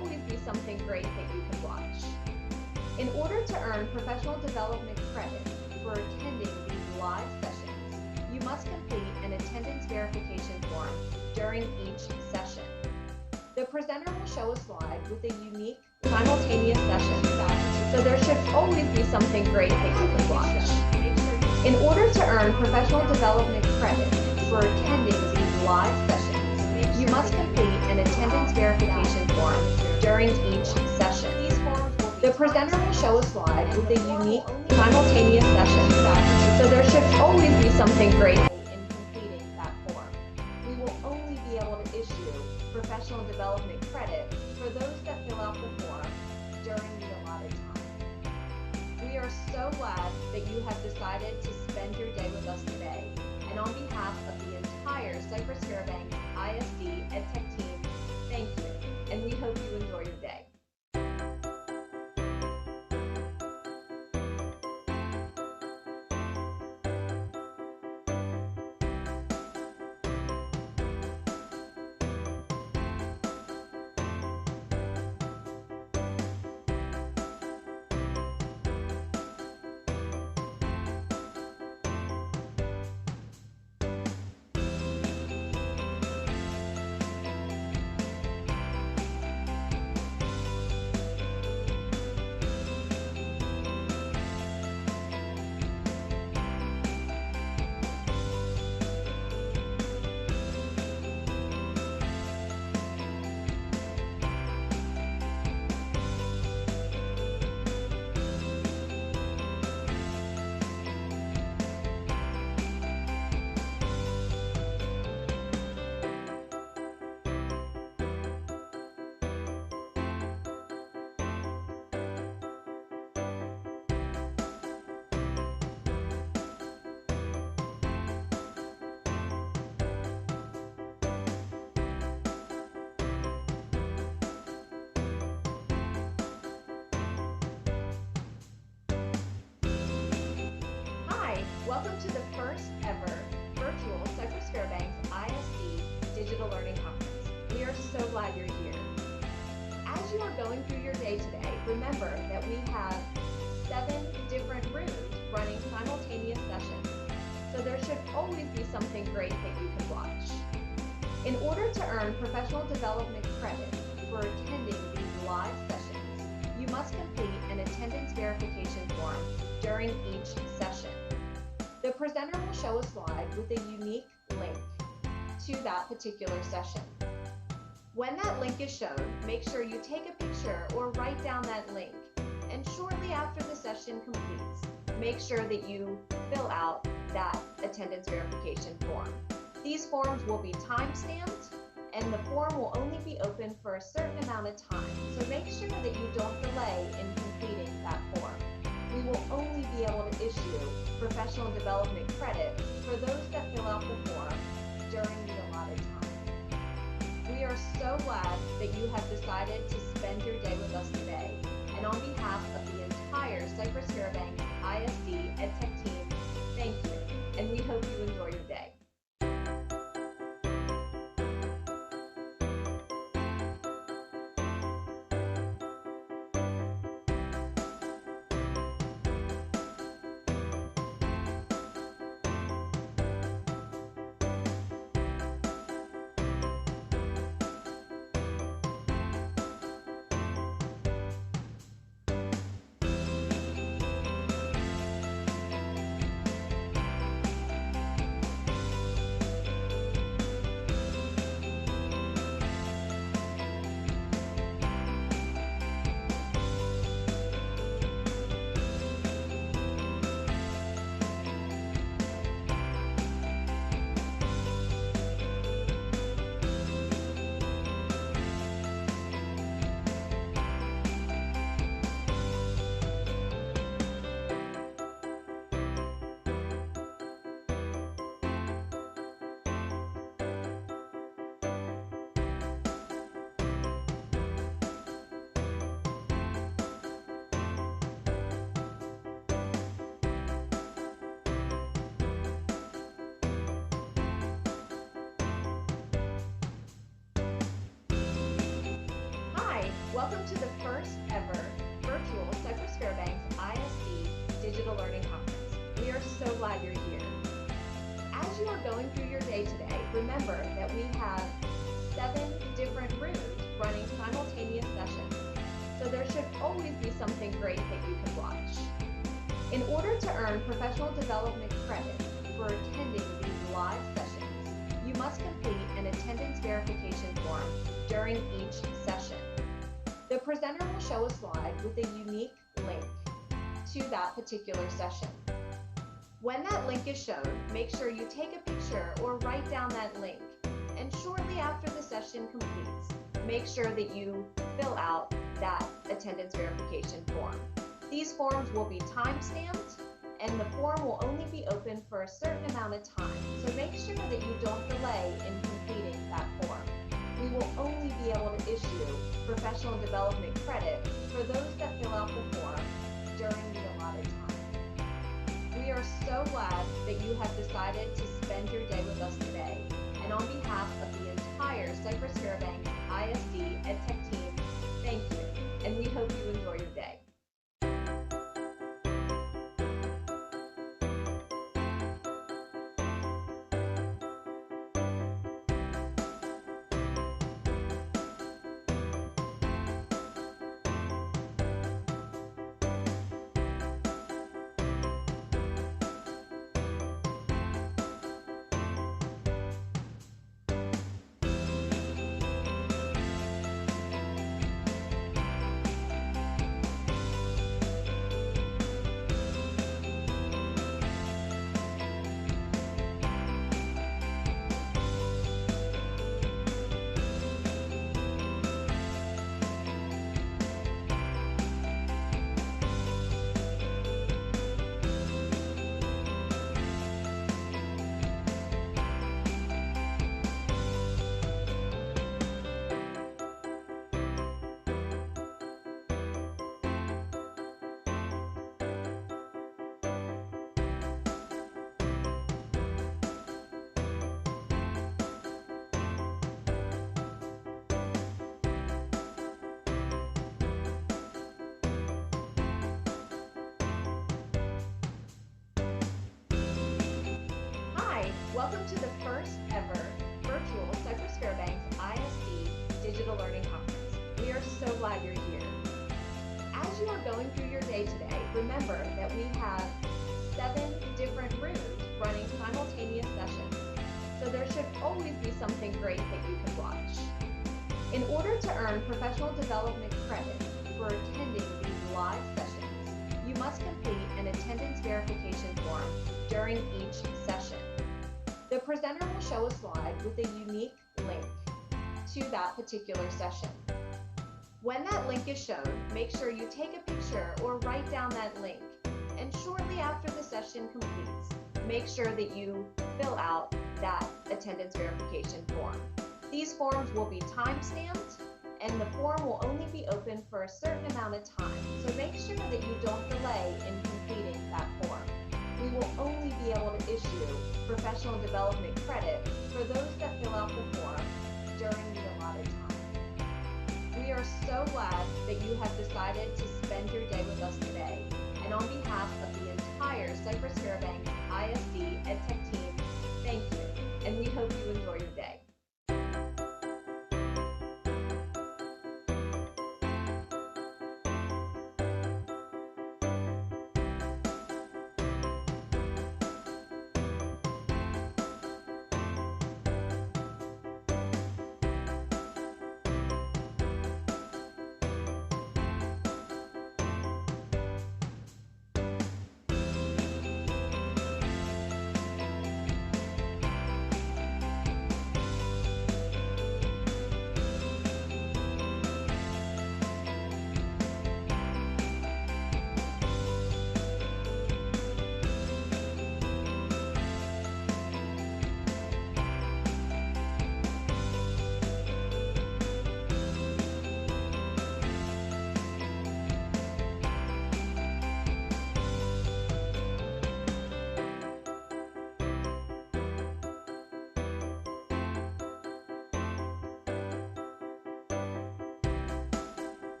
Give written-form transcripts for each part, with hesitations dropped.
always be something great that you can watch. In order to earn professional development credit for attending these live sessions, you must complete an attendance verification form during each session. The presenter will show a slide with a unique simultaneous session, so there should always be something great that you can watch. In order to earn professional development credit for attending these live sessions, you must complete an attendance verification form during each session. The presenter will show a slide with a unique simultaneous session, so there should always be something great in completing that form. We will only be able to issue professional development credit for those that fill out the form during the allotted time. We are so glad that you have decided to spend your day with us today, and on behalf of the entire Cypress Fairbanks ISD EdTech team, thank you, and we hope you enjoy your day. Welcome to the first ever virtual Cypress Fairbanks ISD Digital Learning Conference. We are so glad you're here. As you are going through your day today, remember that we have 7 different rooms running simultaneous sessions, so there should always be something great that you can watch. In order to earn professional development credit for attending these live sessions, you must complete an attendance verification form during each session. The presenter will show a slide with a unique link to that particular session. When that link is shown, make sure you take a picture or write down that link. And shortly after the session completes, make sure that you fill out that attendance verification form. These forms will be time-stamped, and the form will only be open for a certain amount of time. So make sure that you don't delay in completing that form. We will only be able to issue professional development credit for those that fill out the form during the allotted time. We are so glad that you have decided to spend your day with us today, and on behalf of the entire Cypress Fairbanks ISD EdTech team, thank you, and we hope you enjoy your day. Welcome to the first ever virtual Cypress Fairbanks ISD Digital Learning Conference. We are so glad you're here. As you are going through your day today, remember that we have 7 different rooms running simultaneous sessions, so there should always be something great that you can watch. In order to earn professional development credit for attending these live sessions, you must complete an attendance verification form during each session. The presenter will show a slide with a unique link to that particular session. When that link is shown, make sure you take a picture or write down that link. And shortly after the session completes, make sure that you fill out that attendance verification form. These forms will be time-stamped, and the form will only be open for a certain amount of time. So make sure that you don't delay in completing that form. We will only be able to issue professional development credit for those that fill out the form during the allotted time. We are so glad that you have decided to spend your day with us today. And on behalf of the entire Cypress Fairbanks ISD EdTech team, thank you, and we hope you enjoy your day. Welcome to the first ever virtual Cypress Fairbanks ISD Digital Learning Conference. We are so glad you're here. As you are going through your day today, remember that we have 7 different rooms running simultaneous sessions, so there should always be something great that you can watch. In order to earn professional development credit for attending these live sessions, you must complete an attendance verification form during each session. The presenter will show a slide with a unique link to that particular session. When that link is shown, make sure you take a picture or write down that link. And shortly after the session completes, make sure that you fill out that attendance verification form. These forms will be time-stamped, and the form will only be open for a certain amount of time. So make sure that you don't delay in completing that form. We will only be able to issue professional development credit for those that fill out the form during the allotted time. We are so glad that you have decided to spend your day with us today. And on behalf of the entire Cypress Fairbanks ISD EdTech team, thank you, and we hope you enjoy your day.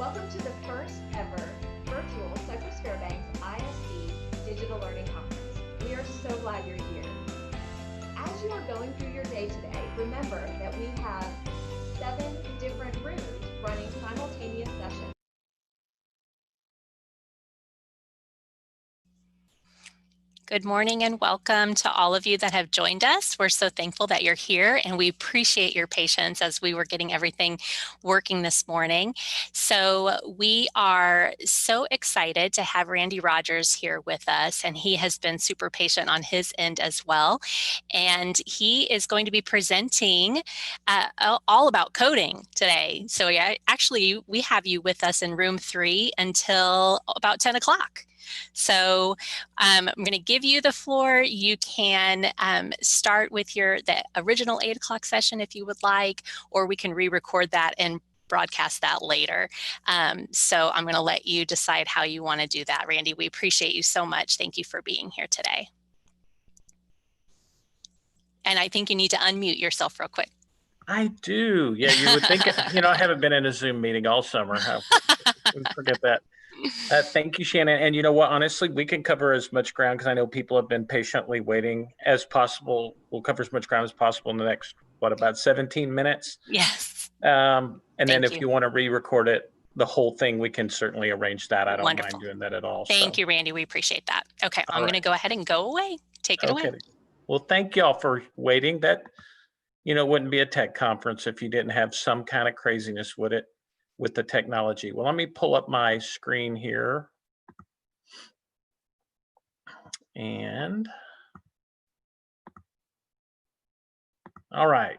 Welcome to the first ever virtual Cypress Fairbanks ISD Digital Learning Conference. We are so glad you're here. As you are going through your day today, remember that we have 7 different rooms running simultaneous sessions. Good morning and welcome to all of you that have joined us. We're so thankful that you're here and we appreciate your patience as we were getting everything working this morning. So we are so excited to have Randy Rogers here with us, and he has been super patient on his end as well. And he is going to be presenting all about coding today. So yeah, actually we have you with us in room 3 until about 10 o'clock. So I'm going to give you the floor. You can start with the original 8 o'clock session if you would like, or we can re-record that and broadcast that later. So I'm going to let you decide how you want to do that. Randy, we appreciate you so much. Thank you for being here today. And I think you need to unmute yourself real quick. I do. Yeah, you would think, I haven't been in a Zoom meeting all summer. Forget that. Thank you, Shannon. And you know what, honestly, we can cover as much ground because I know people have been patiently waiting as possible. We'll cover as much ground as possible in the next, about 17 minutes? Yes. And then if you want to re-record it, the whole thing, we can certainly arrange that. I don't mind doing that at all. Thank you, Randy. We appreciate that. Okay, I'm going to go ahead and go away. Take it away. Well, thank y'all for waiting. That, wouldn't be a tech conference if you didn't have some kind of craziness with it. With the technology. Well, let me pull up my screen here. And all right.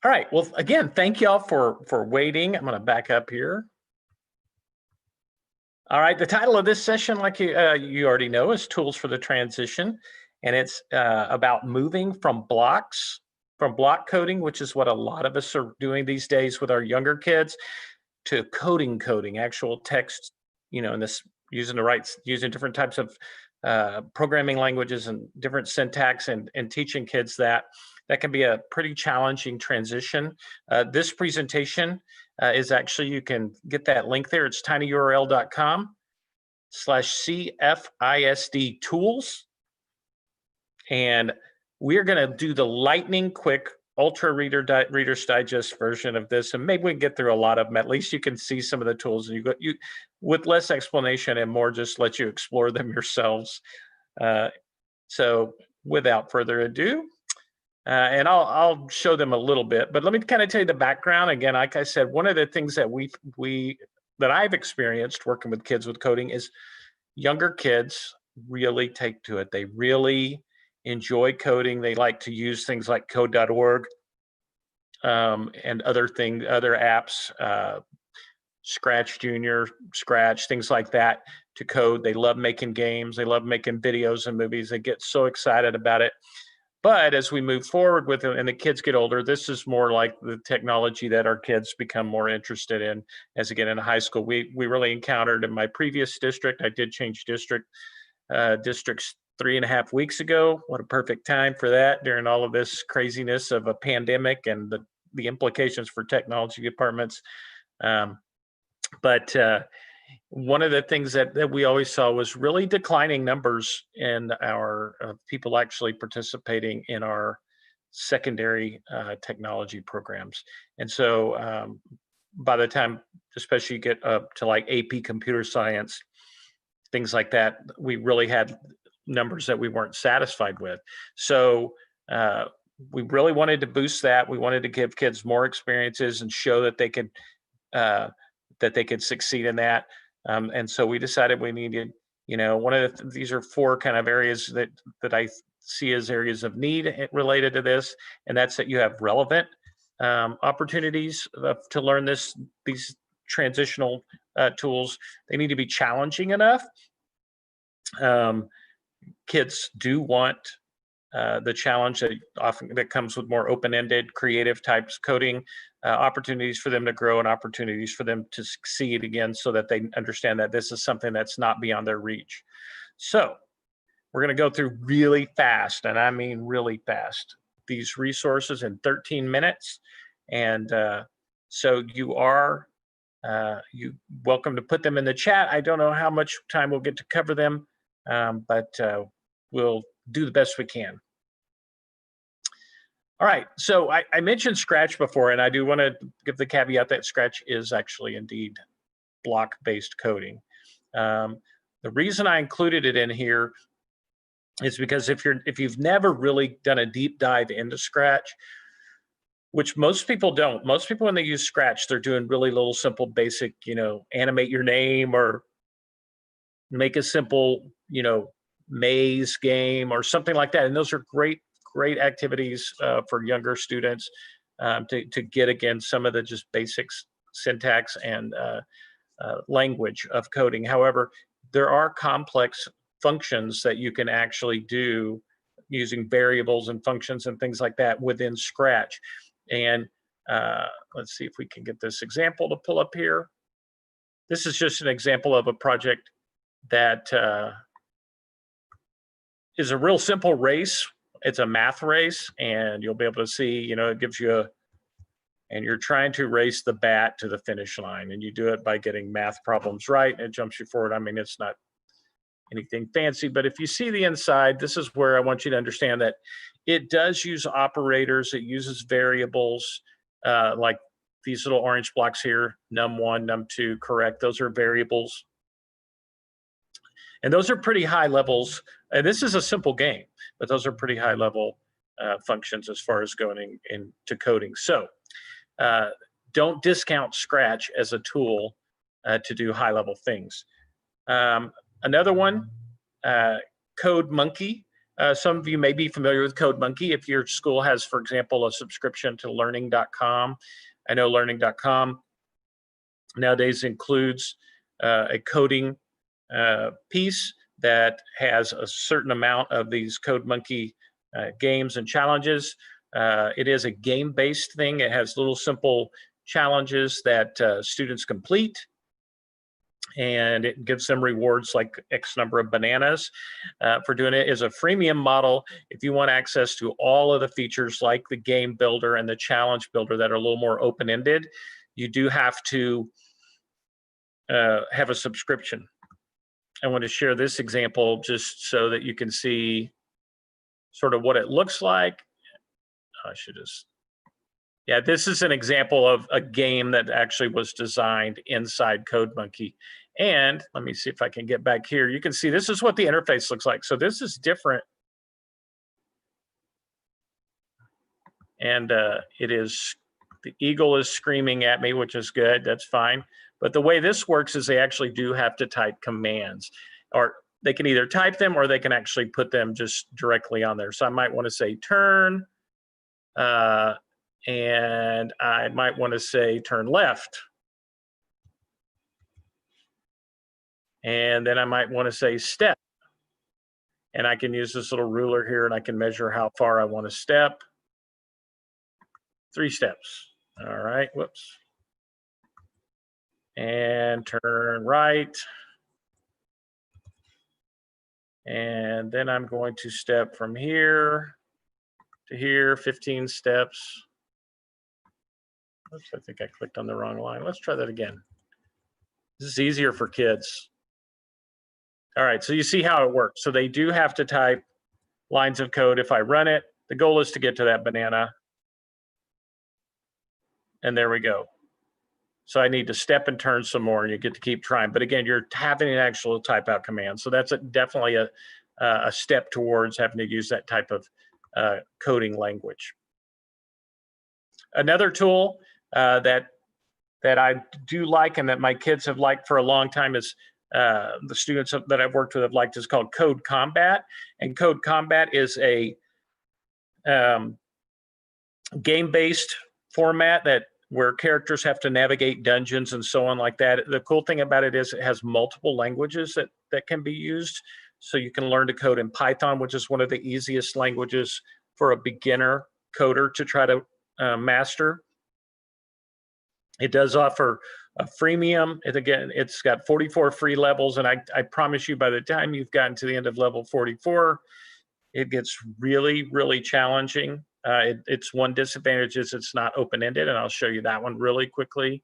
All right. Well, again, thank y'all for waiting. I'm going to back up here. All right. The title of this session, like you already know, is Tools for the Transition. And it's about moving from block coding, which is what a lot of us are doing these days with our younger kids, to coding, actual text, in this using different types of programming languages and different syntax and teaching kids that can be a pretty challenging transition. This presentation is actually, you can get that link there. It's tinyurl.com/CFISD tools. And we're going to do the lightning quick ultra Reader's Digest version of this, and maybe we can get through a lot of them. At least you can see some of the tools, and you with less explanation and more just let you explore them yourselves. So without further ado, and I'll show them a little bit, but let me kind of tell you the background. Again, like I said, one of the things that that I've experienced working with kids with coding is younger kids really take to it. They really enjoy coding. They like to use things like code.org and other apps, Scratch Junior, Scratch, things like that to code. They love making games. They love making videos and movies. They get so excited about it. But as we move forward with it and the kids get older, this is more like the technology that our kids become more interested in as they get into high school. We really encountered in my previous district, I did change districts 3.5 weeks ago. What a perfect time for that during all of this craziness of a pandemic and the implications for technology departments. But one of the things that we always saw was really declining numbers in our people actually participating in our secondary technology programs. And so by the time, especially you get up to like AP computer science, things like that, we really had numbers that we weren't satisfied with. So we really wanted to boost that. We wanted to give kids more experiences and show that they could succeed in that. And so we decided we needed, these are 4 kind of areas that I see as areas of need related to this, and that's that you have relevant opportunities to learn these transitional tools. They need to be challenging enough. Kids do want the challenge that comes with more open-ended, creative types coding, opportunities for them to grow and opportunities for them to succeed again, so that they understand that this is something that's not beyond their reach. So We're going to go through really fast, and I mean really fast, these resources in 13 minutes. And so you are welcome to put them in the chat. I don't know how much time we'll get to cover them, but we'll do the best we can. All right, so I mentioned Scratch before, and I do want to give the caveat that Scratch is actually indeed block-based coding. The reason I included it in here is because if you've never really done a deep dive into Scratch, which most people don't. Most people, when they use Scratch, they're doing really little simple basic, animate your name or make a simple, maze game or something like that. And those are great activities for younger students to get, again, some of the just basics, syntax and language of coding. However, there are complex functions that you can actually do using variables and functions and things like that within Scratch. And let's see if we can get this example to pull up here. This is just an example of a project that is a real simple race. It's a math race, and you'll be able to see, it gives you and you're trying to race the bat to the finish line, and you do it by getting math problems right, and it jumps you forward. I mean, it's not anything fancy, but if you see the inside, this is where I want you to understand that it does use operators. It uses variables like these little orange blocks here, num1, num2, correct. Those are variables. And those are pretty high levels. And this is a simple game, but those are pretty high level functions as far as going into coding. So don't discount Scratch as a tool to do high level things. Another one, CodeMonkey. Some of you may be familiar with CodeMonkey if your school has, for example, a subscription to Learning.com. I know Learning.com nowadays includes a coding piece that has a certain amount of these CodeMonkey games and challenges. It is a game-based thing. It has little simple challenges that students complete, and it gives them rewards like X number of bananas for doing it. It's a freemium model. If you want access to all of the features like the game builder and the challenge builder that are a little more open-ended, you do have to have a subscription. I want to share this example just so that you can see sort of what it looks like. Yeah, this is an example of a game that actually was designed inside CodeMonkey. And let me see if I can get back here. You can see this is what the interface looks like. So this is different. And it is, the eagle is screaming at me, which is good. That's fine. But the way this works is they actually do have to type commands, or they can either type them or they can actually put them just directly on there. So I might want to say turn, and I might want to say turn left. And then I might want to say step. And I can use this little ruler here and I can measure how far I want to step. 3 steps. All right, whoops. And turn right. And then I'm going to step from here to here, 15 steps. Oops, I think I clicked on the wrong line. Let's try that again. This is easier for kids. All right, so you see how it works. So they do have to type lines of code. If I run it, the goal is to get to that banana. And there we go. So I need to step and turn some more, and you get to keep trying. But again, you're having an actual type out command. So that's definitely a step towards having to use that type of coding language. Another tool that I do like and that my kids have liked for a long time is the students that I've worked with have liked is called Code Combat. And Code Combat is a game-based format where characters have to navigate dungeons and so on like that. The cool thing about it is it has multiple languages that can be used. So you can learn to code in Python, which is one of the easiest languages for a beginner coder to try to master. It does offer a freemium. Again, it's got 44 free levels, and I promise you, by the time you've gotten to the end of level 44, it gets really, really challenging. Its one disadvantage is it's not open-ended, and I'll show you that one really quickly.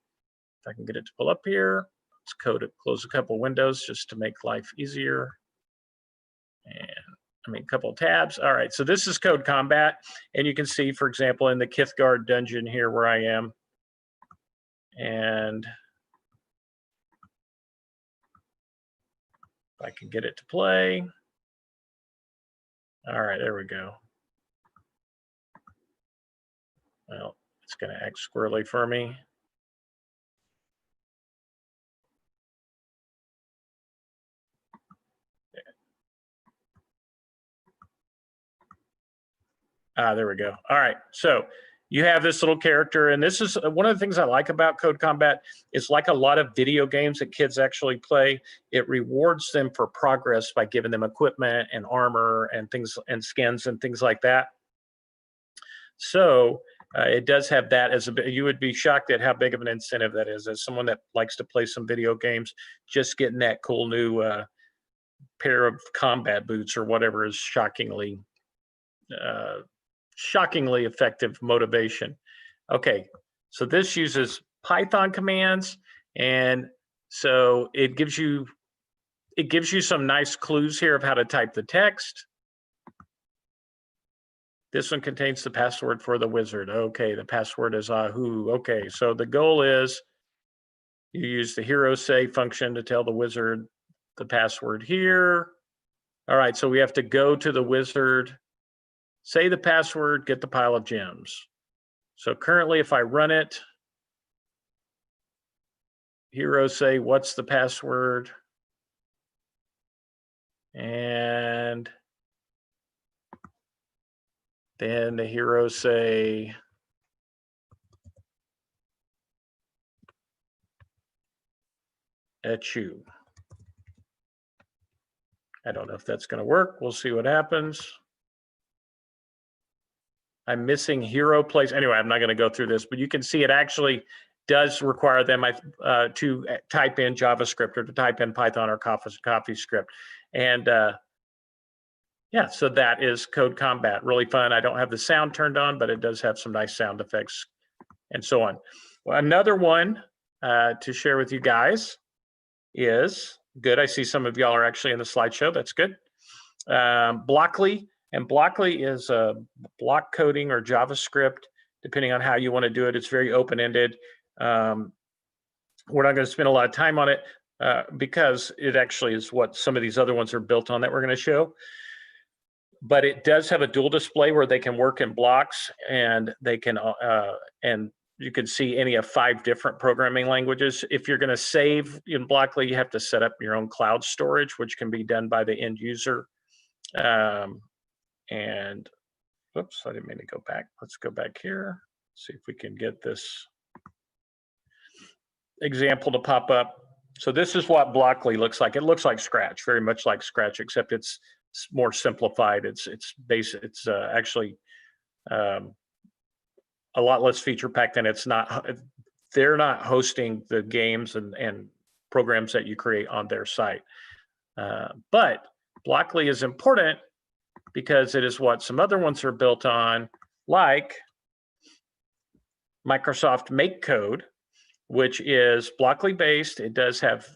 If I can get it to pull up here. Let's close a couple windows just to make life easier. And a couple of tabs. All right, so this is Code Combat, and you can see, for example, in the Kithgard dungeon here where I am, and if I can get it to play. All right, there we go. Well, it's going to act squirrely for me. There we go. All right, so you have this little character, and this is one of the things I like about Code Combat. Is like a lot of video games that kids actually play, it rewards them for progress by giving them equipment and armor and things and skins and things like that. So it does have that as a, you would be shocked at how big of an incentive that is. As someone that likes to play some video games, just getting that cool new pair of combat boots or whatever is shockingly effective motivation. Okay, so this uses Python commands, and so it gives you some nice clues here of how to type the text. This one contains the password for the wizard. Okay, the password is Ahu. Okay, so the goal is you use the hero say function to tell the wizard the password here. All right, so we have to go to the wizard, say the password, get the pile of gems. So currently, if I run it, hero say, what's the password? And then the hero say, echu. I don't know if that's going to work. We'll see what happens. I'm missing hero place. Anyway, I'm not going to go through this, but you can see it actually does require them to type in JavaScript or to type in Python or CoffeeScript. And yeah, so that is Code Combat. Really fun. I don't have the sound turned on, but it does have some nice sound effects and so on. Well, another one to share with you guys is good. I see some of y'all are actually in the slideshow. That's good. Blockly. And Blockly is block coding or JavaScript, depending on how you want to do it. It's very open-ended. We're not going to spend a lot of time on it because it actually is what some of these other ones are built on that we're going to show. But it does have a dual display where they can work in blocks, and they can and you can see any of 5 different programming languages. If you're going to save in Blockly, you have to set up your own cloud storage, which can be done by the end user. And oops, I didn't mean to go back. Let's go back here. See if we can get this example to pop up. So this is what Blockly looks like. It looks like Scratch, very much like Scratch, except it's more simplified. It's basic. It's actually a lot less feature packed, and it's not. They're not hosting the games and programs that you create on their site. But Blockly is important because it is what some other ones are built on, like Microsoft MakeCode, which is Blockly based. It does have,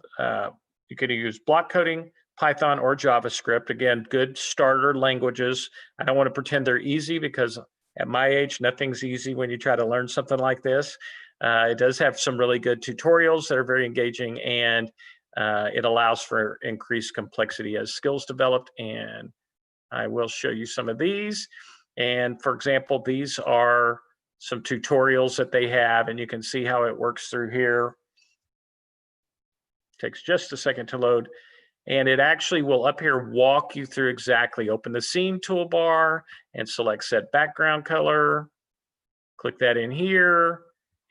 you can use block coding, Python or JavaScript. Again, good starter languages. I don't want to pretend they're easy because at my age, nothing's easy when you try to learn something like this. It does have some really good tutorials that are very engaging, and it allows for increased complexity as skills developed. And I will show you some of these. And for example, these are some tutorials that they have, and you can see how it works through here. Takes just a second to load. And it actually will up here walk you through exactly. Open the scene toolbar and select set background color. Click that in here,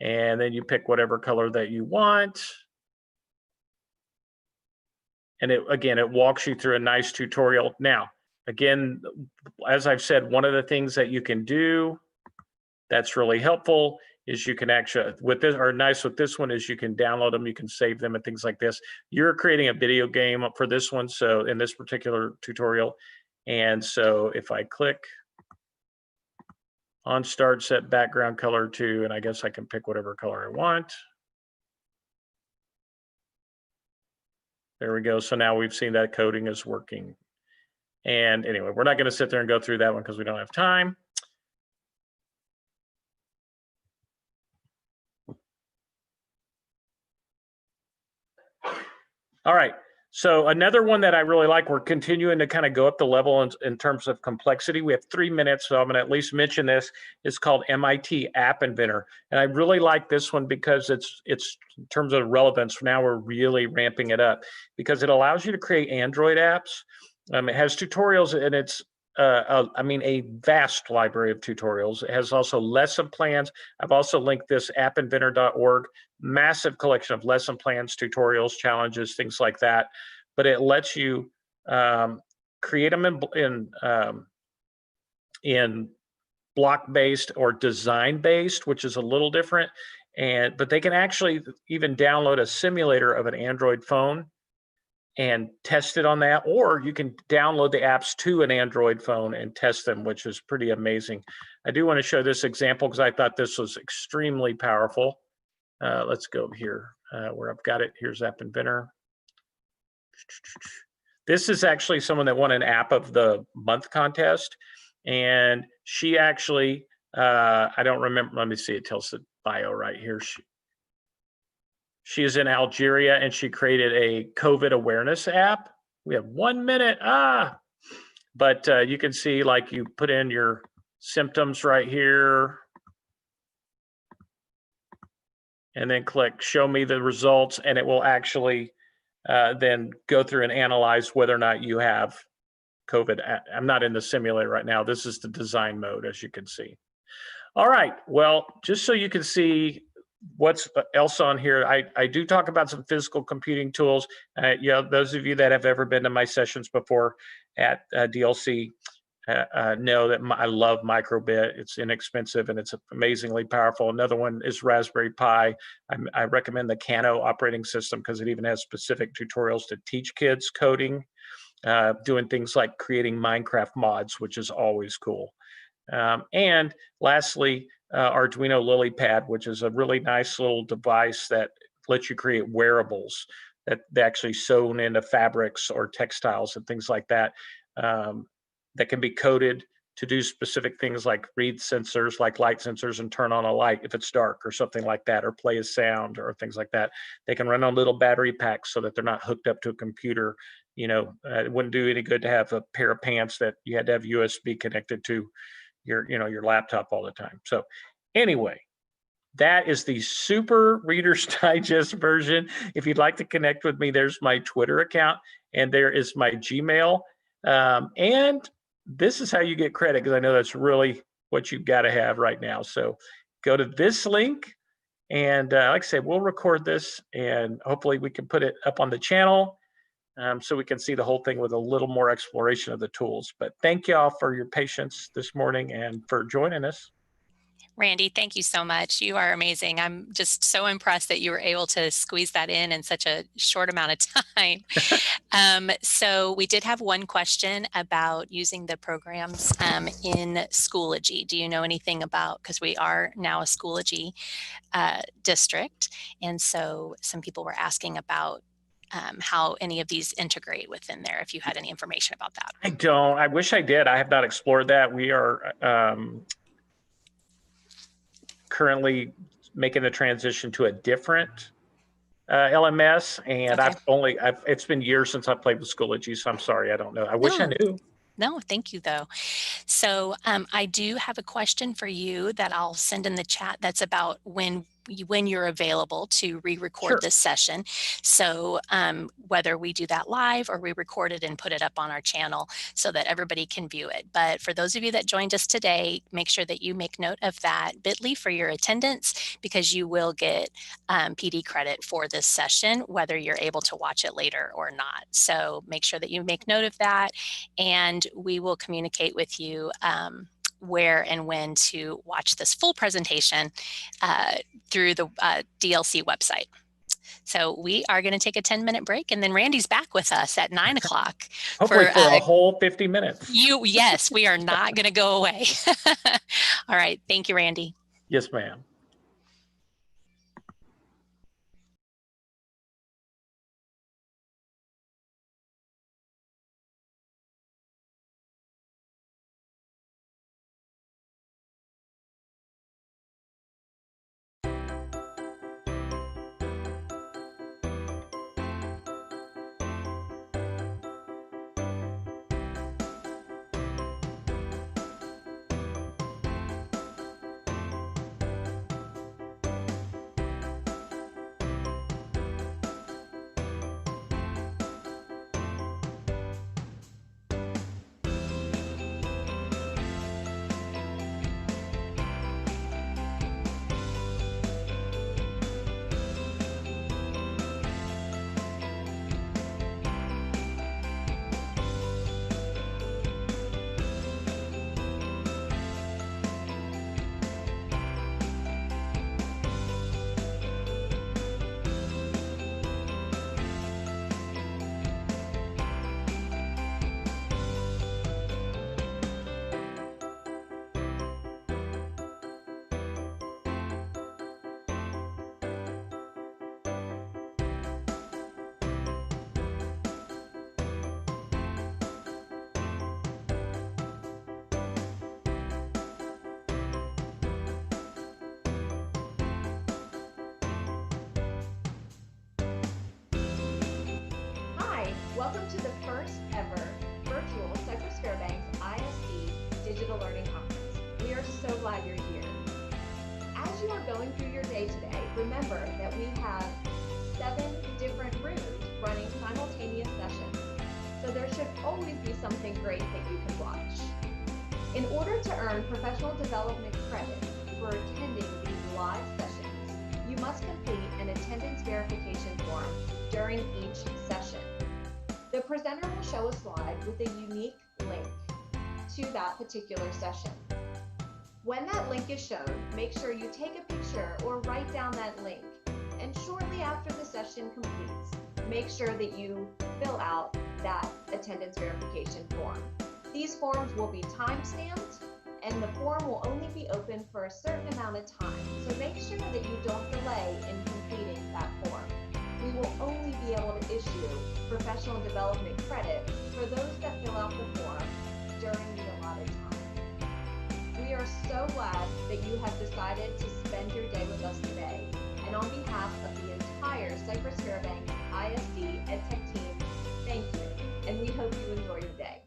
and then you pick whatever color that you want. And again, it walks you through a nice tutorial. Now, again, as I've said, one of the things that you can do that's really helpful is you can actually, with this, or nice with this one is you can download them, you can save them and things like this. You're creating a video game for this one, so in this particular tutorial. And so if I click on start, set background color to, and I guess I can pick whatever color I want. There we go. So now we've seen that coding is working. And anyway, we're not going to sit there and go through that one because we don't have time. All right. So another one that I really like, we're continuing to kind of go up the level in terms of complexity. We have 3 minutes, so I'm going to at least mention this. It's called MIT App Inventor. And I really like this one because it's in terms of relevance, now we're really ramping it up because it allows you to create Android apps. It has tutorials, and it's a vast library of tutorials. It has also lesson plans. I've also linked this appinventor.org, massive collection of lesson plans, tutorials, challenges, things like that. But it lets you create them in block-based or design-based, which is a little different. But they can actually even download a simulator of an Android phone and test it on that, or you can download the apps to an Android phone and test them, which is pretty amazing. I do want to show this example because I thought this was extremely powerful. Let's go here where I've got it. Here's App Inventor. This is actually someone that won an App of the Month contest, and she actually, I don't remember, let me see, it tells the bio right here. She is in Algeria, and she created a COVID awareness app. We have 1 minute, but you can see, like, you put in your symptoms right here, and then click show me the results, and it will actually then go through and analyze whether or not you have COVID. I'm not in the simulator right now. This is the design mode, as you can see. All right, well, just so you can see what's else on here, I do talk about some physical computing tools. Those of you that have ever been to my sessions before at DLC know that I love microbit. It's inexpensive and it's amazingly powerful. Another one is Raspberry Pi. I recommend the Kano operating system because it even has specific tutorials to teach kids coding, doing things like creating Minecraft mods, which is always cool. And lastly, Arduino LilyPad, which is a really nice little device that lets you create wearables that they actually sewn into fabrics or textiles and things like that, that can be coded to do specific things like read sensors, like light sensors, and turn on a light if it's dark or something like that, or play a sound or things like that. They can run on little battery packs so that they're not hooked up to a computer. It wouldn't do any good to have a pair of pants that you had to have USB connected to your laptop all the time. So anyway, that is the Super Reader's Digest version. If you'd like to connect with me, there's my Twitter account, and there is my Gmail. And this is how you get credit, because I know that's really what you've got to have right now. So go to this link, and like I said, we'll record this, and hopefully we can put it up on the channel. So we can see the whole thing with a little more exploration of the tools. But thank you all for your patience this morning and for joining us. Randy, thank you so much. You are amazing. I'm just so impressed that you were able to squeeze that in such a short amount of time. So we did have one question about using the programs in Schoology. Do you know anything about, because we are now a Schoology district, and so some people were asking about how any of these integrate within there, if you had any information about that. I don't. I wish I did. I have not explored that. We are currently making the transition to a different LMS, and okay. It's been years since I played with Schoology, so I'm sorry, I don't know. I wish I knew. No, thank you though. So I do have a question for you that I'll send in the chat that's about when you're available to re-record this session. So whether we do that live or we record it and put it up on our channel so that everybody can view it. But for those of you that joined us today, make sure that you make note of that bit.ly for your attendance, because you will get PD credit for this session, whether you're able to watch it later or not. So make sure that you make note of that, and we will communicate with you where and when to watch this full presentation through the DLC website. So we are going to take a 10-minute break, and then Randy's back with us at 9 o'clock. Hopefully for a whole 50 minutes. Yes, we are not going to go away. All right. Thank you, Randy. Yes, ma'am. Welcome to the first ever virtual Cypress Fairbanks ISD Digital Learning Conference. We are so glad you're here. As you are going through your day today, remember that we have 7 different rooms running simultaneous sessions, so there should always be something great that you can watch. In order to earn professional development credit for attending these live sessions, you must complete an attendance verification form during each session. The presenter will show a slide with a unique link to that particular session. When that link is shown, make sure you take a picture or write down that link. And shortly after the session completes, make sure that you fill out that attendance verification form. These forms will be time-stamped, and the form will only be open for a certain amount of time. So make sure that you don't delay in completing that form. We will only be able to issue professional development credit for those that fill out the form during the allotted time. We are so glad that you have decided to spend your day with us today. And on behalf of the entire Cypress Fairbanks ISD EdTech team, thank you, and we hope you enjoy your day.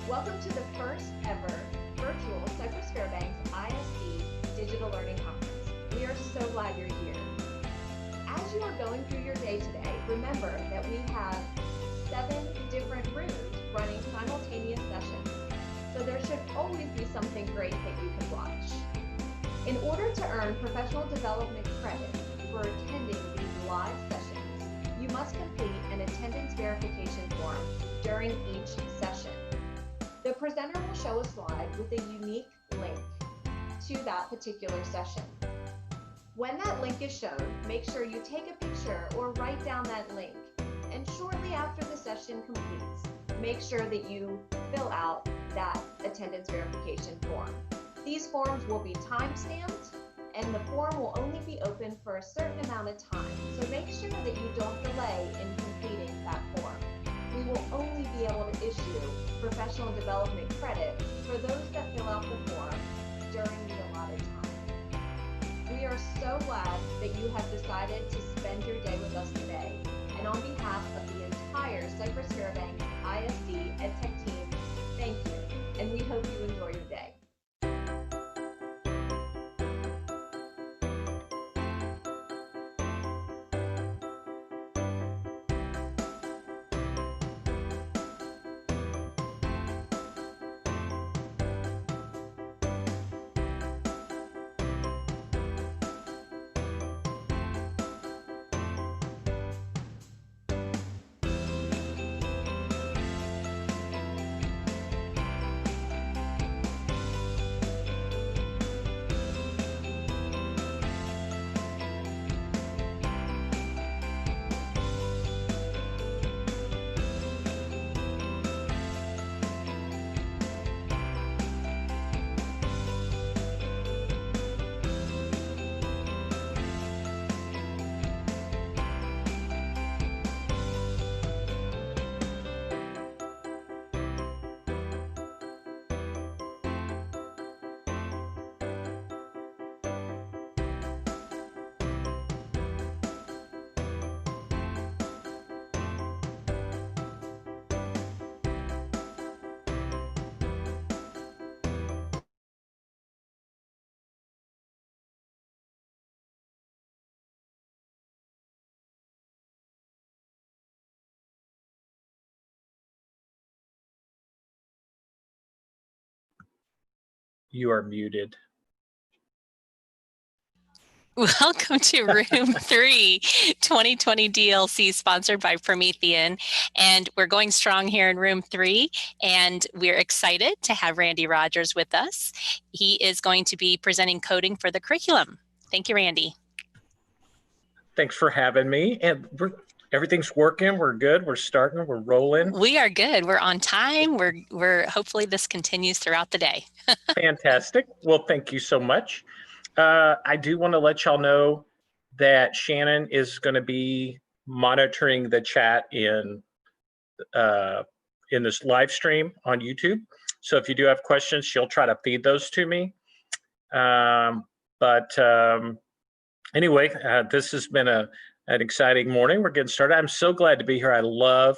Welcome to the first ever virtual Cypress Fairbanks ISD Digital Learning Conference. We are so glad you're here. As you are going through your day today, remember that we have 7 different rooms running simultaneous sessions, so there should always be something great that you can watch. In order to earn professional development credit for attending these live sessions, you must complete an attendance verification during each session. The presenter will show a slide with a unique link to that particular session. When that link is shown, make sure you take a picture or write down that link. And shortly after the session completes, make sure that you fill out that attendance verification form. These forms will be time-stamped, and the form will only be open for a certain amount of time. So make sure that you don't delay in completing that form. We will only be able to issue professional development credit for those that fill out the form during the allotted time. We are so glad that you have decided to spend your day with us today. And on behalf of the entire Cypress Fairbanks ISD EdTech team, thank you, and we hope you enjoy your day. You are muted. Welcome to Room 3, 2020 DLC, sponsored by Promethean. And we're going strong here in Room 3, and we're excited to have Randy Rogers with us. He is going to be presenting coding for the curriculum. Thank you, Randy. Thanks for having me. And everything's working. We're good. We're starting. We're rolling. We are good. We're on time. We're hopefully this continues throughout the day. Fantastic. Well, thank you so much. I do want to let y'all know that Shannon is going to be monitoring the chat in this live stream on YouTube. So if you do have questions, she'll try to feed those to me. Anyway, this has been an exciting morning. We're getting started. I'm so glad to be here. I love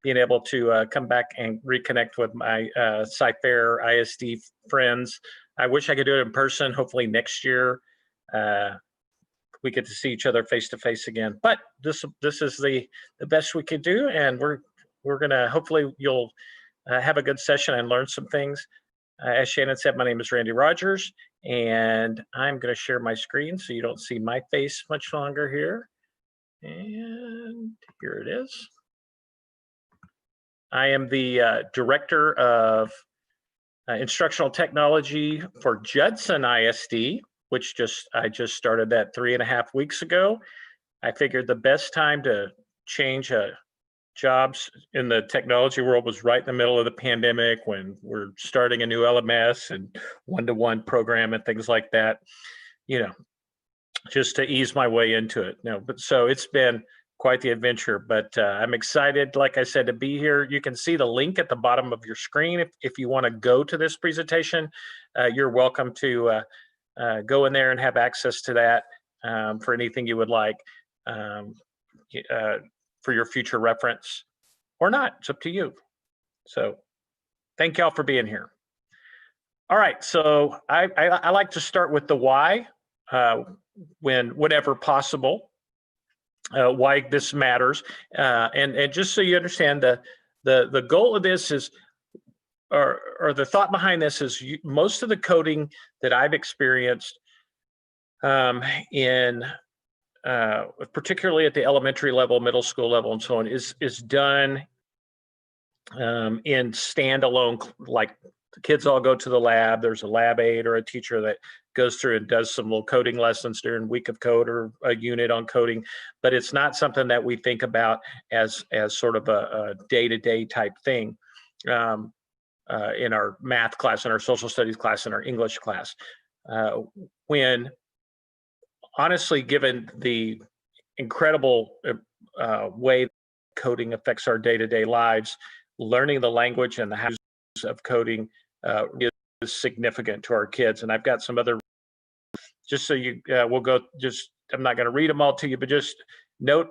being able to come back and reconnect with my Cyfair ISD friends. I wish I could do it in person. Hopefully next year we get to see each other face to face again. But this is the best we could do, and we're gonna hopefully you'll have a good session and learn some things. As Shannon said, my name is Randy Rogers, and I'm going to share my screen so you don't see my face much longer here. And here it is. I am the Director of Instructional Technology for Judson ISD, which I just started that 3.5 weeks ago. I figured the best time to change jobs in the technology world was right in the middle of the pandemic, when we're starting a new LMS and one-to-one program and things like that, you know, just to ease my way into it. But so it's been quite the adventure, but I'm excited, like I said, to be here. You can see the link at the bottom of your screen. If you want to go to this presentation, you're welcome to go in there and have access to that for anything you would like. For your future reference or not, it's up to you. So thank y'all for being here. All right, so I like to start with the why, whenever possible, why this matters. And just so you understand, the goal of this is, or the thought behind this is, most of the coding that I've experienced particularly at the elementary level, middle school level, and so on, is done in standalone, like the kids all go to the lab. There's a lab aide or a teacher that goes through and does some little coding lessons during week of code or a unit on coding, but it's not something that we think about as sort of a day-to-day type thing in our math class, in our social studies class, in our English class. When honestly, given the incredible way coding affects our day-to-day lives, learning the language and the how of coding is significant to our kids. And I've got some other, just so you, we'll go, just, I'm not going to read them all to you, but just note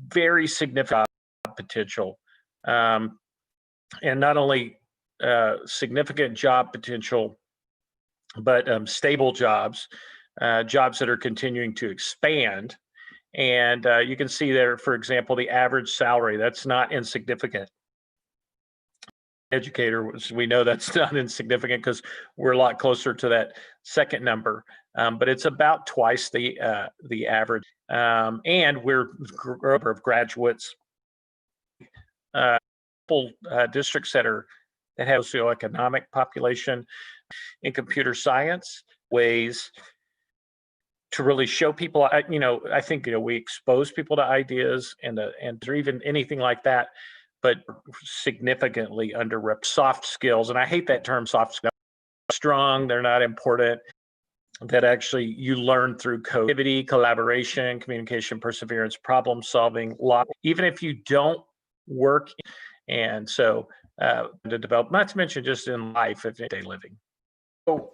very significant potential. And not only significant job potential, but stable jobs, jobs that are continuing to expand. And you can see there, for example, the average salary, that's not insignificant. Educator, we know that's not insignificant because we're a lot closer to that second number, but it's about twice the average. And we're a number of graduates, districts that have socioeconomic population in computer science, ways to really show people, I think, we expose people to ideas and or even anything like that, but significantly underrepresented soft skills. And I hate that term, soft skills. Strong, they're not important. That actually you learn through creativity, collaboration, communication, perseverance, problem solving, even if you don't work. And so to develop, not to mention just in life, everyday living. So,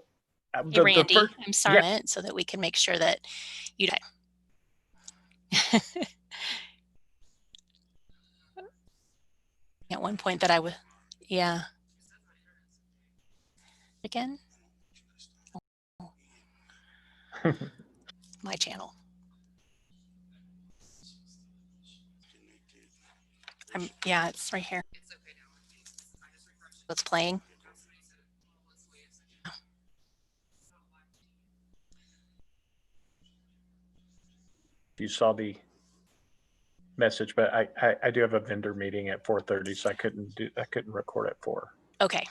hey, Randy, I'm sorry, yeah. So that we can make sure that you at one point that I would, yeah. Again? My channel. Yeah, it's right here. It's playing. You saw the message, but I do have a vendor meeting at 4:30, so I couldn't record at 4. Okay.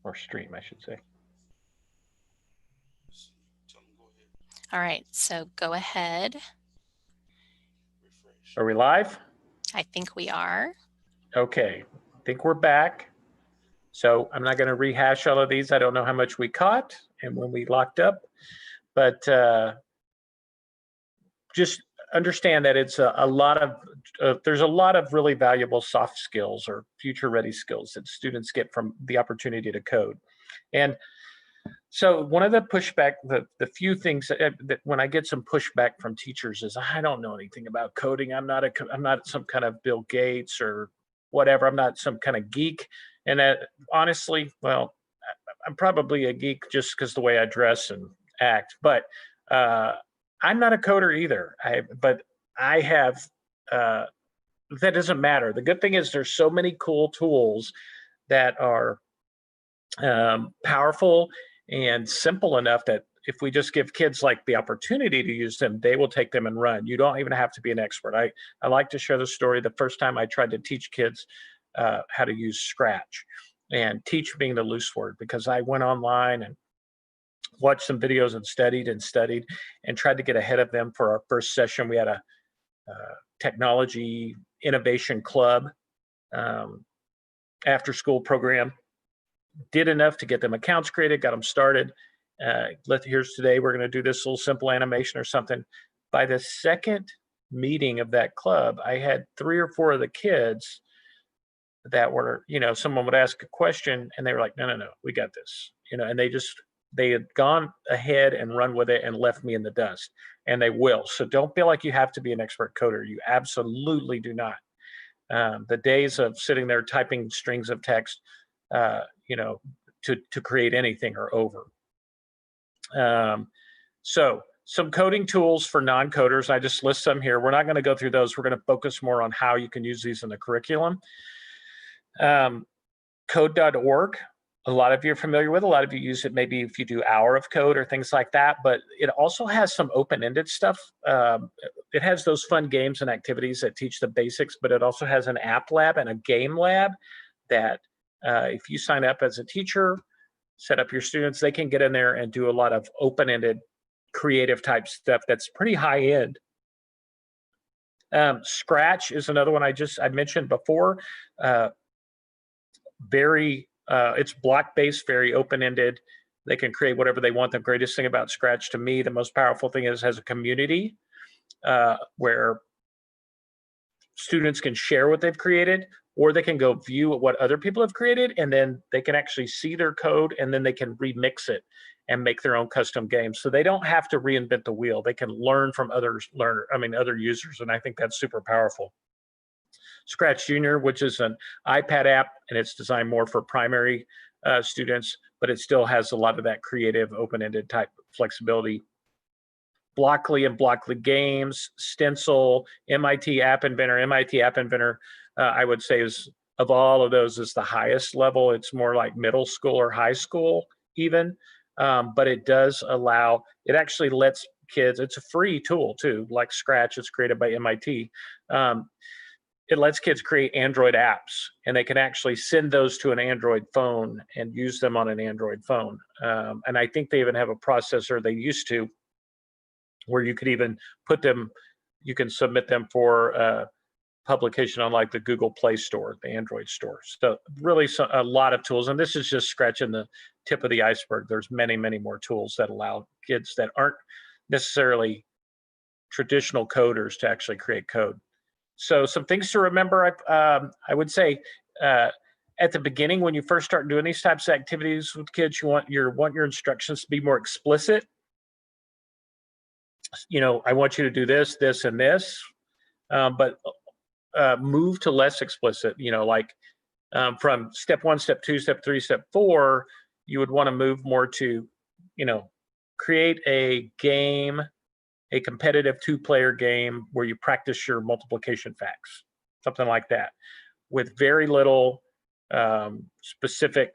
Or stream, I should say. All right, so go ahead. Are we live? I think we are. Okay, I think we're back. So I'm not going to rehash all of these. I don't know how much we caught and when we locked up, but just understand that it's a lot of, there's a lot of really valuable soft skills or future ready skills that students get from the opportunity to code. And so one of the pushback, the few things that when I get some pushback from teachers is, I don't know anything about coding. I'm not some kind of Bill Gates or whatever. I'm not some kind of geek. And honestly, well, I'm probably a geek just because the way I dress and act, but I'm not a coder either. But I have, that doesn't matter. The good thing is there's so many cool tools that are powerful and simple enough that if we just give kids like the opportunity to use them, they will take them and run. You don't even have to be an expert. I like to share the story. The first time I tried to teach kids how to use Scratch, and teach being the loose word, because I went online and watched some videos and studied and tried to get ahead of them for our first session. We had a technology innovation club after school program. Did enough to get them accounts created, got them started. Here's today, we're going to do this little simple animation or something. By the second meeting of that club, I had 3 or 4 of the kids that were, someone would ask a question and they were like, no, we got this, and they had gone ahead and run with it and left me in the dust, and they will. So don't feel like you have to be an expert coder. You absolutely do not. The days of sitting there typing strings of text, to create anything are over. So some coding tools for non-coders. I just list some here. We're not going to go through those. We're going to focus more on how you can use these in the curriculum. Code.org, a lot of you are familiar with. A lot of you use it maybe if you do hour of code or things like that, but it also has some open-ended stuff. It has those fun games and activities that teach the basics, but it also has an app lab and a game lab that if you sign up as a teacher, set up your students, they can get in there and do a lot of open-ended creative type stuff that's pretty high end. Scratch is another one I mentioned before. It's block-based, very open-ended. They can create whatever they want. The greatest thing about Scratch to me, the most powerful thing is it has a community where students can share what they've created, or they can go view what other people have created, and then they can actually see their code, and then they can remix it and make their own custom games. So they don't have to reinvent the wheel. They can learn from other users, and I think that's super powerful. Scratch Junior, which is an iPad app, and it's designed more for primary students, but it still has a lot of that creative, open-ended type flexibility. Blockly and Blockly Games, Stencil, MIT App Inventor. MIT App Inventor, I would say, is of all of those is the highest level. It's more like middle school or high school even, but it does allow, it actually lets kids, it's a free tool too, like Scratch, it's created by MIT. It lets kids create Android apps, and they can actually send those to an Android phone and use them on an Android phone. And I think they even have a processor, they used to, where you could even put them, you can submit them for publication on like the Google Play Store, the Android store. So really a lot of tools, and this is just scratching the tip of the iceberg. There's many, many more tools that allow kids that aren't necessarily traditional coders to actually create code. So some things to remember, I would say at the beginning, when you first start doing these types of activities with kids, you want your instructions to be more explicit. You know, I want you to do this, this, and this, but move to less explicit, you know, like from step 1, step 2, step 3, step 4, you would want to move more to, you know, create a game, a competitive 2-player game where you practice your multiplication facts, something like that, with very little specific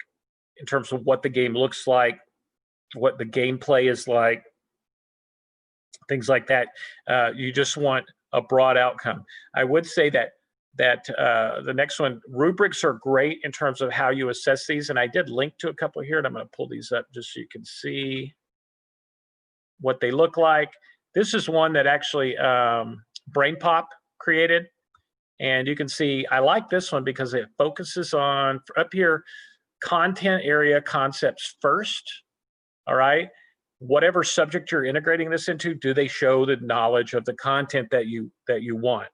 in terms of what the game looks like, what the gameplay is like, things like that. You just want a broad outcome. I would say that the next one, rubrics are great in terms of how you assess these, and I did link to a couple here, and I'm going to pull these up just so you can see what they look like. This is one that actually BrainPop created, and you can see I like this one because it focuses on, up here, content area concepts first. All right, whatever subject you're integrating this into, do they show the knowledge of the content that you want?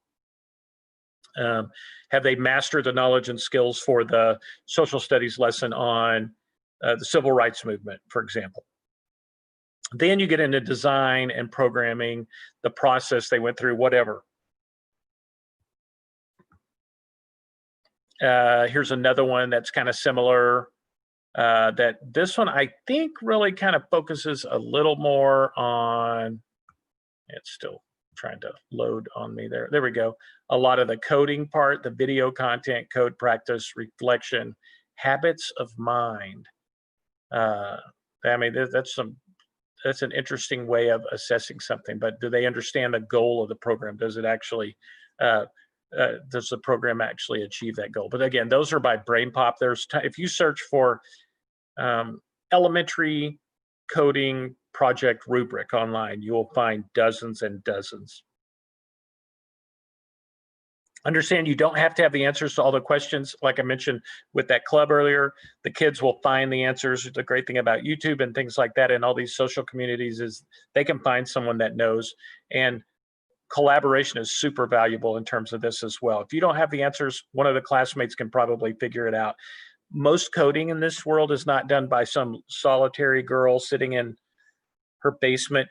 Have they mastered the knowledge and skills for the social studies lesson on the civil rights movement, for example? Then you get into design and programming, the process they went through, whatever. Here's another one that's kind of similar. That this one I think really kind of focuses a little more on, it's still trying to load on me there. There we go. A lot of the coding part, the video content, code practice, reflection, habits of mind. I mean, that's an interesting way of assessing something, but do they understand the goal of the program? Does it actually, does the program actually achieve that goal? But again, those are by BrainPop. If you search for elementary coding project rubric online, you will find dozens and dozens. Understand you don't have to have the answers to all the questions. Like I mentioned with that club earlier, the kids will find the answers. The great thing about YouTube and things like that and all these social communities is they can find someone that knows, and collaboration is super valuable in terms of this as well. If you don't have the answers, one of the classmates can probably figure it out. Most coding in this world is not done by some solitary girl sitting in her basement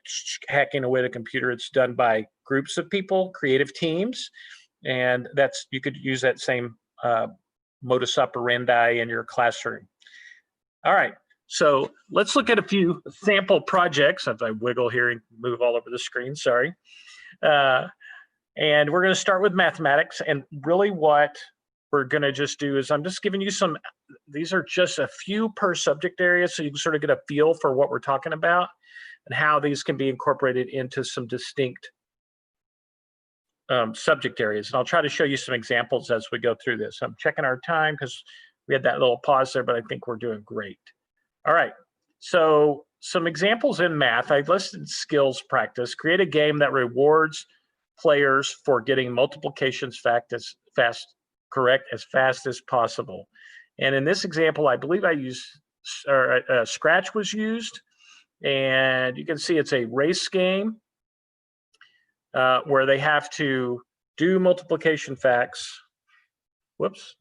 hacking away at a computer. It's done by groups of people, creative teams. And you could use that same modus operandi in your classroom. All right, so let's look at a few sample projects. As I wiggle here and move all over the screen, sorry. And we're going to start with mathematics. And really what we're going to just do is I'm just giving you some these are just a few per subject area, so you can sort of get a feel for what we're talking about and how these can be incorporated into some distinct subject areas. And I'll try to show you some examples as we go through this. I'm checking our time because we had that little pause there, but I think we're doing great. All right, so some examples in math. I listed skills practice. Create a game that rewards players for getting multiplications correct as fast as possible. And in this example, I believe I used, Scratch was used. And you can see it's a race game where they have to do multiplication facts. Whoops.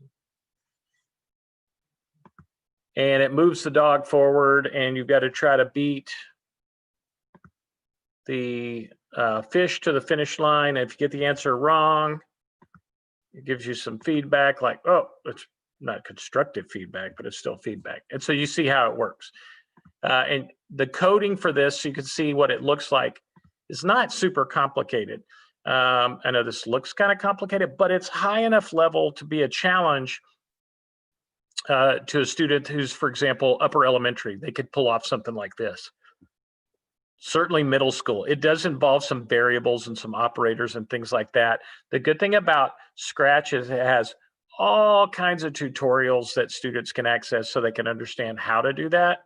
And it moves the dog forward, and you've got to try to beat the fish to the finish line. If you get the answer wrong, it gives you some feedback like, oh, it's not constructive feedback, but it's still feedback. And so you see how it works. And the coding for this, you can see what it looks like. It's not super complicated. I know this looks kind of complicated, but it's high enough level to be a challenge to a student who's, for example, upper elementary. They could pull off something like this. Certainly middle school. It does involve some variables and some operators and things like that. The good thing about Scratch is it has all kinds of tutorials that students can access so they can understand how to do that.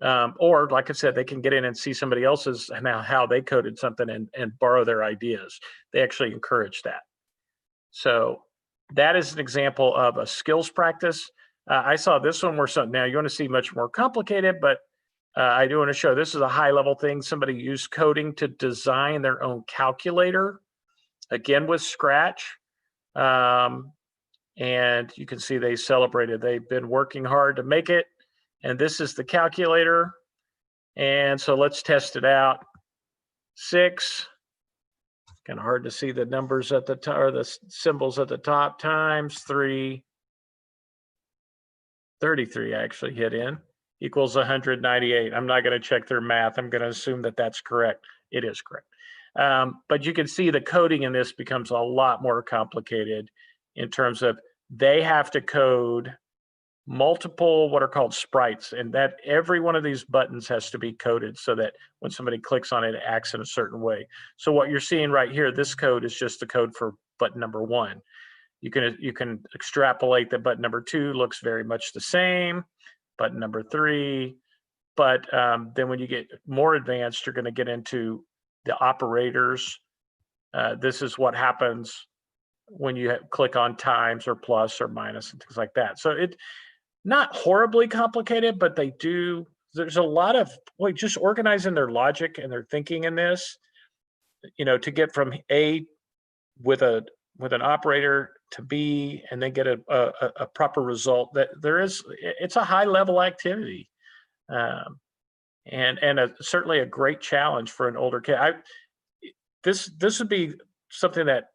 Or like I said, they can get in and see somebody else's and how they coded something and borrow their ideas. They actually encourage that. So that is an example of a skills practice. I saw this one where now you want to see much more complicated, but I do want to show this is a high level thing. Somebody used coding to design their own calculator, again with Scratch. And you can see they celebrated. They've been working hard to make it. And this is the calculator. And so let's test it out. 6, kind of hard to see the numbers at the top, or the symbols at the top, times 3, 33 actually hit in, equals 198. I'm not going to check their math. I'm going to assume that that's correct. It is correct. But you can see the coding in this becomes a lot more complicated in terms of they have to code multiple what are called sprites, and that every one of these buttons has to be coded so that when somebody clicks on it, it acts in a certain way. So what you're seeing right here, this code is just the code for button number 1. You can extrapolate that button number 2 looks very much the same, button number 3, but then when you get more advanced, you're going to get into the operators. This is what happens when you click on times or plus or minus and things like that. So it not horribly complicated, but there's a lot of just organizing their logic and their thinking in this, to get from A with an operator to B and then get a proper result. That it's a high level activity, and certainly a great challenge for an older kid. This would be something that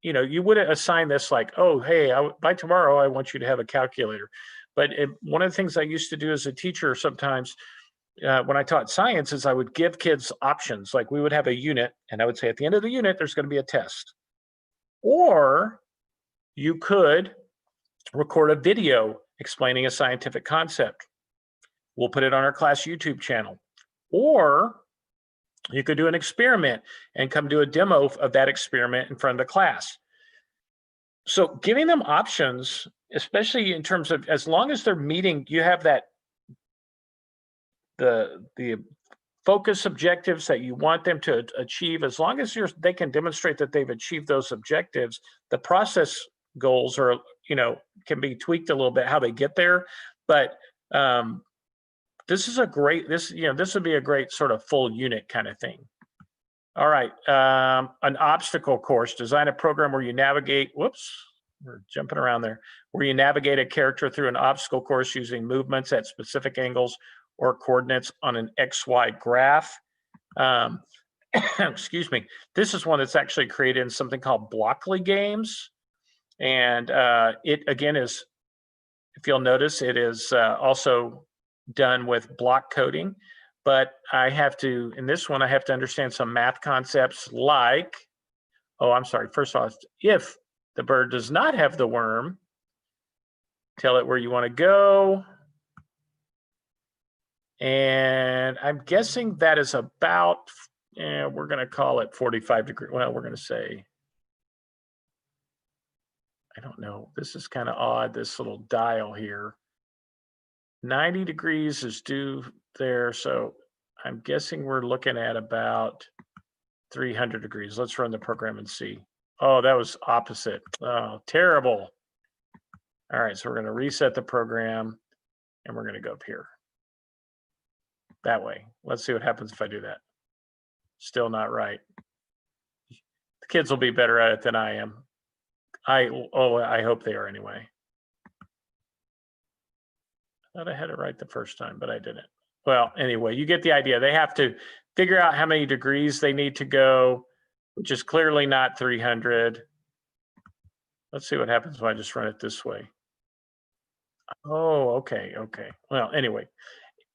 you wouldn't assign this like, oh, hey, by tomorrow I want you to have a calculator. But one of the things I used to do as a teacher sometimes when I taught science is I would give kids options. Like we would have a unit, and I would say at the end of the unit, there's going to be a test. Or you could record a video explaining a scientific concept. We'll put it on our class YouTube channel. Or you could do an experiment and come do a demo of that experiment in front of the class. So giving them options, especially in terms of, as long as they're meeting, you have that, the focus objectives that you want them to achieve, as long as they can demonstrate that they've achieved those objectives, the process goals are, can be tweaked a little bit how they get there. But this is this would be a great sort of full unit kind of thing. All right, an obstacle course. Design a program where you navigate, whoops, we're jumping around there, where you navigate a character through an obstacle course using movements at specific angles or coordinates on an XY graph. Excuse me. This is one that's actually created in something called Blockly Games. And it, again, is, if you'll notice, it is also done with block coding. But I have to, in this one, I have to understand some math concepts like, oh, I'm sorry. First of all, if the bird does not have the worm, tell it where you want to go. And I'm guessing that is about, we're going to call it 45 degrees. Well, we're going to say, I don't know. This is kind of odd, this little dial here. 90 degrees is due there. So I'm guessing we're looking at about 300 degrees. Let's run the program and see. Oh, that was opposite. Oh, terrible. All right, so we're going to reset the program and we're going to go up here. That way. Let's see what happens if I do that. Still not right. The kids will be better at it than I am. I hope they are anyway. I thought I had it right the first time, but I didn't. Well, anyway, you get the idea. They have to figure out how many degrees they need to go, which is clearly not 300. Let's see what happens if I just run it this way. Oh, okay. Well, anyway,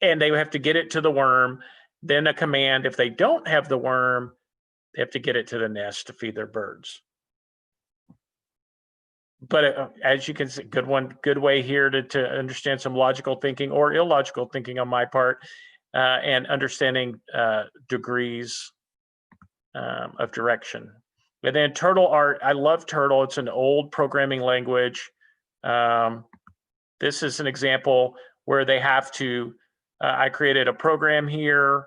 and they have to get it to the worm, then a command. If they don't have the worm, they have to get it to the nest to feed their birds. But as you can see, good way here to understand some logical thinking or illogical thinking on my part, and understanding degrees of direction. And then Turtle art, I love Turtle. It's an old programming language. This is an example where they have to, I created a program here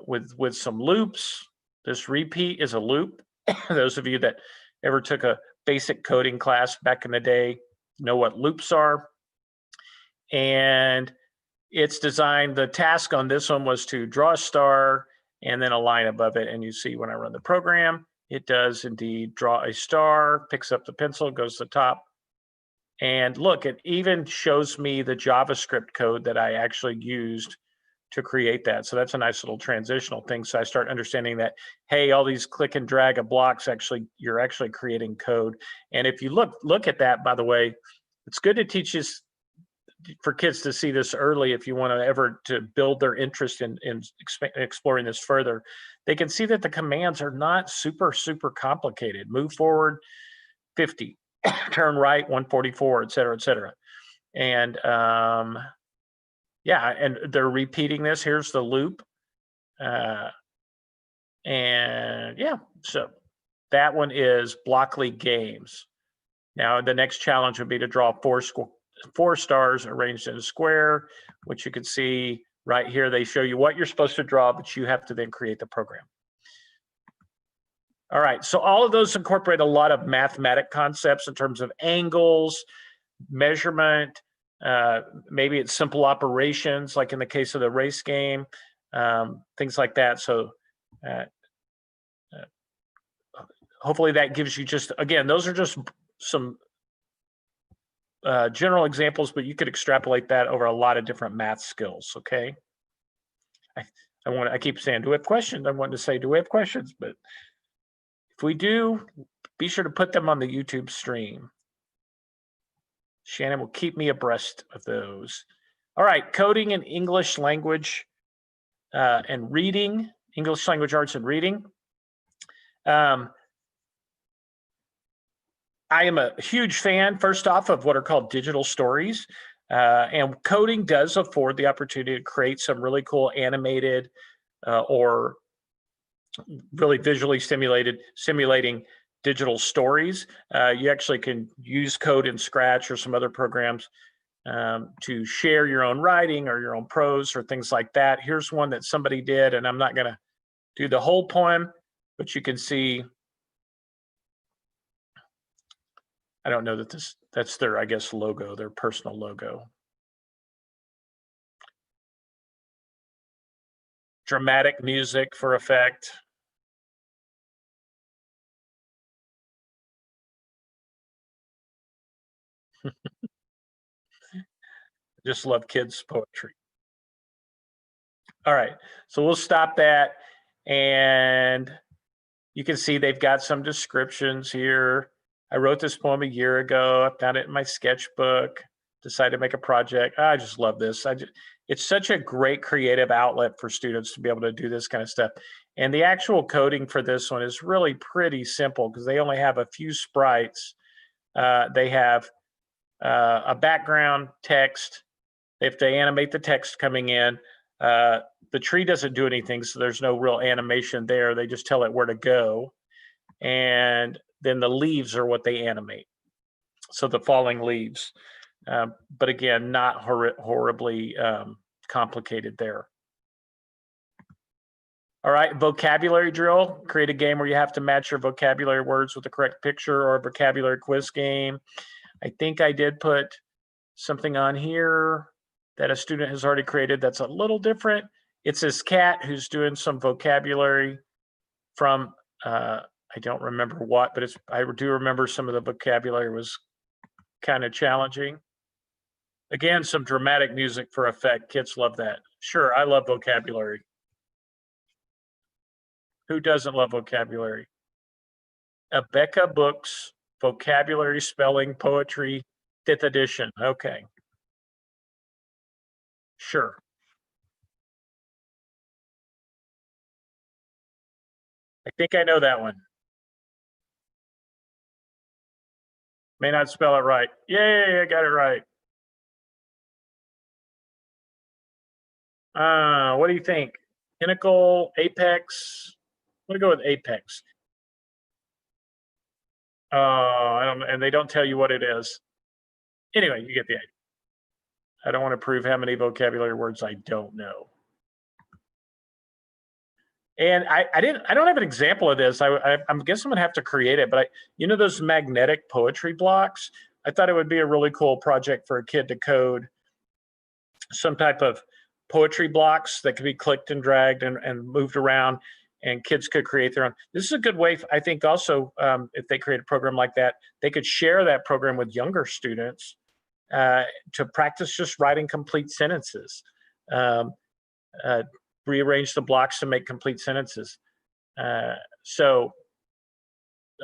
with some loops. This repeat is a loop. Those of you that ever took a basic coding class back in the day know what loops are. And it's designed, the task on this one was to draw a star and then a line above it. And you see when I run the program, it does indeed draw a star, picks up the pencil, goes to the top. And look, it even shows me the JavaScript code that I actually used to create that. So that's a nice little transitional thing. So I start understanding that, hey, all these click and drag of blocks, actually, you're actually creating code. And if you look at that, by the way, it's good to teach this for kids to see this early. If you want to ever to build their interest in exploring this further, they can see that the commands are not super complicated. Move forward 50, turn right 144, et cetera, et cetera. And yeah, and they're repeating this. Here's the loop. And yeah, so that one is Blockly Games. Now, the next challenge would be to draw four stars arranged in a square, which you can see right here. They show you what you're supposed to draw, but you have to then create the program. All right, so all of those incorporate a lot of mathematic concepts in terms of angles, measurement, maybe it's simple operations, like in the case of the race game, things like that. So hopefully that gives you just, again, those are just some general examples, but you could extrapolate that over a lot of different math skills, okay? I keep saying, do we have questions? I wanted to say, do we have questions? But if we do, be sure to put them on the YouTube stream. Shannon will keep me abreast of those. All right, coding in English language and reading, English language arts and reading. I am a huge fan, first off, of what are called digital stories. And coding does afford the opportunity to create some really cool animated or really visually simulating digital stories. You actually can use code in Scratch or some other programs to share your own writing or your own prose or things like that. Here's one that somebody did, and I'm not going to do the whole poem, but you can see, I don't know that that's their, I guess, logo, their personal logo. Dramatic music for effect. Just love kids' poetry. All right, so we'll stop that. And you can see they've got some descriptions here. I wrote this poem a year ago. I found it in my sketchbook, decided to make a project. I just love this. It's such a great creative outlet for students to be able to do this kind of stuff. And the actual coding for this one is really pretty simple because they only have a few sprites. They have a background text. They have to animate the text coming in. The tree doesn't do anything, so there's no real animation there. They just tell it where to go. And then the leaves are what they animate. So the falling leaves. But again, not horribly complicated there. All right, vocabulary drill. Create a game where you have to match your vocabulary words with the correct picture, or a vocabulary quiz game. I think I did put something on here that a student has already created that's a little different. It's this cat who's doing some vocabulary from, I don't remember what, but I do remember some of the vocabulary was kind of challenging. Again, some dramatic music for effect. Kids love that. Sure, I love vocabulary. Who doesn't love vocabulary? Abeka Books, Vocabulary, Spelling, Poetry, 5th edition. Okay. Sure. I think I know that one. May not spell it right. Yay, I got it right. What do you think? Pinnacle, Apex? I'm gonna go with Apex. I don't, and they don't tell you what it is. Anyway, you get the idea. I don't want to prove how many vocabulary words I don't know. And I don't have an example of this. I guess I'm gonna have to create it, but you know those magnetic poetry blocks? I thought it would be a really cool project for a kid to code some type of poetry blocks that could be clicked and dragged and moved around, and kids could create their own. This is a good way, I think, also, if they create a program like that, they could share that program with younger students to practice just writing complete sentences. Rearrange the blocks to make complete sentences. So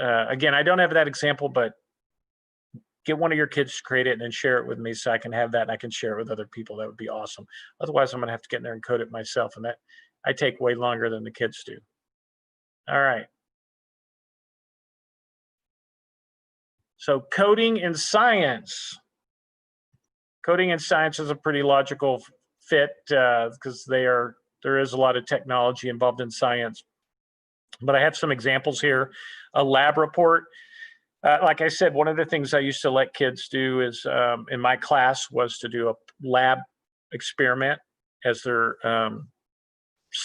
again, I don't have that example, but get one of your kids to create it and then share it with me so I can have that and I can share it with other people. That would be awesome. Otherwise, I'm gonna have to get in there and code it myself, and that I take way longer than the kids do. All right. So coding in science. Coding in science is a pretty logical fit because there is a lot of technology involved in science. But I have some examples here. A lab report. Like I said, one of the things I used to let kids do is in my class was to do a lab experiment as their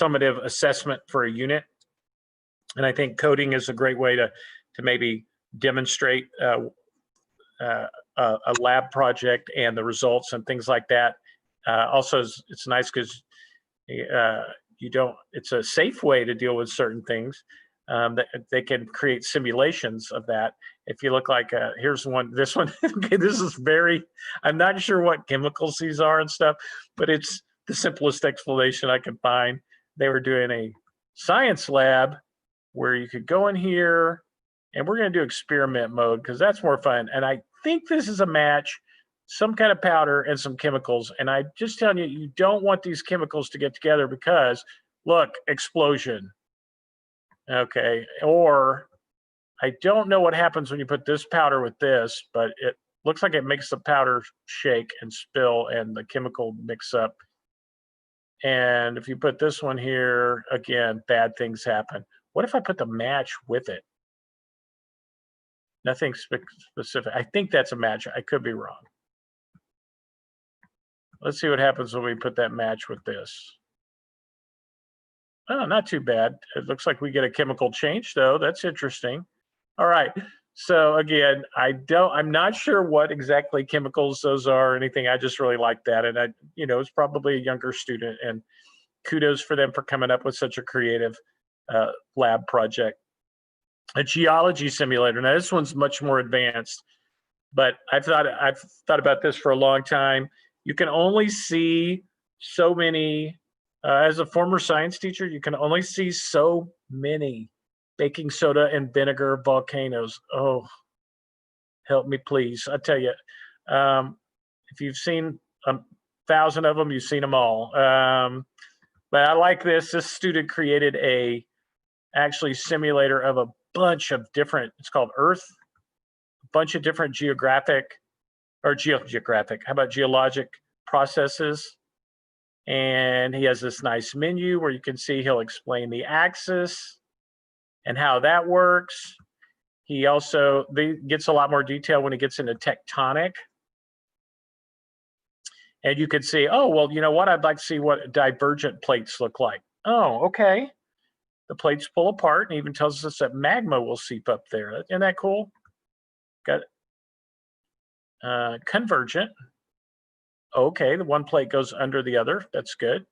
summative assessment for a unit. And I think coding is a great way to maybe demonstrate a lab project and the results and things like that. Also, it's nice because it's a safe way to deal with certain things. That they can create simulations of that. If you look like, here's one, this one, okay, this is I'm not sure what chemicals these are and stuff, but it's the simplest explanation I can find. They were doing a science lab where you could go in here, and we're gonna do experiment mode because that's more fun. And I think this is a match, some kind of powder and some chemicals. And I just telling you, you don't want these chemicals to get together because look, explosion. Okay, or I don't know what happens when you put this powder with this, but it looks like it makes the powder shake and spill and the chemical mix up. And if you put this one here, again, bad things happen. What if I put the match with it? Nothing specific. I think that's a match. I could be wrong. Let's see what happens when we put that match with this. Oh, not too bad. It looks like we get a chemical change though. That's interesting. All right. So again, I'm not sure what exactly chemicals those are or anything. I just really like that. And it's probably a younger student, and kudos for them for coming up with such a creative lab project. A geology simulator. Now this one's much more advanced, but I've thought about this for a long time. You can only see so many. As a former science teacher, you can only see so many baking soda and vinegar volcanoes. Oh, help me, please. I tell you, if you've seen 1,000 of them, you've seen them all. But I like this. This student created actually simulator of a bunch of different, it's called Earth, a bunch of different geographic or geographic. How about geologic processes? And he has this nice menu where you can see he'll explain the axis and how that works. He also gets a lot more detail when he gets into tectonic. And you can see, oh, well, you know what? I'd like to see what divergent plates look like. Oh, okay. The plates pull apart and even tells us that magma will seep up there. Isn't that cool? Got convergent. Okay, the one plate goes under the other. That's good.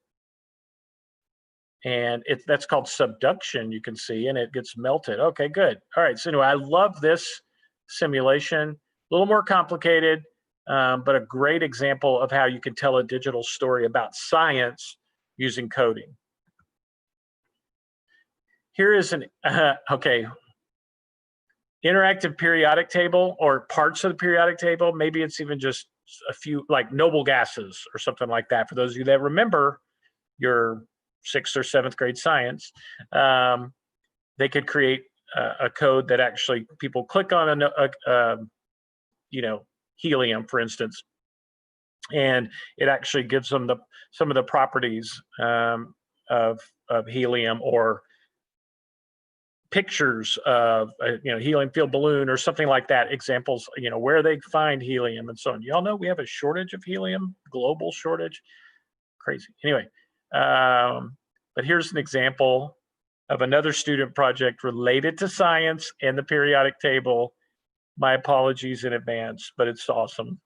And that's called subduction, you can see, and it gets melted. Okay, good. All right, so anyway, I love this simulation. A little more complicated, but a great example of how you can tell a digital story about science using coding. Here is an, okay, interactive periodic table or parts of the periodic table. Maybe it's even just a few, like noble gases or something like that. For those of you that remember your 6th or 7th grade science, they could create a code that actually people click on you know, helium, for instance, and it actually gives them some of the properties of helium, or pictures of you know, helium-filled balloon or something like that. Examples, you know, where they find helium and so on. Y'all know we have a shortage of helium, global shortage. Crazy. Anyway, but here's an example of another student project related to science and the periodic table. My apologies in advance, but it's awesome.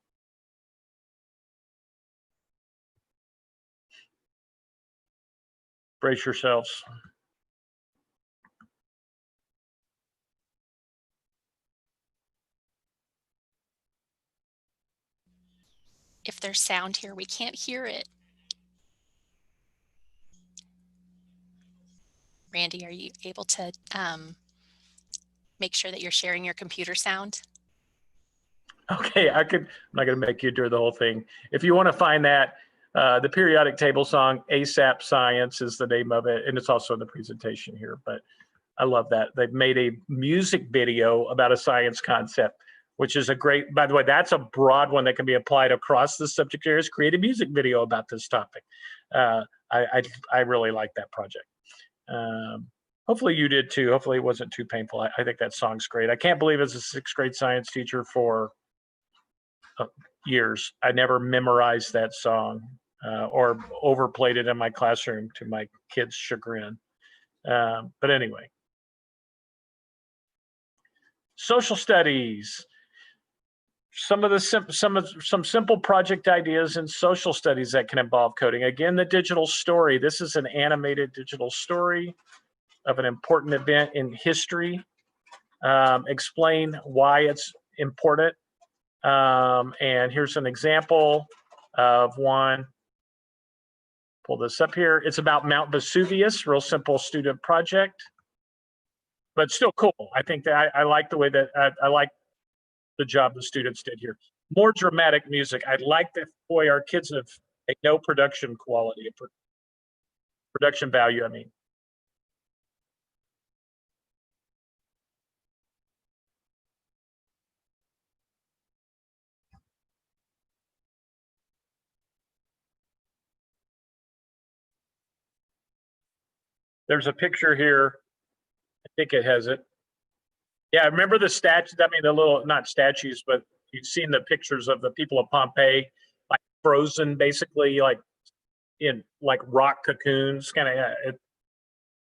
Brace yourselves. If there's sound here, we can't hear it. Randy, are you able to make sure that you're sharing your computer sound? Okay, I'm not going to make you do the whole thing. If you want to find that, the periodic table song, ASAP Science is the name of it, and it's also in the presentation here, but I love that. They've made a music video about a science concept, which is a great, by the way, that's a broad one that can be applied across the subject areas. Create a music video about this topic. I really like that project. Hopefully you did too. Hopefully it wasn't too painful. I think that song's great. I can't believe as a 6th grade science teacher for years, I never memorized that song or overplayed it in my classroom to my kids' chagrin. But anyway, social studies. Some simple project ideas in social studies that can involve coding. Again, the digital story. This is an animated digital story of an important event in history. Explain why it's important. And here's an example of one. Pull this up here. It's about Mount Vesuvius, real simple student project, but still cool. I think that I like the way that I like the job the students did here. More dramatic music. I like that, boy, our kids have no production quality, production value, I mean. There's a picture here. I think it has it. Yeah, remember the statues? I mean, the little, not statues, but you've seen the pictures of the people of Pompeii, like frozen, basically, like in like rock cocoons, kind of.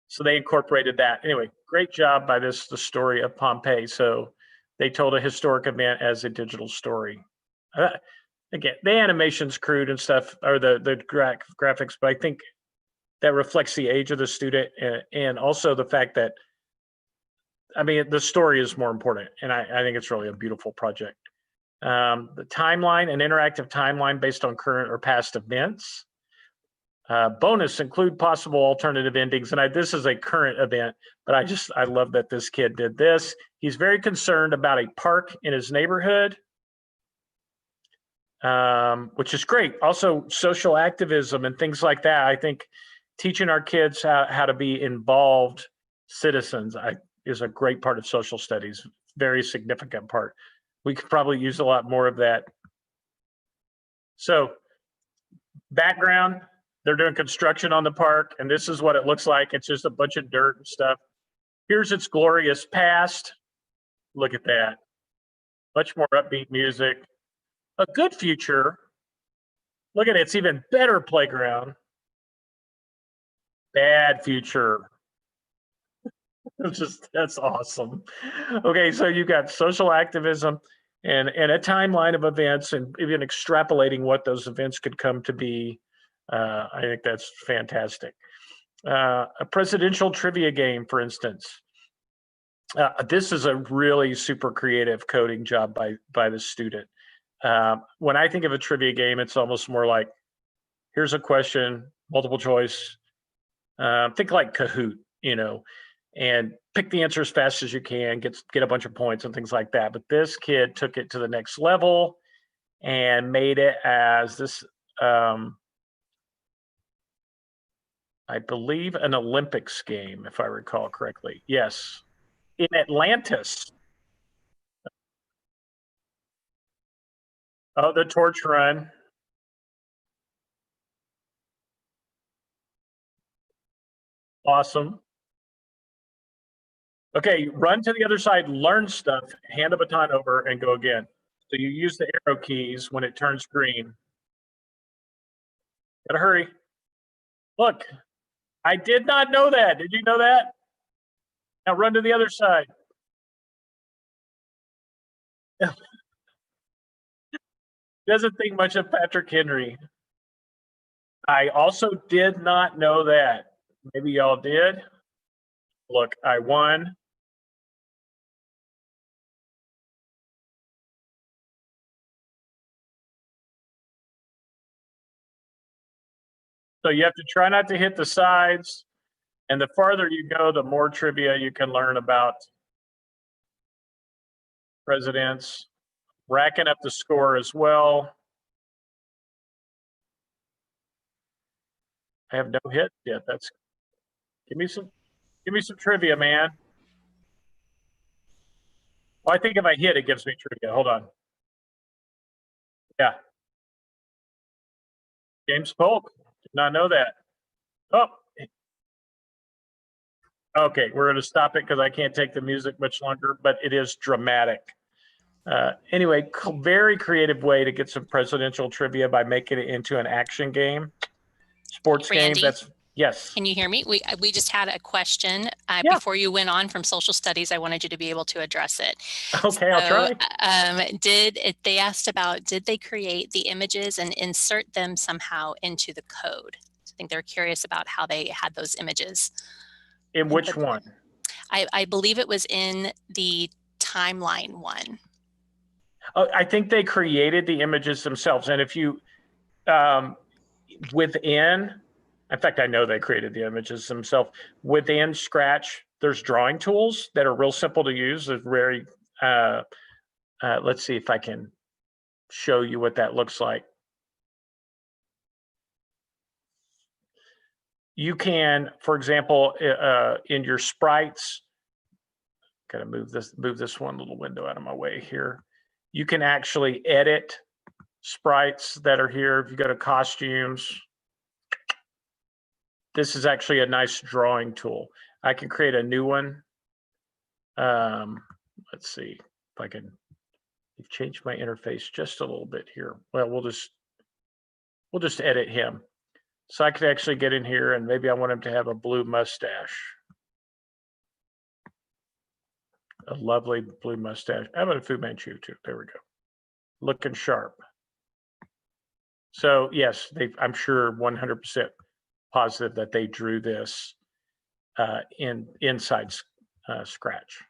So they incorporated that. Anyway, great job by the story of Pompeii. So they told a historic event as a digital story. Again, the animation's crude and stuff, or the graphics, but I think that reflects the age of the student and also the fact that, I mean, the story is more important, and I think it's really a beautiful project. The timeline, an interactive timeline based on current or past events. Bonus, include possible alternative endings. And this is a current event, but I love that this kid did this. He's very concerned about a park in his neighborhood, which is great. Also, social activism and things like that. I think teaching our kids how to be involved citizens is a great part of social studies, very significant part. We could probably use a lot more of that So background, they're doing construction on the park, and this is what it looks like. It's just a bunch of dirt and stuff. Here's its glorious past. Look at that. Much more upbeat music. A good future. Look at it, it's even better playground. Bad future. That's awesome. Okay, so you've got social activism and a timeline of events and even extrapolating what those events could come to be. I think that's fantastic. A presidential trivia game, for instance. This is a really super creative coding job by the student. When I think of a trivia game, it's almost more like, here's a question, multiple choice. Think like Kahoot, you know, and pick the answer as fast as you can, get a bunch of points and things like that. But this kid took it to the next level and made it as this, I believe, an Olympics game, if I recall correctly. Yes, in Atlantis. Oh, the torch run. Awesome. Okay, run to the other side, learn stuff, hand the baton over, and go again. So you use the arrow keys when it turns green. Gotta hurry. Look, I did not know that. Did you know that? Now run to the other side. Doesn't think much of Patrick Henry. I also did not know that. Maybe y'all did. Look, I won. So you have to try not to hit the sides. And the farther you go, the more trivia you can learn about presidents. Racking up the score as well. I have no hit yet. That's give me some trivia, man. Well, I think if I hit, it gives me trivia. Hold on. Yeah. James Polk. Did not know that. Oh. Okay, we're going to stop it because I can't take the music much longer, but it is dramatic. Anyway, very creative way to get some presidential trivia by making it into an action game, sports Randy, game. That's yes. Can you hear me? We just had a question before you went on from social studies. I wanted you to be able to address it. Okay, so, I'll try. They asked about, did they create the images and insert them somehow into the code? I think they're curious about how they had those images. In which one? I believe it was in the timeline one. I think they created the images themselves. And if you, within, in fact, I know they created the images themselves. Within Scratch, there's drawing tools that are real simple to use. They're very, let's see if I can show you what that looks like. You can, for example, in your sprites, gotta move this one little window out of my way here. You can actually edit sprites that are here. If you go to costumes, this is actually a nice drawing tool. I can create a new one. Let's see if I can. You've changed my interface just a little bit here. Well, we'll just edit him. So I could actually get in here and maybe I want him to have a blue mustache. A lovely blue mustache. How about a Fu Manchu too? There we go. Looking sharp. So yes, I'm sure 100% positive that they drew this inside Scratch.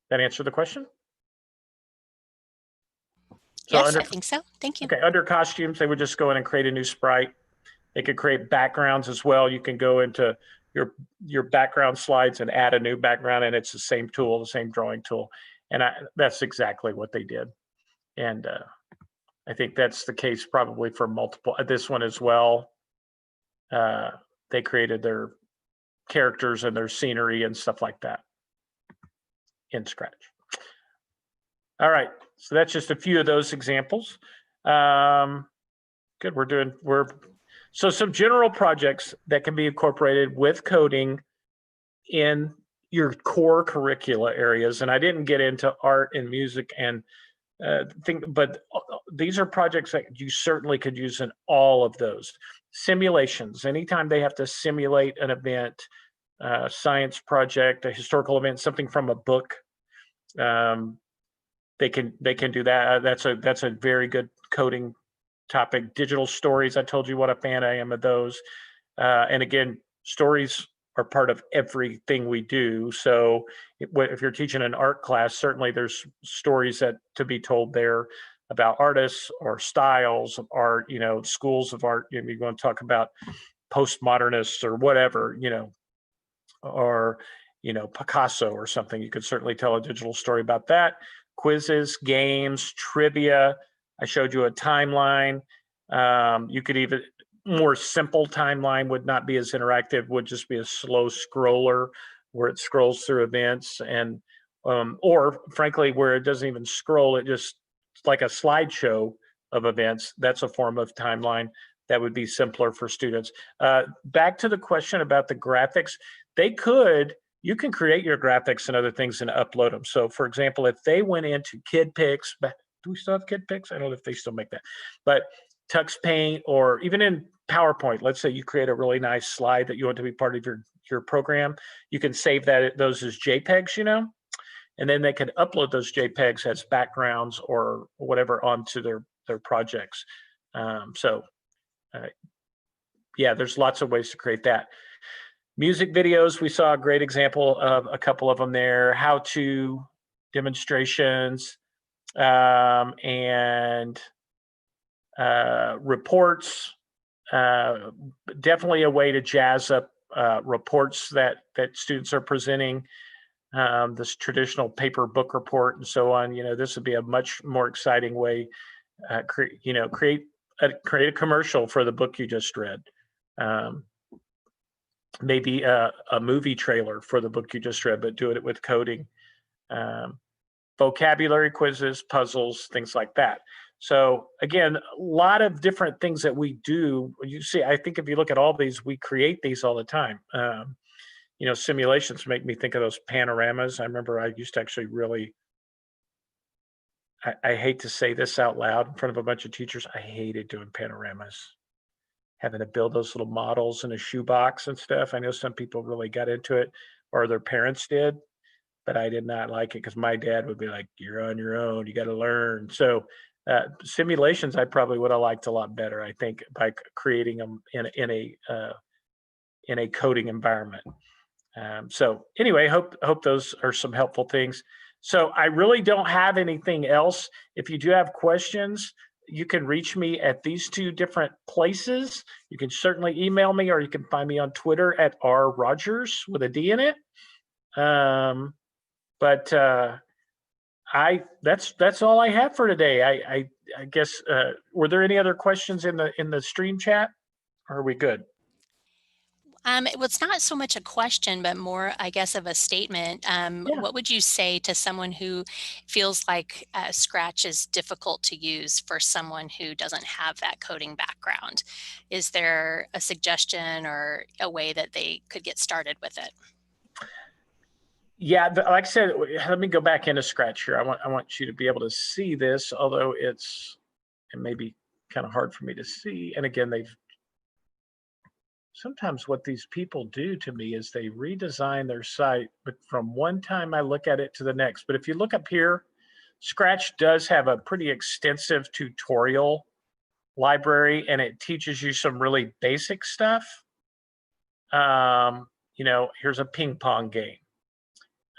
That answer the question? So yes, I think so. Thank you. Okay, under costumes, they would just go in and create a new sprite. They could create backgrounds as well. You can go into your background slides and add a new background, and it's the same tool, the same drawing tool. And that's exactly what they did. And I think that's the case probably for multiple, this one as well. They created their characters and their scenery and stuff like that in Scratch. All right, so that's just a few of those examples. Good. So some general projects that can be incorporated with coding in your core curricula areas. And I didn't get into art and music and but these are projects that you certainly could use in all of those. Simulations, anytime they have to simulate an event, science project, a historical event, something from a book, they can do that. That's a very good coding topic. Digital stories, I told you what a fan I am of those. And again, stories are part of everything we do. So if you're teaching an art class, certainly there's stories that to be told there about artists or styles of art, schools of art. You're going to talk about postmodernists or whatever, or Picasso or something. You could certainly tell a digital story about that. Quizzes, games, trivia. I showed you a timeline. You could even more simple timeline would not be as interactive, would just be a slow scroller where it scrolls through events, and or frankly where it doesn't even scroll, it just like a slideshow of events. That's a form of timeline that would be simpler for students. Back to the question about the graphics, you can create your graphics and other things and upload them. So for example, if they went into KidPix, do we still have KidPix? I don't know if they still make that, but TuxPaint, or even in PowerPoint, let's say you create a really nice slide that you want to be part of your program, you can save those as JPEGs, and then they can upload those JPEGs as backgrounds or whatever onto their projects. Yeah, there's lots of ways to create that. Music videos, we saw a great example of a couple of them there. How-to demonstrations, and reports. Definitely a way to jazz up reports that students are presenting. This traditional paper book report and so on. This would be a much more exciting way. Create a commercial for the book you just read. Maybe a movie trailer for the book you just read, but do it with coding. Vocabulary quizzes, puzzles, things like that. So again, a lot of different things that we do. You see, I think if you look at all these, we create these all the time. Simulations make me think of those panoramas. I remember I used to actually really, I hate to say this out loud in front of a bunch of teachers, I hated doing panoramas. Having to build those little models in a shoebox and stuff. I know some people really got into it, or their parents did, but I did not like it because my dad would be like, "You're on your own. You got to learn." So simulations, I probably would have liked a lot better. I think by creating them in a coding environment. So anyway, hope those are some helpful things. So I really don't have anything else. If you do have questions, you can reach me at these two different places. You can certainly email me, or you can find me on Twitter at rrogers with a D in it. That's all I have for today. I guess were there any other questions in the stream chat? Or are we good? It's not so much a question, but more, I guess, of a statement. Yeah. What would you say to someone who feels like Scratch is difficult to use for someone who doesn't have that coding background? Is there a suggestion or a way that they could get started with it? Yeah, like I said, let me go back into Scratch here. I want you to be able to see this, although it may be kind of hard for me to see. And again, sometimes what these people do to me is they redesign their site, but from one time I look at it to the next. But if you look up here, Scratch does have a pretty extensive tutorial library, and it teaches you some really basic stuff. Here's a ping pong game.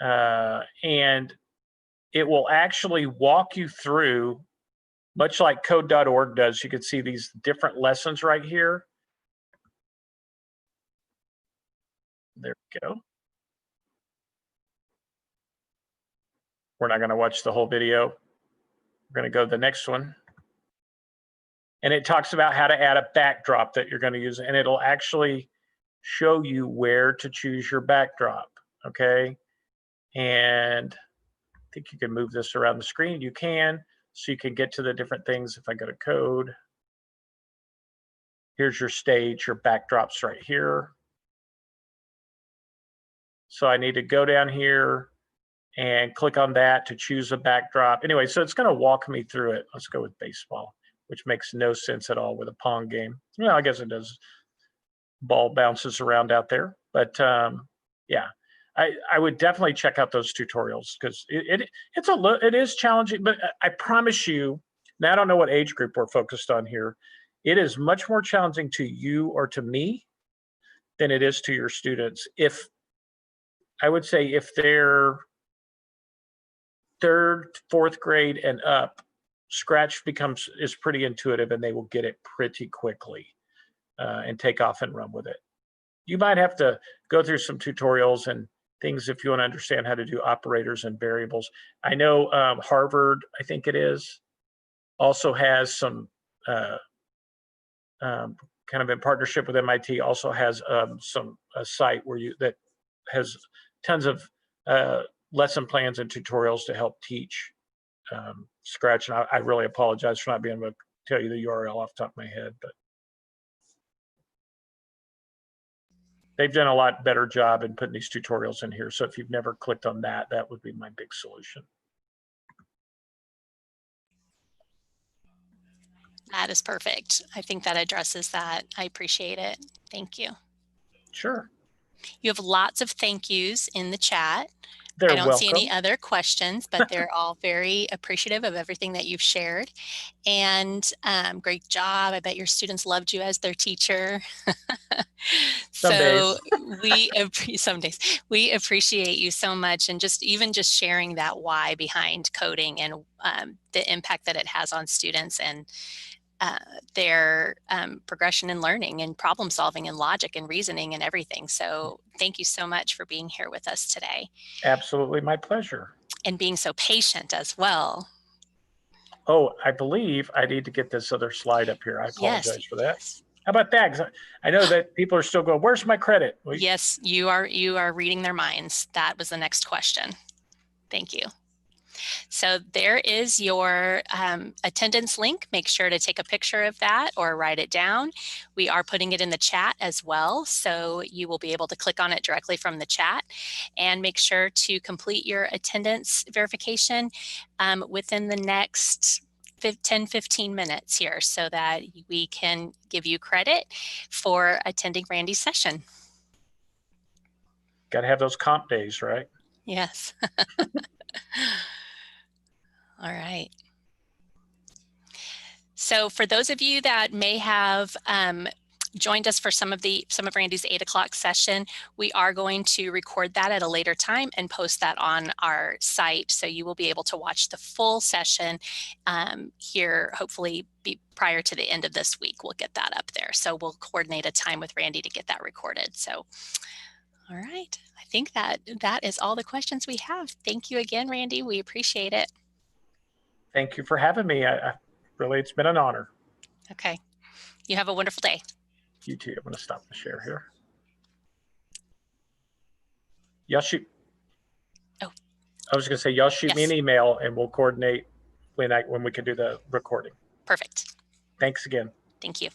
And it will actually walk you through, much like code.org does. You can see these different lessons right here. There we go. We're not going to watch the whole video. We're going to go to the next one. And it talks about how to add a backdrop that you're going to use. And it'll actually show you where to choose your backdrop. Okay. And I think you can move this around the screen. You can. so you can get to the different things. If I go to code, here's your stage, your backdrops right here. So I need to go down here and click on that to choose a backdrop. Anyway, so it's going to walk me through it. Let's go with baseball, which makes no sense at all with a Pong game. Well, I guess it does. Ball bounces around out there, but yeah, I would definitely check out those tutorials because it is challenging. But I promise you, now I don't know what age group we're focused on here. It is much more challenging to you or to me than it is to your students. If I would say if they're 3rd, 4th grade and up, Scratch is pretty intuitive and they will get it pretty quickly and take off and run with it. You might have to go through some tutorials and things if you want to understand how to do operators and variables. I know Harvard, I think it is, also has some kind of in partnership with MIT, also has a site that has tons of lesson plans and tutorials to help teach Scratch. And I really apologize for not being able to tell you the URL off the top of my head, but they've done a lot better job in putting these tutorials in here. So if you've never clicked on that, that would be my big solution. That is perfect. I think that addresses that. I appreciate it. Thank you. Sure. You have lots of thank yous in the chat. They're I don't welcome. see any other questions, but they're all very appreciative of everything that you've shared. And great job. I bet your students loved you as their teacher. Some So days. some days we appreciate you so much, and even just sharing that why behind coding and the impact that it has on students and their progression in learning and problem solving and logic and reasoning and everything. So thank you so much for being here with us today. Absolutely, my pleasure. And being so patient as well. Oh, I believe I need to get this other slide up here. I apologize for that. Yes. How about that? 'Cause I know that people are still going, where's my credit? Yes, you are reading their minds. That was the next question. Thank you. So there is your attendance link. Make sure to take a picture of that or write it down. We are putting it in the chat as well, so you will be able to click on it directly from the chat, and make sure to complete your attendance verification within the next 10-15 minutes here so that we can give you credit for attending Randy's session. Got to have those comp days, right? Yes. All right. So for those of you that may have joined us for some of Randy's 8 o'clock session, we are going to record that at a later time and post that on our site. So you will be able to watch the full session here, hopefully prior to the end of this week. We'll get that up there. So we'll coordinate a time with Randy to get that recorded. So, all right. I think that is all the questions we have. Thank you again, Randy. We appreciate it. Thank you for having me. Really, it's been an honor. Okay. You have a wonderful day. You too. I'm going to stop the share here. Y'all shoot. Oh. I was going to say, y'all shoot Yes. me an email and we'll coordinate when we can do the recording. Perfect. Thanks again. Thank you.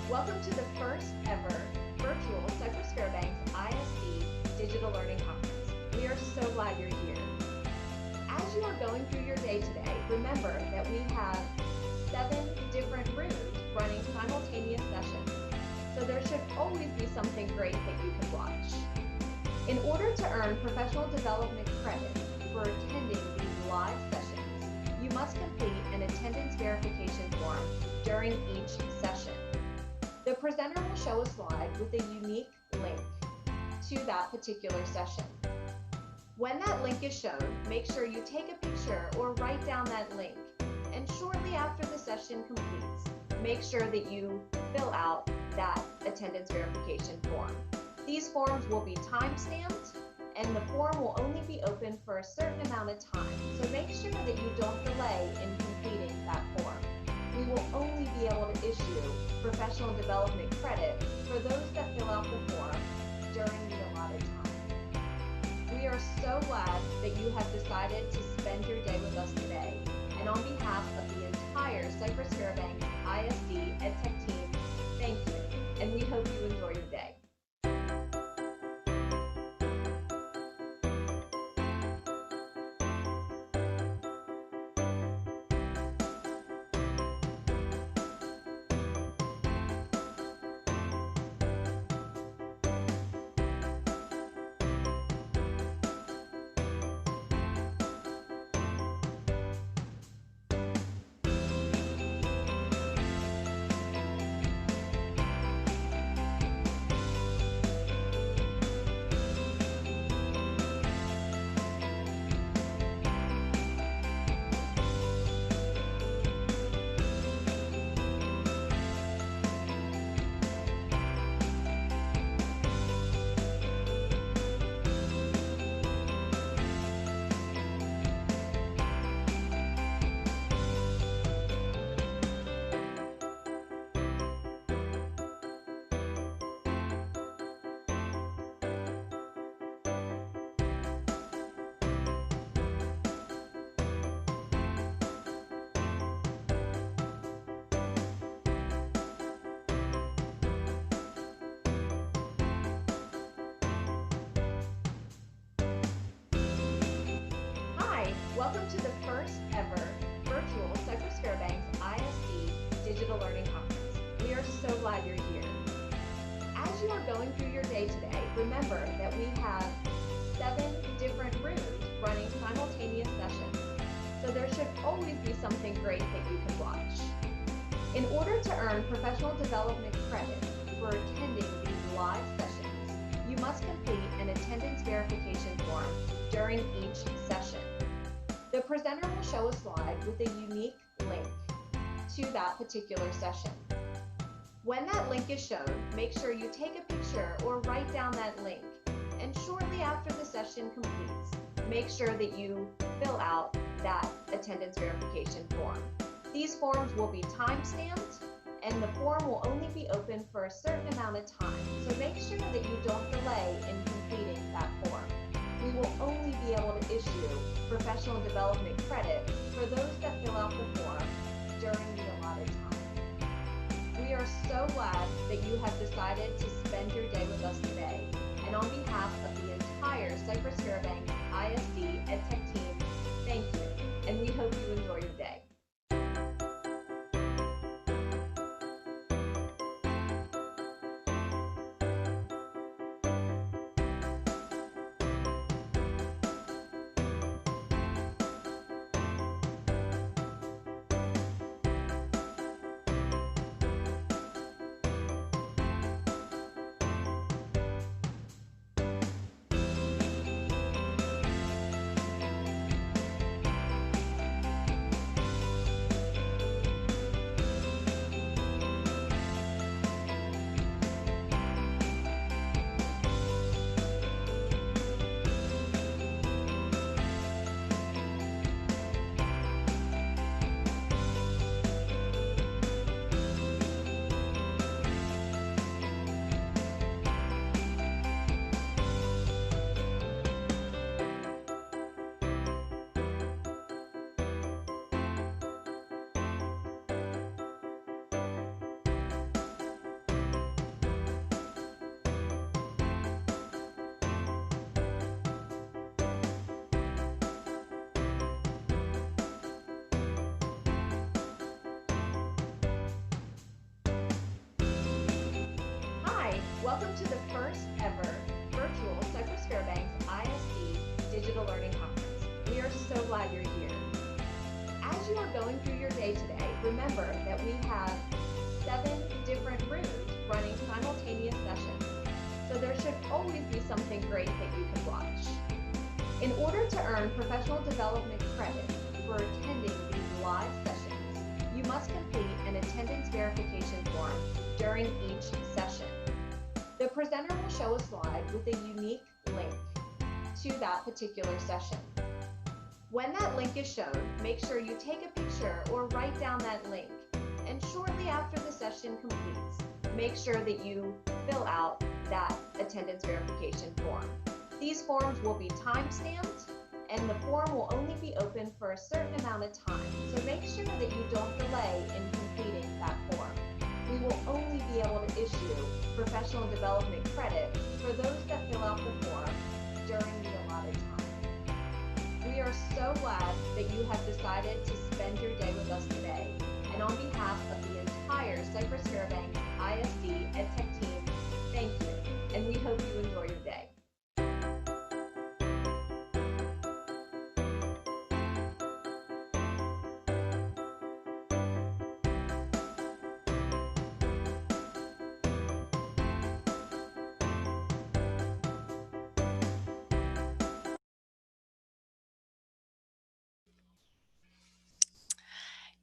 Welcome to the first ever virtual Cypress Fairbanks ISD Digital Learning Conference. We are so glad you're here. As you are going through your day today, remember that we have 7 different rooms running simultaneous sessions, so there should always be something great that you can watch. In order to earn professional development credit for attending these live sessions, you must complete an attendance verification form during each session. The presenter will show a slide with a unique link to that particular session. When that link is shown, make sure you take a picture or write down that link. And shortly after the session completes, make sure that you fill out that attendance verification form. These forms will be time-stamped, and the form will only be open for a certain amount of time. So make sure that you don't delay in completing that form. We will only be able to issue professional development credit for those that fill out the form during the allotted time. We are so glad that you have decided to spend your day with us today. And on behalf of the entire Cypress Fairbanks ISD EdTech team, thank you, and we hope you enjoy your day. Welcome to the first ever virtual Cypress Fairbanks ISD Digital Learning Conference. We are so glad you're here. As you are going through your day today, remember that we have 7 different rooms running simultaneous sessions, so there should always be something great that you can watch. In order to earn professional development credit for attending these live sessions, you must complete an attendance verification form during each session. The presenter will show a slide with a unique link to that particular session. When that link is shown, make sure you take a picture or write down that link. And shortly after the session completes, make sure that you fill out that attendance verification form. These forms will be time-stamped, and the form will only be open for a certain amount of time. So make sure that you don't delay in completing that form. We will only be able to issue professional development credit for those that fill out the form during the allotted time. We are so glad that you have decided to spend your day with us today. And on behalf of the entire Cypress Fairbanks ISD EdTech team, thank you, and we hope you enjoy your day. Welcome to the first ever virtual Cypress Fairbanks ISD Digital Learning Conference. We are so glad you're here. As you are going through your day today, remember that we have 7 different rooms running simultaneous sessions, so there should always be something great that you can watch. In order to earn professional development credit for attending these live sessions, you must complete an attendance verification form during each session. The presenter will show a slide with a unique link to that particular session. When that link is shown, make sure you take a picture or write down that link. And shortly after the session completes, make sure that you fill out that attendance verification form. These forms will be time-stamped, and the form will only be open for a certain amount of time. So make sure that you don't delay in completing that form. We will only be able to issue professional development credit for those that fill out the form during the allotted time. We are so glad that you have decided to spend your day with us today. And on behalf of the entire Cypress Fairbanks ISD EdTech team, thank you, and we hope you enjoy your day.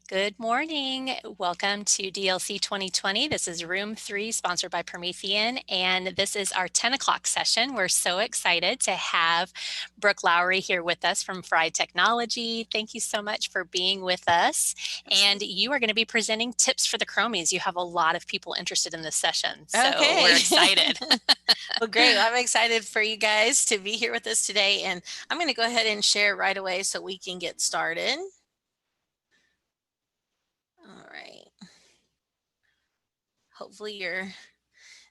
Good morning. Welcome to DLC 2020. This is room 3, sponsored by Promethean, and this is our 10 o'clock session. We're so excited to have Brooke Lowery here with us from Fry Technology. Thank you so much for being with us. And you are going to be presenting tips for the Chromies. You have a lot of people interested in this session, so we're excited. Well, great. I'm excited for you guys to be here with us today, and I'm going to go ahead and share right away so we can get started. All right. Hopefully you're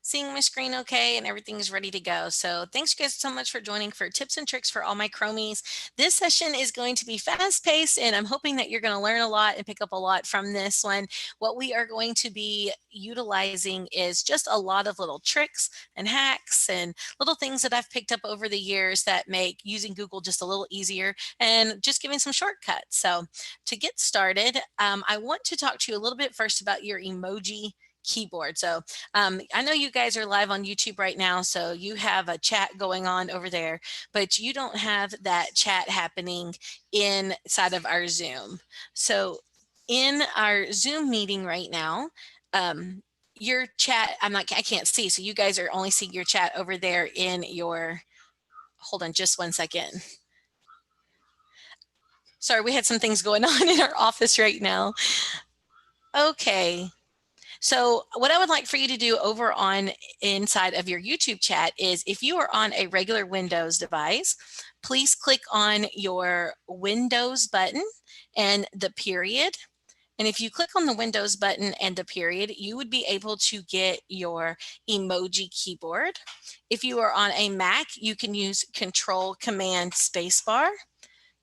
seeing my screen okay and everything's ready to go. So thanks you guys so much for joining for tips and tricks for all my Chromies. This session is going to be fast paced, and I'm hoping that you're going to learn a lot and pick up a lot from this one. What we are going to be utilizing is just a lot of little tricks and hacks and little things that I've picked up over the years that make using Google just a little easier and just giving some shortcuts. So to get started, I want to talk to you a little bit first about your emoji keyboard. So I know you guys are live on YouTube right now, so you have a chat going on over there, but you don't have that chat happening inside of our Zoom. So in our Zoom meeting right now, your chat, I can't see, so you guys are only seeing your chat over there in your, hold on just one second. Sorry, we had some things going on in our office right now. Okay. So what I would like for you to do over on inside of your YouTube chat is, if you are on a regular Windows device, please click on your Windows button and the period. And if you click on the Windows button and the period, you would be able to get your emoji keyboard. If you are on a Mac, you can use Control Command Spacebar.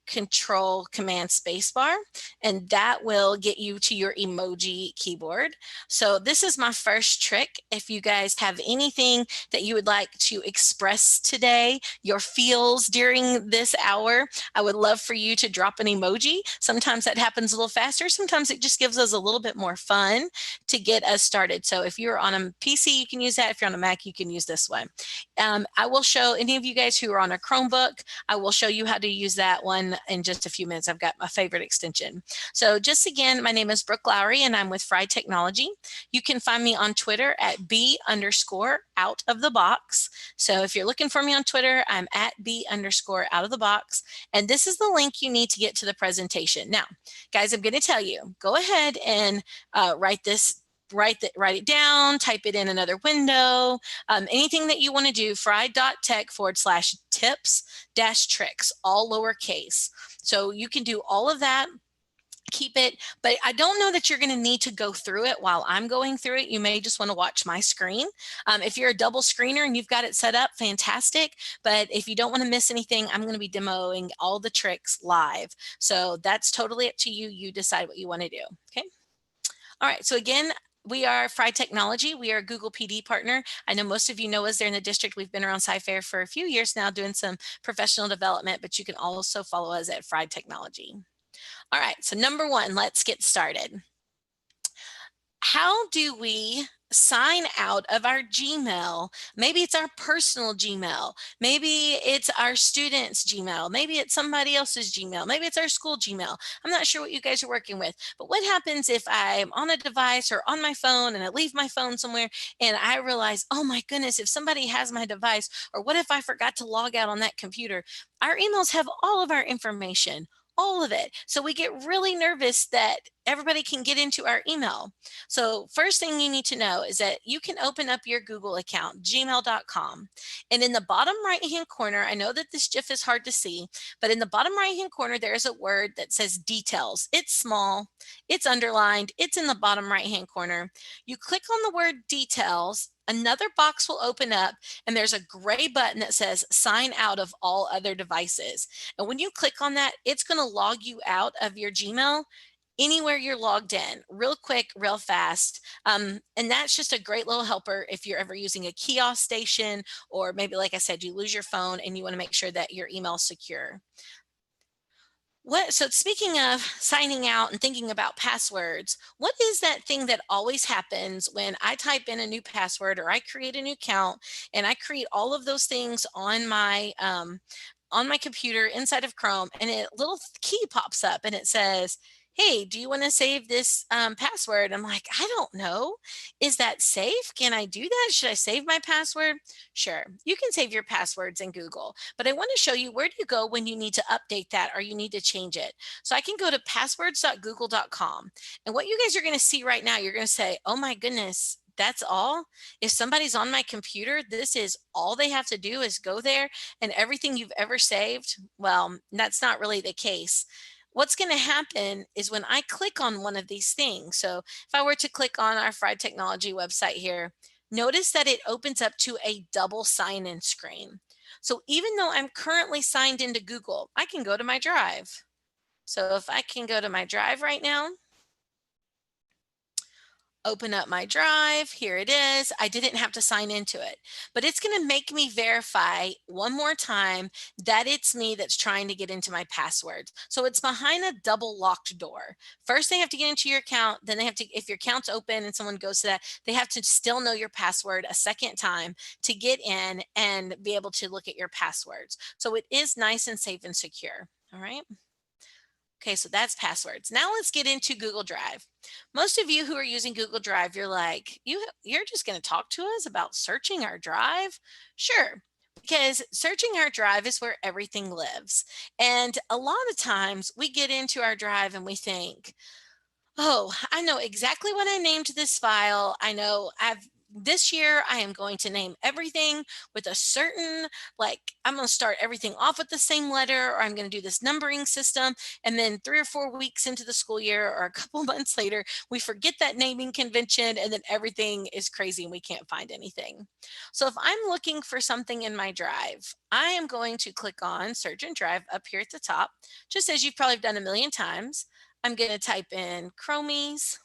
Control Command Spacebar, and that will get you to your emoji keyboard. So this is my first trick. If you guys have anything that you would like to express today, your feels during this hour, I would love for you to drop an emoji. Sometimes that happens a little faster. Sometimes it just gives us a little bit more fun to get us started. So if you're on a PC, you can use that. If you're on a Mac, you can use this one. I will show any of you guys who are on a Chromebook, I will show you how to use that one in just a few minutes. I've got my favorite extension. So just again, my name is Brooke Lowery and I'm with Fry Technology. You can find me on Twitter at B_out_of_the_box. So if you're looking for me on Twitter, I'm at B_out_of_the_box. And this is the link you need to get to the presentation. Now, guys, I'm going to tell you, go ahead and write it down, type it in another window, anything that you want to do, fry.tech/tips-tricks, all lowercase. So you can do all of that, keep it, but I don't know that you're going to need to go through it while I'm going through it. You may just want to watch my screen. If you're a double screener and you've got it set up, fantastic. But if you don't want to miss anything, I'm going to be demoing all the tricks live. So that's totally up to you. You decide what you want to do. Okay. All right. So again, We are Fry Technology. We are a Google PD partner. I know most of you know us there in the district. We've been around Sci-Fair for a few years now doing some professional development, but you can also follow us at Fry Technology. All right, so number one, let's get started. How do we sign out of our Gmail? Maybe it's our personal Gmail. Maybe it's our students' Gmail. Maybe it's somebody else's Gmail. Maybe it's our school Gmail. I'm not sure what you guys are working with, but what happens if I'm on a device or on my phone and I leave my phone somewhere and I realize, oh my goodness, if somebody has my device, or what if I forgot to log out on that computer? Our emails have all of our information, all of it. So we get really nervous that everybody can get into our email. So first thing you need to know is that you can open up your Google account, gmail.com. And in the bottom right-hand corner, I know that this GIF is hard to see, but in the bottom right-hand corner, there's a word that says details. It's small, it's underlined, it's in the bottom right-hand corner. You click on the word details, another box will open up, and there's a gray button that says sign out of all other devices. And when you click on that, it's going to log you out of your Gmail anywhere you're logged in, real quick, real fast. And that's just a great little helper if you're ever using a kiosk station, or maybe, like I said, you lose your phone and you want to make sure that your email is secure. So speaking of signing out and thinking about passwords, what is that thing that always happens when I type in a new password or I create a new account and I create all of those things on my computer inside of Chrome, and a little key pops up and it says, hey, do you want to save this password? I'm like, I don't know. Is that safe? Can I do that? Should I save my password? Sure, you can save your passwords in Google, but I want to show you where do you go when you need to update that or you need to change it. So I can go to passwords.google.com, and what you guys are going to see right now, you're going to say, oh my goodness, that's all? If somebody's on my computer, this is all they have to do is go there and everything you've ever saved? Well, that's not really the case. What's going to happen is when I click on one of these things, so if I were to click on our Fry Technology website here, notice that it opens up to a double sign-in screen. So even though I'm currently signed into Google, I can go to my drive. So if I can go to my drive right now, open up my drive, here it is. I didn't have to sign into it, but it's going to make me verify one more time that it's me that's trying to get into my passwords. So it's behind a double locked door. First, they have to get into your account. Then they have to, if your account's open and someone goes to that, they have to still know your password a second time to get in and be able to look at your passwords. So it is nice and safe and secure. All right. Okay, so that's passwords. Now let's get into Google Drive. Most of you who are using Google Drive, you're like, you're just going to talk to us about searching our drive? Sure, because searching our drive is where everything lives. And a lot of times we get into our drive and we think, oh, I know exactly what I named this file. I know this year I am going to name everything with a certain, like, I'm going to start everything off with the same letter, or I'm going to do this numbering system. And then 3 or 4 weeks into the school year or a couple months later, we forget that naming convention and then everything is crazy and we can't find anything. So if I'm looking for something in my drive, I am going to click on Search and Drive up here at the top, just as you've probably done a million times. I'm going to type in Chromies.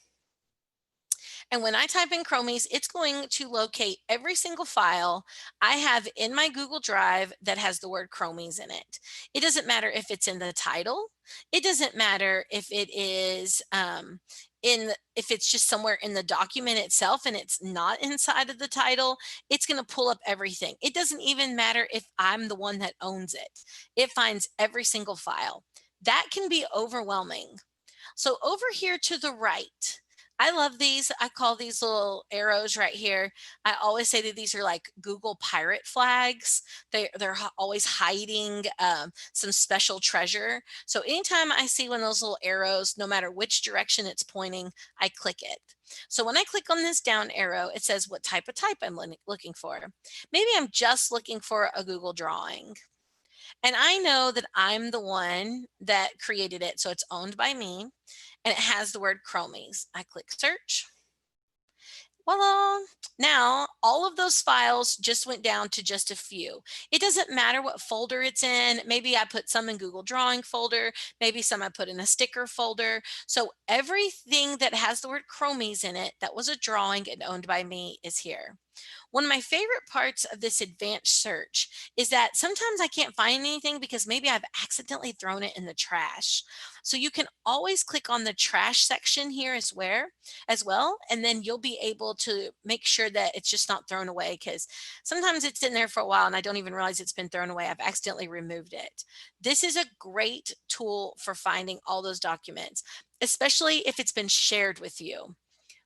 And when I type in Chromies, it's going to locate every single file I have in my Google Drive that has the word Chromies in it. It doesn't matter if it's in the title. It doesn't matter if it is if it's just somewhere in the document itself and it's not inside of the title. It's going to pull up everything. It doesn't even matter if I'm the one that owns it. It finds every single file. That can be overwhelming. So over here to the right, I love these. I call these little arrows right here. I always say that these are like Google pirate flags. They're always hiding some special treasure. So anytime I see one of those little arrows, no matter which direction it's pointing, I click it. So when I click on this down arrow, it says what type of type I'm looking for. Maybe I'm just looking for a Google drawing. And I know that I'm the one that created it, so it's owned by me, and it has the word Chromies. I click search. Voila. Now, all of those files just went down to just a few. It doesn't matter what folder it's in. Maybe I put some in Google Drawing folder, maybe some I put in a sticker folder. So everything that has the word Chromies in it that was a drawing and owned by me is here. One of my favorite parts of this advanced search is that sometimes I can't find anything because maybe I've accidentally thrown it in the trash. So you can always click on the trash section here as well, and then you'll be able to make sure that it's just not thrown away, because sometimes it's in there for a while and I don't even realize it's been thrown away. I've accidentally removed it. This is a great tool for finding all those documents, especially if it's been shared with you.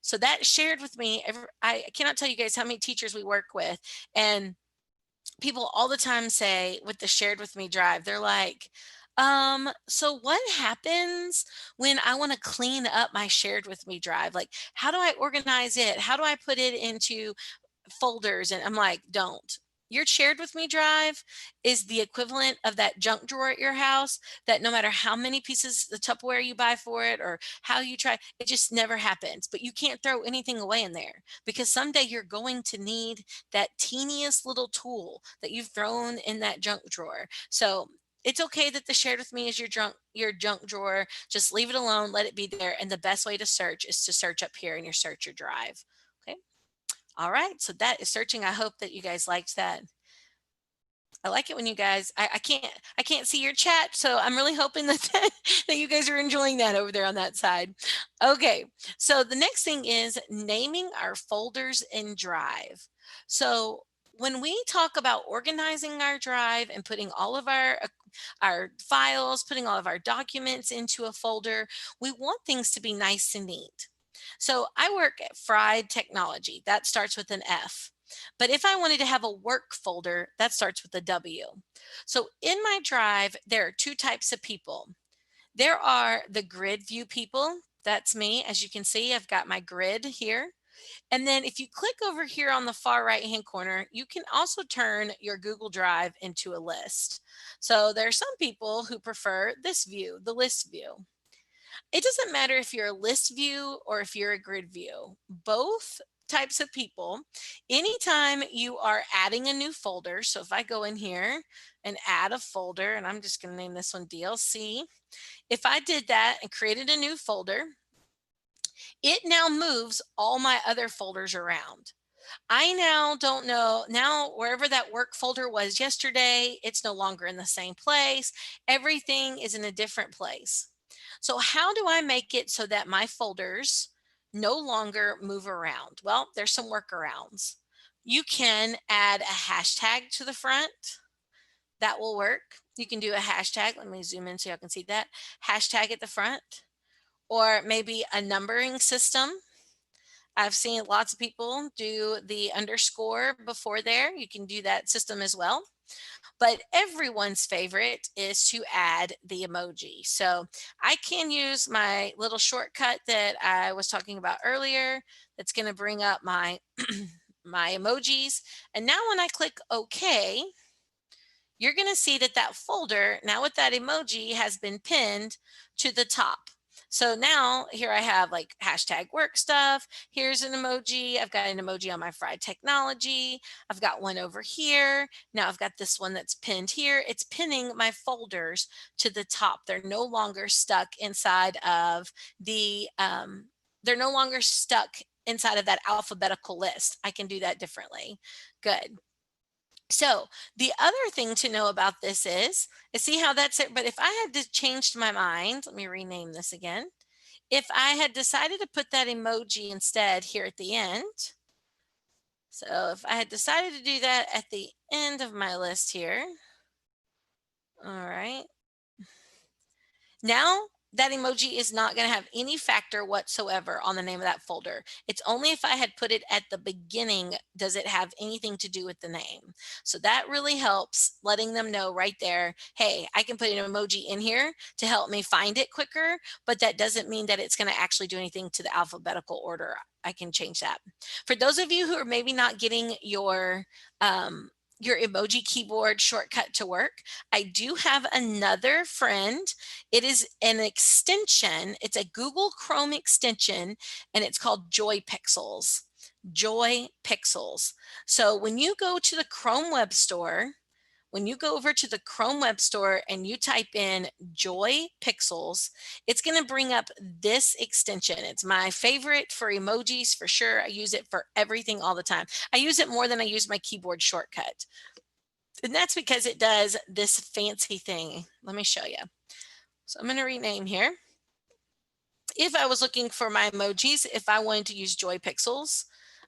So that shared with me, I cannot tell you guys how many teachers we work with, and people all the time say with the shared with me drive, they're like, so what happens when I want to clean up my shared with me drive? Like, how do I organize it? How do I put it into folders? And I'm like, don't. Your shared with me drive is the equivalent of that junk drawer at your house that no matter how many pieces the Tupperware you buy for it or how you try, it just never happens. But you can't throw anything away in there because someday you're going to need that teeniest little tool that you've thrown in that junk drawer. So it's okay that the shared with me is your junk drawer. Just leave it alone, let it be there. And the best way to search is to search up here in your searcher drive. Okay. All right, so that is searching. I hope that you guys liked that. I like it when you guys, I can't see your chat, so I'm really hoping that that you guys are enjoying that over there on that side. Okay, so the next thing is naming our folders in Drive. So when we talk about organizing our drive and putting all of our files, putting all of our documents into a folder, we want things to be nice and neat. So I work at Fried Technology. That starts with an F. But if I wanted to have a work folder, that starts with a W. So in my drive, there are two types of people. There are the grid view people. That's me. As you can see, I've got my grid here. And then if you click over here on the far right-hand corner, you can also turn your Google Drive into a list. So there are some people who prefer this view, the list view. It doesn't matter if you're a list view or if you're a grid view. Both types of people, anytime you are adding a new folder, so if I go in here and add a folder, and I'm just going to name this one DLC, if I did that and created a new folder, it now moves all my other folders around. I now don't know, now wherever that work folder was yesterday, it's no longer in the same place. Everything is in a different place. So how do I make it so that my folders no longer move around? Well, there's some workarounds. You can add a hashtag to the front. That will work. You can do a hashtag. Let me zoom in so y'all can see that. Hashtag at the front, or maybe a numbering system. I've seen lots of people do the underscore before there. You can do that system as well. But everyone's favorite is to add the emoji. So I can use my little shortcut that I was talking about earlier. That's going to bring up my, my emojis. And now when I click OK, you're going to see that that folder, now with that emoji, has been pinned to the top. So now here I have like hashtag work stuff. Here's an emoji. I've got an emoji on my Fried Technology. I've got one over here. Now I've got this one that's pinned here. It's pinning my folders to the top. They're no longer stuck inside of the, they're no longer stuck inside of that alphabetical list. I can do that differently. Good. So the other thing to know about this is see how that's it. But if I had to change my mind, let me rename this again. If I had decided to put that emoji instead here at the end. So if I had decided to do that at the end of my list here. All right. Now that emoji is not going to have any factor whatsoever on the name of that folder. It's only if I had put it at the beginning does it have anything to do with the name. So that really helps letting them know right there, hey, I can put an emoji in here to help me find it quicker, but that doesn't mean that it's going to actually do anything to the alphabetical order. I can change that. For those of you who are maybe not getting your emoji keyboard shortcut to work, I do have another friend. It is an extension. It's a Google Chrome extension, and it's called Joy Pixels. Joy Pixels. So when you go to the Chrome Web Store, when you go over to the Chrome Web Store and you type in Joy Pixels, it's going to bring up this extension. It's my favorite for emojis for sure. I use it for everything all the time. I use it more than I use my keyboard shortcut. And that's because it does this fancy thing. Let me show you. So I'm going to rename here. If I was looking for my emojis, if I wanted to use Joy Pixels,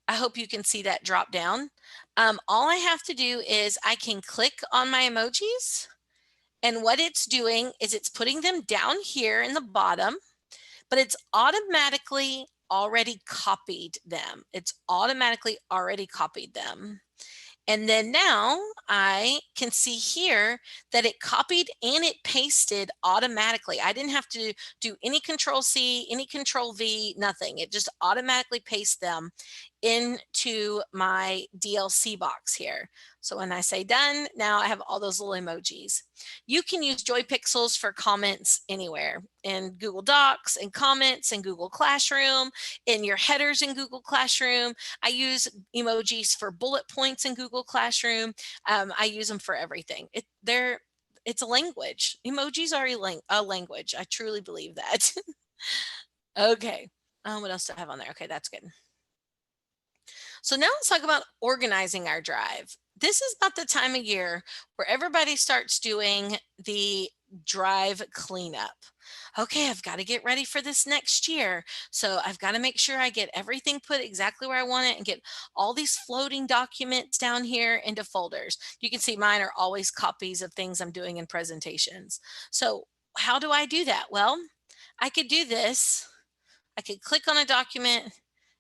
I hope you can see that drop down. All I have to do is I can click on my emojis, and what it's doing is it's putting them down here in the bottom, but it's automatically already copied them. It's automatically already copied them. And then now I can see here that it copied and it pasted automatically. I didn't have to do any Control C, any Control V, nothing. It just automatically pastes them into my DLC box here. So when I say done, now I have all those little emojis. You can use Joy Pixels for comments anywhere, in Google Docs, in comments, in Google Classroom, in your headers in Google Classroom. I use emojis for bullet points in Google Classroom. I use them for everything. It's a language. Emojis are a language. I truly believe that. Okay. What else do I have on there? Okay, that's good. So now let's talk about organizing our drive. This is about the time of year where everybody starts doing the drive cleanup. Okay, I've got to get ready for this next year. So I've got to make sure I get everything put exactly where I want it and get all these floating documents down here into folders. You can see mine are always copies of things I'm doing in presentations. So how do I do that? Well, I could do this. I could click on a document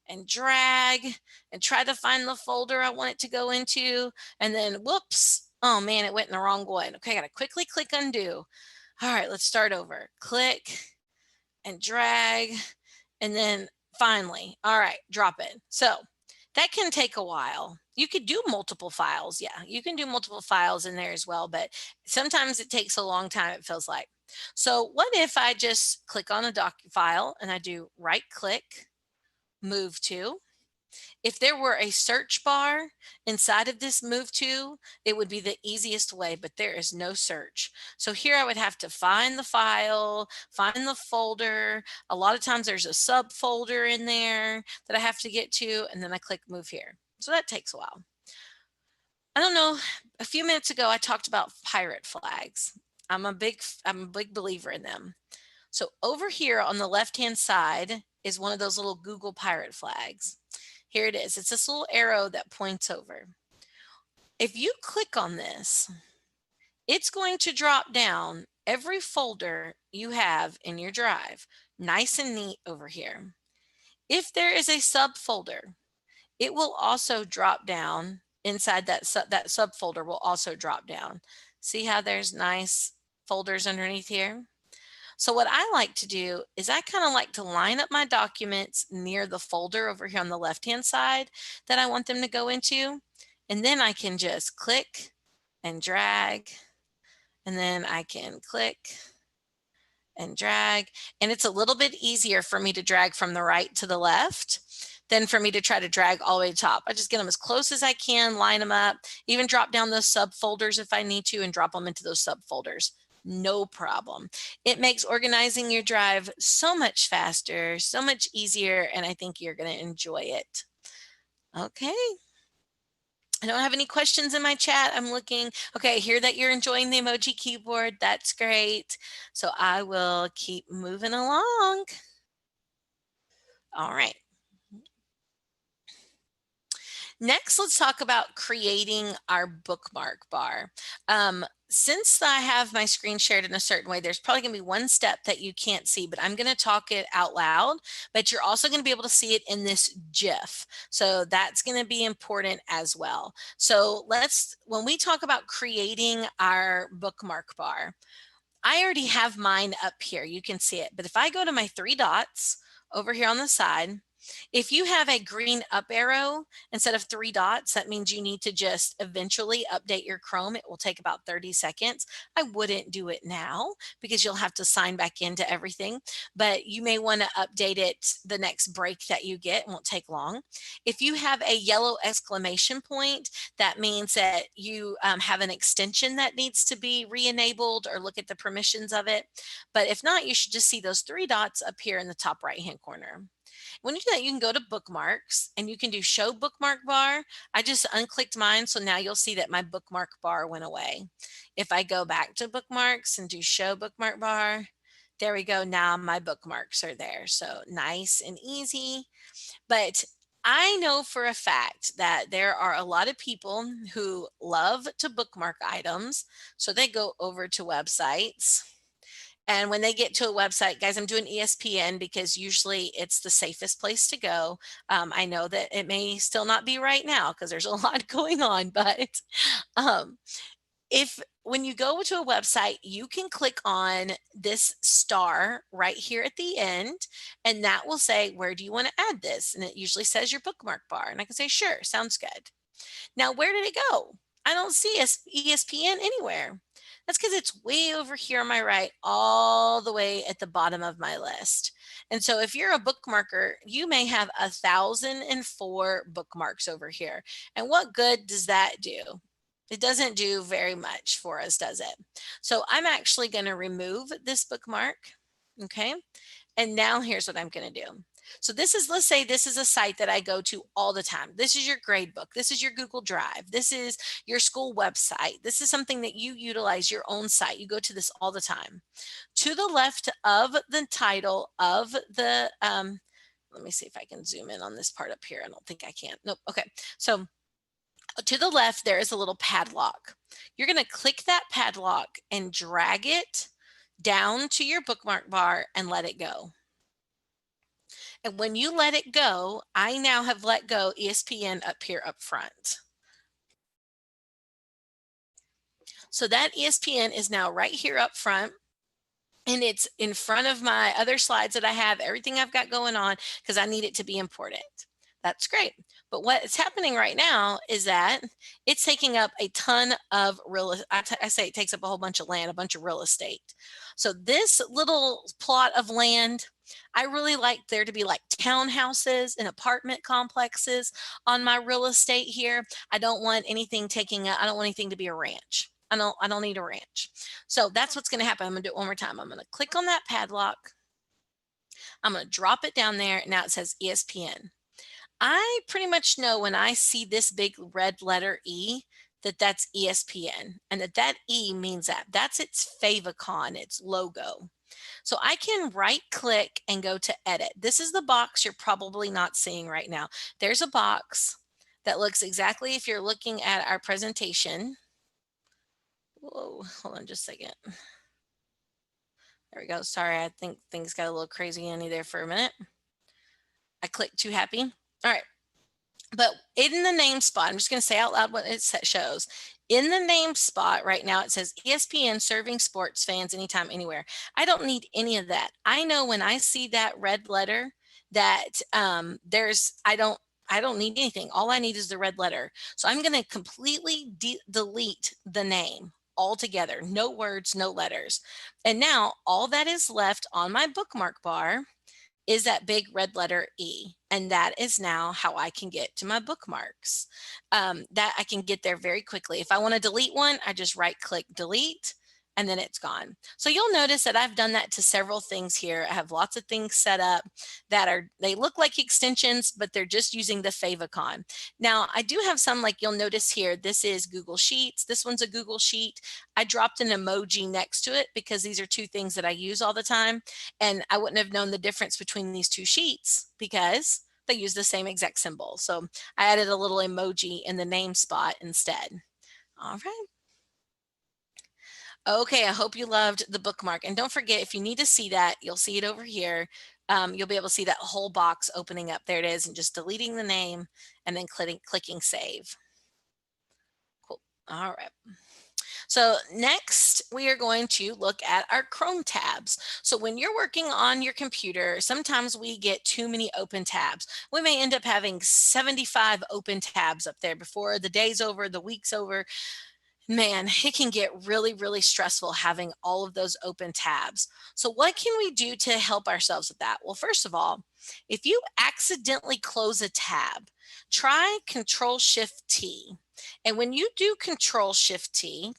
and drag and try to find the folder I want it to go into. And then whoops, oh man, it went in the wrong one. Okay, I gotta quickly click undo. All right, let's start over. Click and drag. And then finally, all right, drop it. So that can take a while. You could do multiple files. Yeah, you can do multiple files in there as well, but sometimes it takes a long time, it feels like. So what if I just click on a doc file and I do right click, move to. If there were a search bar inside of this move to, it would be the easiest way, but there is no search. So here I would have to find the file, find the folder. A lot of times there's a subfolder in there that I have to get to, and then I click move here. So that takes a while. I don't know, a few minutes ago I talked about pirate flags. I'm a big believer in them. So over here on the left-hand side is one of those little Google pirate flags. Here it is. It's this little arrow that points over. If you click on this, it's going to drop down every folder you have in your drive, nice and neat over here. If there is a subfolder, it will also drop down inside that subfolder will also drop down. See how there's nice folders underneath here? So what I like to do is I kind of like to line up my documents near the folder over here on the left-hand side that I want them to go into. And then I can just click and drag, and then I can click and drag. And it's a little bit easier for me to drag from the right to the left than for me to try to drag all the way to the top. I just get them as close as I can, line them up, even drop down those subfolders if I need to and drop them into those subfolders. No problem. It makes organizing your drive so much faster, so much easier, and I think you're going to enjoy it. Okay. I don't have any questions in my chat. I'm looking. Okay, I hear that you're enjoying the emoji keyboard. That's great. So I will keep moving along. All right. Next, let's talk about creating our bookmark bar. Since I have my screen shared in a certain way, there's probably going to be one step that you can't see, but I'm going to talk it out loud, but you're also going to be able to see it in this GIF. So that's going to be important as well. So when we talk about creating our bookmark bar, I already have mine up here. You can see it, but if I go to my three dots over here on the side, If you have a green up arrow instead of 3 dots, that means you need to just eventually update your Chrome. It will take about 30 seconds. I wouldn't do it now because you'll have to sign back into everything, but you may want to update it the next break that you get. It won't take long. If you have a yellow exclamation point, that means that you have an extension that needs to be re-enabled, or look at the permissions of it. But if not, you should just see those 3 dots up here in the top right-hand corner. When you do that, you can go to bookmarks and you can do show bookmark bar. I just unclicked mine, so now you'll see that my bookmark bar went away. If I go back to bookmarks and do show bookmark bar, there we go. Now my bookmarks are there. So nice and easy. But I know for a fact that there are a lot of people who love to bookmark items. So they go over to websites. And when they get to a website, guys, I'm doing ESPN because usually it's the safest place to go. I know that it may still not be right now because there's a lot going on, but when you go to a website, you can click on this star right here at the end, and that will say, where do you want to add this? And it usually says your bookmark bar. And I can say, sure, sounds good. Now, where did it go? I don't see ESPN anywhere. That's because it's way over here on my right, all the way at the bottom of my list. And so if you're a bookmarker, you may have 1,004 bookmarks over here. And what good does that do? It doesn't do very much for us, does it? So I'm actually going to remove this bookmark. Okay. And now here's what I'm going to do. So this is, let's say this is a site that I go to all the time. This is your grade book. This is your Google Drive. This is your school website. This is something that you utilize, your own site. You go to this all the time. To the left of the title of the, let me see if I can zoom in on this part up here. I don't think I can. Nope. Okay. So to the left, there is a little padlock. You're going to click that padlock and drag it down to your bookmark bar and let it go. And when you let it go, I now have let go ESPN up here up front. So that ESPN is now right here up front. And it's in front of my other slides that I have, everything I've got going on, because I need it to be important. That's great. But what's happening right now is that it's taking up a ton of I say it takes up a whole bunch of land, a bunch of real estate. So this little plot of land, I really like there to be like townhouses and apartment complexes on my real estate here. I don't want anything taking up, I don't want anything to be a ranch. I don't need a ranch. So that's what's going to happen. I'm going to do it one more time. I'm going to click on that padlock. I'm going to drop it down there. Now it says ESPN. I pretty much know when I see this big red letter E that that's ESPN, and that E means that's its favicon, its logo. So I can right click and go to edit. This is the box you're probably not seeing right now. There's a box that looks exactly, if you're looking at our presentation. Whoa, hold on just a second. There we go. Sorry, I think things got a little crazy in me there for a minute. I clicked too happy. All right. But in the name spot, I'm just going to say out loud what it shows. In the name spot right now, it says ESPN serving sports fans anytime, anywhere. I don't need any of that. I know when I see that red letter that I don't need anything. All I need is the red letter. So I'm going to completely delete the name altogether. No words, no letters. And now all that is left on my bookmark bar is that big red letter E. And that is now how I can get to my bookmarks. That I can get there very quickly. If I want to delete one, I just right click delete, and then it's gone. So you'll notice that I've done that to several things here. I have lots of things set up that they look like extensions, but they're just using the favicon. Now I do have some, like you'll notice here, this is Google Sheets. This one's a Google Sheet. I dropped an emoji next to it because these are two things that I use all the time. And I wouldn't have known the difference between these two sheets because they use the same exact symbol. So I added a little emoji in the name spot instead. All right. Okay, I hope you loved the bookmark. And don't forget, if you need to see that, you'll see it over here. You'll be able to see that whole box opening up. There it is, and just deleting the name and then clicking save. Cool. All right. So next, we are going to look at our Chrome tabs. So when you're working on your computer, sometimes we get too many open tabs. We may end up having 75 open tabs up there before the day's over, the week's over. Man, it can get really, really stressful having all of those open tabs. So what can we do to help ourselves with that? Well, first of all, if you accidentally close a tab, try Control-Shift-T. And when you do Control-Shift-T,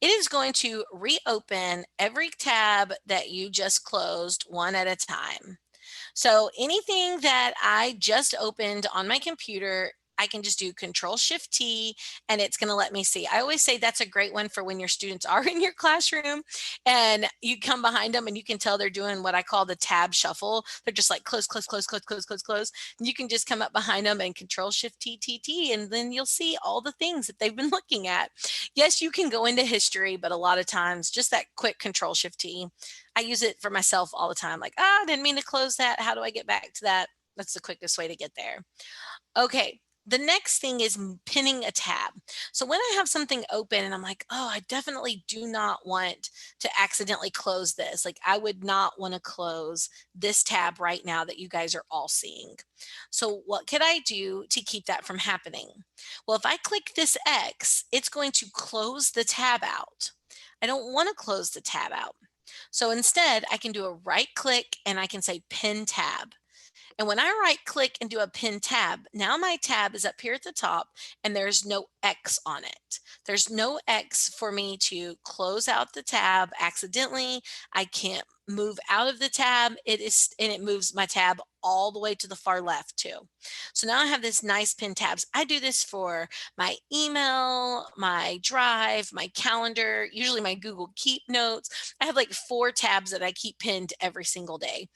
it is going to reopen every tab that you just closed one at a time. So anything that I just opened on my computer, I can just do Control-Shift-T and it's going to let me see. I always say that's a great one for when your students are in your classroom and you come behind them and you can tell they're doing what I call the tab shuffle. They're just like close, close, close, close, close, close, close. And you can just come up behind them and Control-Shift-T, T, T, and then you'll see all the things that they've been looking at. Yes, you can go into history, but a lot of times just that quick Control-Shift-T. I use it for myself all the time. Like, I didn't mean to close that. How do I get back to that? That's the quickest way to get there. Okay. The next thing is pinning a tab. So when I have something open and I'm like, oh, I definitely do not want to accidentally close this. Like I would not want to close this tab right now that you guys are all seeing. So what could I do to keep that from happening? Well, if I click this X, it's going to close the tab out. I don't want to close the tab out. So instead, I can do a right click and I can say pin tab. And when I right click and do a pin tab, now my tab is up here at the top and there's no X on it. There's no X for me to close out the tab accidentally. I can't move out of the tab. It moves my tab all the way to the far left too. So now I have this nice pin tabs. I do this for my email, my Drive, my calendar, usually my Google Keep notes. I have like 4 tabs that I keep pinned every single day,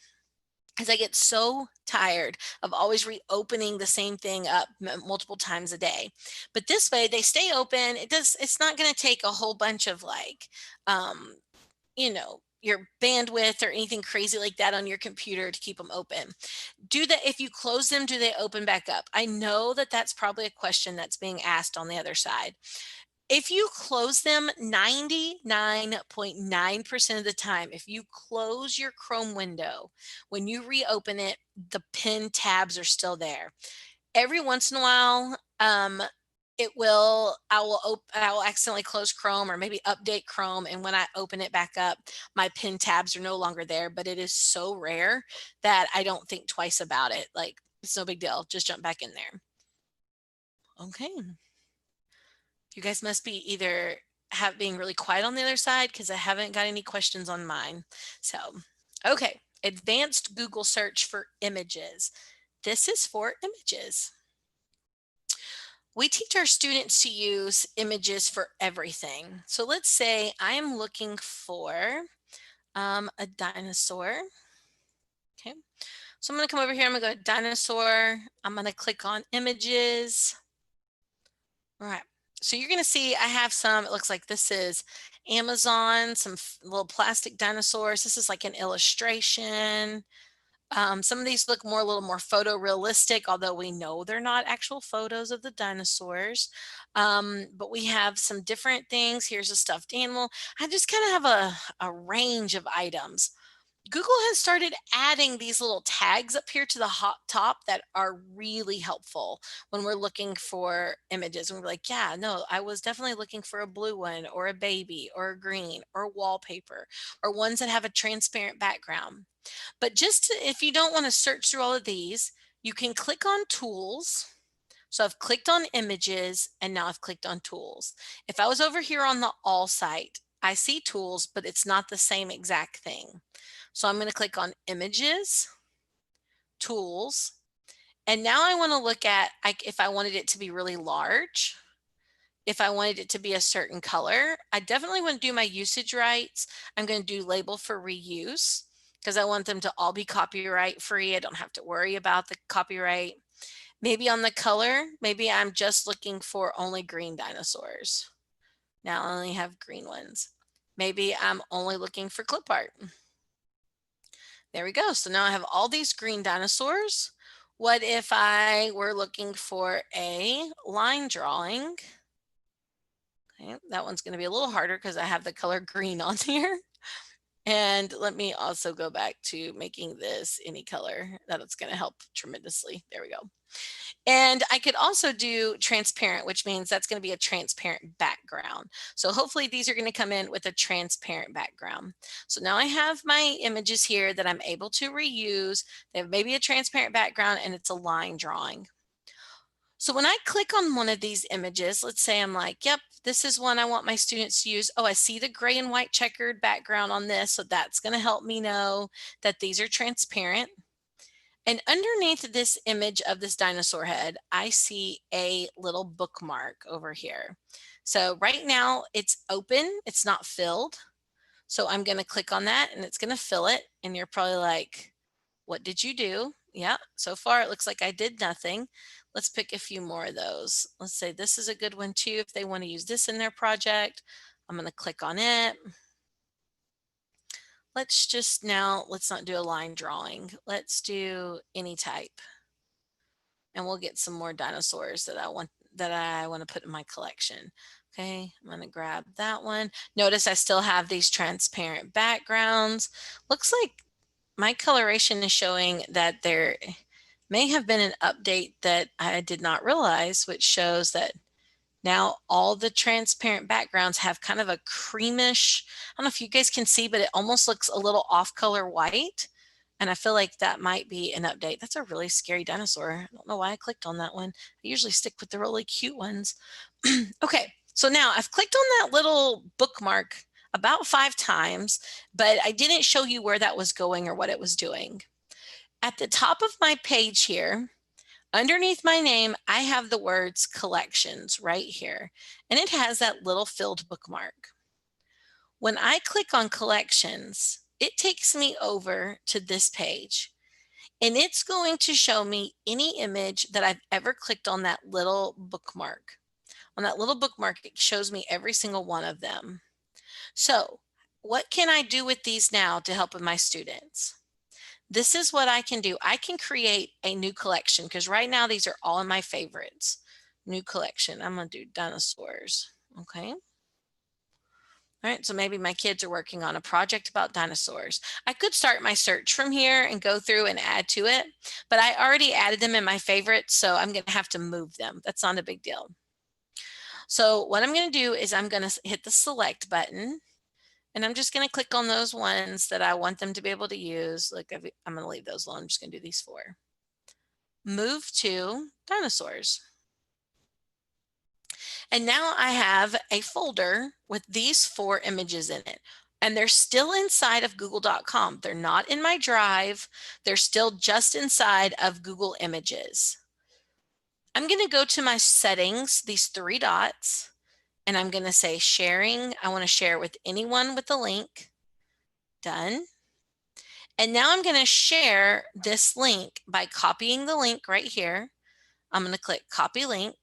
because I get so tired of always reopening the same thing up multiple times a day. But this way they stay open. It's not going to take a whole bunch of like, your bandwidth or anything crazy like that on your computer to keep them open. Do that. If you close them, do they open back up? I know that that's probably a question that's being asked on the other side. If you close them 99.9% of the time, if you close your Chrome window, when you reopen it, the pin tabs are still there. Every once in a while, I will accidentally close Chrome or maybe update Chrome. And when I open it back up, my pin tabs are no longer there, but it is so rare that I don't think twice about it. Like it's no big deal. Just jump back in there. Okay. You guys must be either being really quiet on the other side because I haven't got any questions on mine. So, okay, advanced Google search for images. This is for images. We teach our students to use images for everything. So let's say I'm looking for a dinosaur. Okay, so I'm going to come over here. I'm going to go to dinosaur. I'm going to click on images. All right. So you're going to see I have some, it looks like this is Amazon, some little plastic dinosaurs. This is like an illustration. Some of these look a little more photorealistic, although we know they're not actual photos of the dinosaurs. But we have some different things. Here's a stuffed animal. I just kind of have a range of items. Google has started adding these little tags up here to the top that are really helpful when we're looking for images. And we're like, yeah, no, I was definitely looking for a blue one or a baby or a green or wallpaper or ones that have a transparent background. But if you don't want to search through all of these, you can click on tools. So I've clicked on images and now I've clicked on tools. If I was over here on the all site, I see tools, but it's not the same exact thing. So I'm going to click on images, tools, and now I want to look at if I wanted it to be really large, if I wanted it to be a certain color. I definitely want to do my usage rights. I'm going to do label for reuse because I want them to all be copyright free. I don't have to worry about the copyright. Maybe on the color, maybe I'm just looking for only green dinosaurs. Now I only have green ones. Maybe I'm only looking for clip art. There we go. So now I have all these green dinosaurs. What if I were looking for a line drawing? Okay. Okay, that one's going to be a little harder because I have the color green on here. And let me also go back to making this any color. That's going to help tremendously. There we go. And I could also do transparent, which means that's going to be a transparent background. So hopefully these are going to come in with a transparent background. So now I have my images here that I'm able to reuse. They have maybe a transparent background and it's a line drawing. So when I click on one of these images, let's say I'm like, yep, this is one I want my students to use. Oh, I see the gray and white checkered background on this. So that's going to help me know that these are transparent. And underneath this image of this dinosaur head, I see a little bookmark over here. So right now it's open, it's not filled. So I'm going to click on that and it's going to fill it. And you're probably like, what did you do? Yeah, so far it looks like I did nothing. Let's pick a few more of those. Let's say this is a good one too. If they want to use this in their project, I'm going to click on it. Let's not do a line drawing. Let's do any type. And we'll get some more dinosaurs that I want to put in my collection. Okay, I'm going to grab that one. Notice I still have these transparent backgrounds. Looks like my coloration is showing that there may have been an update that I did not realize, which shows that now all the transparent backgrounds have kind of a creamish, I don't know if you guys can see, but it almost looks a little off color white. And I feel like that might be an update. That's a really scary dinosaur. I don't know why I clicked on that one. I usually stick with the really cute ones. Okay, so now I've clicked on that little bookmark about 5 times, but I didn't show you where that was going or what it was doing. At the top of my page here, underneath my name, I have the words collections right here, and it has that little filled bookmark. When I click on collections, it takes me over to this page, and it's going to show me any image that I've ever clicked on that little bookmark. On that little bookmark, it shows me every single one of them. So what can I do with these now to help with my students? This is what I can do. I can create a new collection because right now these are all in my favorites. New collection. I'm going to do dinosaurs. Okay. All right, so maybe my kids are working on a project about dinosaurs. I could start my search from here and go through and add to it, but I already added them in my favorites, so I'm going to have to move them. That's not a big deal. So what I'm going to do is I'm going to hit the select button, and I'm just going to click on those ones that I want them to be able to use. Like I'm going to leave those alone. I'm just going to do these 4. Move to dinosaurs. And now I have a folder with these 4 images in it. And they're still inside of google.com. They're not in my drive. They're still just inside of Google Images. I'm going to go to my settings, these 3 dots, and I'm going to say sharing. I want to share with anyone with the link. Done. And now I'm going to share this link by copying the link right here. I'm going to click copy link.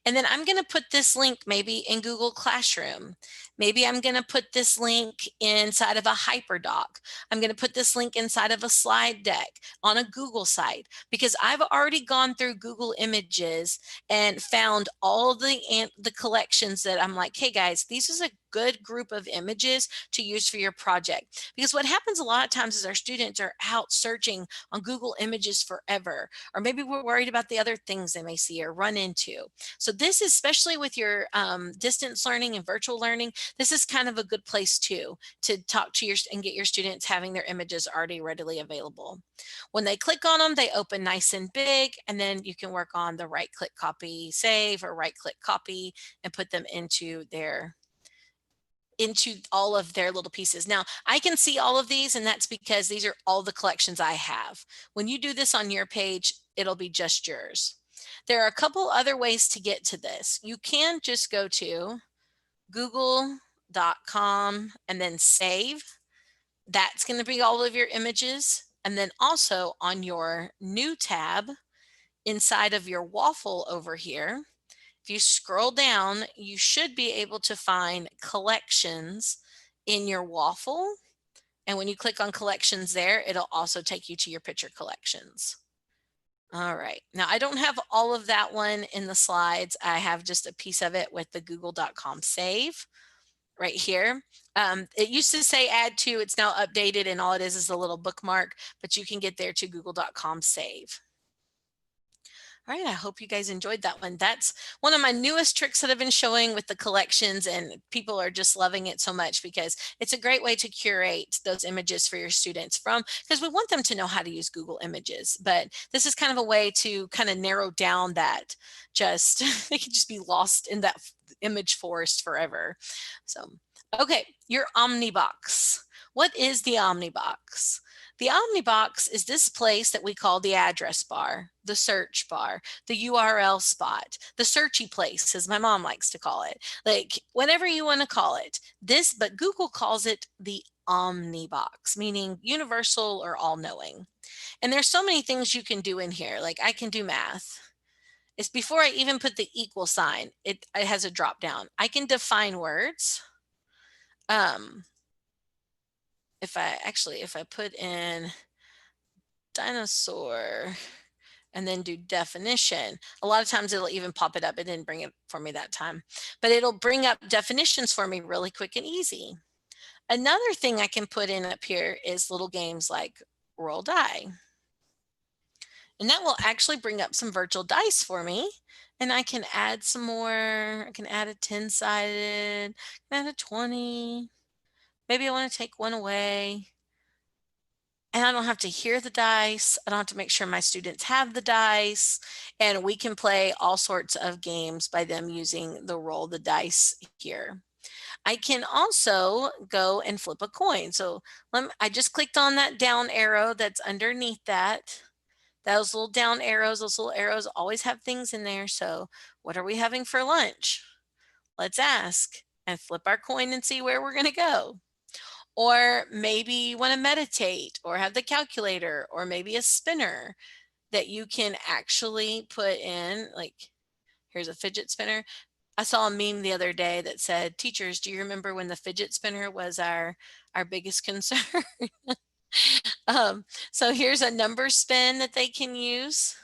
And then I'm going to put this link maybe in Google Classroom. Maybe I'm going to put this link inside of a HyperDoc. I'm going to put this link inside of a slide deck on a Google site because I've already gone through Google Images and found all the collections that I'm like, hey guys, this is a good group of images to use for your project. Because what happens a lot of times is our students are out searching on Google Images forever, or maybe we're worried about the other things they may see or run into. So this is, especially with your distance learning and virtual learning, this is kind of a good place too, to talk to and get your students having their images already readily available. When they click on them, they open nice and big, and then you can work on the right click copy save or right click copy and put them into all of their little pieces. Now I can see all of these, and that's because these are all the collections I have. When you do this on your page, it'll be just yours. There are a couple other ways to get to this. You can just go to google.com and then save. That's going to be all of your images. And then also on your new tab inside of your waffle over here, if you scroll down, you should be able to find collections in your waffle. And when you click on collections there, it'll also take you to your picture collections. All right. Now I don't have all of that one in the slides. I have just a piece of it with the google.com save right here. It used to say add to, it's now updated, and all it is a little bookmark, but you can get there to google.com save. All right, I hope you guys enjoyed that one. That's one of my newest tricks that I've been showing with the collections, and people are just loving it so much because it's a great way to curate those images for your students because we want them to know how to use Google Images, but this is kind of a way to kind of narrow down that they can just be lost in that image forest forever. So, okay, your Omnibox. What is the Omnibox? The Omnibox is this place that we call the address bar, the search bar, the URL spot, the searchy place, as my mom likes to call it. Like whatever you want to call it. But Google calls it the Omnibox, meaning universal or all-knowing. And there's so many things you can do in here. Like I can do math. It's before I even put the equal sign. It has a drop down. I can define words. If I put in dinosaur and then do definition, a lot of times it'll even pop it up. It didn't bring it for me that time, but it'll bring up definitions for me really quick and easy. Another thing I can put in up here is little games like roll die. And that will actually bring up some virtual dice for me. And I can add some more. I can add a 10-sided, add a 20. Maybe I want to take one away. And I don't have to hear the dice. I don't have to make sure my students have the dice. And we can play all sorts of games by them using the roll the dice here. I can also go and flip a coin. So I just clicked on that down arrow that's underneath that. Those little down arrows, those little arrows always have things in there. So what are we having for lunch? Let's ask and flip our coin and see where we're going to go. Or maybe you want to meditate or have the calculator or maybe a spinner that you can actually put in. Like here's a fidget spinner. I saw a meme the other day that said, teachers, do you remember when the fidget spinner was our biggest concern? So here's a number spin that they can use.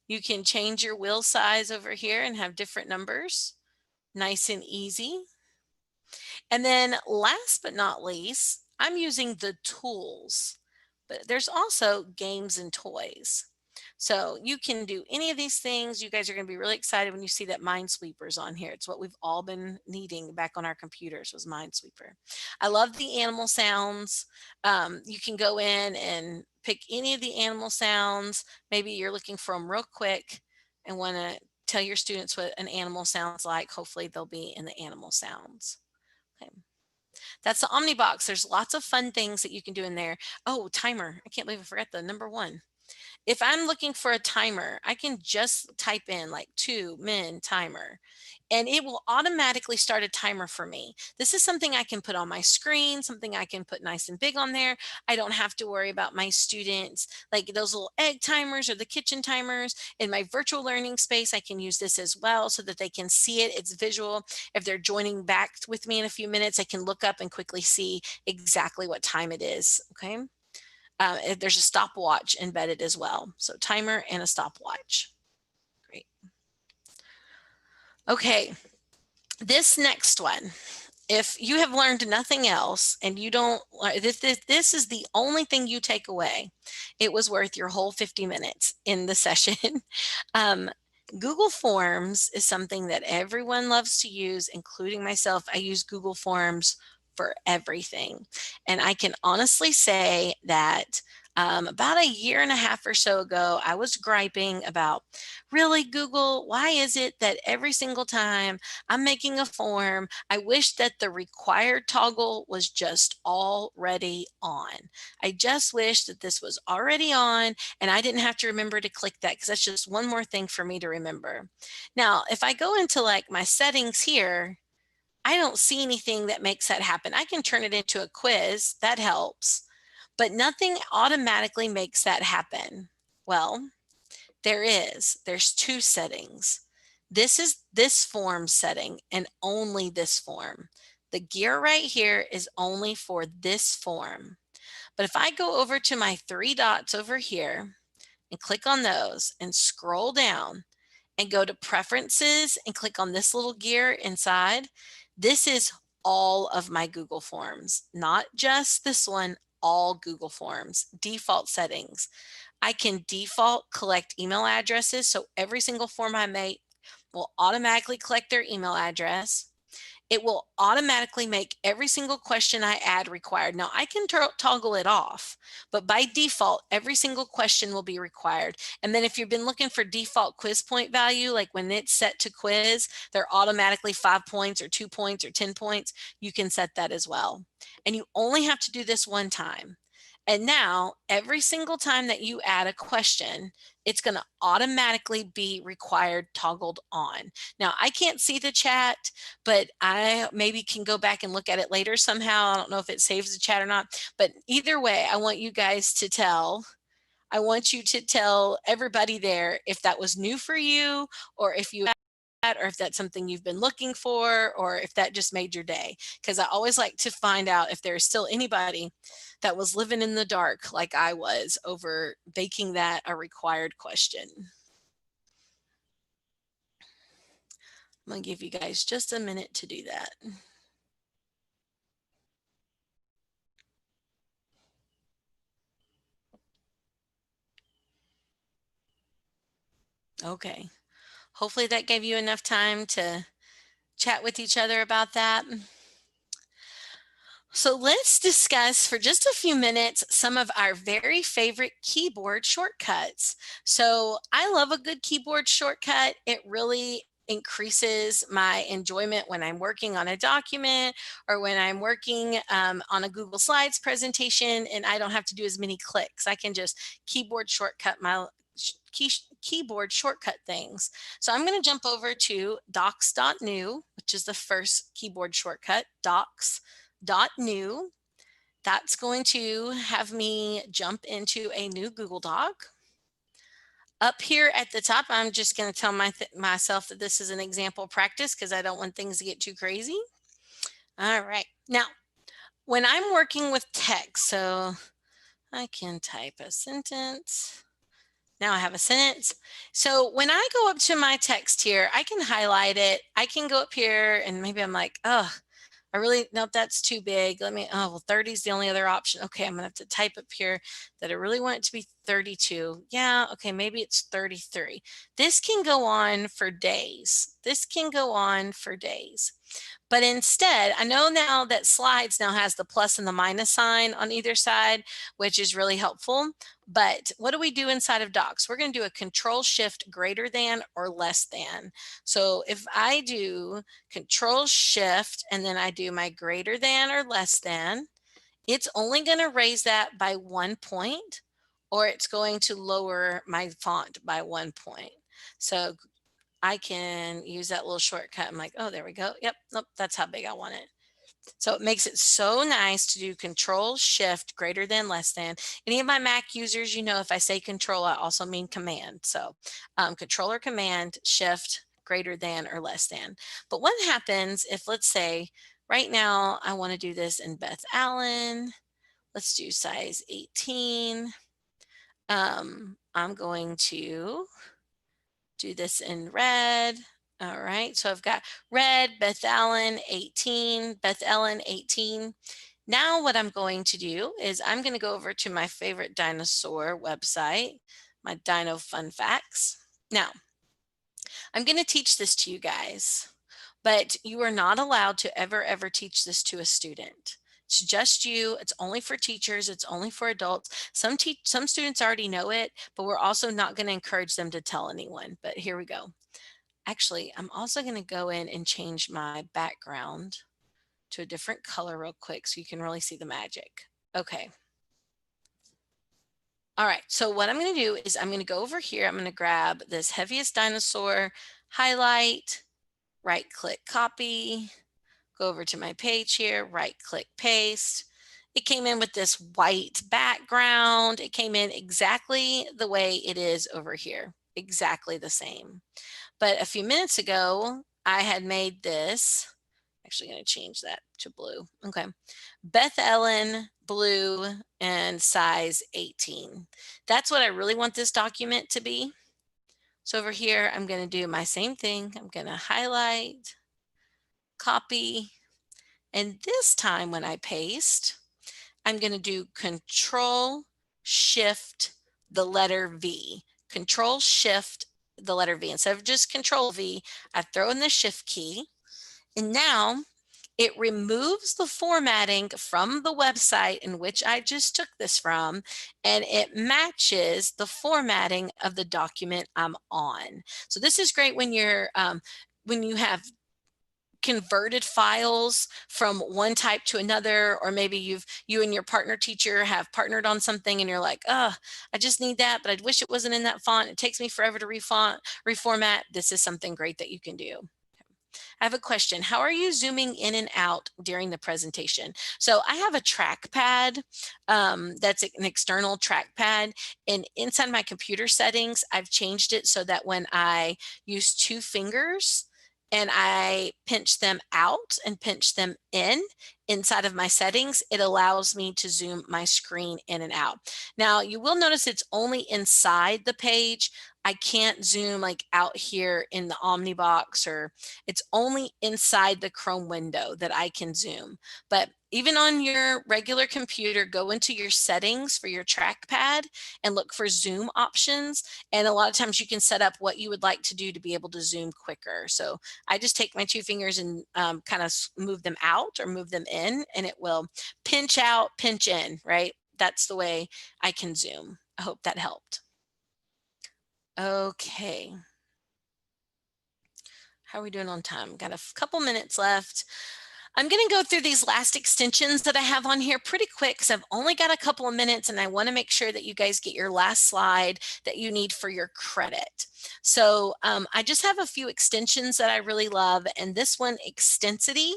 You can change your wheel size over here and have different numbers. Nice and easy. And then last but not least, I'm using the tools, but there's also games and toys. So you can do any of these things. You guys are going to be really excited when you see that Minesweeper's on here. It's what we've all been needing back on our computers was Minesweeper. I love the animal sounds. You can go in and pick any of the animal sounds. Maybe you're looking for them real quick and want to tell your students what an animal sounds like. Hopefully they'll be in the animal sounds. Okay. That's the Omnibox. There's lots of fun things that you can do in there. Oh, timer. I can't believe I forgot the number one. If I'm looking for a timer, I can just type in like 2min timer and it will automatically start a timer for me. This is something I can put on my screen, something I can put nice and big on there. I don't have to worry about my students, like those little egg timers or the kitchen timers. In my virtual learning space, I can use this as well so that they can see it. It's visual. If they're joining back with me in a few minutes, I can look up and quickly see exactly what time it is, okay? There's a stopwatch embedded as well. So timer and a stopwatch. Great. Okay, this next one, if you have learned nothing else and you don't, this is the only thing you take away, it was worth your whole 50 minutes in the session. Google Forms is something that everyone loves to use, including myself. I use Google Forms for everything. And I can honestly say that about a year and a half or so ago, I was griping about, really, Google, why is it that every single time I'm making a form, I wish that the required toggle was just already on. I just wish that this was already on and I didn't have to remember to click that because that's just one more thing for me to remember. Now, if I go into like my settings here, I don't see anything that makes that happen. I can turn it into a quiz, that helps, but nothing automatically makes that happen. Well, there's two settings. This is this form setting and only this form. The gear right here is only for this form. But if I go over to my three dots over here and click on those and scroll down and go to preferences and click on this little gear inside. This is all of my Google Forms, not just this one, all Google Forms, default settings. I can default collect email addresses. So every single form I make will automatically collect their email address. It will automatically make every single question I add required. Now I can toggle it off, but by default, every single question will be required. And then if you've been looking for default quiz point value, like when it's set to quiz, they're automatically 5 points or 2 points or 10 points. You can set that as well. And you only have to do this one time. And now every single time that you add a question, it's going to automatically be required toggled on. Now I can't see the chat, but I maybe can go back and look at it later somehow. I don't know if it saves the chat or not, but either way, I want you guys to tell everybody there if that was new for you, or if you or if that's something you've been looking for, or if that just made your day. Because I always like to find out if there's still anybody that was living in the dark like I was over making that a required question. I'm going to give you guys just a minute to do that. Okay. Hopefully that gave you enough time to chat with each other about that. So let's discuss for just a few minutes some of our very favorite keyboard shortcuts. So I love a good keyboard shortcut. It really increases my enjoyment when I'm working on a document or when I'm working on a Google Slides presentation and I don't have to do as many clicks. I can just keyboard shortcut things. So I'm going to jump over to docs.new, which is the first keyboard shortcut, docs.new. That's going to have me jump into a new Google Doc. Up here at the top, I'm just going to tell myself that this is an example practice because I don't want things to get too crazy. All right. Now, when I'm working with text, so I can type a sentence. Now I have a sentence. So when I go up to my text here, I can highlight it. I can go up here and maybe I'm like, oh, no, that's too big. Oh, well, 30 is the only other option. Okay, I'm gonna have to type up here that I really want it to be 32. Yeah, okay, maybe it's 33. This can go on for days. This can go on for days. But instead, I know now that Slides now has the plus and the minus sign on either side, which is really helpful. But what do we do inside of Docs? We're going to do a Control Shift greater than or less than. So if I do Control Shift and then I do my greater than or less than, it's only going to raise that by 1 point, or it's going to lower my font by 1 point. So I can use that little shortcut. I'm like, oh, there we go. Yep, nope, that's how big I want it. So it makes it so nice to do Control Shift greater than less than. Any of my Mac users, you know, if I say Control, I also mean Command. So Control or Command, Shift greater than or less than. But what happens if, let's say, right now I want to do this in Beth Allen. Let's do size 18. I'm going to do this in red. All right, so I've got red, Beth Allen 18, Beth Allen 18. Now what I'm going to do is I'm going to go over to my favorite dinosaur website, my Dino Fun Facts. Now, I'm going to teach this to you guys, but you are not allowed to ever teach this to a student. It's just you. It's only for teachers. It's only for adults. Some students already know it, but we're also not going to encourage them to tell anyone. But here we go. Actually, I'm also going to go in and change my background to a different color real quick so you can really see the magic. Okay. All right. So what I'm going to do is I'm going to go over here. I'm going to grab this heaviest dinosaur, highlight, right click, copy. Go over to my page here, right click, paste. It came in with this white background. It came in exactly the way it is over here, exactly the same. But a few minutes ago, I had made this, actually going to change that to blue. Okay. Beth Ellen, blue, and size 18. That's what I really want this document to be. So over here, I'm going to do my same thing. I'm going to highlight, copy, and this time when I paste, I'm going to do Control Shift the letter V. Control Shift the letter V. Instead of just Control V, I throw in the Shift key, and now it removes the formatting from the website in which I just took this from, and it matches the formatting of the document I'm on. So this is great when you're when you have converted files from one type to another, or maybe you and your partner teacher have partnered on something and you're like, oh, I just need that, but I wish it wasn't in that font. It takes me forever to reformat. This is something great that you can do. I have a question. How are you zooming in and out during the presentation? So I have a trackpad that's an external trackpad, and inside my computer settings, I've changed it so that when I use 2 fingers and I pinch them out and pinch them inside of my settings, it allows me to zoom my screen in and out. Now you will notice it's only inside the page. I can't zoom like out here in the Omnibox, or it's only inside the Chrome window that I can zoom. But even on your regular computer, go into your settings for your trackpad and look for zoom options. And a lot of times you can set up what you would like to do to be able to zoom quicker. So I just take my 2 fingers and kind of move them out or move them in, and it will pinch out, pinch in, right? That's the way I can zoom. I hope that helped. Okay. How are we doing on time? Got a couple minutes left. I'm going to go through these last extensions that I have on here pretty quick because I've only got a couple of minutes, and I want to make sure that you guys get your last slide that you need for your credit. So I just have a few extensions that I really love, and this one, Extensity.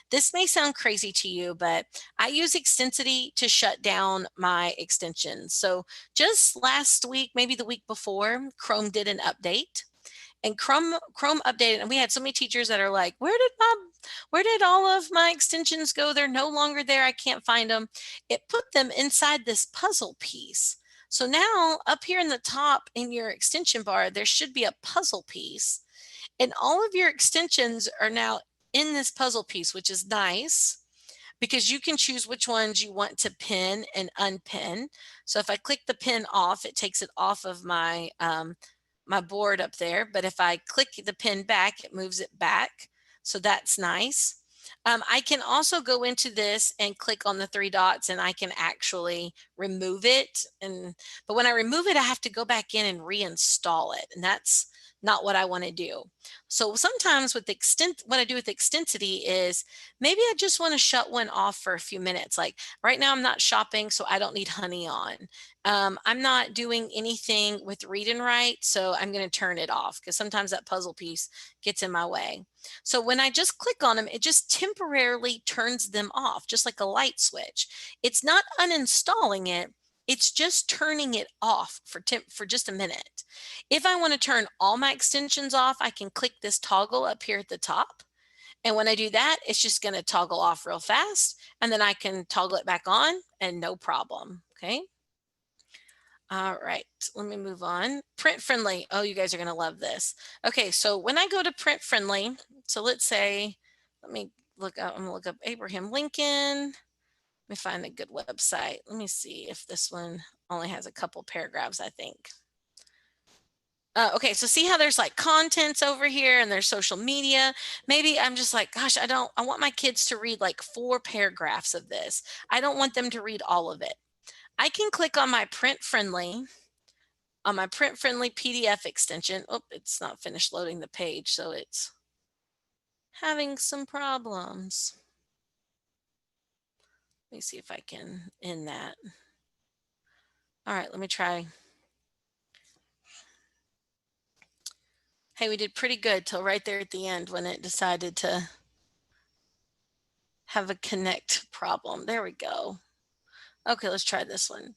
This may sound crazy to you, but I use Extensity to shut down my extensions. So just last week, maybe the week before, Chrome did an update. And Chrome updated, and we had so many teachers that are like, where did all of my extensions go? They're no longer there. I can't find them. It put them inside this puzzle piece. So now up here in the top in your extension bar, there should be a puzzle piece, and all of your extensions are now in this puzzle piece, which is nice because you can choose which ones you want to pin and unpin. So if I click the pin off, it takes it off of my my board up there, but if I click the pin back, it moves it back. So that's nice. I can also go into this and click on the 3 dots, and I can actually remove it. But when I remove it, I have to go back in and reinstall it, and that's not what I want to do. So sometimes with what I do with Extensity is maybe I just want to shut one off for a few minutes. Like right now I'm not shopping, so I don't need Honey on. I'm not doing anything with Read and Write, so I'm going to turn it off because sometimes that puzzle piece gets in my way. So when I just click on them, it just temporarily turns them off, just like a light switch. It's not uninstalling it. It's just turning it off for just a minute. If I want to turn all my extensions off, I can click this toggle up here at the top. And when I do that, it's just going to toggle off real fast. And then I can toggle it back on and no problem. Okay. All right, let me move on. Print friendly. Oh, you guys are going to love this. Okay, so when I go to print friendly, so let's say, let me look up, I'm going to look up Abraham Lincoln. Let me find a good website. Let me see if this one only has a couple paragraphs, I think. Okay, so see how there's like contents over here and there's social media. Maybe I'm just like, gosh, I want my kids to read like 4 paragraphs of this. I don't want them to read all of it. I can click on my print friendly PDF extension. Oh, it's not finished loading the page, so it's having some problems. Let me see if I can end that. All right, let me try. Hey, we did pretty good till right there at the end when it decided to have a connect problem. There we go. Okay, let's try this one.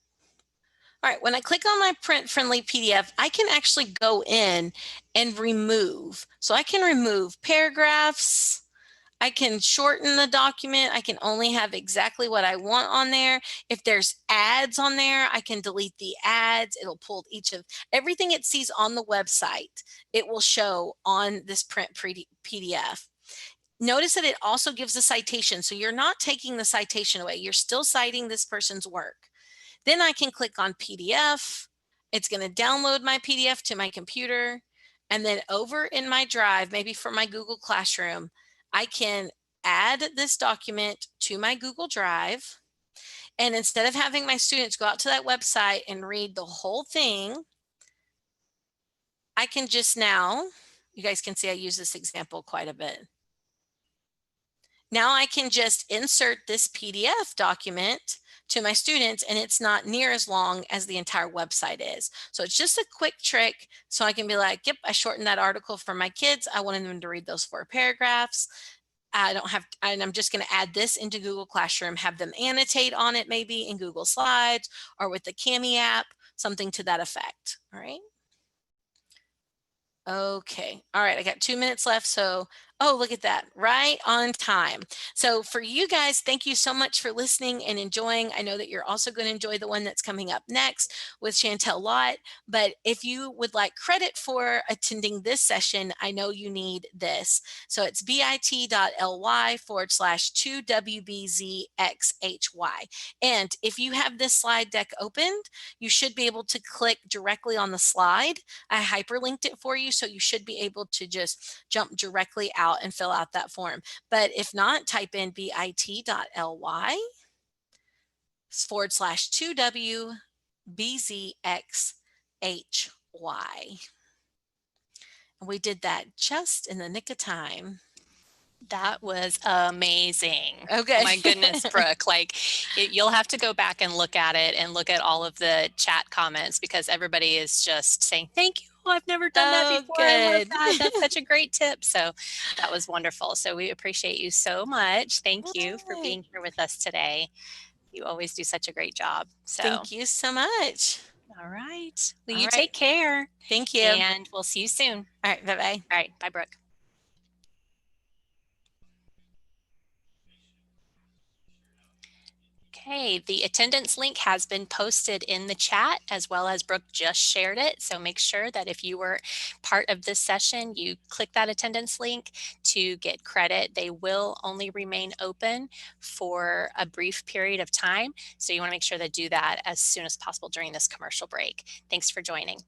All right, when I click on my print friendly PDF, I can actually go in and remove. So I can remove paragraphs. I can shorten the document. I can only have exactly what I want on there. If there's ads on there, I can delete the ads. It'll pull everything it sees on the website. It will show on this print PDF. Notice that it also gives a citation. So you're not taking the citation away. You're still citing this person's work. Then I can click on PDF. It's going to download my PDF to my computer. And then over in my drive, maybe for my Google Classroom, I can add this document to my Google Drive. And instead of having my students go out to that website and read the whole thing, I can just now, you guys can see I use this example quite a bit. Now I can just insert this PDF document to my students, and it's not near as long as the entire website is. So it's just a quick trick. So I can be like, yep, I shortened that article for my kids. I wanted them to read those 4 paragraphs. And I'm just going to add this into Google Classroom, have them annotate on it, maybe in Google Slides or with the Cami app, something to that effect. All right. Okay. All right. I got 2 minutes left. So, oh, look at that. Right on time. So for you guys, thank you so much for listening and enjoying. I know that you're also going to enjoy the one that's coming up next with Chantel Lott. But if you would like credit for attending this session, I know you need this. So it's bit.ly/2WBZXHY. And if you have this slide deck opened, you should be able to click directly on the slide. I hyperlinked it for you, so you should be able to just jump directly out and fill out that form. But if not, type in bit.ly/2WBZXHY. And we did that just in the nick of time. That was amazing. Okay. My goodness, Brooke, you'll have to go back and look at it and look at all of the chat comments, because everybody is just saying, thank you. I've never done that before. I love that. That's such a great tip. So that was wonderful. So we appreciate you so much. Thank you for being here with us today. You always do such a great job. So thank you so much. All right. Well, you take care. Thank you. And we'll see you soon. All right. Bye-bye. All right. Bye, Brooke. Okay, the attendance link has been posted in the chat, as well as Brooke just shared it. So make sure that if you were part of this session, you click that attendance link to get credit. They will only remain open for a brief period of time. So you want to make sure to do that as soon as possible during this commercial break. Thanks for joining.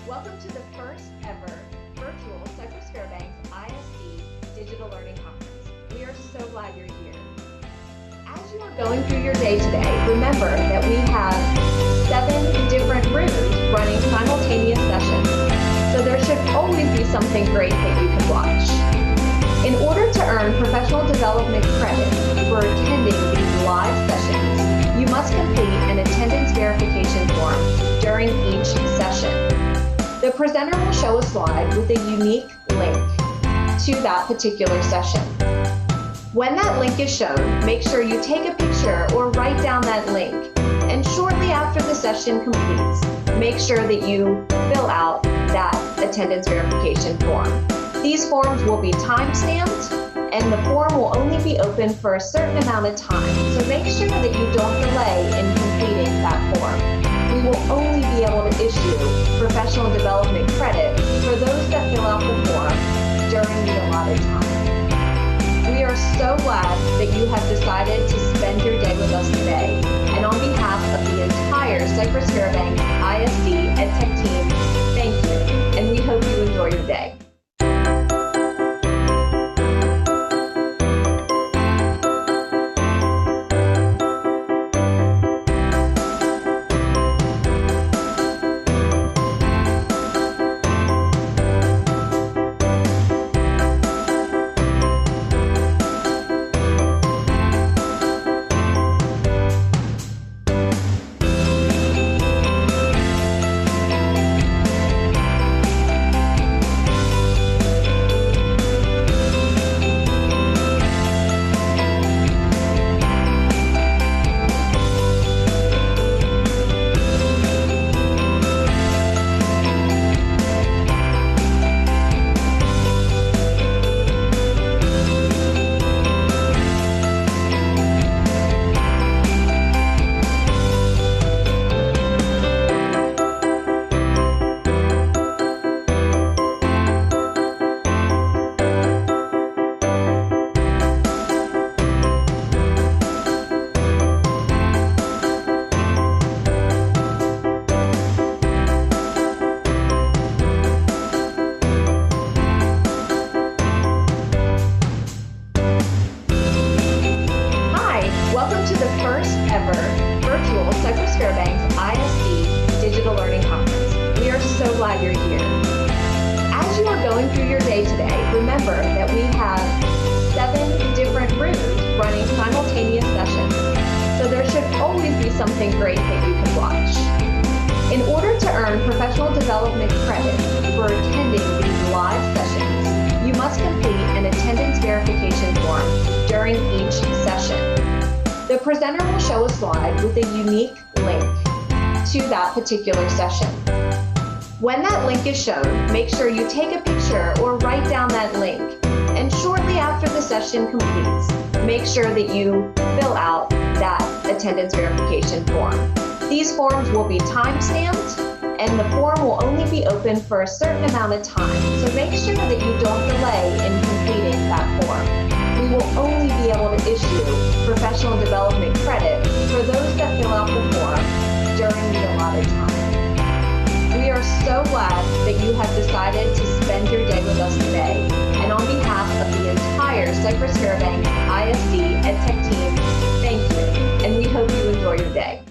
Welcome to the first ever virtual Cypress Fairbanks ISD Digital Learning Conference. We are so glad you're here. As you are going through your day today, remember that we have 7 different rooms running simultaneous sessions, so there should always be something great that you can watch. In order to earn professional development credit for attending these live sessions, you must complete an attendance verification form during each session. presenter will show a slide with a unique link to that particular session. When that link is shown, make sure you take a picture or write down that link. And shortly after the session completes, make sure that you fill out that attendance verification form. These forms will be time-stamped, and the form will only be open for a certain amount of time. So make sure that you don't delay in completing that form. We will only be able to issue professional development credit for those that fill out the form during the allotted time. We are so glad that you have decided to spend your day with us today. And on behalf of the entire Cypress Fairbanks ISD EdTech team, thank you, and we hope you enjoy your day. Something great that you can watch. In order to earn professional development credit for attending these live sessions, you must complete an attendance verification form during each session. The presenter will show a slide with a unique link to that particular session. When that link is shown, make sure you take a picture or write down that link. And shortly after the session completes, make sure that you fill out that attendance verification form. These forms will be time-stamped, and the form will only be open for a certain amount of time. So make sure that you don't delay in completing that form. We will only be able to issue professional development credit for those that fill out the form during the allotted time. We are so glad that you have decided to spend your day with us today. And on behalf of the entire Cypress Fairbanks ISD EdTech team, thank you, and we hope you enjoy your day.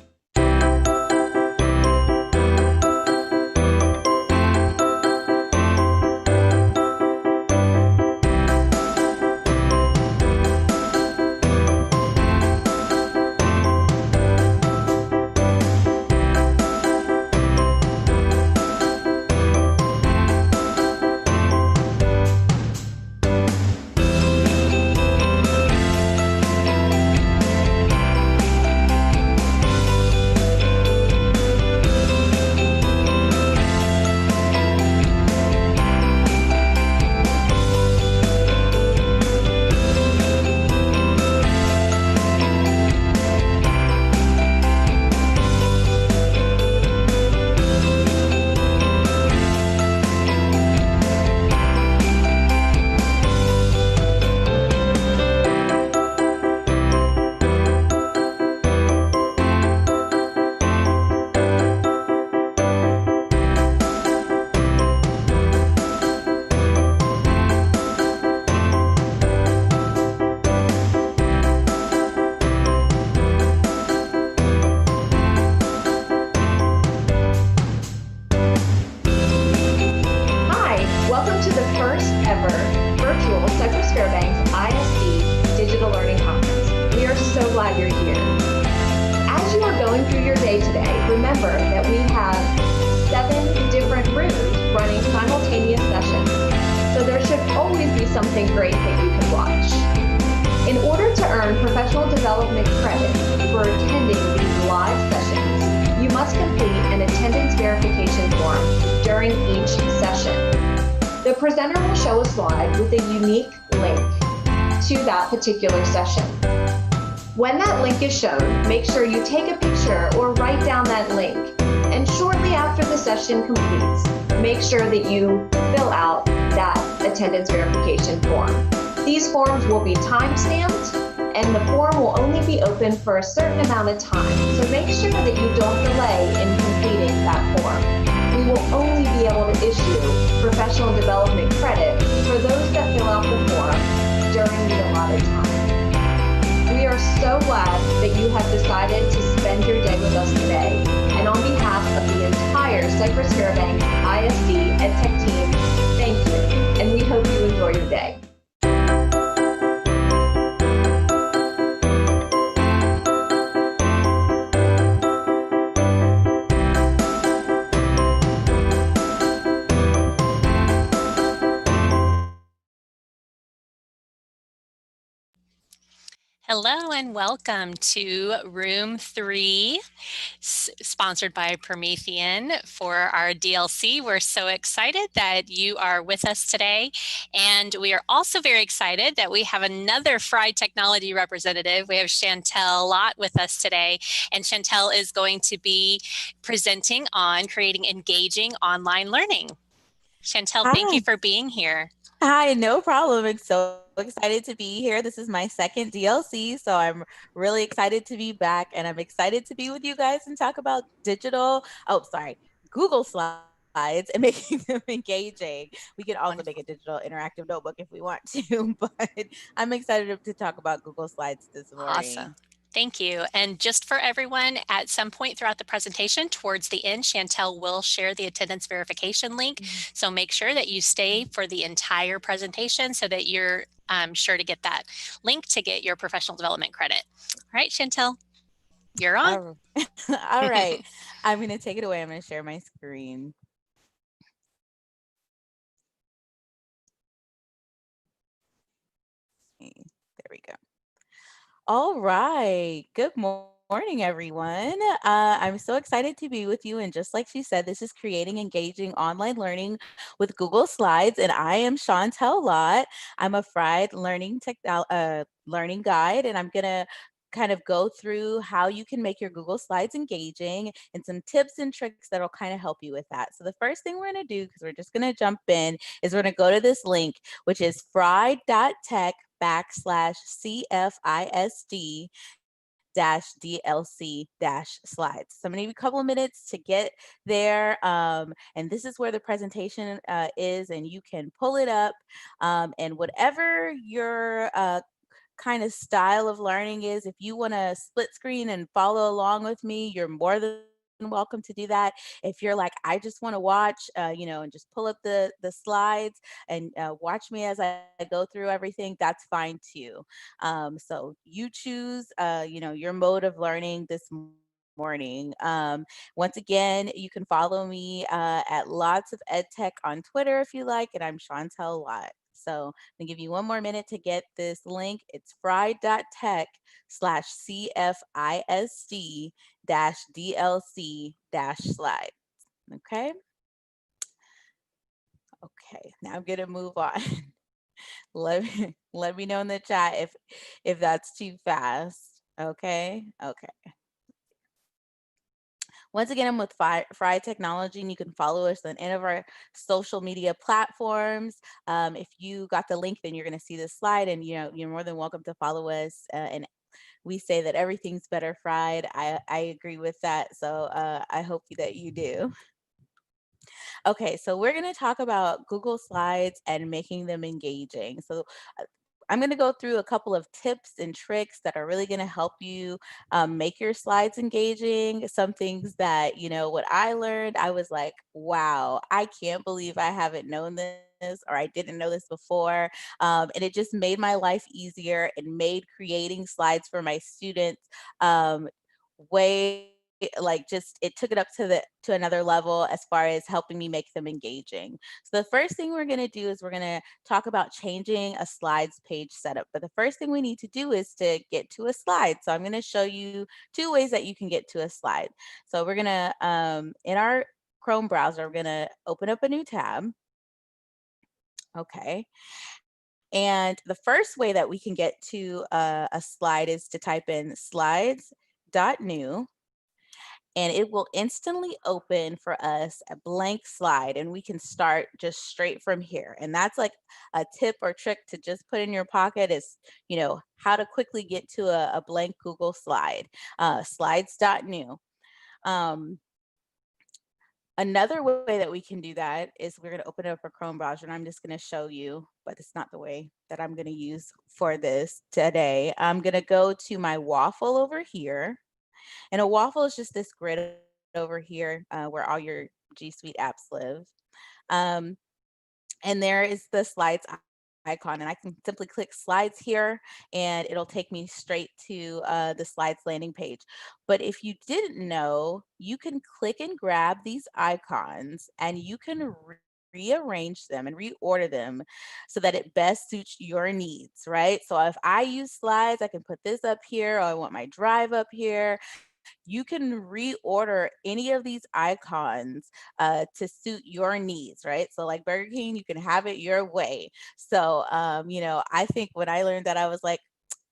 something great that you can watch. In order to earn professional development credit for attending these live sessions, you must complete an attendance verification form during each session. The presenter will show a slide with a unique link to that particular session. When that link is shown, make sure you take a picture or write down that link. And shortly after the session completes, make sure that you fill out that attendance verification form. These forms will be time-stamped, and the form will only be open for a certain amount of time. So make sure that you don't delay in completing that form. We will only be able to issue professional development credit for those that fill out the form during the allotted time. We are so glad that you have decided to spend your day with us today. And on behalf of the entire Cypress Fairbanks ISD EdTech team, thank you, and we hope you enjoy your day. Hello and welcome to Room 3, sponsored by Promethean for our DLC. We're so excited that you are with us today. And we are also very excited that we have another Fried Technology representative. We have Chantel Lott with us today. And Chantel is going to be presenting on creating engaging online learning. Chantel, thank you for being here. Hi, no problem. I'm so excited to be here. This is my second DLC, so I'm really excited to be back, and I'm excited to be with you guys and talk about Google Slides and making them engaging. We can also make a digital interactive notebook if we want to, but I'm excited to talk about Google Slides this morning. Awesome. Thank you. And just for everyone, at some point throughout the presentation, towards the end, Chantel will share the attendance verification link. So make sure that you stay for the entire presentation so that you're sure to get that link to get your professional development credit. All right, Chantel, you're on. All right. I'm going to take it away. I'm going to share my screen. There we go. All right. Good morning, everyone. I'm so excited to be with you. And just like she said, this is creating engaging online learning with Google Slides. And I am Chantel Lott. I'm a Fried learning guide, and I'm going to kind of go through how you can make your Google Slides engaging and some tips and tricks that'll kind of help you with that. So the first thing we're going to do, because we're just going to jump in, is we're going to go to this link, which is fried.tech/CFISD DLC slides. So I'm going to give you a couple of minutes to get there. And this is where the presentation is, and you can pull it up. And whatever your kind of style of learning is, if you want to split screen and follow along with me, you're more than welcome to do that. If you're like, I just want to watch, and just pull up the slides and watch me as I go through everything, that's fine too. So you choose, your mode of learning this morning. Once again, you can follow me at Lots of EdTech on Twitter if you like, and I'm Chantel Lott. So I'm gonna give you one more minute to get this link. It's fried.tech/CFISD-DLC-slides. Okay. Okay, now I'm gonna move on. let me know in the chat if that's too fast. Okay. Once again, I'm with Fried Technology, and you can follow us on any of our social media platforms. If you got the link, then you're going to see this slide, and you're more than welcome to follow us. And we say that everything's better fried. I agree with that, so I hope that you do. Okay, so we're going to talk about Google Slides and making them engaging. So I'm going to go through a couple of tips and tricks that are really going to help you make your slides engaging. Some things that, what I learned, I was like, wow, I can't believe I haven't known this, or I didn't know this before. And it just made my life easier and made creating slides for my students way like just it took it up to another level as far as helping me make them engaging. So the first thing we're going to do is we're going to talk about changing a slides page setup. But the first thing we need to do is to get to a slide. So I'm going to show you 2 ways that you can get to a slide. So we're going to in our Chrome browser, we're going to open up a new tab. Okay. And the first way that we can get to a slide is to type in slides.new, and it will instantly open for us a blank slide, and we can start just straight from here. And that's like a tip or trick to just put in your pocket is, you know, how to quickly get to a blank Google slide, slides.new. Another way that we can do that is we're going to open up a Chrome browser, and I'm just going to show you, but it's not the way that I'm going to use for this today. I'm going to go to my waffle over here, and a waffle is just this grid over here where all your G Suite apps live. And there is the slides icon, and I can simply click slides here and it'll take me straight to the slides landing page. But if you didn't know, you can click and grab these icons and you can rearrange them and reorder them so that it best suits your needs, right? So if I use slides, I can put this up here, or I want my drive up here. You can reorder any of these icons to suit your needs, right? So like Burger King, you can have it your way. So, you know, I think when I learned that, I was like,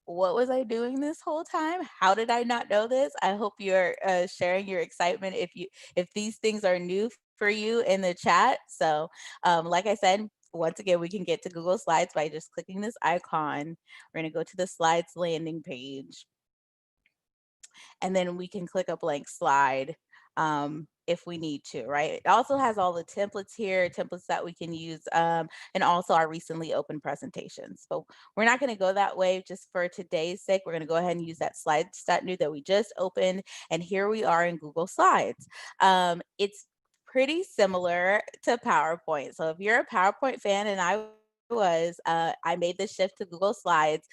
what was I doing this whole time? How did I not know this? I hope you're sharing your excitement if these things are new for you in the chat. So like I said, once again, we can get to Google Slides by just clicking this icon. We're going to go to the slides landing page, and then we can click a blank slide if we need to, right? It also has all the templates here, templates that we can use, and also our recently opened presentations. But we're not going to go that way just for today's sake. We're going to go ahead and use that slides.new that we just opened, and here we are in Google Slides. It's pretty similar to PowerPoint. So if you're a PowerPoint fan, and I made the shift to Google Slides.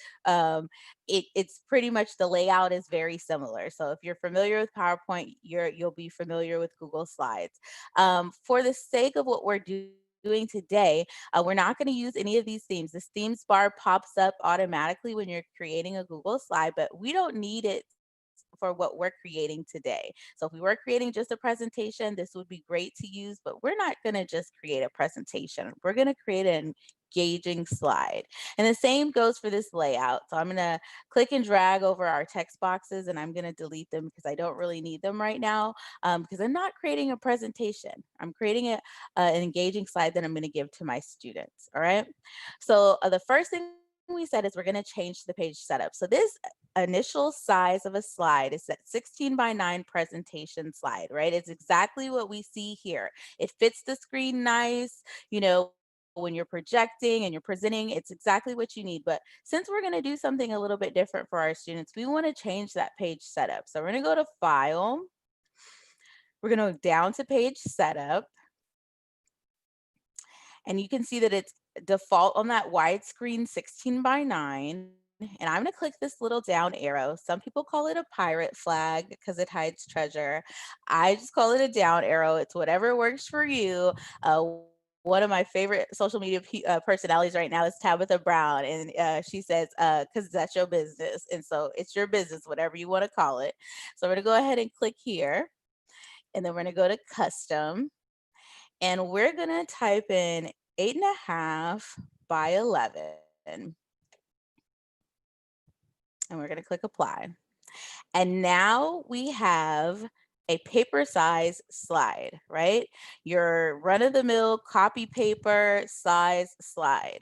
It's pretty much the layout is very similar. So if you're familiar with PowerPoint, you'll be familiar with Google Slides. For the sake of what we're doing today, we're not going to use any of these themes. This themes bar pops up automatically when you're creating a Google slide, but we don't need it for what we're creating today. So if we were creating just a presentation, this would be great to use, but we're not going to just create a presentation. We're going to create an engaging slide. And the same goes for this layout. So I'm going to click and drag over our text boxes, and I'm going to delete them because I don't really need them right now, because I'm not creating a presentation. I'm creating an engaging slide that I'm going to give to my students. All right. So the first thing we said is we're going to change the page setup. So this initial size of a slide is that 16 by 9 presentation slide, right? It's exactly what we see here. It fits the screen nice, you know, when you're projecting and you're presenting, it's exactly what you need. But since we're going to do something a little bit different for our students, we want to change that page setup. So we're going to go to File. We're going to go down to Page Setup. And you can see that it's default on that widescreen 16 by 9. And I'm going to click this little down arrow. Some people call it a pirate flag because it hides treasure. I just call it a down arrow. It's whatever works for you. One of my favorite social media personalities right now is Tabitha Brown. And she says, because that's your business. And so it's your business, whatever you want to call it. So we're going to go ahead and click here. And then we're going to go to Custom. And we're going to type in 8.5 by 11. And we're going to click Apply. And now we have a paper size slide, right? Your run-of-the-mill copy paper size slide.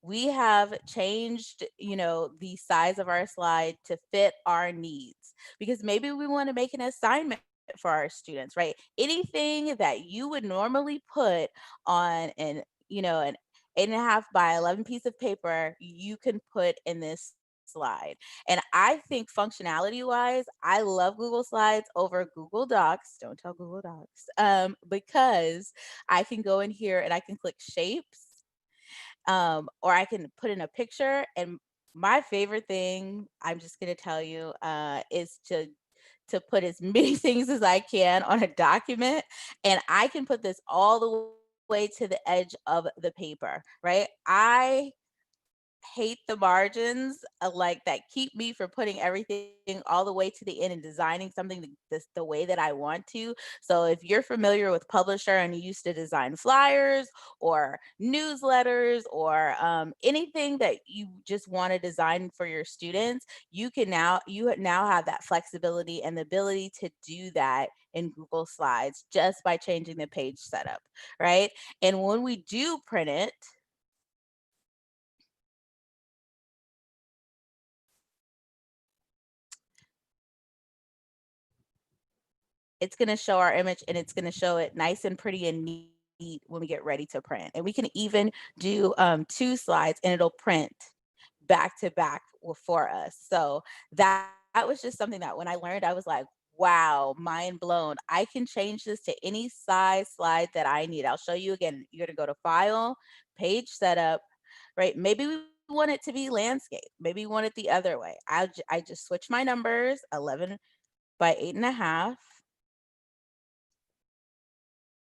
We have changed, you know, the size of our slide to fit our needs, because maybe we want to make an assignment for our students, right? Anything that you would normally put on an 8.5 by 11 piece of paper, you can put in this slide. And I think functionality wise, I love Google Slides over Google Docs. Don't tell Google Docs, because I can go in here and I can click shapes, or I can put in a picture. And my favorite thing, I'm just going to tell you, is to to put as many things as I can on a document, and I can put this all the way to the edge of the paper, right? I hate the margins like that keep me from putting everything all the way to the end and designing something the way that I want to. So if you're familiar with Publisher and you used to design flyers or newsletters or anything that you just want to design for your students, you now have that flexibility and the ability to do that in Google Slides just by changing the page setup, right? And when we do print it, it's going to show our image and it's going to show it nice and pretty and neat when we get ready to print. And we can even do 2 slides and it'll print back to back for us. So that was just something that when I learned, I was like, wow, mind blown. I can change this to any size slide that I need. I'll show you again. You're going to go to File, Page Setup, right? Maybe we want it to be landscape. Maybe we want it the other way. I just switch my numbers, 11 by 8.5.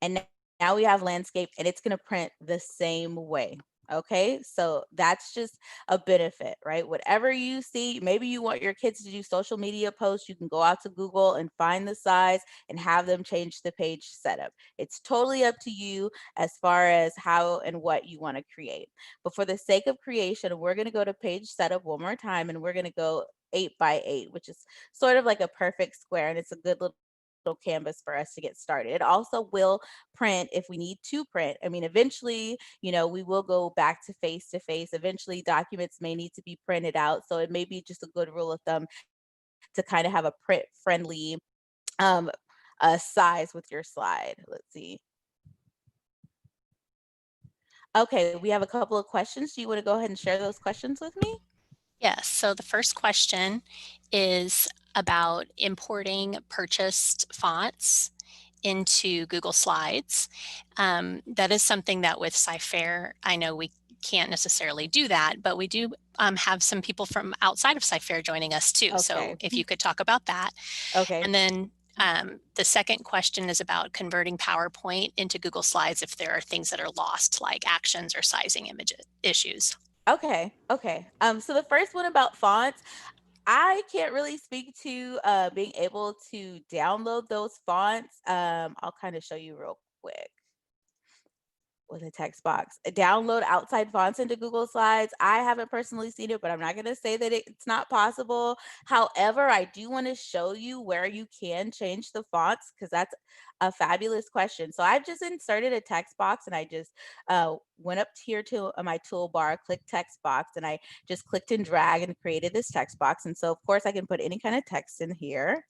And now we have landscape and it's going to print the same way. Okay, so that's just a benefit, right? Whatever you see, maybe you want your kids to do social media posts, you can go out to Google and find the size and have them change the page setup. It's totally up to you as far as how and what you want to create. But for the sake of creation, we're going to go to page setup one more time and we're going to go 8 by 8, which is sort of like a perfect square, and it's a good little canvas for us to get started. It also will print if we need to print. I mean, eventually, we will go back to face. Eventually, documents may need to be printed out. So it may be just a good rule of thumb to kind of have a print friendly size with your slide. Let's see. Okay, we have a couple of questions. Do you want to go ahead and share those questions with me? Yes, so the first question is about importing purchased fonts into Google Slides. That is something that with SciFair, I know we can't necessarily do that, but we do have some people from outside of SciFair joining us too. Okay. So if you could talk about that. Okay. And then the second question is about converting PowerPoint into Google Slides if there are things that are lost, like actions or sizing image issues. Okay. So the first one about fonts, I can't really speak to being able to download those fonts. I'll kind of show you real quick with a text box. Download outside fonts into Google Slides. I haven't personally seen it, but I'm not going to say that it's not possible. However, I do want to show you where you can change the fonts because that's a fabulous question. So I've just inserted a text box and I just went up here to my toolbar, clicked text box, and I just clicked and drag and created this text box. And so of course I can put any kind of text in here.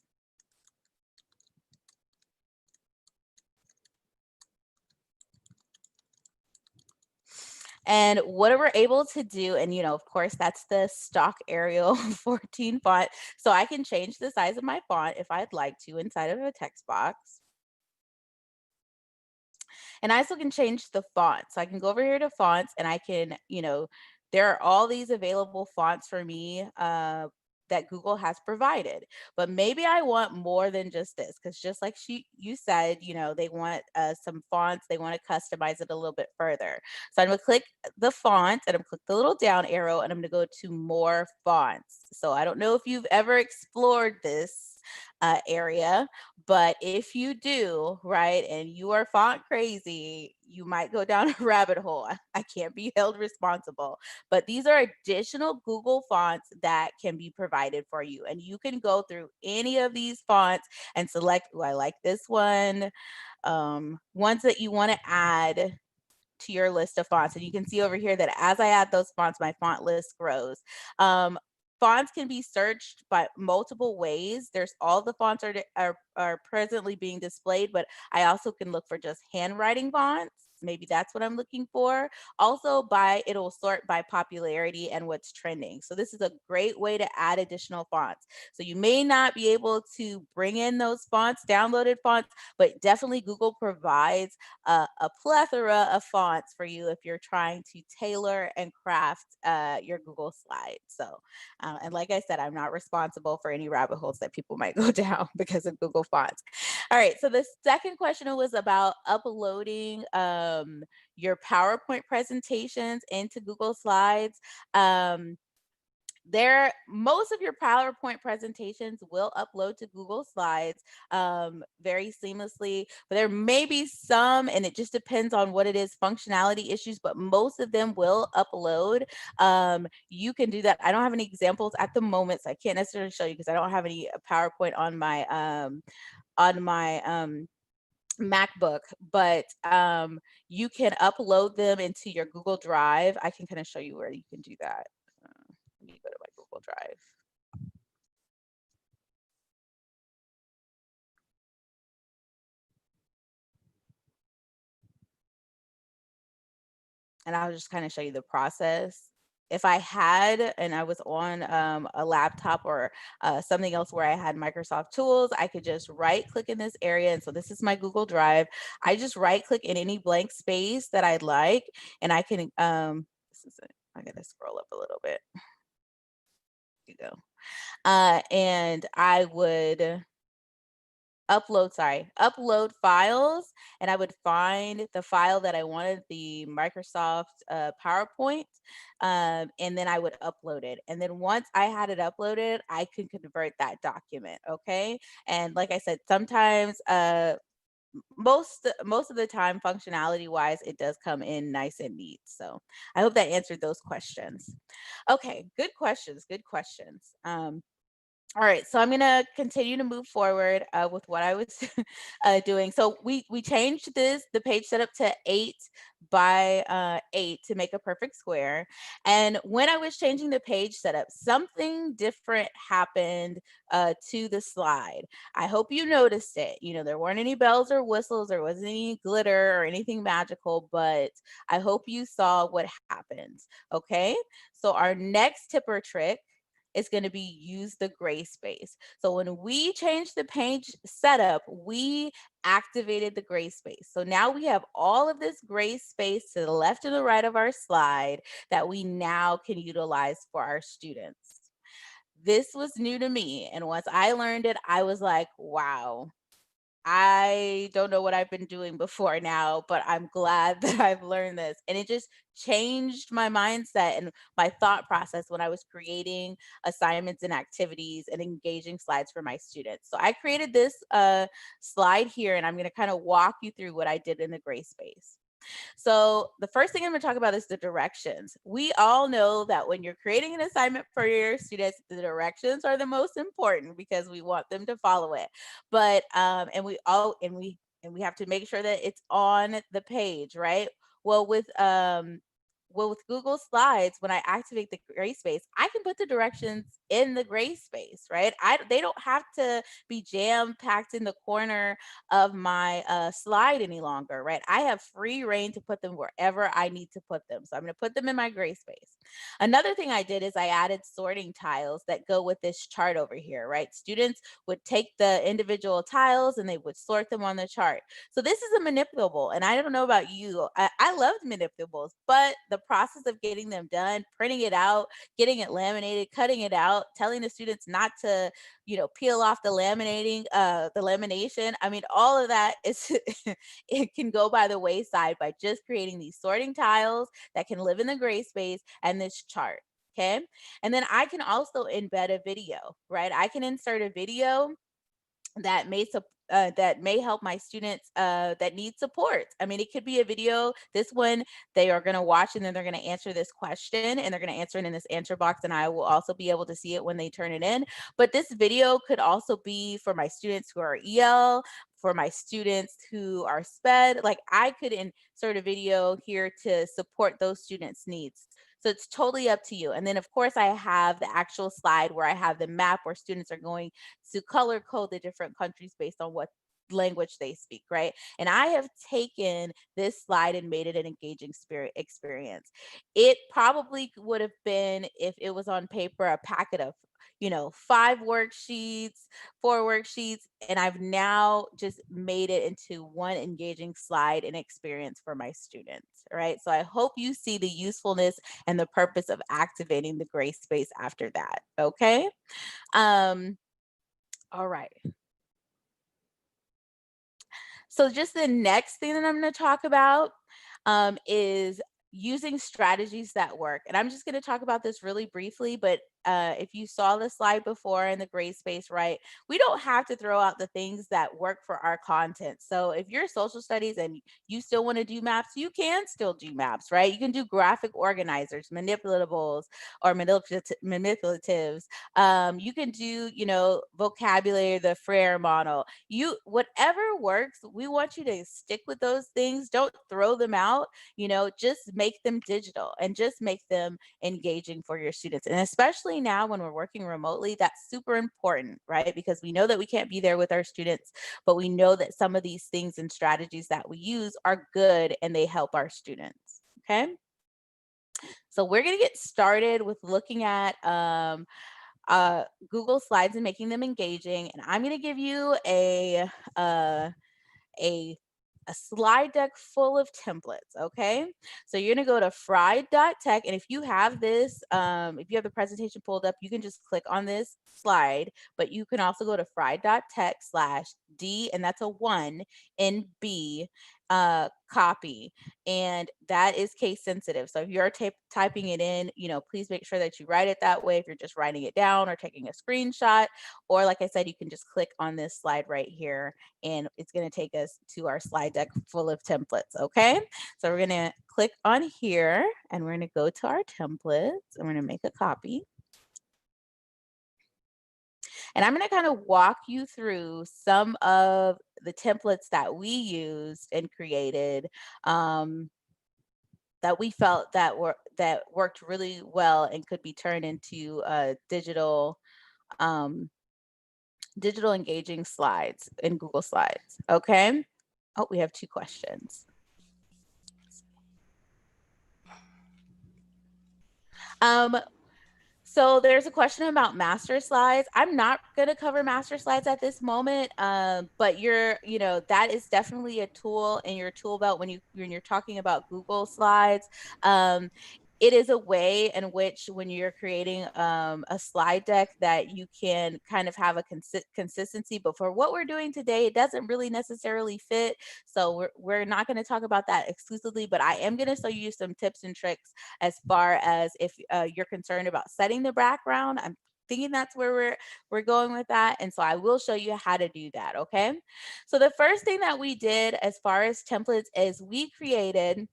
And what we're able to do, and of course, that's the stock Arial 14 font. So I can change the size of my font if I'd like to inside of a text box. And I also can change the font. So I can go over here to fonts and I can, there are all these available fonts for me that Google has provided. But maybe I want more than just this, because just like you said, they want some fonts, they want to customize it a little bit further. So I'm going to click the font and I'm going to click the little down arrow and I'm going to go to more fonts. So I don't know if you've ever explored this area, but if you do, right, and you are font crazy, you might go down a rabbit hole. I can't be held responsible, but these are additional Google fonts that can be provided for you. And you can go through any of these fonts and select, oh, I like this one, ones that you want to add to your list of fonts. And you can see over here that as I add those fonts, my font list grows. Fonts can be searched by multiple ways. There's all the fonts are presently being displayed, but I also can look for just handwriting fonts. Maybe that's what I'm looking for. Also it'll sort by popularity and what's trending. So this is a great way to add additional fonts. So you may not be able to bring in those fonts, downloaded fonts, but definitely Google provides a plethora of fonts for you if you're trying to tailor and craft your Google slides. So, and like I said, I'm not responsible for any rabbit holes that people might go down because of Google fonts. All right, so the second question was about uploading your PowerPoint presentations into Google Slides. Most of your PowerPoint presentations will upload to Google Slides very seamlessly, but there may be some, and it just depends on what it is, functionality issues, but most of them will upload. You can do that. I don't have any examples at the moment, so I can't necessarily show you because I don't have any PowerPoint on my MacBook, but you can upload them into your Google Drive. I can kind of show you where you can do that. Let me go to my Google Drive. And I'll just kind of show you the process. If I had, and I was on a laptop or something else where I had Microsoft tools, I could just right click in this area. And so this is my Google Drive. I just right click in any blank space that I'd like. And I can, I gotta scroll up a little bit. Here you go. And I would upload files, and I would find the file that I wanted, the Microsoft PowerPoint, and then I would upload it. And then once I had it uploaded, I could convert that document, okay? And like I said, sometimes, most of the time, functionality wise, it does come in nice and neat. So I hope that answered those questions. Okay, good questions. All right, so I'm gonna continue to move forward with what I was doing. So we changed the page setup to 8 by 8 to make a perfect square. And when I was changing the page setup, something different happened to the slide. I hope you noticed it. You know, there weren't any bells or whistles, there wasn't any glitter or anything magical, but I hope you saw what happened. Okay, so our next tip or trick is going to be use the gray space. So when we changed the page setup, we activated the gray space. So now we have all of this gray space to the left and the right of our slide that we now can utilize for our students. This was new to me. And once I learned it, I was like, wow, I don't know what I've been doing before now, but I'm glad that I've learned this. And it just changed my mindset and my thought process when I was creating assignments and activities and engaging slides for my students. So I created this slide here, and I'm going to kind of walk you through what I did in the gray space. So the first thing I'm going to talk about is the directions. We all know that when you're creating an assignment for your students, the directions are the most important because we want them to follow it. But and we have to make sure that it's on the page, right? Well, with Google Slides, when I activate the gray space, I can put the directions in the gray space, right? They don't have to be jam packed in the corner of my slide any longer, right? I have free reign to put them wherever I need to put them. So I'm going to put them in my gray space. Another thing I did is I added sorting tiles that go with this chart over here, right? Students would take the individual tiles and they would sort them on the chart. So this is a manipulable, and I don't know about you. I loved manipulables, but the process of getting them done, printing it out, getting it laminated, cutting it out, telling the students not to, peel off the lamination. I mean, all of that is it can go by the wayside by just creating these sorting tiles that can live in the gray space and this chart. Okay. And then I can also embed a video, right? I can insert a video that may help my students that need support. I mean, it could be a video. This one they are going to watch, and then they're going to answer this question, and they're going to answer it in this answer box, and I will also be able to see it when they turn it in. But this video could also be for my students who are EL, for my students who are SPED. Like, I could insert a video here to support those students' needs. So it's totally up to you. And then, of course, I have the actual slide where I have the map where students are going to color code the different countries based on what language they speak, right? And I have taken this slide and made it an engaging experience. It probably would have been, if it was on paper, a packet of 5 worksheets, 4 worksheets, and I've now just made it into one engaging slide and experience for my students, right? So I hope you see the usefulness and the purpose of activating the gray space after that, okay? All right. So just the next thing that I'm going to talk about is using strategies that work. And I'm just going to talk about this really briefly, but if you saw the slide before in the gray space, right, we don't have to throw out the things that work for our content. So if you're social studies and you still want to do maps, you can still do maps, right? You can do graphic organizers, manipulatables, or manipulatives. You can do, vocabulary, the Frere model. Whatever works, we want you to stick with those things. Don't throw them out, just make them digital and just make them engaging for your students. And especially now when we're working remotely, that's super important, right? Because we know that we can't be there with our students, but we know that some of these things and strategies that we use are good and they help our students, okay? So we're gonna get started with looking at Google Slides and making them engaging. And I'm gonna give you a slide deck full of templates, okay? So you're gonna go to fried.tech, and if you have this, if you have the presentation pulled up, you can just click on this slide, but you can also go to fried.tech/D, and that's a 1 NB copy, and that is case sensitive. So if you're typing it in, please make sure that you write it that way if you're just writing it down or taking a screenshot, or like I said, you can just click on this slide right here and it's going to take us to our slide deck full of templates, okay? So we're going to click on here and we're going to go to our templates and we're going to make a copy. And I'm going to kind of walk you through some of the templates that we used and created that we felt that worked really well and could be turned into digital engaging slides in Google Slides. Okay. Oh, we have 2 questions. So there's a question about master slides. I'm not going to cover master slides at this moment, but that is definitely a tool in your tool belt when you're talking about Google Slides. It is a way in which when you're creating a slide deck that you can kind of have a consistency, but for what we're doing today, it doesn't really necessarily fit. So we're not going to talk about that exclusively, but I am going to show you some tips and tricks as far as if you're concerned about setting the background. I'm thinking that's where we're going with that. And so I will show you how to do that, okay? So the first thing that we did as far as templates is we created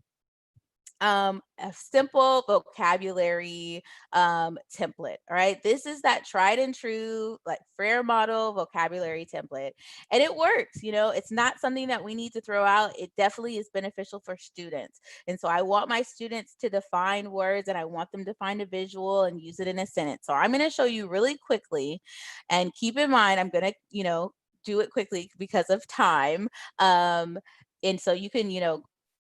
a simple vocabulary template. All right, this is that tried and true like Frere model vocabulary template, and it works. It's not something that we need to throw out. It definitely is beneficial for students, and so I want my students to define words and I want them to find a visual and use it in a sentence. So I'm going to show you really quickly, and keep in mind I'm going to do it quickly because of time, and so you can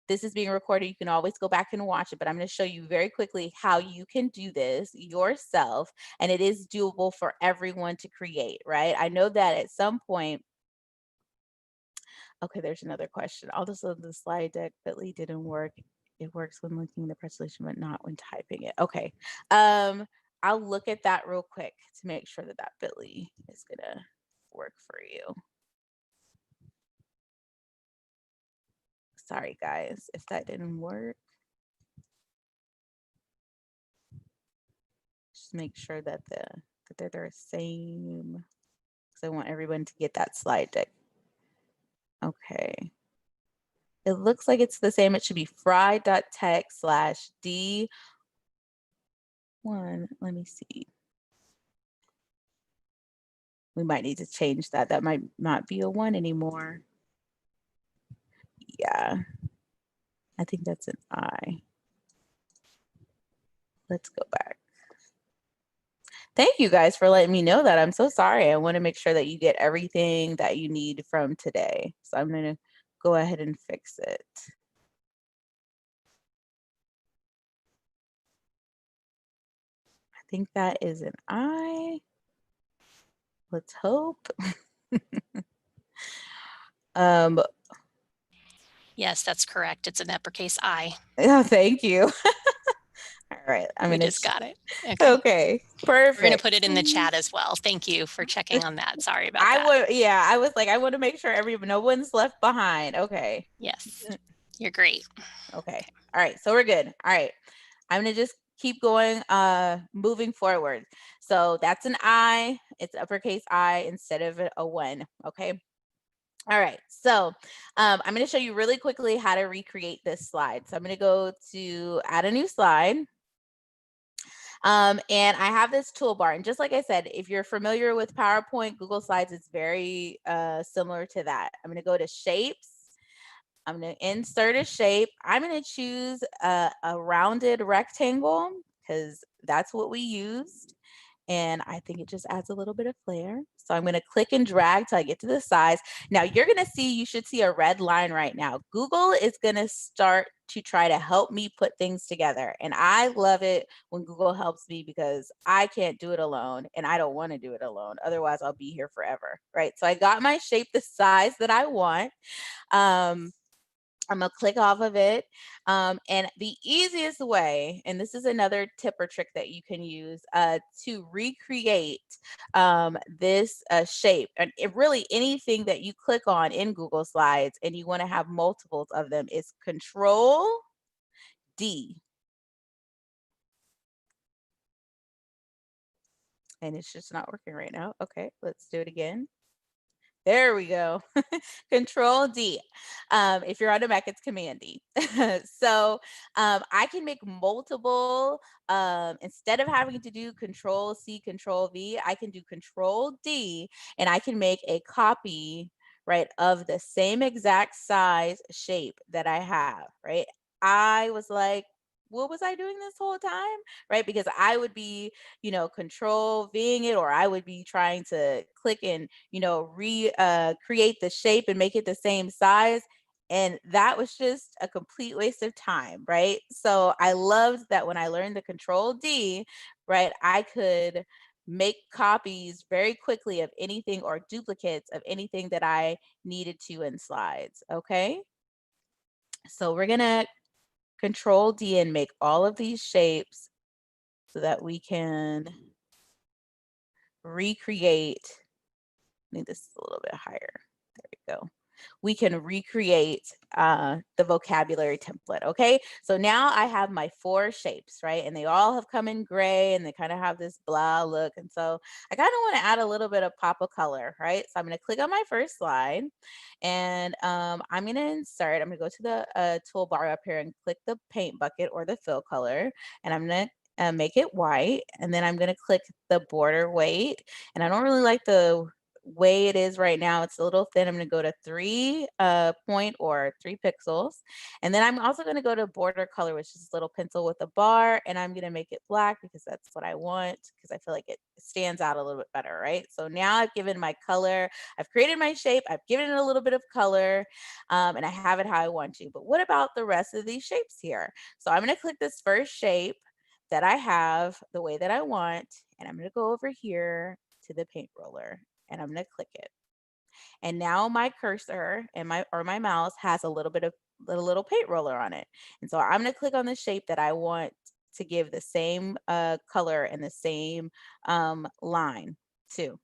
this is being recorded. You can always go back and watch it, but I'm going to show you very quickly how you can do this yourself. And it is doable for everyone to create, right? I know that at some point, okay, there's another question. Also, the slide deck bit.ly didn't work. It works when linking the presentation, but not when typing it. Okay. I'll look at that real quick to make sure that bit.ly is going to work for you. Sorry, guys, if that didn't work. Just make sure that they're the same, because I want everyone to get that slide deck. Okay. It looks like it's the same. It should be fried.tech/D1. Let me see. We might need to change that. That might not be a 1 anymore. Yeah. I think that's an I. Let's go back. Thank you guys for letting me know that. I'm so sorry. I want to make sure that you get everything that you need from today. So I'm going to go ahead and fix it. I think that is an I. Let's hope. Yes, that's correct. It's an uppercase I. Oh, thank you. All right, We just got it. Okay, perfect. We're going to put it in the chat as well. Thank you for checking on that. Sorry about that. I was like, I want to make sure no one's left behind. Okay. Yes, you're great. Okay. All right, so we're good. All right, I'm going to just keep going, moving forward. So that's an I. It's uppercase I instead of a one. Okay. All right, so I'm going to show you really quickly how to recreate this slide. So I'm going to go to add a new slide. And I have this toolbar. And just like I said, if you're familiar with PowerPoint, Google Slides, it's very similar to that. I'm going to go to shapes. I'm going to insert a shape. I'm going to choose a rounded rectangle because that's what we used. And I think it just adds a little bit of flair. So I'm going to click and drag till I get to the size. Now you're going to see, you should see a red line right now. Google is going to start to try to help me put things together. And I love it when Google helps me because I can't do it alone and I don't want to do it alone. Otherwise I'll be here forever, right? So I got my shape the size that I want. I'm gonna click off of it. And the easiest way, and this is another tip or trick that you can use to recreate this shape, and really anything that you click on in Google Slides and you wanna have multiples of them, is Control D. And it's just not working right now. Okay, let's do it again. There we go. Control D. If you're on a Mac, it's Command D. So I can make multiple, instead of having to do Control C, Control V, I can do Control D, and I can make a copy, right, of the same exact size shape that I have, right? I was like, what was I doing this whole time? Right? Because I would be, Control Ving it, or I would be trying to click and, create the shape and make it the same size. And that was just a complete waste of time, right? So I loved that when I learned the Control D, right, I could make copies very quickly of anything or duplicates of anything that I needed to in slides, okay? So we're gonna Control D and make all of these shapes so that we can recreate. I need this a little bit higher. There we go. We can recreate the vocabulary template, okay? So now I have my 4 shapes, right? And they all have come in gray and they kind of have this blah look. And so I kind of want to add a little bit of pop of color, right? So I'm going to click on my first slide and I'm going to insert, I'm going to go to the toolbar up here and click the paint bucket or the fill color. And I'm going to make it white. And then I'm going to click the border weight. And I don't really like the way it is right now. It's a little thin. I'm going to go to 3 point or 3 pixels. And then I'm also going to go to border color, which is this little pencil with a bar. And I'm going to make it black because that's what I want, because I feel like it stands out a little bit better, right? So now I've given my color, I've created my shape, I've given it a little bit of color, and I have it how I want to. But what about the rest of these shapes here? So I'm going to click this first shape that I have the way that I want, and I'm going to go over here to the paint roller. And I'm going to click it. And now my cursor and my mouse has a little paint roller on it. And so I'm going to click on the shape that I want to give the same color and the same line to.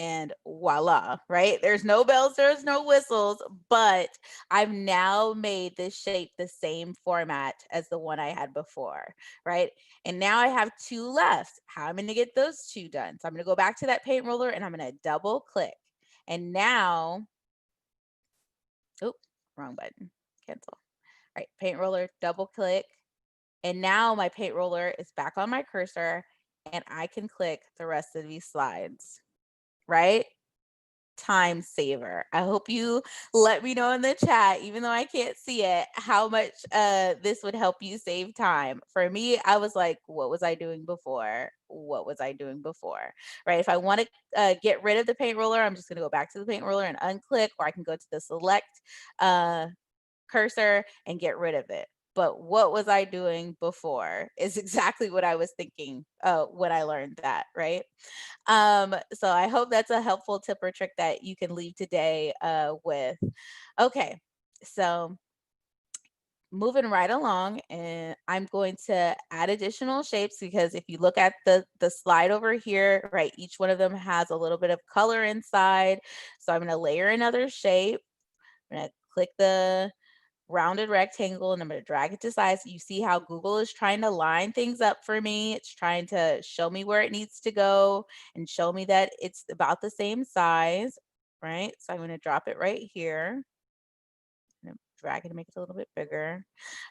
And voila, right? There's no bells, there's no whistles, but I've now made this shape the same format as the one I had before, right? And now I have 2 left. How am I gonna get those 2 done? So I'm gonna go back to that paint roller and I'm gonna double click. And now, oops, wrong button, cancel. All right, paint roller, double click. And now my paint roller is back on my cursor and I can click the rest of these slides. Right? time saver. I hope you let me know in the chat, even though I can't see it, how much this would help you save time. For me, I was like, what was I doing before? What was I doing before? Right? If I want to get rid of the paint roller, I'm just going to go back to the paint roller and unclick, or I can go to the select cursor and get rid of it. But what was I doing before is exactly what I was thinking when I learned that, right? So I hope that's a helpful tip or trick that you can leave today with. Okay, so moving right along, and I'm going to add additional shapes, because if you look at the slide over here, right, each one of them has a little bit of color inside. So I'm going to layer another shape. I'm going to click the rounded rectangle and I'm going to drag it to size. You see how Google is trying to line things up for me. It's trying to show me where it needs to go and show me that it's about the same size, right? So I'm going to drop it right here. I'm going to drag it and make it a little bit bigger,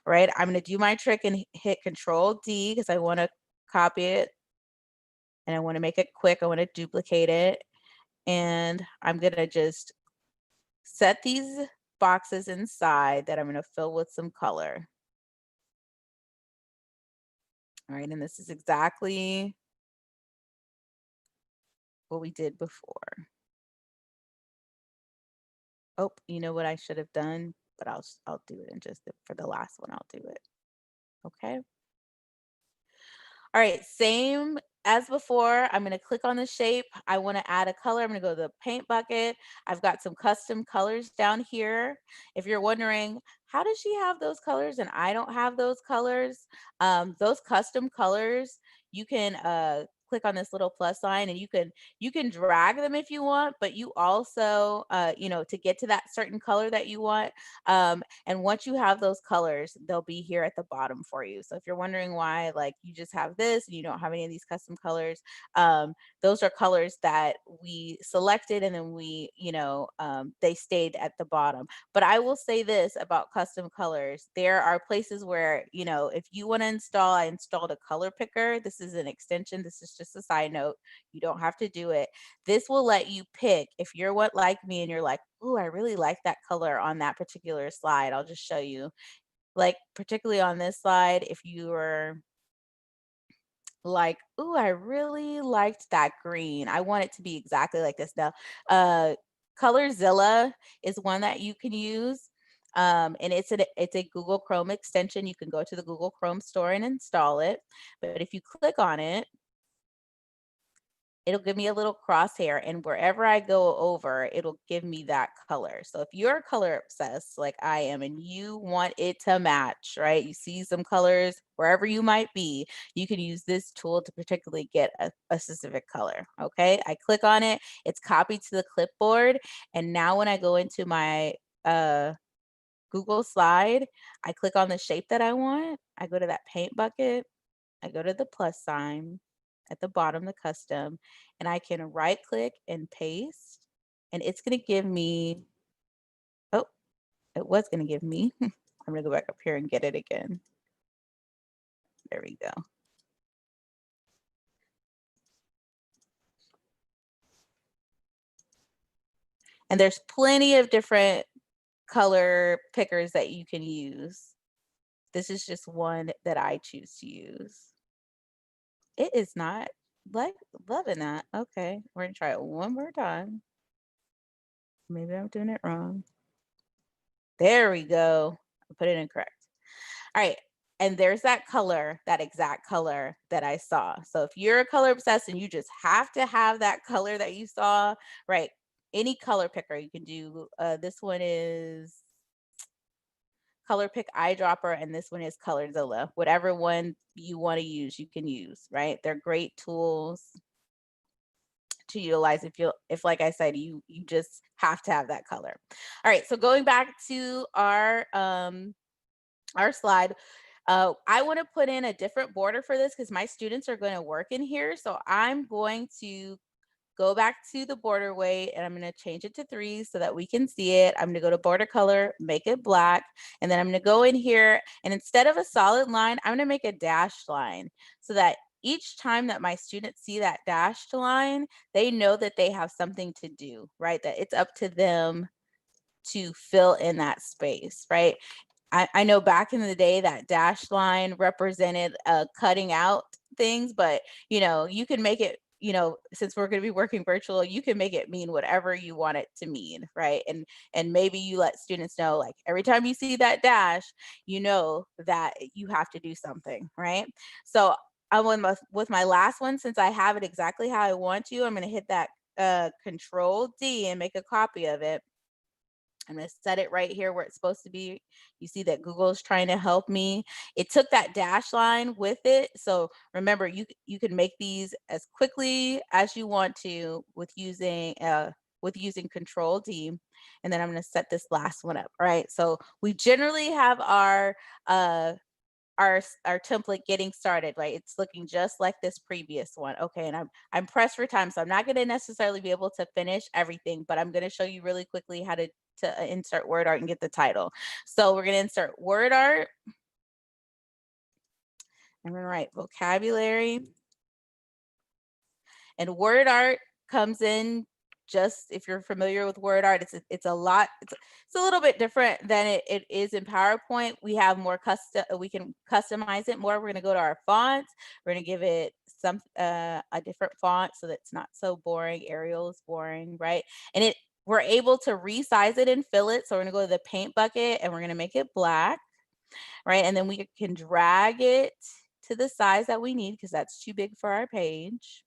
right? I'm going to do my trick and hit Control D because I want to copy it and I want to make it quick. I want to duplicate it, and I'm going to just set these boxes inside that I'm going to fill with some color. All right, and this is exactly what we did before. Oh, you know what I should have done, but I'll do it in just for the last one. I'll do it. Okay. All right, same as before. I'm going to click on the shape. I want to add a color. I'm going to go to the paint bucket. I've got some custom colors down here. If you're wondering, how does she have those colors and I don't have those colors? Those custom colors, you can click on this little plus sign and you can drag them if you want, but you also, you know, to get to that certain color that you want. And once you have those colors, they'll be here at the bottom for you. So if you're wondering why, like, you just have this and you don't have any of these custom colors, those are colors that we selected and then we, you know, they stayed at the bottom. But I will say this about custom colors. There are places where, you know, if you want to install, I installed a color picker. This is an extension. This is just a side note. You don't have to do it. This will let you pick if you're what like me and you're like, oh, I really like that color on that particular slide. I'll just show you. Like, particularly on this slide, if you were like, oh, I really liked that green. I want it to be exactly like this. Now, Colorzilla is one that you can use. And it's a Google Chrome extension. You can go to the Google Chrome store and install it. But if you click on it, it'll give me a little crosshair, and wherever I go over, it'll give me that color. So if you're color obsessed like I am and you want it to match, right? You see some colors wherever you might be, you can use this tool to particularly get a specific color, okay? I click on it, it's copied to the clipboard, and now when I go into my Google slide, I click on the shape that I want, I go to that paint bucket, I go to the plus sign at the bottom, the custom, and I can right click and paste, and it's going to give me, oh, it was going to give me, I'm going to go back up here and get it again. There we go. And there's plenty of different color pickers that you can use. This is just one that I choose to use. It is not loving that. Okay, we're gonna try it one more time. Maybe I'm doing it wrong. There we go. I put it in correct. All right. And there's that color, that exact color that I saw. So if you're a color obsessed and you just have to have that color that you saw, right? Any color picker you can do. This one is Color Pick Eyedropper, and this one is Colorzilla. Whatever one you want to use, you can use, right? They're great tools to utilize if like I said, you just have to have that color. All right, so going back to our slide, I want to put in a different border for this because my students are going to work in here. So I'm going to go back to the border weight and I'm going to change it to 3 so that we can see it. I'm going to go to border color, make it black, and then I'm going to go in here and instead of a solid line, I'm going to make a dashed line so that each time that my students see that dashed line, they know that they have something to do, right? That it's up to them to fill in that space, right? I know back in the day that dashed line represented cutting out things, but you can make it, since we're going to be working virtual, you can make it mean whatever you want it to mean, right? And maybe you let students know, like, every time you see that dash, you know that you have to do something, right? So I went with my last one, since I have it exactly how I want to, I'm going to hit that Control D and make a copy of it. I'm going to set it right here where it's supposed to be. You see that Google is trying to help me. It took that dash line with it. So remember, you can make these as quickly as you want to with using Control D. And then I'm going to set this last one up. All right. So we generally have our template getting started, right? It's looking just like this previous one. Okay, and I'm pressed for time, so I'm not going to necessarily be able to finish everything, but I'm going to show you really quickly how to insert word art and get the title. So we're going to insert word art. I'm going to write vocabulary. And word art comes in, just if you're familiar with word art, it's a little bit different than it is in PowerPoint. We have more we can customize it more. We're going to go to our fonts. We're going to give it some a different font so that it's not so boring. Arial is boring, right? And we're able to resize it and fill it. So we're going to go to the paint bucket and we're going to make it black, right? And then we can drag it to the size that we need, because that's too big for our page.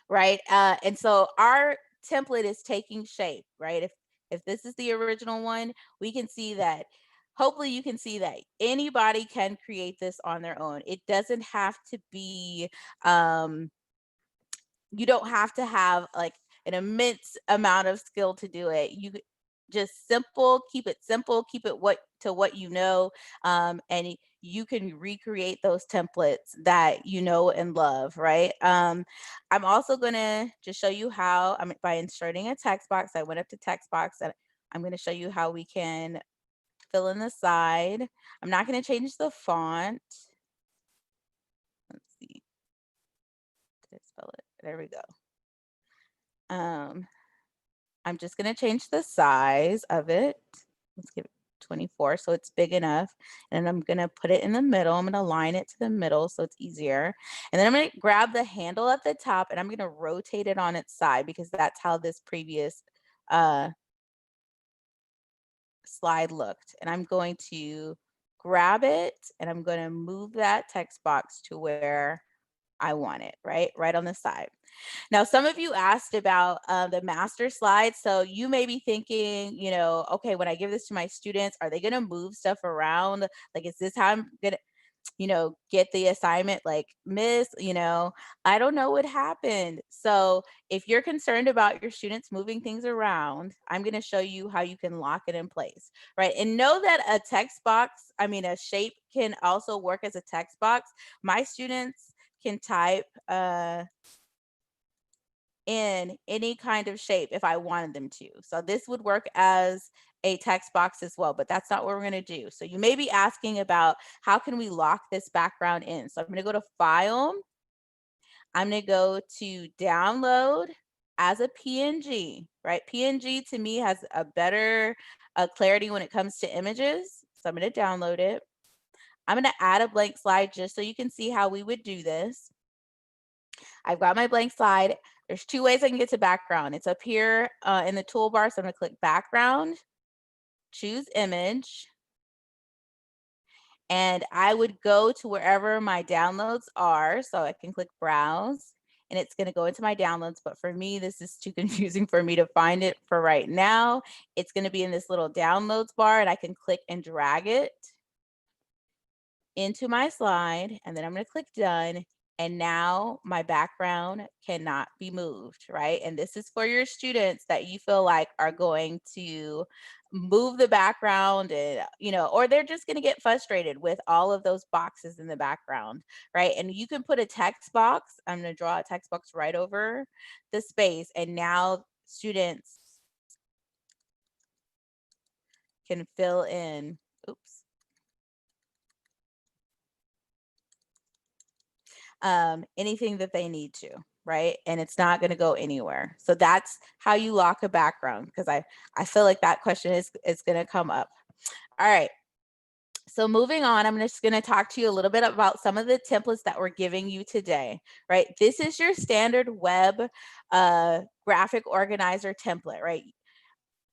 Right. And so our template is taking shape, right? If this is the original one, we can see that, hopefully you can see that anybody can create this on their own. It doesn't have to be, you don't have to have like an immense amount of skill to do it. You just keep it simple, keep it to what you know, and you can recreate those templates that you know and love, right? I'm also gonna just show you how, by inserting a text box. I went up to text box, and I'm gonna show you how we can fill in the side. I'm not gonna change the font. Let's see. Did I spell it? There we go. I'm just going to change the size of it. Let's give it 24 so it's big enough. And I'm going to put it in the middle. I'm going to align it to the middle so it's easier. And then I'm going to grab the handle at the top and I'm going to rotate it on its side, because that's how this previous slide looked. And I'm going to grab it and I'm going to move that text box to where I want it, right on the side. Now, some of you asked about the master slide. So you may be thinking, okay, when I give this to my students, are they going to move stuff around? Like, is this how I'm going to, get the assignment? Like, Miss, I don't know what happened. So if you're concerned about your students moving things around, I'm going to show you how you can lock it in place, right? And know that a text box, a shape can also work as a text box. My students can type in any kind of shape if I wanted them to. So this would work as a text box as well, but that's not what we're going to do. So you may be asking about, how can we lock this background in? So I'm going to go to File. I'm going to go to Download as a PNG, right? PNG to me has a better clarity when it comes to images. So I'm going to download it. I'm going to add a blank slide just so you can see how we would do this. I've got my blank slide. There's two ways I can get to background. It's up here in the toolbar. So I'm going to click background, choose image, and I would go to wherever my downloads are. So I can click browse and it's going to go into my downloads. But for me, this is too confusing for me to find it for right now. It's going to be in this little downloads bar, and I can click and drag it into my slide. And then I'm going to click done. And now my background cannot be moved, right? And this is for your students that you feel like are going to move the background and, or they're just going to get frustrated with all of those boxes in the background, right? And you can put a text box. I'm going to draw a text box right over the space. And now students can fill in, oops. anything that they need to, right? And it's not going to go anywhere. So that's how you lock a background, because I feel like that question is going to come up. All right. So moving on, I'm just going to talk to you a little bit about some of the templates that we're giving you today, right? This is your standard web graphic organizer template, right?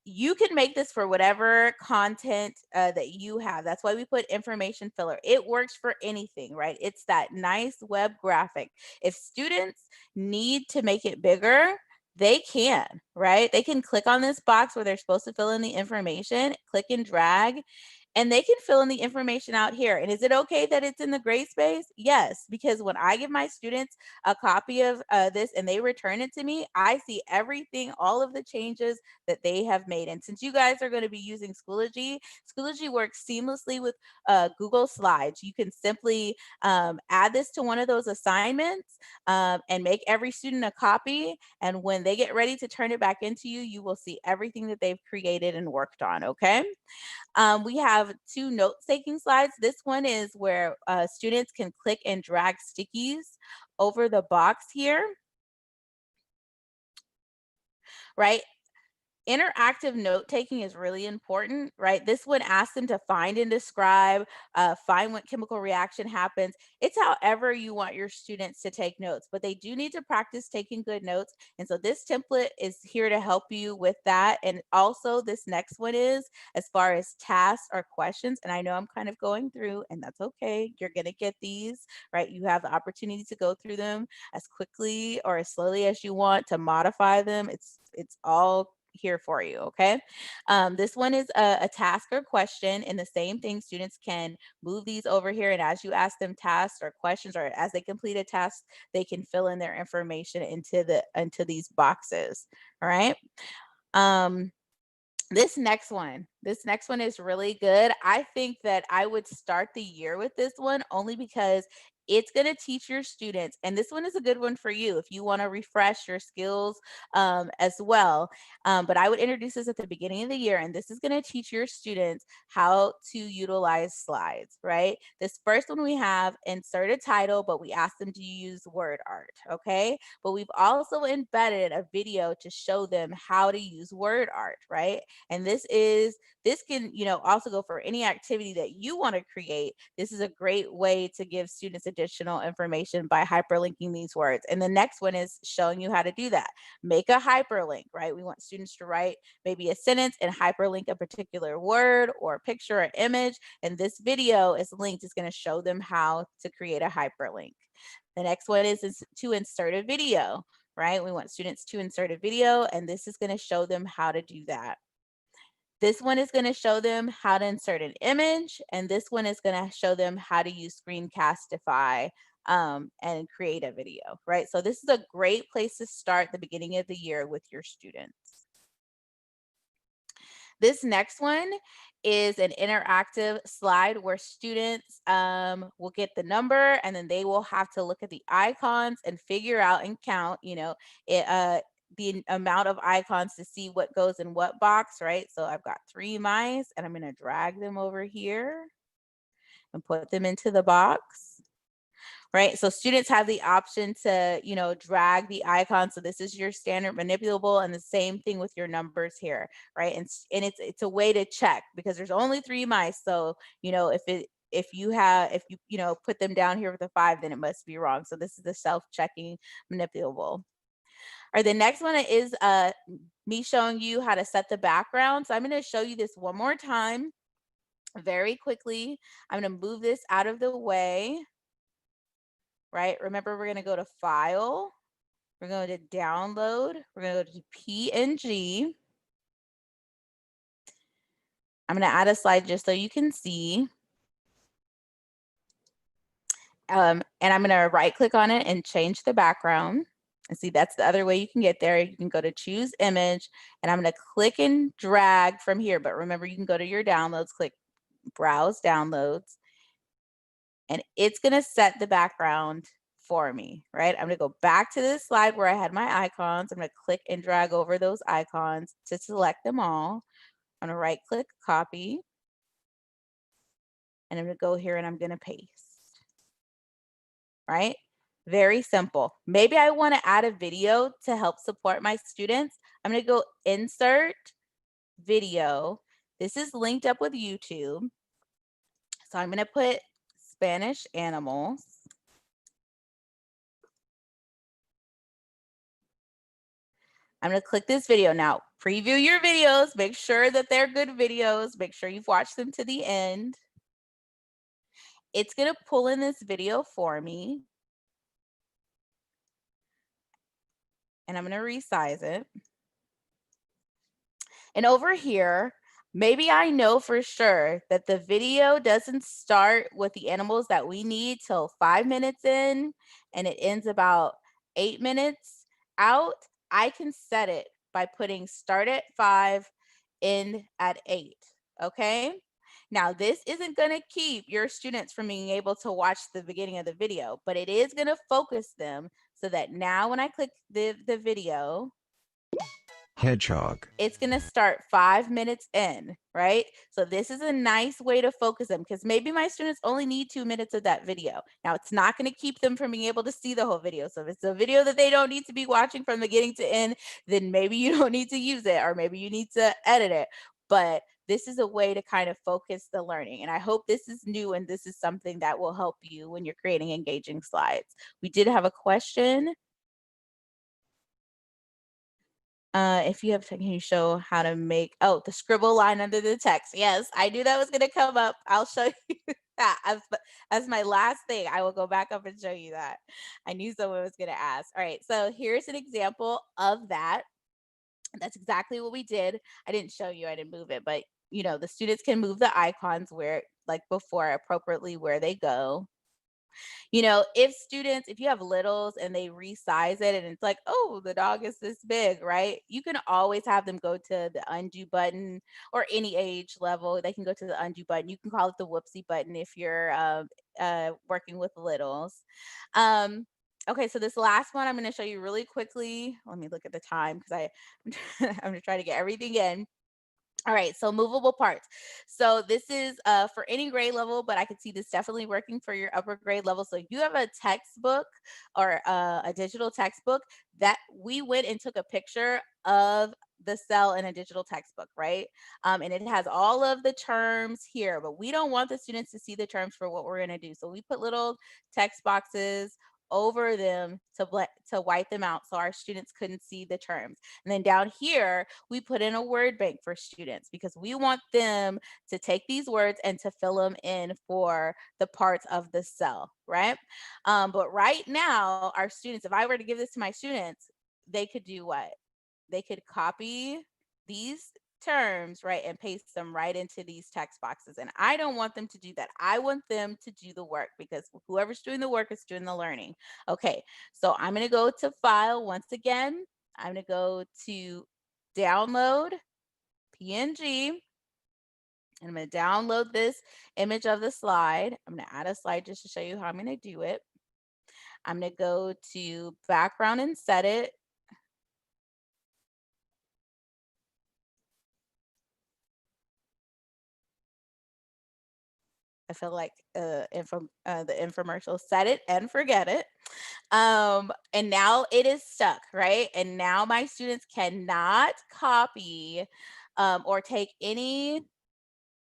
You can make this for whatever content that you have. That's why we put information filler. It works for anything, right? It's that nice web graphic. If students need to make it bigger, they can, right? They can click on this box where they're supposed to fill in the information, click and drag, and they can fill in the information out here. And is it okay that it's in the gray space? Yes, because when I give my students a copy of this and they return it to me, I see everything, all of the changes that they have made. And since you guys are going to be using Schoology, Schoology works seamlessly with Google Slides. You can simply add this to one of those assignments and make every student a copy. And when they get ready to turn it back into you, you will see everything that they've created and worked on, okay? We have 2 note-taking slides. This one is where students can click and drag stickies over the box here, right? Interactive note-taking is really important, right? This one asks them to find and describe, find what chemical reaction happens. It's however you want your students to take notes, but they do need to practice taking good notes. And so this template is here to help you with that. And also this next one is as far as tasks or questions. And I know I'm kind of going through, and that's okay. You're going to get these, right? You have the opportunity to go through them as quickly or as slowly as you want to modify them. It's all here for you, okay? This one is a task or question, and the same thing, students can move these over here, and as you ask them tasks or questions, or as they complete a task, they can fill in their information into these boxes, all right? This next one is really good. I think that I would start the year with this one only because it's going to teach your students, and this one is a good one for you if you want to refresh your skills as well. But I would introduce this at the beginning of the year, and this is going to teach your students how to utilize slides, right? This first one we have insert a title, but we ask them to use word art, okay? But we've also embedded a video to show them how to use word art, right? And this can, also go for any activity that you want to create. This is a great way to give students additional information by hyperlinking these words. And the next one is showing you how to do that. Make a hyperlink, right? We want students to write maybe a sentence and hyperlink a particular word or picture or image. And this video is linked. It's going to show them how to create a hyperlink. The next one is to insert a video, right? We want students to insert a video, and this is going to show them how to do that. This one is going to show them how to insert an image, and this one is going to show them how to use Screencastify and create a video, right? So this is a great place to start the beginning of the year with your students. This next one is an interactive slide where students will get the number, and then they will have to look at the icons and figure out and count, the amount of icons to see what goes in what box, right? So I've got 3 mice, and I'm going to drag them over here and put them into the box, right? So students have the option to, drag the icon. So this is your standard manipulable, and the same thing with your numbers here, right? And it's a way to check because there's only 3 mice. So, if you put them down here with a 5, then it must be wrong. So this is the self-checking manipulable. Or the next one is me showing you how to set the background. So I'm going to show you this one more time very quickly. I'm going to move this out of the way, right? Remember, we're going to go to File. We're going to Download. We're going to go to PNG. I'm going to add a slide just so you can see. And I'm going to right click on it and change the background. And see, that's the other way you can get there. You can go to choose image, and I'm going to click and drag from here. But remember, you can go to your downloads, click browse downloads, and it's going to set the background for me, right? I'm going to go back to this slide where I had my icons. I'm going to click and drag over those icons to select them all. I'm going to right click, copy, and I'm going to go here and I'm going to paste, right? Very simple. Maybe I want to add a video to help support my students. I'm going to go insert video. This is linked up with YouTube. So I'm going to put Spanish animals. I'm going to click this video. Now, preview your videos. Make sure that they're good videos. Make sure you've watched them to the end. It's going to pull in this video for me. And I'm going to resize it. And over here, maybe I know for sure that the video doesn't start with the animals that we need till 5 minutes in, and it ends about 8 minutes out. I can set it by putting start at 5, end at 8, okay? Now, this isn't going to keep your students from being able to watch the beginning of the video, but it is going to focus them so that now when I click the video, hedgehog, it's going to start 5 minutes in, right? So this is a nice way to focus them because maybe my students only need 2 minutes of that video. Now, it's not going to keep them from being able to see the whole video. So if it's a video that they don't need to be watching from beginning to end, then maybe you don't need to use it, or maybe you need to edit it. But this is a way to kind of focus the learning. And I hope this is new and this is something that will help you when you're creating engaging slides. We did have a question. If you have, can you show how to make, oh, the scribble line under the text? Yes, I knew that was going to come up. I'll show you that as my last thing. I will go back up and show you that. I knew someone was going to ask. All right, so here's an example of that. That's exactly what we did. I didn't show you, I didn't move it, but you know, the students can move the icons where, like before, appropriately where they go. You know, if you have littles and they resize it and it's like, oh, the dog is this big, right? You can always have them go to the undo button, or any age level. They can go to the undo button. You can call it the whoopsie button if you're working with littles. Okay, so this last one I'm going to show you really quickly. Let me look at the time because I'm going to try to get everything in. All right, so movable parts. So this is for any grade level, but I could see this definitely working for your upper grade level. So if you have a textbook or a digital textbook, that we went and took a picture of the cell in a digital textbook, right? And it has all of the terms here, but we don't want the students to see the terms for what we're gonna do. So we put little text boxes over them to white them out so our students couldn't see the terms. And then down here, we put in a word bank for students because we want them to take these words and to fill them in for the parts of the cell, right? But right now, our students, if I were to give this to my students, they could do what? They could copy these terms, right, and paste them right into these text boxes. And I don't want them to do that. I want them to do the work because whoever's doing the work is doing the learning. Okay, so I'm going to go to File once again. I'm going to go to Download PNG. And I'm going to download this image of the slide. I'm going to add a slide just to show you how I'm going to do it. I'm going to go to Background and set it. I feel like the infomercial, set it and forget it. And now it is stuck, right? And now my students cannot copy or take any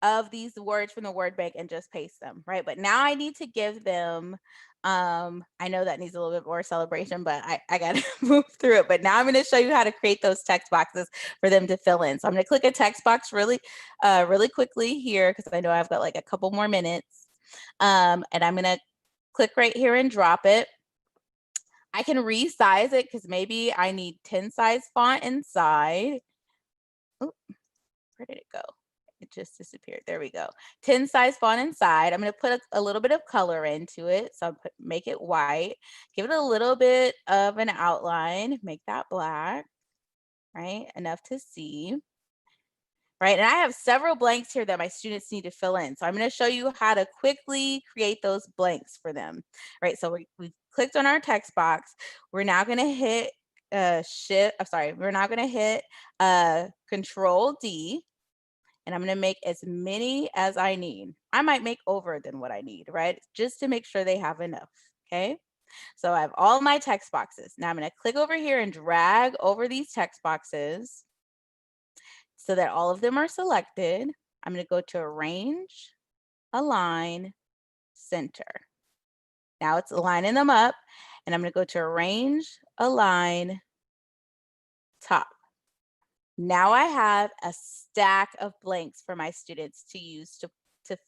of these words from the word bank and just paste them, right? But now I need to give them, I know that needs a little bit more celebration, but I got to move through it. But now I'm going to show you how to create those text boxes for them to fill in. So I'm going to click a text box really quickly here because I know I've got like a couple more minutes. And I'm going to click right here and drop it. I can resize it because maybe I need 10 size font inside. Oh, where did it go? It just disappeared. There we go. 10 size font inside. I'm going to put a little bit of color into it. So I'll make it white, give it a little bit of an outline, make that black, right? Enough to see. Right, and I have several blanks here that my students need to fill in. So I'm going to show you how to quickly create those blanks for them. Right, so we've clicked on our text box. We're now going to hit we're now going to hit Control D. And I'm going to make as many as I need. I might make over than what I need, right? Just to make sure they have enough, okay? So I have all my text boxes. Now I'm going to click over here and drag over these text boxes so that all of them are selected. I'm going to go to Arrange, Align, Center. Now it's aligning them up, and I'm going to go to Arrange, Align, Top. Now I have a stack of blanks for my students to use to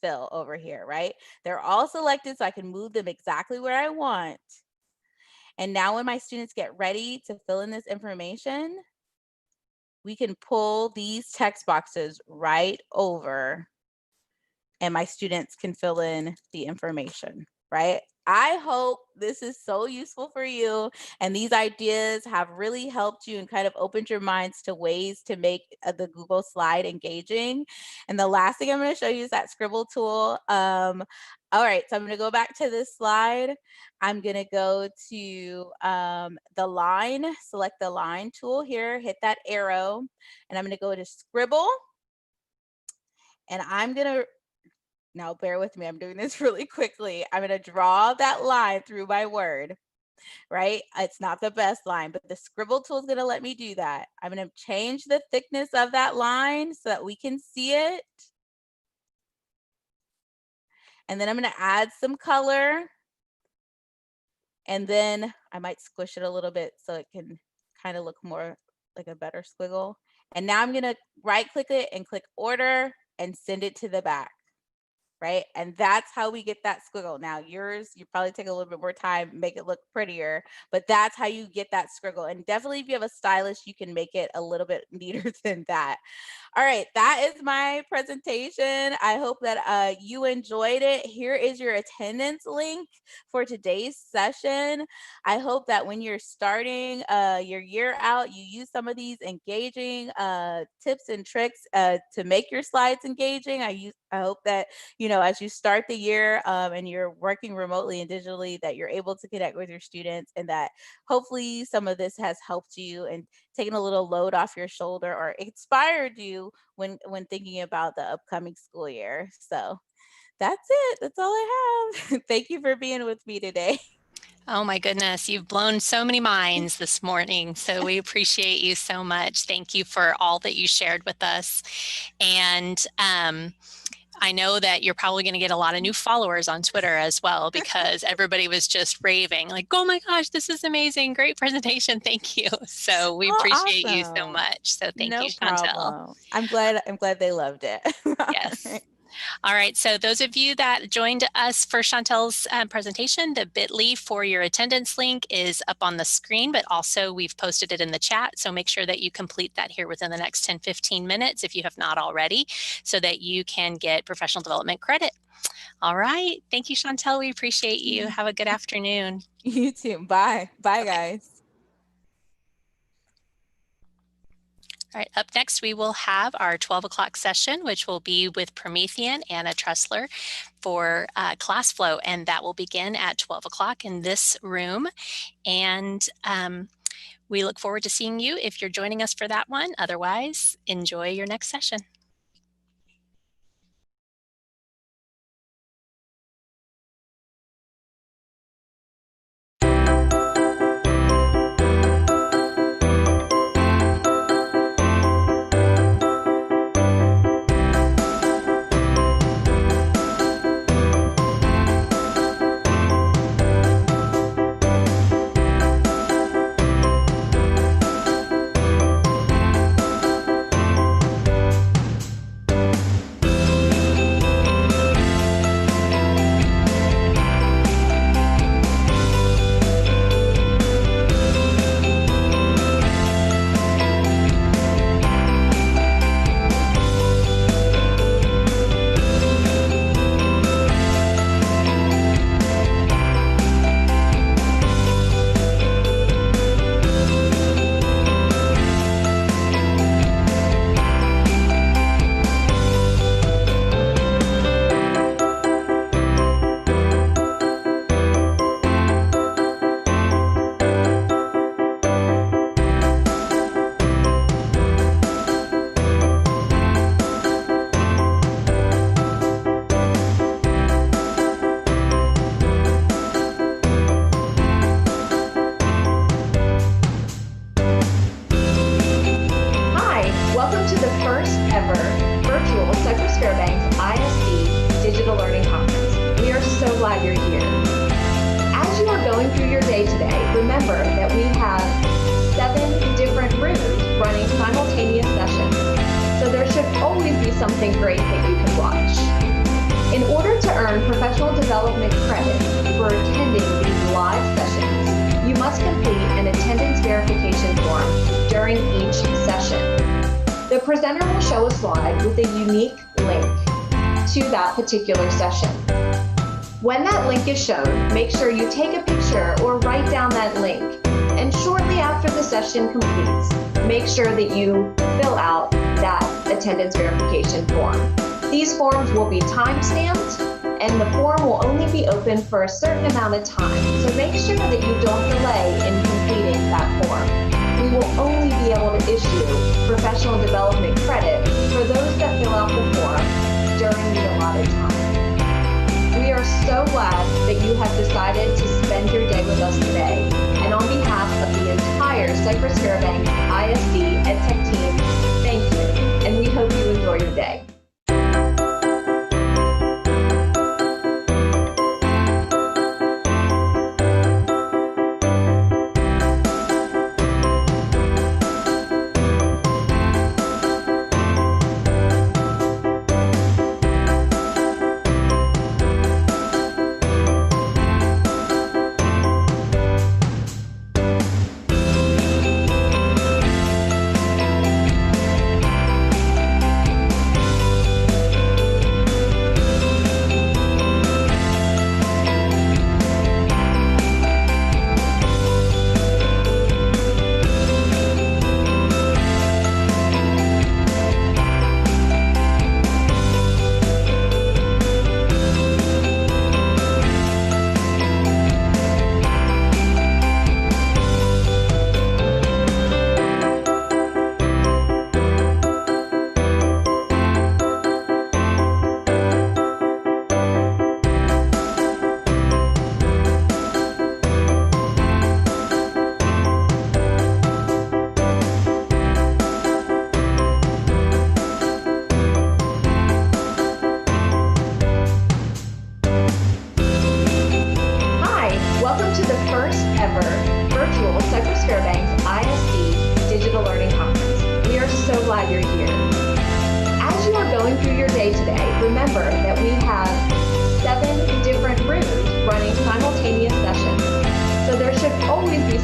fill over here, right? They're all selected so I can move them exactly where I want. And now when my students get ready to fill in this information, we can pull these text boxes right over and my students can fill in the information, right? I hope this is so useful for you and these ideas have really helped you and kind of opened your minds to ways to make the Google slide engaging. And the last thing I'm going to show you is that scribble tool. All right, so I'm going to go back to this slide. I'm going to go to the line, select the line tool here, hit that arrow, and I'm going to go to scribble. And I'm going to, now bear with me, I'm doing this really quickly. I'm going to draw that line through my word, right? It's not the best line, but the scribble tool is going to let me do that. I'm going to change the thickness of that line so that we can see it. And then I'm going to add some color. And then I might squish it a little bit so it can kind of look more like a better squiggle. And now I'm going to right click it and click order and send it to the back. Right? And that's how we get that squiggle. Now yours, you probably take a little bit more time, make it look prettier, but that's how you get that squiggle. And definitely if you have a stylus, you can make it a little bit neater than that. All right, that is my presentation. I hope that you enjoyed it. Here is your attendance link for today's session. I hope that when you're starting your year out, you use some of these engaging tips and tricks to make your slides engaging. I hope that, you know, as you start the year and you're working remotely and digitally, that you're able to connect with your students and that hopefully some of this has helped you and taken a little load off your shoulder or inspired you when thinking about the upcoming school year. So that's it. That's all I have. Thank you for being with me today. Oh my goodness, you've blown so many minds this morning. So we appreciate you so much. Thank you for all that you shared with us. And I know that you're probably going to get a lot of new followers on Twitter as well, because everybody was just raving like, oh my gosh, this is amazing. Great presentation. Thank you. So we appreciate you so much. So thank you, Shantel. Problem. I'm glad they loved it. Yes. All right, so those of you that joined us for Shantel's presentation, the bit.ly for your attendance link is up on the screen, but also we've posted it in the chat. So make sure that you complete that here within the next 10-15 minutes if you have not already, so that you can get professional development credit. All right, thank you, Shantel. We appreciate you. Have a good afternoon. You too. Bye. Bye, guys. All right, up next, we will have our 12 o'clock session, which will be with Promethean, Anna Tressler for ClassFlow, and that will begin at 12 o'clock in this room. And we look forward to seeing you if you're joining us for that one. Otherwise, enjoy your next session. so glad you're here. As you are going through your day today, remember that we have 7 different rooms running simultaneous sessions, so there should always be something great that you can watch. In order to earn professional development credit for attending these live sessions, you must complete an attendance verification form during each session. The presenter will show a slide with a unique link to that particular session. When that link is shown, make sure you take a picture or write down that link. And shortly after the session completes, make sure that you fill out that attendance verification form. These forms will be time-stamped, and the form will only be open for a certain amount of time. So make sure that you don't delay in completing that form. We will only be able to issue professional development credit for those that fill out the form during the allotted time. We are so glad that you have decided to spend your day with us today. And on behalf of the entire Cypress Fairbanks ISD EdTech team, thank you, and we hope you enjoy your day.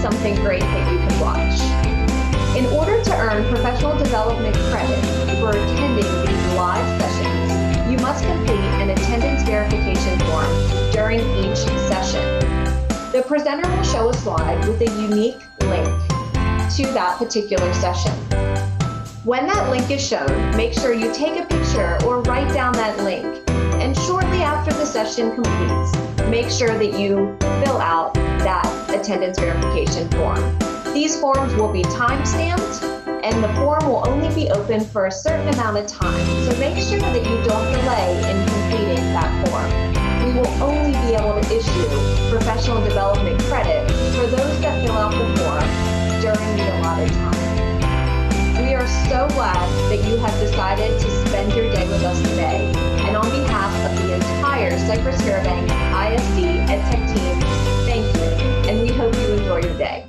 Something great that you can watch. In order to earn professional development credit for attending these live sessions, you must complete an attendance verification form during each session. The presenter will show a slide with a unique link to that particular session. When that link is shown, make sure you take a picture or write down that link. And shortly after the session completes, make sure that you fill out that attendance verification form. These forms will be time-stamped, and the form will only be open for a certain amount of time. So make sure that you don't delay in completing that form. We will only be able to issue professional development credit for those that fill out the form during the allotted time. We are so glad that you have decided to spend your day with us today. And on behalf of the entire Cypress Fairbanks ISD EdTech team, thank you, and we hope you enjoy your day.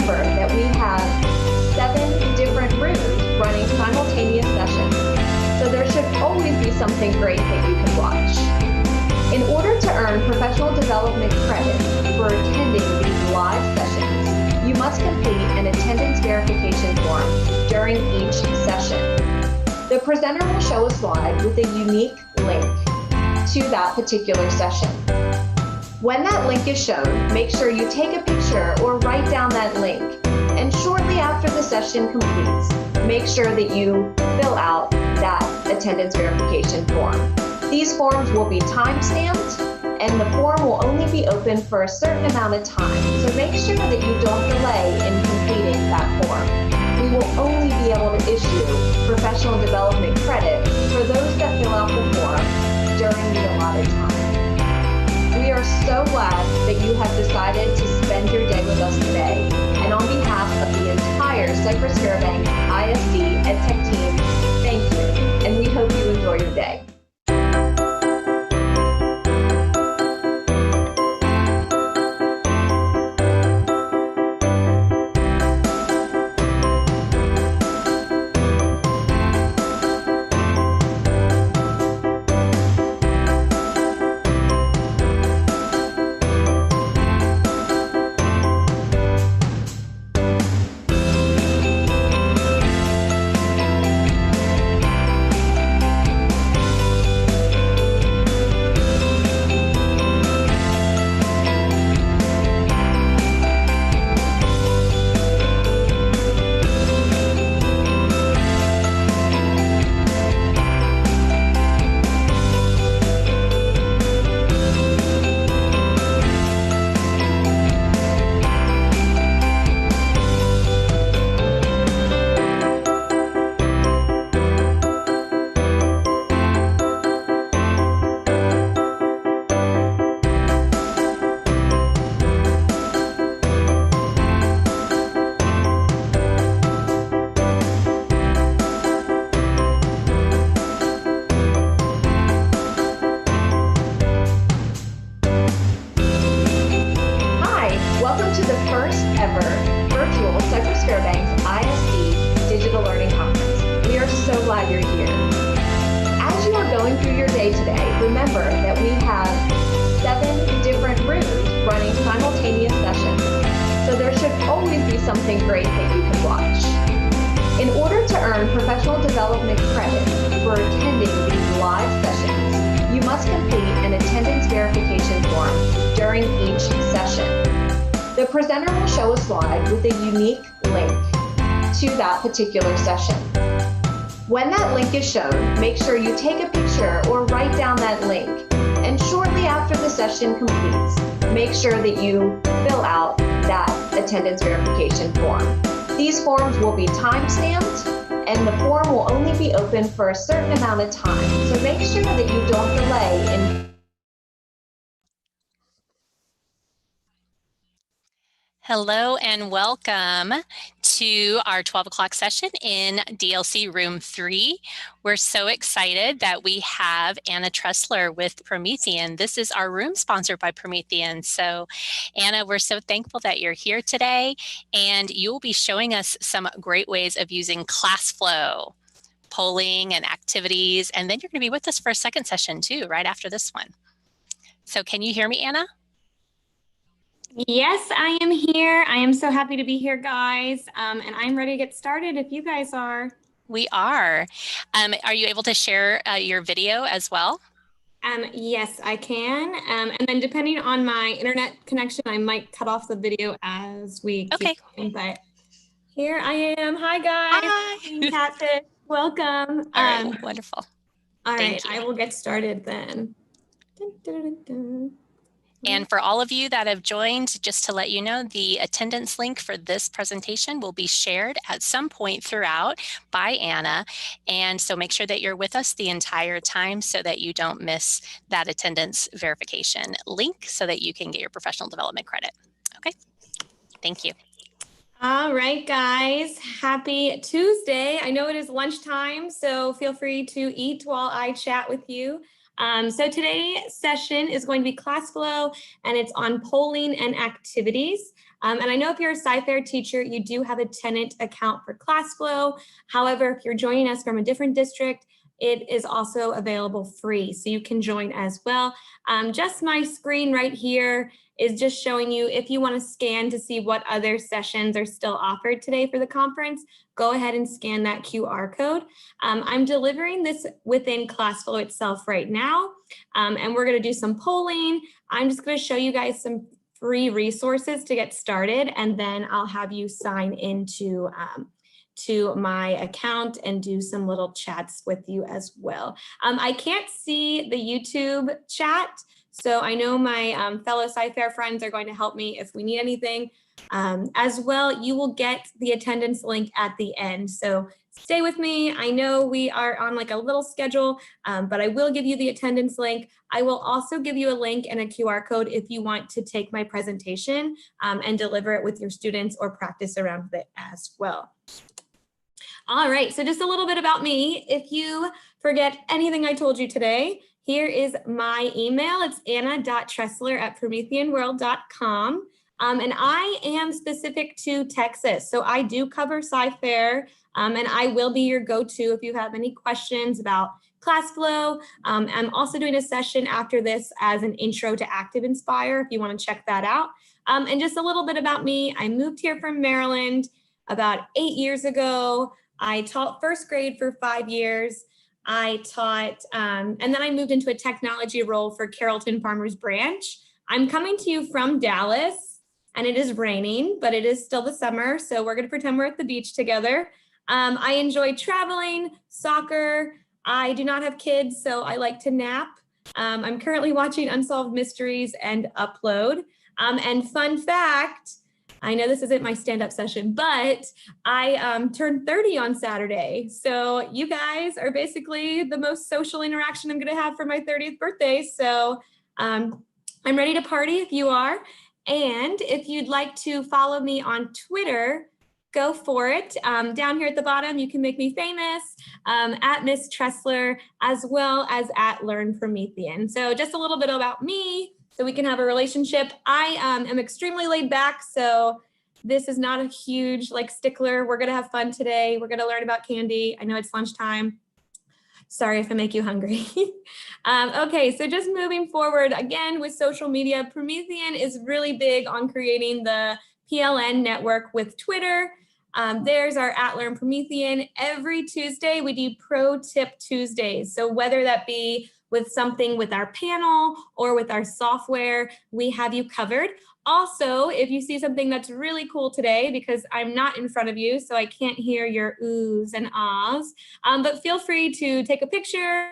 remember that we have 7 different rooms running simultaneous sessions, so there should always be something great that you can watch. In order to earn professional development credit for attending these live sessions, you must complete an attendance verification form during each session. The presenter will show a slide with a unique link to that particular session. When that link is shown, make sure you take a picture or write down that link. And shortly after the session completes, make sure that you fill out that attendance verification form. These forms will be time-stamped, and the form will only be open for a certain amount of time. So make sure that you don't delay in completing that form. We will only be able to issue professional development credit for those that fill out the form during the allotted time. We are so glad that you have decided to spend your day with us today. And on behalf of the entire Cypress Fairbanks ISD EdTech team, thank you, and we hope you enjoy your day. Something great that you can watch. In order to earn professional development credit for attending these live sessions, you must complete an attendance verification form during each session. The presenter will show a slide with a unique link to that particular session. When that link is shown, make sure you take a picture or write down that link. And shortly after the session completes, make sure that you fill out that attendance verification form. These forms will be time-stamped, and the form will only be open for a certain amount of time. So make sure that you don't delay in. Hello and welcome to our 12 o'clock session in DLC Room 3. We're so excited that we have Anna Tressler with Promethean. This is our room sponsored by Promethean. So Anna, we're so thankful that you're here today, and you'll be showing us some great ways of using ClassFlow, polling and activities, and then you're going to be with us for a second session too, right after this one. So can you hear me, Anna? Yes, I am here. I am so happy to be here, guys. And I'm ready to get started if you guys are. We are. Are you able to share your video as well? Yes, I can. And then depending on my internet connection, I might cut off the video as we keep going. But here I am. Hi, guys. Hi. Catfish. Welcome. All right, wonderful. All right, I will get started then. Dun, dun, dun, dun. And for all of you that have joined, just to let you know, the attendance link for this presentation will be shared at some point throughout by Anna. And so make sure that you're with us the entire time so that you don't miss that attendance verification link so that you can get your professional development credit. Okay, thank you. All right, guys, happy Tuesday. I know it is lunchtime, so feel free to eat while I chat with you. So today's session is going to be ClassFlow, and it's on polling and activities. And I know if you're a Sci-Fair teacher, you do have a tenant account for ClassFlow. However, if you're joining us from a different district, it is also available free, so you can join as well. Just my screen right here is just showing you if you want to scan to see what other sessions are still offered today for the conference, go ahead and scan that QR code. I'm delivering this within ClassFlow itself right now, and we're going to do some polling. I'm just going to show you guys some free resources to get started, and then I'll have you sign into to my account and do some little chats with you as well. I can't see the YouTube chat, so I know my fellow Sci-Fair friends are going to help me if we need anything. As well, you will get the attendance link at the end, so stay with me. I know we are on like a little schedule, but I will give you the attendance link. I will also give you a link and a QR code if you want to take my presentation and deliver it with your students or practice around it as well. All right, so just a little bit about me. If you forget anything I told you today, here is my email. It's anna.tressler@prometheanworld.com. And I am specific to Texas. So I do cover Sci-Fair, and I will be your go-to if you have any questions about ClassFlow. I'm also doing a session after this as an intro to ActivInspire if you want to check that out. And just a little bit about me. I moved here from Maryland about 8 years ago. I taught first grade for 5 years. I taught, and then I moved into a technology role for Carrollton Farmers Branch. I'm coming to you from Dallas, and it is raining, but it is still the summer, so we're gonna pretend we're at the beach together. I enjoy traveling, soccer. I do not have kids, so I like to nap. I'm currently watching Unsolved Mysteries and Upload. And fun fact, I know this isn't my stand-up session, but I turned 30 on Saturday. So you guys are basically the most social interaction I'm gonna have for my 30th birthday. So I'm ready to party if you are. And if you'd like to follow me on Twitter, go for it. Down here at the bottom, you can make me famous at Miss Tressler, as well as at Learn Promethean. So just a little bit about me, so we can have a relationship. I am extremely laid back, so this is not a huge like stickler. We're gonna have fun today. We're gonna learn about candy. I know it's lunchtime. Sorry if I make you hungry. Okay, so just moving forward, again, with social media, Promethean is really big on creating the PLN network with Twitter. There's our @LearnPromethean. Every Tuesday, we do Pro Tip Tuesdays. So whether that be with something with our panel or with our software, we have you covered. Also, if you see something that's really cool today, because I'm not in front of you, so I can't hear your oohs and ahs, but feel free to take a picture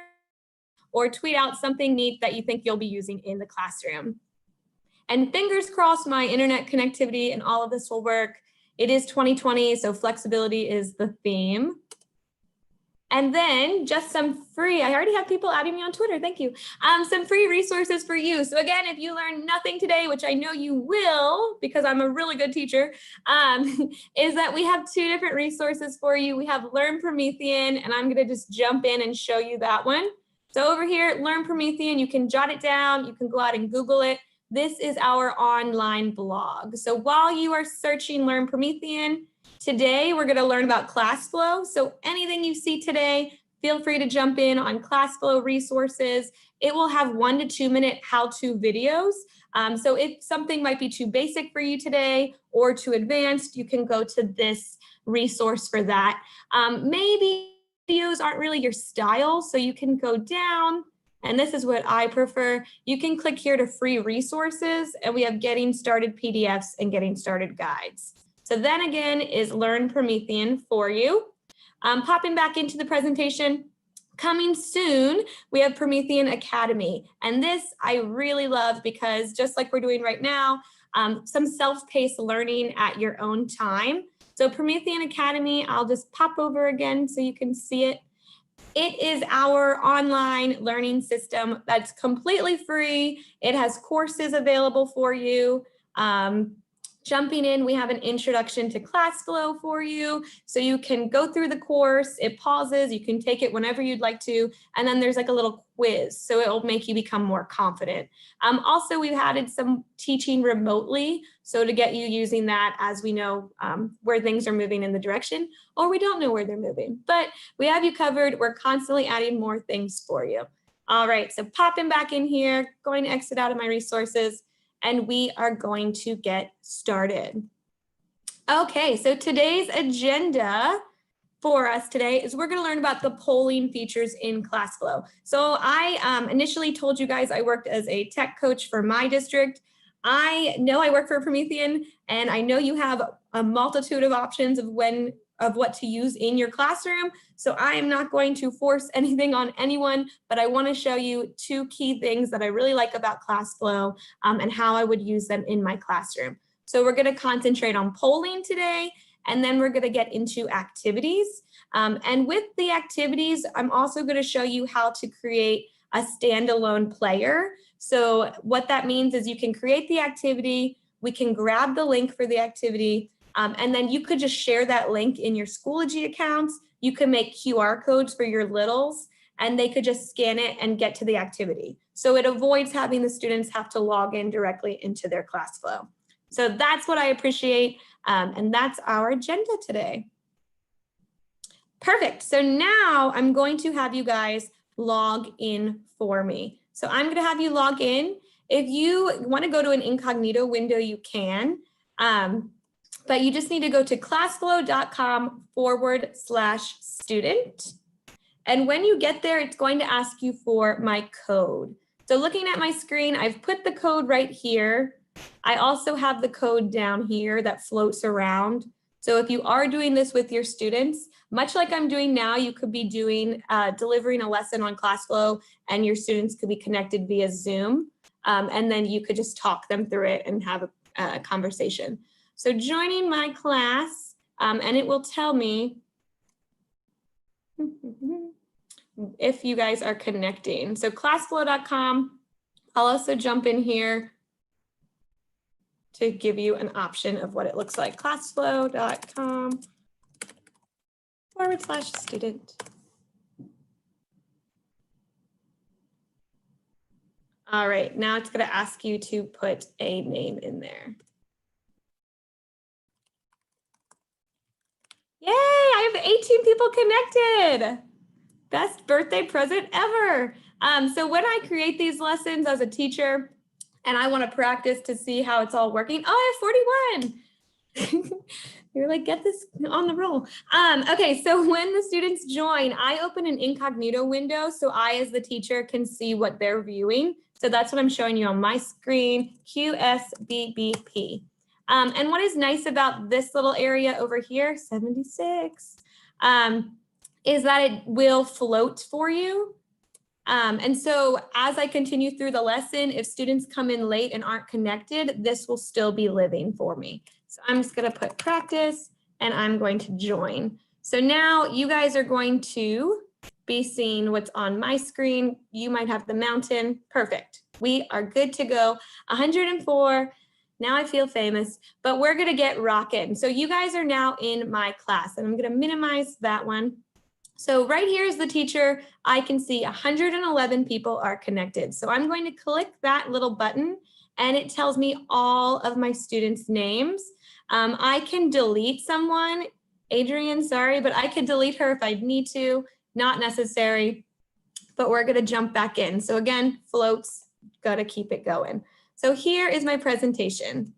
or tweet out something neat that you think you'll be using in the classroom. And fingers crossed my internet connectivity and all of this will work. It is 2020, so flexibility is the theme. And then just some free, I already have people adding me on Twitter, thank you. Some free resources for you. So again, if you learned nothing today, which I know you will, because I'm a really good teacher, is that we have 2 different resources for you. We have Learn Promethean, and I'm gonna just jump in and show you that one. So over here, Learn Promethean, you can jot it down, you can go out and Google it. This is our online blog. So while you are searching Learn Promethean, today, we're gonna learn about ClassFlow. So anything you see today, feel free to jump in on ClassFlow resources. It will have 1 to 2 minute how-to videos. So if something might be too basic for you today or too advanced, you can go to this resource for that. Maybe videos aren't really your style, so you can go down, and this is what I prefer. You can click here to free resources, and we have getting started PDFs and getting started guides. So then again is Learn Promethean for you. Popping back into the presentation, coming soon, we have Promethean Academy. And this I really love because just like we're doing right now, some self-paced learning at your own time. So Promethean Academy, I'll just pop over again so you can see it. It is our online learning system that's completely free. It has courses available for you. Jumping in, we have an introduction to ClassFlow for you. So you can go through the course, it pauses, you can take it whenever you'd like to. And then there's like a little quiz quiz. So it will make you become more confident. Also, we've added some teaching remotely. So to get you using that as we know where things are moving in the direction, or we don't know where they're moving, but we have you covered. We're constantly adding more things for you. All right, so popping back in here, going to exit out of my resources, and we are going to get started. Okay, so today's agenda for us today is we're going to learn about the polling features in ClassFlow. So I initially told you guys I worked as a tech coach for my district. I know I work for Promethean, and I know you have a multitude of options of what to use in your classroom. So I am not going to force anything on anyone, but I want to show you two key things that I really like about ClassFlow and how I would use them in my classroom. So we're going to concentrate on polling today, and then we're going to get into activities. And with the activities, I'm also going to show you how to create a standalone player. So what that means is you can create the activity, we can grab the link for the activity, and then you could just share that link in your Schoology accounts. You can make QR codes for your littles, and they could just scan it and get to the activity. So it avoids having the students have to log in directly into their ClassFlow. So that's what I appreciate. And that's our agenda today. Perfect. So now I'm going to have you guys log in for me. So I'm going to have you log in. If you want to go to an incognito window, you can. But you just need to go to classflow.com/student. And when you get there, it's going to ask you for my code. So looking at my screen, I've put the code right here. I also have the code down here that floats around. So if you are doing this with your students, much like I'm doing now, you could be doing delivering a lesson on ClassFlow, and your students could be connected via Zoom. And then you could just talk them through it and have a conversation. So joining my class, and it will tell me if you guys are connecting. So classflow.com, I'll also jump in here to give you an option of what it looks like. classflow.com/student. All right, now it's going to ask you to put a name in there. Yay, I have 18 people connected. Best birthday present ever. So when I create these lessons as a teacher, and I want to practice to see how it's all working. Oh, I have 41. You're like, get this on the roll. Okay, so when the students join, I open an incognito window so I, as the teacher, can see what they're viewing. So that's what I'm showing you on my screen, QSBBP. And what is nice about this little area over here, 76, is that it will float for you. And so as I continue through the lesson, if students come in late and aren't connected, this will still be living for me. So I'm just going to put practice, and I'm going to join. So now you guys are going to be seeing what's on my screen. You might have the mountain. Perfect. We are good to go. 104. Now I feel famous, but we're going to get rocking. So you guys are now in my class, and I'm going to minimize that one. So right here is the teacher. I can see 111 people are connected. So I'm going to click that little button, and it tells me all of my students' names. I can delete someone. Adrian, sorry, but I can delete her if I need to. Not necessary, but we're going to jump back in. So again, floats, got to keep it going. So here is my presentation.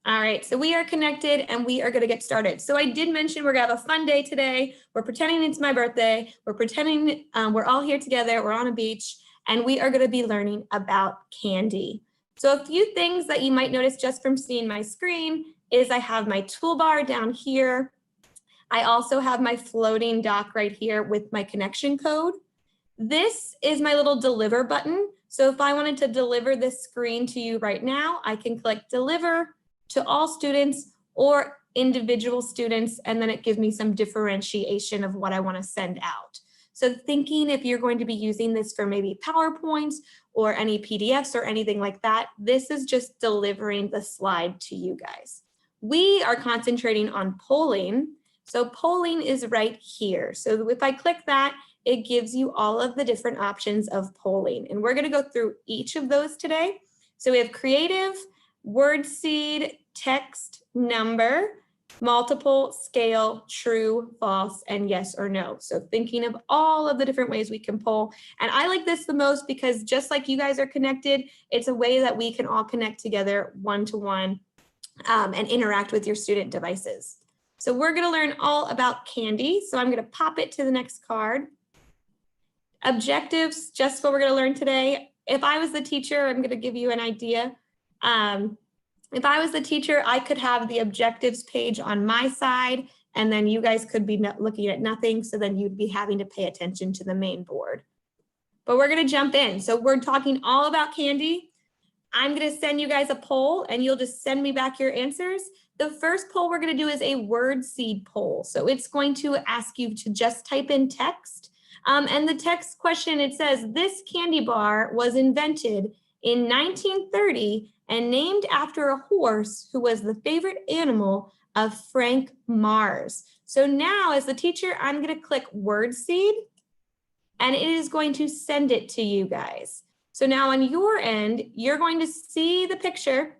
All right, so we are connected and we are going to get started. So I did mention we're going to have a fun day today. We're pretending it's my birthday. We're pretending we're all here together. We're on a beach, and we are going to be learning about candy. So a few things that you might notice just from seeing my screen is I have my toolbar down here. I also have my floating dock right here with my connection code. This is my little deliver button. So if I wanted to deliver this screen to you right now, I can click deliver to all students or individual students, and then it gives me some differentiation of what I want to send out. So thinking if you're going to be using this for maybe PowerPoints or any PDFs or anything like that, this is just delivering the slide to you guys. We are concentrating on polling. So polling is right here. So if I click that, it gives you all of the different options of polling. And we're going to go through each of those today. So we have creative, word seed, text, number, multiple, scale, true, false, and yes or no. So thinking of all of the different ways we can poll. And I like this the most because just like you guys are connected, it's a way that we can all connect together one-to-one and interact with your student devices. So we're going to learn all about candy. So I'm going to pop it to the next card. Objectives, just what we're going to learn today. If I was the teacher, I'm going to give you an idea. If I was the teacher, I could have the objectives page on my side, and then you guys could be looking at nothing. So then you'd be having to pay attention to the main board. But we're going to jump in. So we're talking all about candy. I'm going to send you guys a poll, and you'll just send me back your answers. The first poll we're going to do is a word seed poll. So it's going to ask you to just type in text. And the text question, it says, this candy bar was invented in 1930 and named after a horse who was the favorite animal of Frank Mars. So now as the teacher, I'm going to click word seed, and it is going to send it to you guys. So now on your end, you're going to see the picture.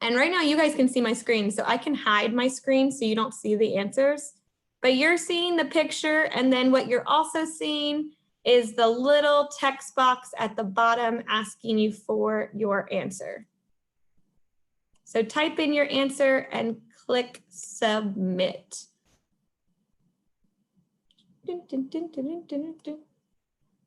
And right now you guys can see my screen, so I can hide my screen so you don't see the answers. But you're seeing the picture, and then what you're also seeing is the little text box at the bottom asking you for your answer. So type in your answer and click submit.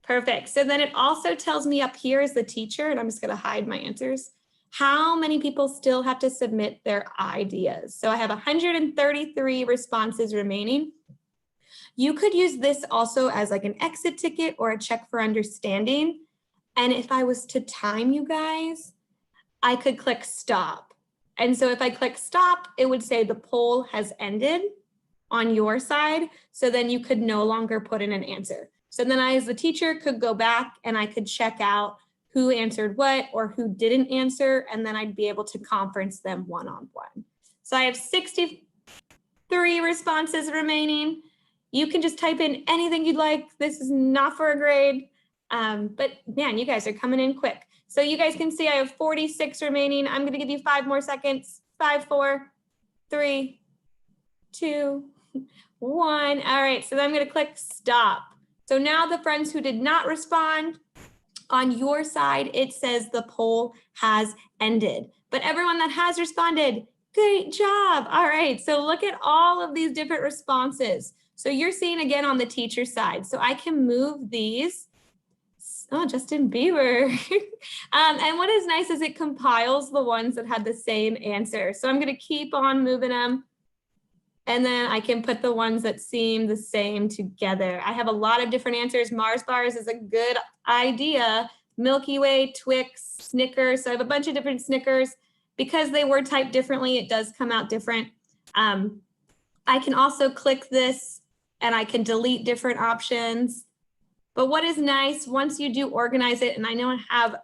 Perfect. So then it also tells me up here as the teacher, and I'm just going to hide my answers, how many people still have to submit their ideas. So I have 133 responses remaining. You could use this also as like an exit ticket or a check for understanding. And if I was to time you guys, I could click stop. And so if I click stop, it would say the poll has ended on your side. So then you could no longer put in an answer. So then I, as the teacher, could go back and I could check out who answered what or who didn't answer, and then I'd be able to conference them one-on-one. So I have 63 responses remaining. You can just type in anything you'd like. This is not for a grade, but man, you guys are coming in quick. So you guys can see I have 46 remaining. I'm gonna give you 5 more seconds. 5, 4, 3, 2, 1. All right, so then I'm gonna click stop. So now the friends who did not respond, on your side, it says the poll has ended. But everyone that has responded, great job. All right, so look at all of these different responses. So you're seeing again on the teacher side. So I can move these. Oh, Justin Bieber. And what is nice is it compiles the ones that had the same answer. So I'm gonna keep on moving them. And then I can put the ones that seem the same together. I have a lot of different answers. Mars bars is a good idea. Milky Way, Twix, Snickers. So I have a bunch of different Snickers. Because they were typed differently, it does come out different. I can also click this and I can delete different options. But what is nice, once you do organize it, and I know I have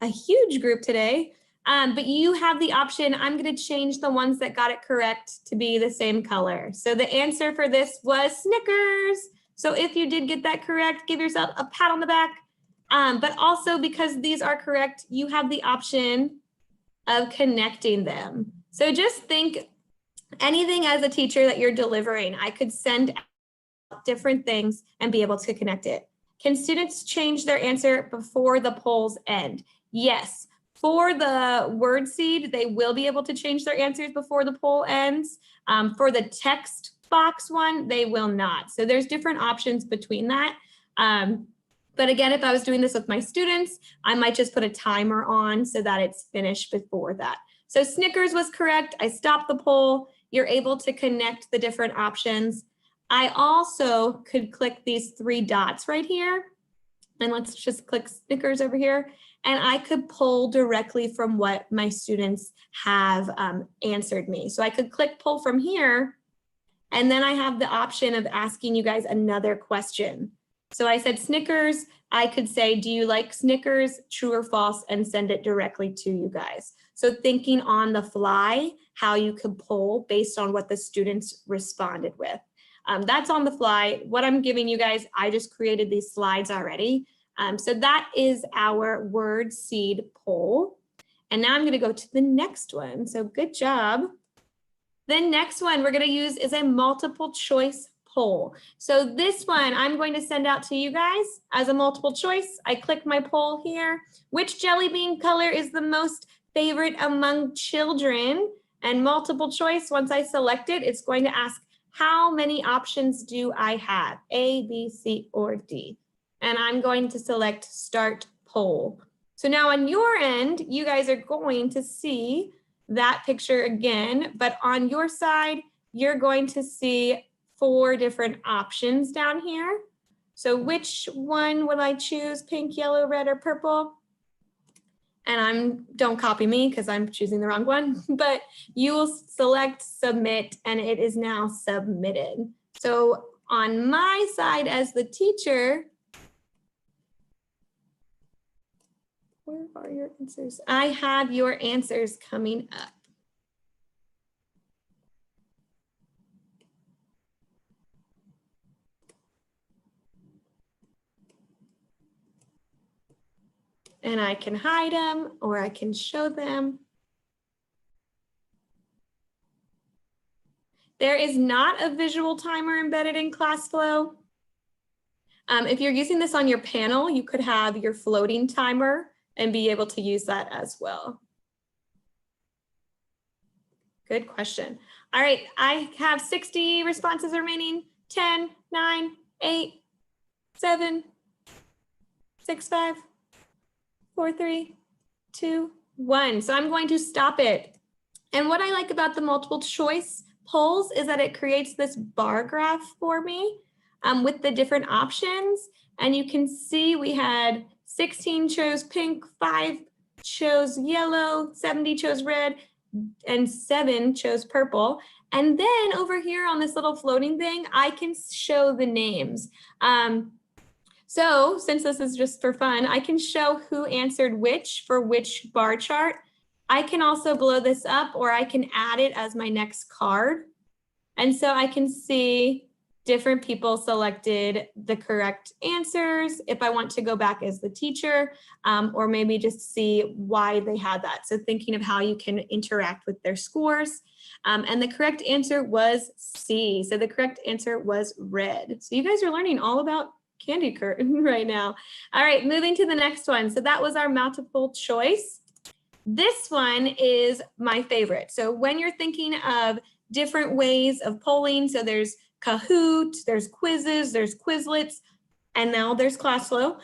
a huge group today, but you have the option, I'm going to change the ones that got it correct to be the same color. So the answer for this was Snickers. So if you did get that correct, give yourself a pat on the back. But also because these are correct, you have the option of connecting them. So just think anything as a teacher that you're delivering, I could send out different things and be able to connect it. Can students change their answer before the polls end? Yes. For the word seed, they will be able to change their answers before the poll ends. For the text box one, they will not. So there's different options between that. But again, if I was doing this with my students, I might just put a timer on so that it's finished before that. So Snickers was correct. I stopped the poll. You're able to connect the different options. I also could click these 3 dots right here. And let's just click Snickers over here. And I could pull directly from what my students have answered me. So I could click pull from here. And then I have the option of asking you guys another question. So I said Snickers. I could say, do you like Snickers, true or false, and send it directly to you guys. So thinking on the fly, how you could poll based on what the students responded with. That's on the fly. What I'm giving you guys, I just created these slides already. So that is our word seed poll. And now I'm going to go to the next one. So good job. The next one we're going to use is a multiple choice poll. So this one I'm going to send out to you guys as a multiple choice. I click my poll here. Which jelly bean color is the most favorite among children? And multiple choice, once I select it, it's going to ask, how many options do I have? A, B, C, or D. And I'm going to select start poll. So now on your end, you guys are going to see that picture again, but on your side, you're going to see 4 different options down here. So which one will I choose? Pink, yellow, red, or purple? And don't copy me because I'm choosing the wrong one, but you will select submit and it is now submitted. So on my side as the teacher, where are your answers? I have your answers coming up. And I can hide them or I can show them. There is not a visual timer embedded in ClassFlow. If you're using this on your panel, you could have your floating timer and be able to use that as well. Good question. All right, I have 60 responses remaining. 10, 9, 8, 7, 6, 5, 4, 3, 2, 1. So I'm going to stop it. And what I like about the multiple choice polls is that it creates this bar graph for me with the different options. And you can see we had 16 chose pink, 5 chose yellow, 70 chose red, and 7 chose purple. And then over here on this little floating thing, I can show the names. So since this is just for fun, I can show who answered which for which bar chart. I can also blow this up or I can add it as my next card. And so I can see different people selected the correct answers if I want to go back as the teacher, or maybe just see why they had that. So thinking of how you can interact with their scores. And the correct answer was C. So the correct answer was red. So you guys are learning all about candy curtain right now. All right, moving to the next one. So that was our multiple choice. This one is my favorite. So when you're thinking of different ways of polling, so there's Kahoot, there's quizzes, there's Quizlets, and now there's ClassFlow.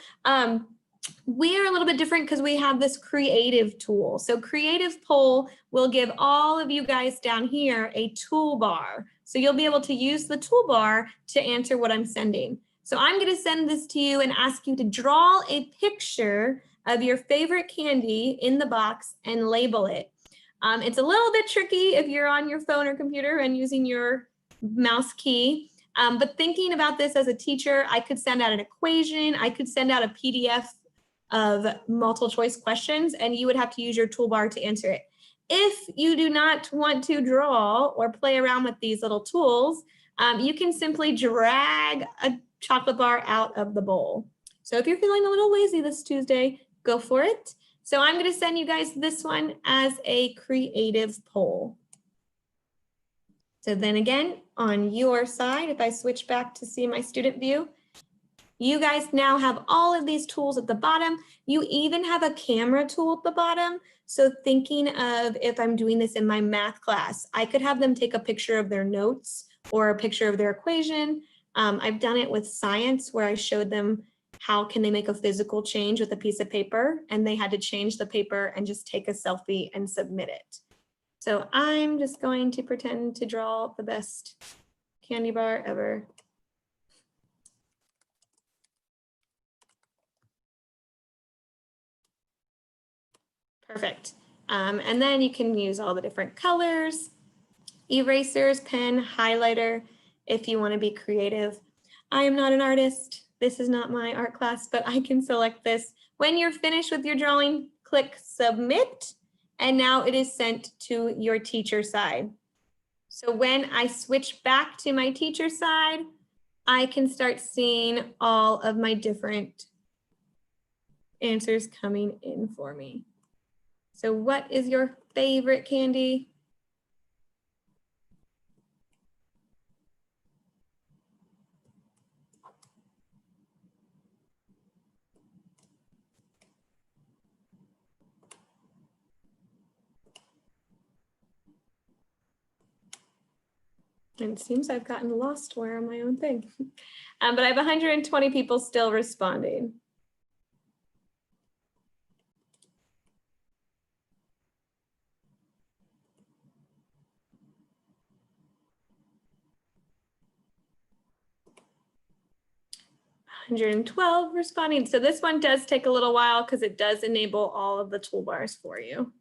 We are a little bit different because we have this creative tool. So creative poll will give all of you guys down here a toolbar. So you'll be able to use the toolbar to answer what I'm sending. So I'm going to send this to you and ask you to draw a picture of your favorite candy in the box and label it. It's a little bit tricky if you're on your phone or computer and using your mouse key, but thinking about this as a teacher, I could send out an equation, I could send out a PDF of multiple choice questions, and you would have to use your toolbar to answer it. If you do not want to draw or play around with these little tools, you can simply drag a chocolate bar out of the bowl. So if you're feeling a little lazy this Tuesday, go for it. So I'm going to send you guys this one as a creative poll. So then again, on your side, if I switch back to see my student view, you guys now have all of these tools at the bottom. You even have a camera tool at the bottom. So thinking of if I'm doing this in my math class, I could have them take a picture of their notes or a picture of their equation. I've done it with science where I showed them how can they make a physical change with a piece of paper, and they had to change the paper and just take a selfie and submit it. So I'm just going to pretend to draw the best candy bar ever. Perfect. And then you can use all the different colors, erasers, pen, highlighter, if you want to be creative. I am not an artist. This is not my art class, but I can select this. When you're finished with your drawing, click submit, and now it is sent to your teacher side. So when I switch back to my teacher side, I can start seeing all of my different answers coming in for me. So what is your favorite candy? And it seems I've gotten lost where on my own thing. But I have 120 people still responding. $112 responding. So this one does take a little while because it does enable all of the toolbars for you.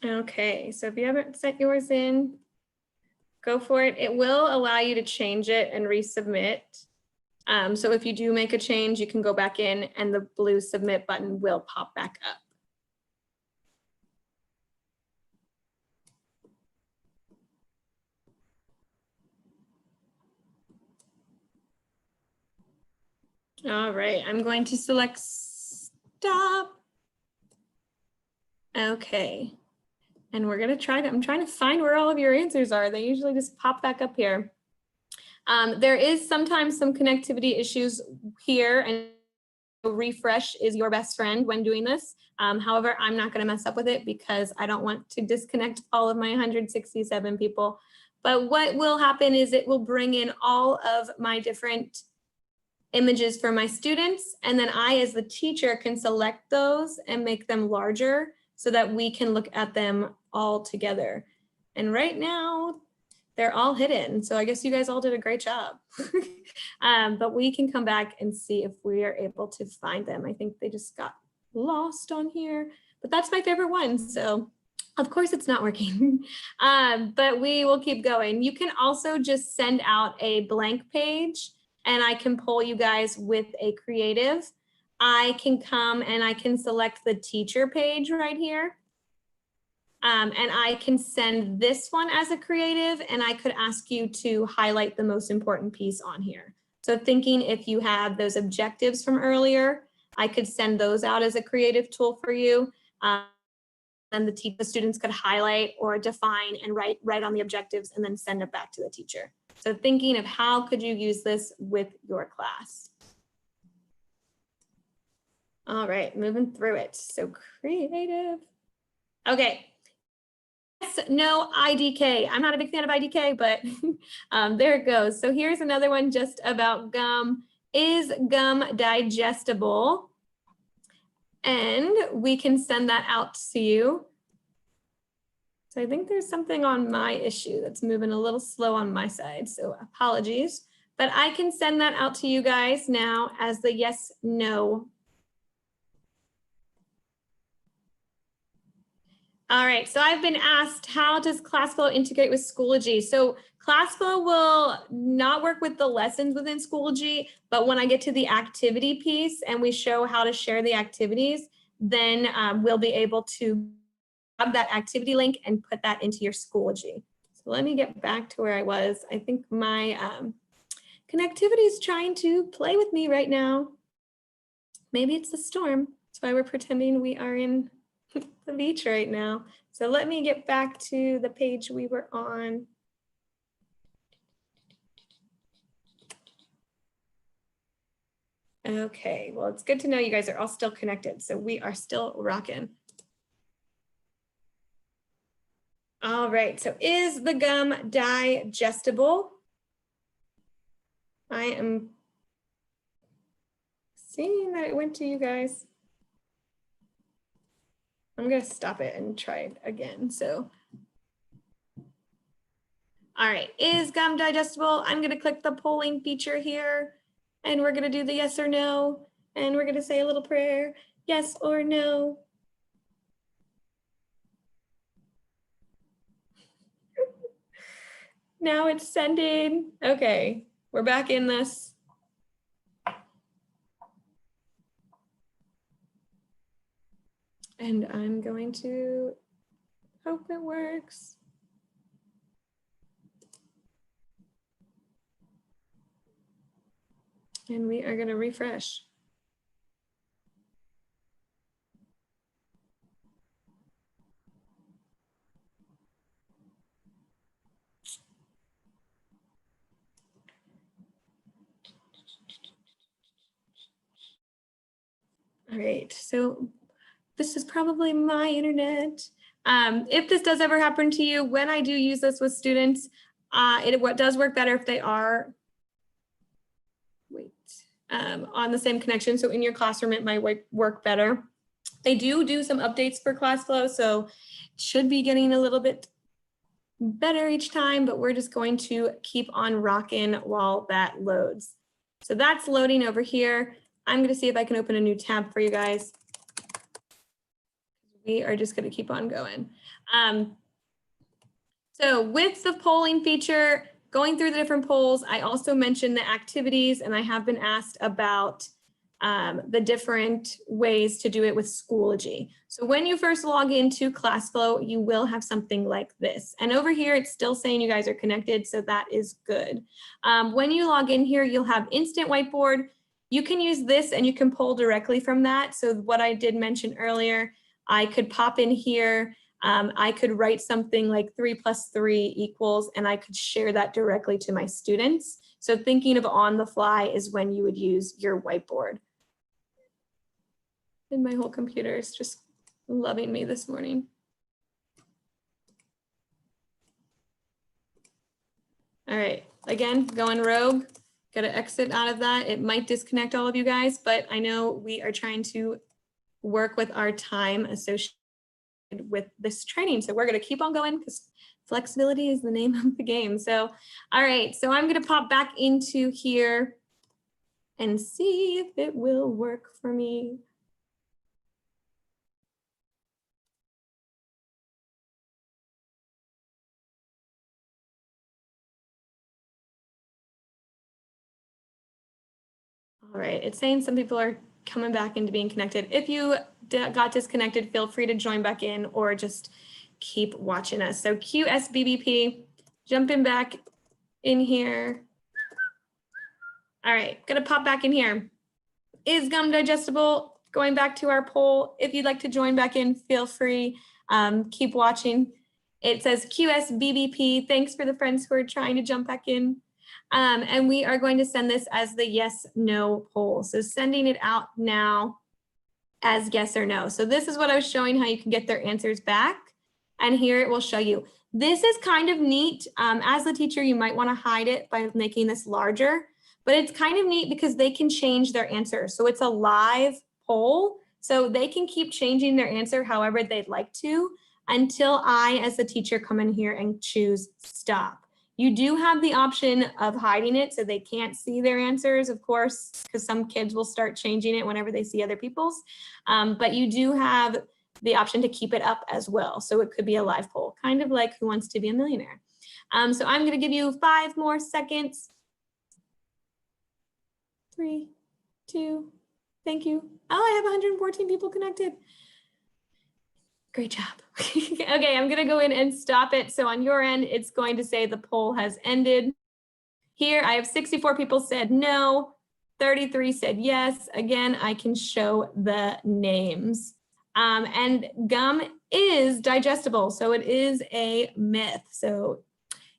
Okay, so if you haven't set yours in, go for it. It will allow you to change it and resubmit. So if you do make a change, you can go back in and the blue submit button will pop back up. All right, I'm going to select stop. Okay. And we're going to try to, I'm trying to find where all of your answers are. They usually just pop back up here. There is sometimes some connectivity issues here, and refresh is your best friend when doing this. However, I'm not going to mess up with it because I don't want to disconnect all of my 167 people. But what will happen is it will bring in all of my different images for my students. And then I, as the teacher, can select those and make them larger so that we can look at them all together. And right now, they're all hidden. So I guess you guys all did a great job. But we can come back and see if we are able to find them. I think they just got lost on here, but that's my favorite one. So of course it's not working, but we will keep going. You can also just send out a blank page and I can poll you guys with a creative. I can come and I can select the teacher page right here. And I can send this one as a creative and I could ask you to highlight the most important piece on here. So thinking if you have those objectives from earlier, I could send those out as a creative tool for you. And the students could highlight or define and write on the objectives and then send it back to the teacher. So thinking of how could you use this with your class. All right, moving through it. So creative. Okay. Yes, no, IDK. I'm not a big fan of IDK, but there it goes. So here's another one just about gum. Is gum digestible? And we can send that out to you. So I think there's something on my issue that's moving a little slow on my side, so apologies. But I can send that out to you guys now as the yes, no. All right, so I've been asked, how does ClassFlow integrate with Schoology? So ClassFlow will not work with the lessons within Schoology, but when I get to the activity piece and we show how to share the activities, then we'll be able to grab that activity link and put that into your Schoology. So let me get back to where I was. I think my connectivity is trying to play with me right now. Maybe it's the storm. That's why we're pretending we are in the beach right now. So let me get back to the page we were on. Okay, well, it's good to know you guys are all still connected. So we are still rocking. All right, so is the gum digestible? I am seeing that it went to you guys. I'm gonna stop it and try it again, so. All right, is gum digestible? I'm gonna click the polling feature here and we're gonna do the yes or no. And we're gonna say a little prayer. Yes or no? Now it's sending. Okay, we're back in this. And I'm going to hope it works. And we are going to refresh. All right, so this is probably my internet. If this does ever happen to you, when I do use this with students, it does work better if they are on the same connection. So in your classroom, it might work better. They do some updates for ClassFlow, so it should be getting a little bit better each time, but we're just going to keep on rocking while that loads. So that's loading over here. I'm going to see if I can open a new tab for you guys. We are just going to keep on going. So with the polling feature, going through the different polls, I also mentioned the activities, and I have been asked about the different ways to do it with Schoology. So when you first log into ClassFlow, you will have something like this. And over here, it's still saying you guys are connected, so that is good. When you log in here, you'll have Instant Whiteboard. You can use this and you can poll directly from that. So what I did mention earlier, I could pop in here. I could write something like 3 + 3 =, and I could share that directly to my students. So thinking of on the fly is when you would use your whiteboard. And my whole computer is just loving me this morning. All right, again, going rogue. Got to exit out of that. It might disconnect all of you guys, but I know we are trying to work with our time associated with this training. So we're going to keep on going because flexibility is the name of the game. So, all right, so I'm going to pop back into here and see if it will work for me. All right, it's saying some people are coming back into being connected. If you got disconnected, feel free to join back in or just keep watching us. So QSBBP, jumping back in here. All right, gonna pop back in here. Is gum digestible? Going back to our poll. If you'd like to join back in, feel free. Keep watching. It says QSBBP. Thanks for the friends who are trying to jump back in. And we are going to send this as the yes/no poll. So sending it out now as yes or no. So this is what I was showing, how you can get their answers back. And here it will show you. This is kind of neat. As the teacher, you might want to hide it by making this larger, but it's kind of neat because they can change their answer. So it's a live poll. So they can keep changing their answer however they'd like to until I, as the teacher, come in here and choose stop. You do have the option of hiding it so they can't see their answers, of course, because some kids will start changing it whenever they see other people's. But you do have the option to keep it up as well. So it could be a live poll, kind of like Who Wants to Be a Millionaire? So I'm going to give you 5 more seconds. 3, 2, thank you. Oh, I have 114 people connected. Great job. Okay, I'm gonna go in and stop it. So on your end, it's going to say the poll has ended. Here, I have 64 people said no, 33 said yes. Again, I can show the names. And gum is digestible, so it is a myth. So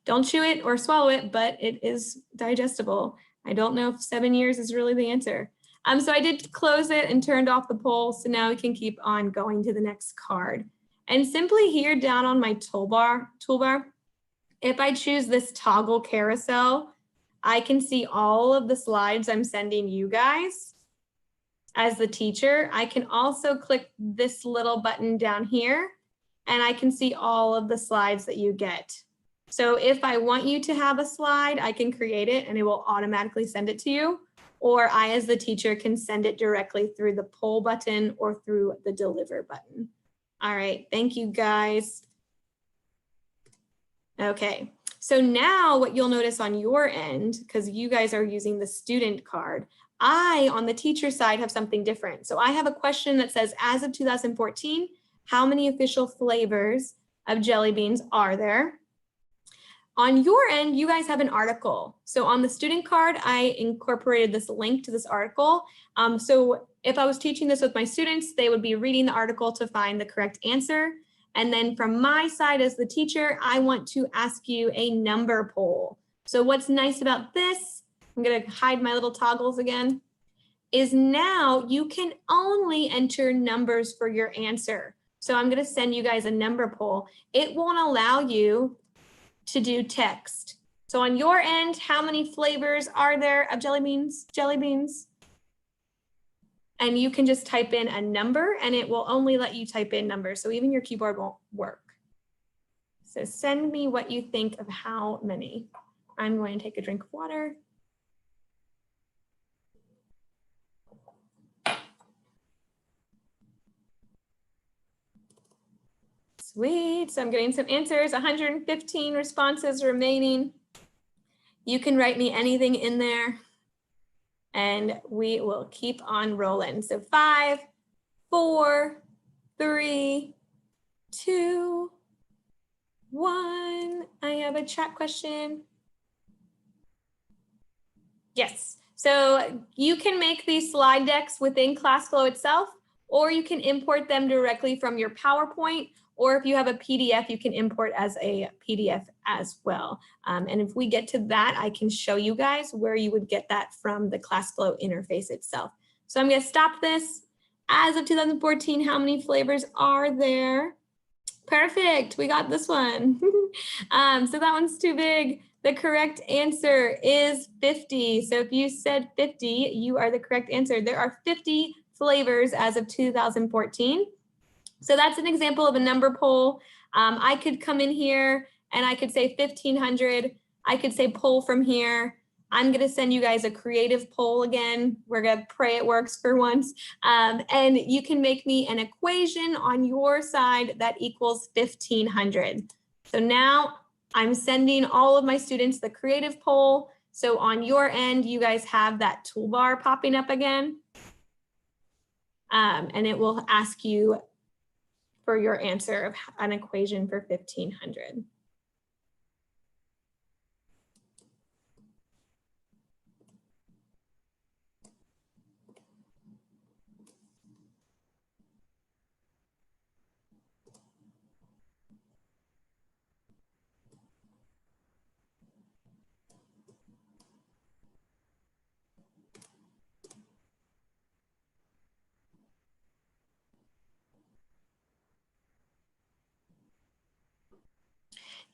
don't chew it or swallow it, but it is digestible. I don't know if 7 years is really the answer. So I did close it and turned off the poll. So now we can keep on going to the next card. And simply here down on my toolbar, if I choose this toggle carousel, I can see all of the slides I'm sending you guys as the teacher. I can also click this little button down here and I can see all of the slides that you get. So if I want you to have a slide, I can create it and it will automatically send it to you. or I as the teacher can send it directly through the poll button or through the deliver button. All right, thank you guys. Okay, so now what you'll notice on your end, because you guys are using the student card, I, on the teacher side, have something different. So I have a question that says, as of 2014, how many official flavors of jelly beans are there? On your end, you guys have an article. So on the student card, I incorporated this link to this article. So if I was teaching this with my students, they would be reading the article to find the correct answer. And then from my side as the teacher, I want to ask you a number poll. So what's nice about this, I'm gonna hide my little toggles again, is now you can only enter numbers for your answer. So I'm gonna send you guys a number poll. It won't allow you to do text. So on your end, how many flavors are there of jelly beans? And you can just type in a number and it will only let you type in numbers. So even your keyboard won't work. So send me what you think of how many. I'm going to take a drink of water. Sweet, so I'm getting some answers, 115 responses remaining. You can write me anything in there and we will keep on rolling. So 5, 4, 3, 2, 1. I have a chat question. Yes, so you can make these slide decks within ClassFlow itself, or you can import them directly from your PowerPoint, or if you have a PDF, you can import as a PDF as well. And if we get to that, I can show you guys where you would get that from the ClassFlow interface itself. So I'm gonna stop this. As of 2014, how many flavors are there? Perfect, we got this one. So that one's too big. The correct answer is 50. So if you said 50, you are the correct answer. There are 50 flavors as of 2014. So that's an example of a number poll. I could come in here and I could say 1500. I could say poll from here. I'm gonna send you guys a creative poll again. We're gonna pray it works for once. And you can make me an equation on your side that equals 1500. So now I'm sending all of my students the creative poll. So on your end, you guys have that toolbar popping up again. And it will ask you for your answer of an equation for 1500.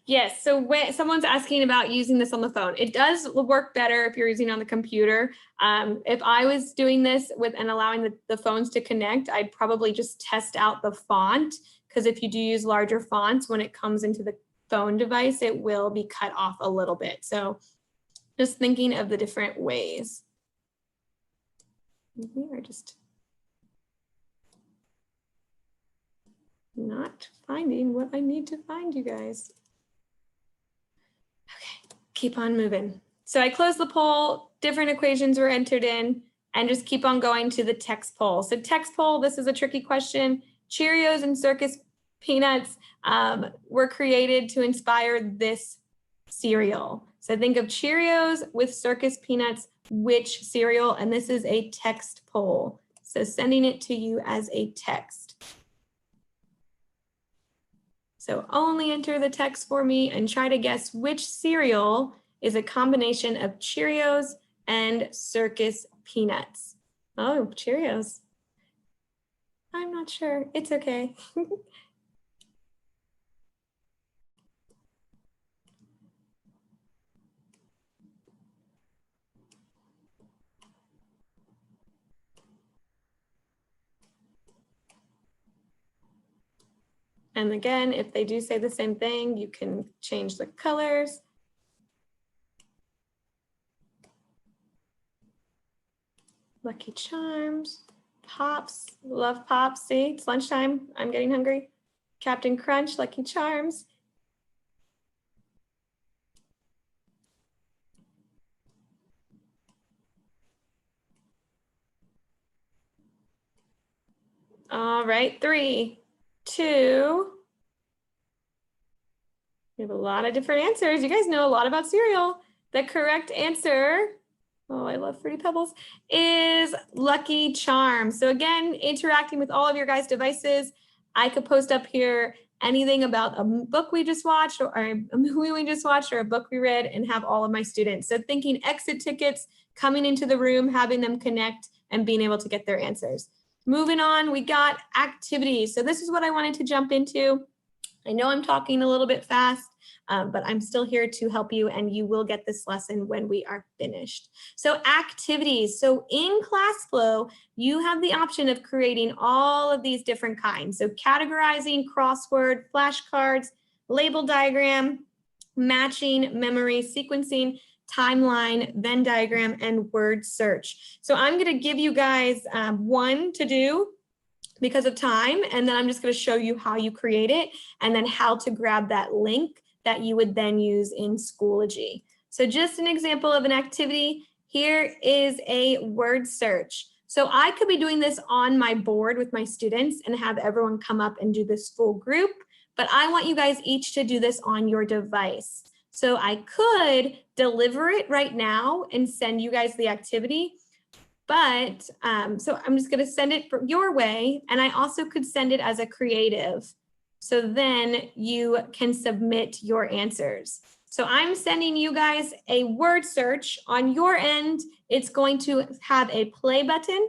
Yes, so when someone's asking about using this on the phone, it does work better if you're using on the computer. If I was doing this with and allowing the phones to connect, I'd probably just test out the font, because if you do use larger fonts, when it comes into the phone device, it will be cut off a little bit. So just thinking of the different ways. We are just not finding what I need to find, you guys. Okay, keep on moving. So I closed the poll, different equations were entered in, and just keep on going to the text poll. So text poll, this is a tricky question. Cheerios and Circus Peanuts were created to inspire this cereal. So think of Cheerios with Circus Peanuts, which cereal? And this is a text poll. So sending it to you as a text. So only enter the text for me and try to guess which cereal is a combination of Cheerios and Circus Peanuts. Oh, Cheerios. I'm not sure. It's okay. And again, if they do say the same thing, you can change the colors. Lucky Charms, Pops, love Pops. See, it's lunchtime. I'm getting hungry. Captain Crunch, Lucky Charms. All right, 3, 2. We have a lot of different answers. You guys know a lot about cereal. The correct answer, oh, I love Fruity Pebbles, is Lucky Charms. So again, interacting with all of your guys' devices. I could post up here anything about a book we just watched or a movie we just watched or a book we read and have all of my students. So thinking exit tickets, coming into the room, having them connect and being able to get their answers. Moving on, we got activities. So this is what I wanted to jump into. I know I'm talking a little bit fast, but I'm still here to help you and you will get this lesson when we are finished. So activities. So in ClassFlow, you have the option of creating all of these different kinds. So categorizing, crossword, flashcards, label diagram, matching, memory, sequencing, timeline, Venn diagram, and word search. So I'm going to give you guys one to do because of time, and then I'm just going to show you how you create it and then how to grab that link that you would then use in Schoology. So just an example of an activity, here is a word search. So I could be doing this on my board with my students and have everyone come up and do this full group, but I want you guys each to do this on your device. So I could deliver it right now and send you guys the activity, but so I'm just gonna send it your way, and I also could send it as a creative. So then you can submit your answers. So I'm sending you guys a word search. On your end, it's going to have a play button.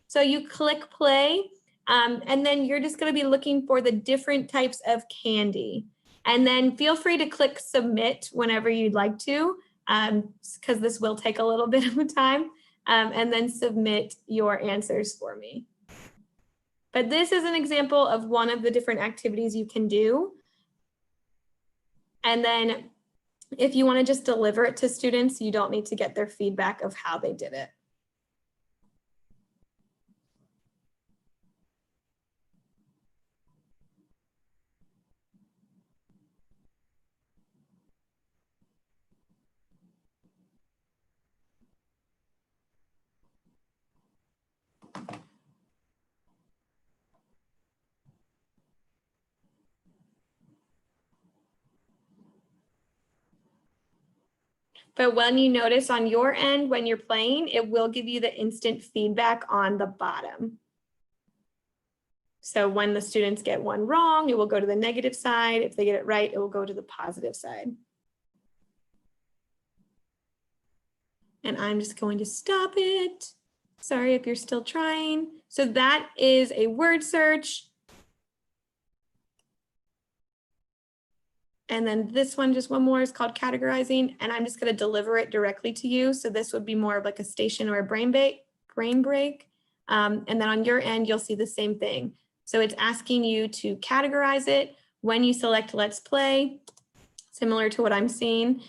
So you click play, and then you're just gonna be looking for the different types of candy. And then feel free to click submit whenever you'd like to, because this will take a little bit of time, and then submit your answers for me. But this is an example of one of the different activities you can do. And then if you want to just deliver it to students, you don't need to get their feedback of how they did it. But when you notice on your end, when you're playing, it will give you the instant feedback on the bottom. So when the students get one wrong, it will go to the negative side. If they get it right, it will go to the positive side. And I'm just going to stop it. Sorry if you're still trying. So that is a word search. And then this one, just one more, is called categorizing. And I'm just going to deliver it directly to you. So this would be more of like a station or a brain break. And then on your end, you'll see the same thing. So it's asking you to categorize it. When you select Let's Play, similar to what I'm seeing.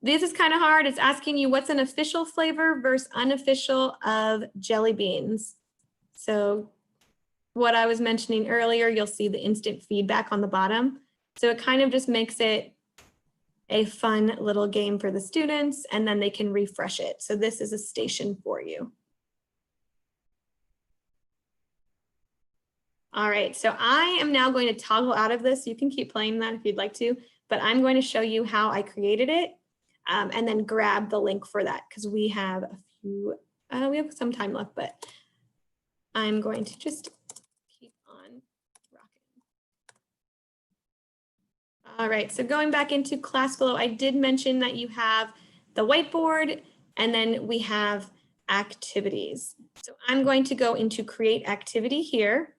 This is kind of hard. It's asking you what's an official flavor versus unofficial of jelly beans. So what I was mentioning earlier, you'll see the instant feedback on the bottom. So it kind of just makes it a fun little game for the students, and then they can refresh it. So this is a station for you. All right, so I am now going to toggle out of this. You can keep playing that if you'd like to, but I'm going to show you how I created it and then grab the link for that because we have a few, we have some time left, but I'm going to just keep on rocking. All right, so going back into ClassFlow, I did mention that you have the whiteboard and then we have activities. So I'm going to go into create activity here.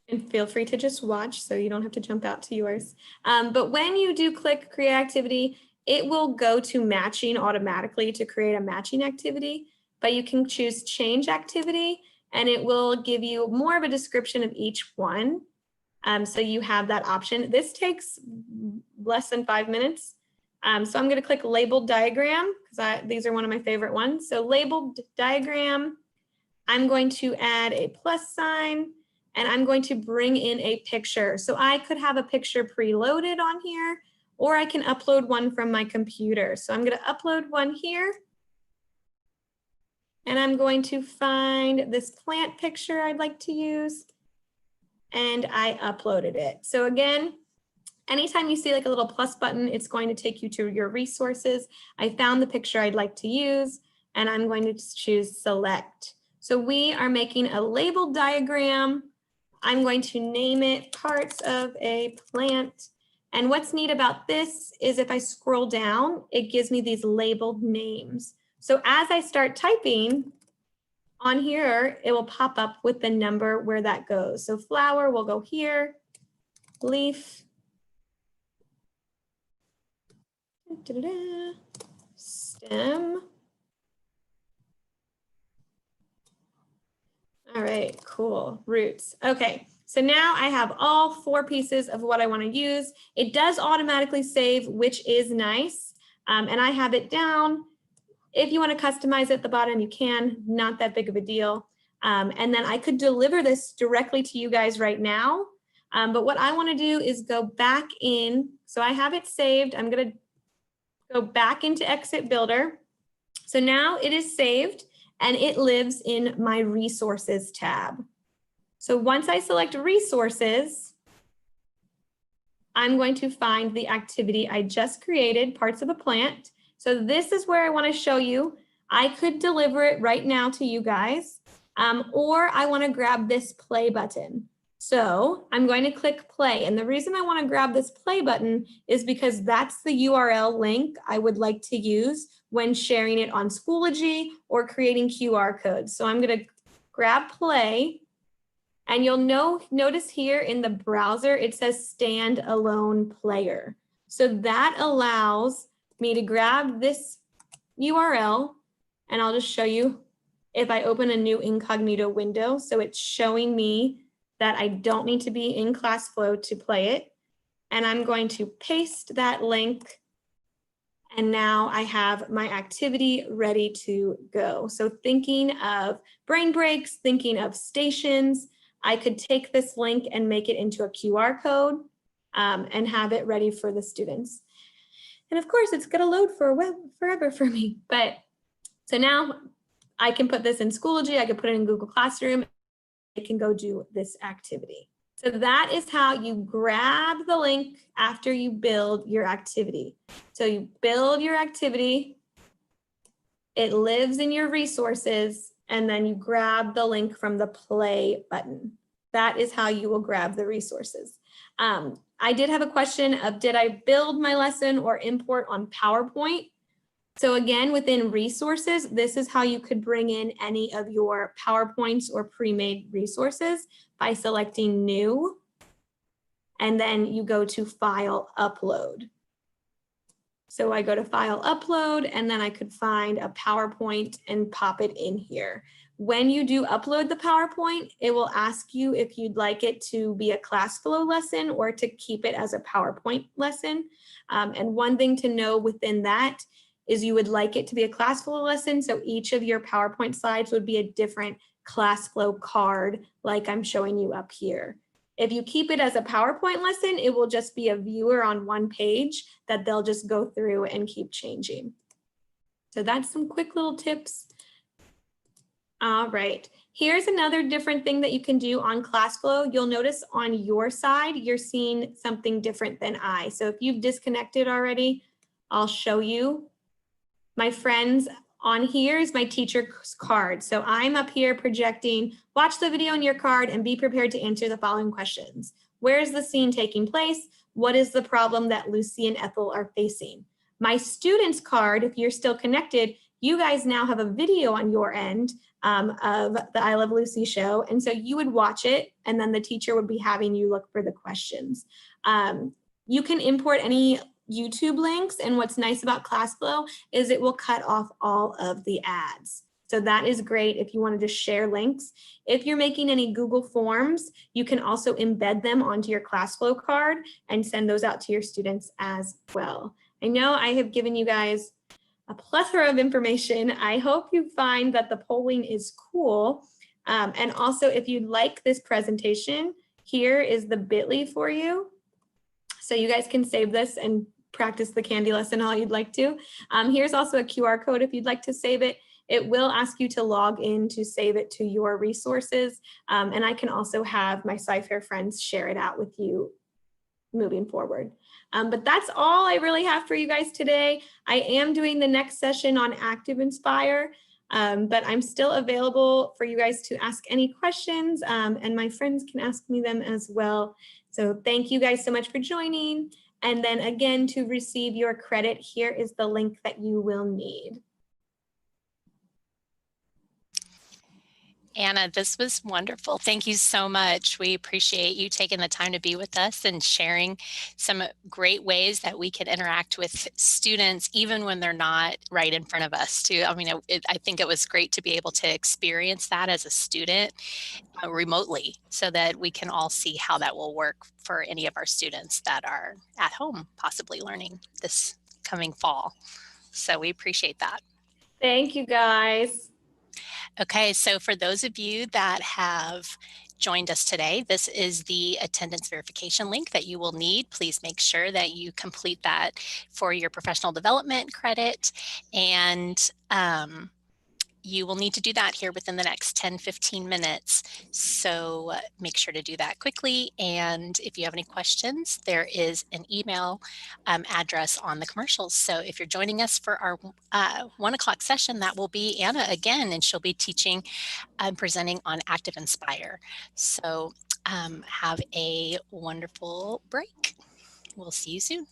And feel free to just watch so you don't have to jump out to yours. But when you do click create activity, it will go to matching automatically to create a matching activity, but you can choose change activity and it will give you more of a description of each one. So you have that option. This takes less than 5 minutes. So I'm going to click labeled diagram because these are one of my favorite ones. So labeled diagram, I'm going to add a plus sign and I'm going to bring in a picture. So I could have a picture preloaded on here, or I can upload one from my computer. So I'm going to upload one here. And I'm going to find this plant picture I'd like to use. And I uploaded it. So again, anytime you see like a little plus button, it's going to take you to your resources. I found the picture I'd like to use, and I'm going to choose select. So we are making a labeled diagram. I'm going to name it parts of a plant. And what's neat about this is if I scroll down, it gives me these labeled names. So as I start typing on here, it will pop up with the number where that goes. So flower will go here, leaf, stem. All right, cool, roots. Okay, so now I have all 4 pieces of what I want to use. It does automatically save, which is nice. And I have it down. If you want to customize it at the bottom, you can, not that big of a deal. And then I could deliver this directly to you guys right now. But what I want to do is go back in. So I have it saved. I'm going to go back into Exit Builder. So now it is saved and it lives in my Resources tab. So once I select Resources, I'm going to find the activity I just created, parts of a plant. So this is where I want to show you. I could deliver it right now to you guys, or I want to grab this play button. So I'm going to click play. And the reason I want to grab this play button is because that's the URL link I would like to use when sharing it on Schoology or creating QR codes. So I'm going to grab play. And you'll notice here in the browser, it says standalone player. So that allows me to grab this URL, and I'll just show you if I open a new incognito window. So it's showing me that I don't need to be in ClassFlow to play it. And I'm going to paste that link. And now I have my activity ready to go. So thinking of brain breaks, thinking of stations, I could take this link and make it into a QR code and have it ready for the students. And of course, it's going to load for forever for me. But so now I can put this in Schoology. I can put it in Google Classroom. I can go do this activity. So that is how you grab the link after you build your activity. So you build your activity, it lives in your resources, and then you grab the link from the play button. That is how you will grab the resources. I did have a question of, did I build my lesson or import on PowerPoint? So again, within resources, this is how you could bring in any of your PowerPoints or pre-made resources by selecting new, and then you go to file upload. So I go to file upload, and then I could find a PowerPoint and pop it in here. When you do upload the PowerPoint, it will ask you if you'd like it to be a ClassFlow lesson or to keep it as a PowerPoint lesson. And one thing to know within that is you would like it to be a ClassFlow lesson. So each of your PowerPoint slides would be a different ClassFlow card like I'm showing you up here. If you keep it as a PowerPoint lesson, it will just be a viewer on one page that they'll just go through and keep changing. So that's some quick little tips. All right, here's another different thing that you can do on ClassFlow. You'll notice on your side, you're seeing something different than I. So if you've disconnected already, I'll show you. My friends, on here is my teacher's card. So I'm up here projecting, watch the video on your card and be prepared to answer the following questions. Where is the scene taking place? What is the problem that Lucy and Ethel are facing? My student's card, if you're still connected, you guys now have a video on your end of the I Love Lucy show. And so you would watch it and then the teacher would be having you look for the questions. You can import any YouTube links, and what's nice about ClassFlow is it will cut off all of the ads. So that is great if you want to just share links. If you're making any Google Forms, you can also embed them onto your ClassFlow card and send those out to your students as well. I know I have given you guys a plethora of information. I hope you find that the polling is cool. And also, if you'd like this presentation, here is the bit.ly for you. So you guys can save this and practice the candy lesson all you'd like to. Here's also a QR code if you'd like to save it. It will ask you to log in to save it to your resources. And I can also have my SciFair friends share it out with you moving forward. But that's all I really have for you guys today. I am doing the next session on ActivInspire, but I'm still available for you guys to ask any questions, and my friends can ask me them as well. So thank you guys so much for joining. And then again, to receive your credit, here is the link that you will need. Anna, this was wonderful. Thank you so much. We appreciate you taking the time to be with us and sharing some great ways that we can interact with students, even when they're not right in front of us too. I mean, I think it was great to be able to experience that as a student remotely, so that we can all see how that will work for any of our students that are at home, possibly learning this coming fall. So we appreciate that. Thank you, guys. Okay, so for those of you that have joined us today, this is the attendance verification link that you will need. Please make sure that you complete that for your professional development credit, and you will need to do that here within the next 10-15 minutes. So make sure to do that quickly. And if you have any questions, there is an email address on the commercials. So if you're joining us for our 1 o'clock session, that will be Anna again, and she'll be teaching and presenting on ActivInspire. So have a wonderful break. We'll see you soon.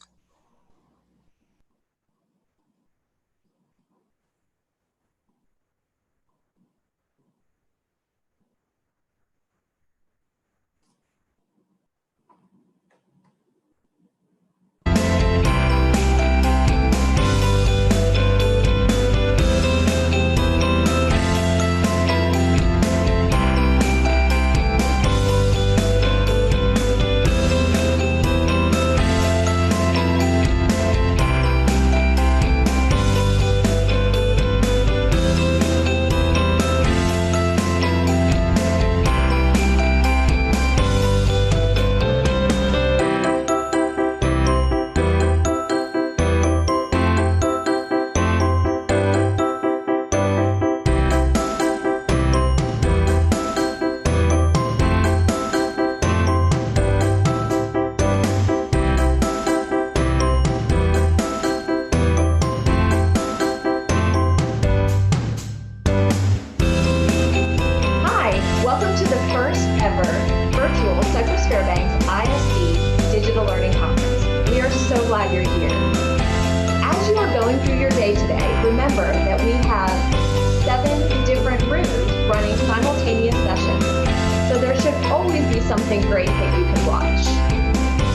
Something great that you can watch.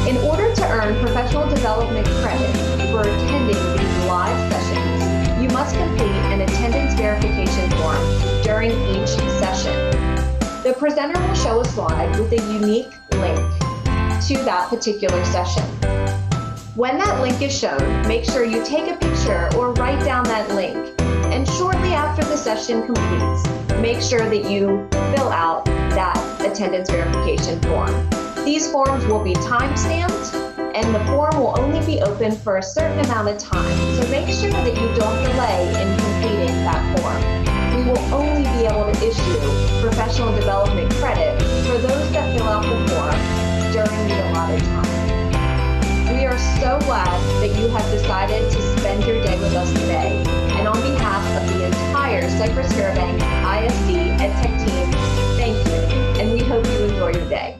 In order to earn professional development credit for attending these live sessions, you must complete an attendance verification form during each session. The presenter will show a slide with a unique link to that particular session. When that link is shown, make sure you take a picture or write down that link. And shortly after the session completes, make sure that you fill out that attendance verification form. These forms will be time-stamped, and the form will only be open for a certain amount of time. So make sure that you don't delay in completing that form. We will only be able to issue professional development credit for those that fill out the form during the allotted time. We are so glad that you have decided to spend your day with us today. And on behalf of the entire Cypress Fairbanks ISD EdTech team, thank you, and we hope you enjoy your day.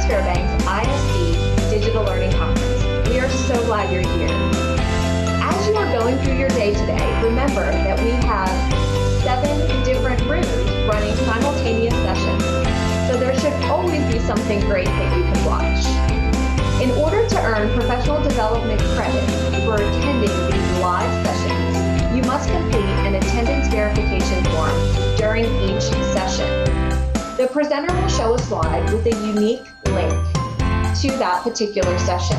Fairbanks ISD Digital Learning Conference. We are so glad you're here. As you are going through your day today, remember that we have 7 different rooms running simultaneous sessions, so there should always be something great that you can watch. In order to earn professional development credit for attending these live sessions, you must complete an attendance verification form during each session. The presenter will show a slide with a unique link to that particular session.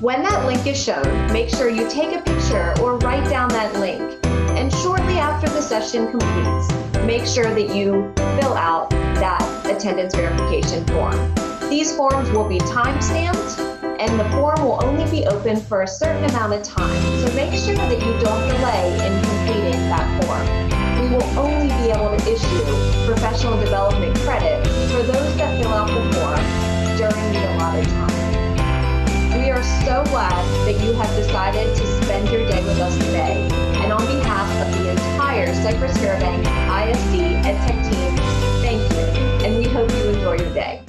When that link is shown, make sure you take a picture or write down that link. And shortly after the session completes, make sure that you fill out that attendance verification form. These forms will be time-stamped, and the form will only be open for a certain amount of time. So make sure that you don't delay in completing that form. We will only be able to issue professional development credit for those that fill out the form during the allotted time. We are so glad that you have decided to spend your day with us today. And on behalf of the entire Cypress Fairbanks ISD EdTech team, thank you, and we hope you enjoy your day.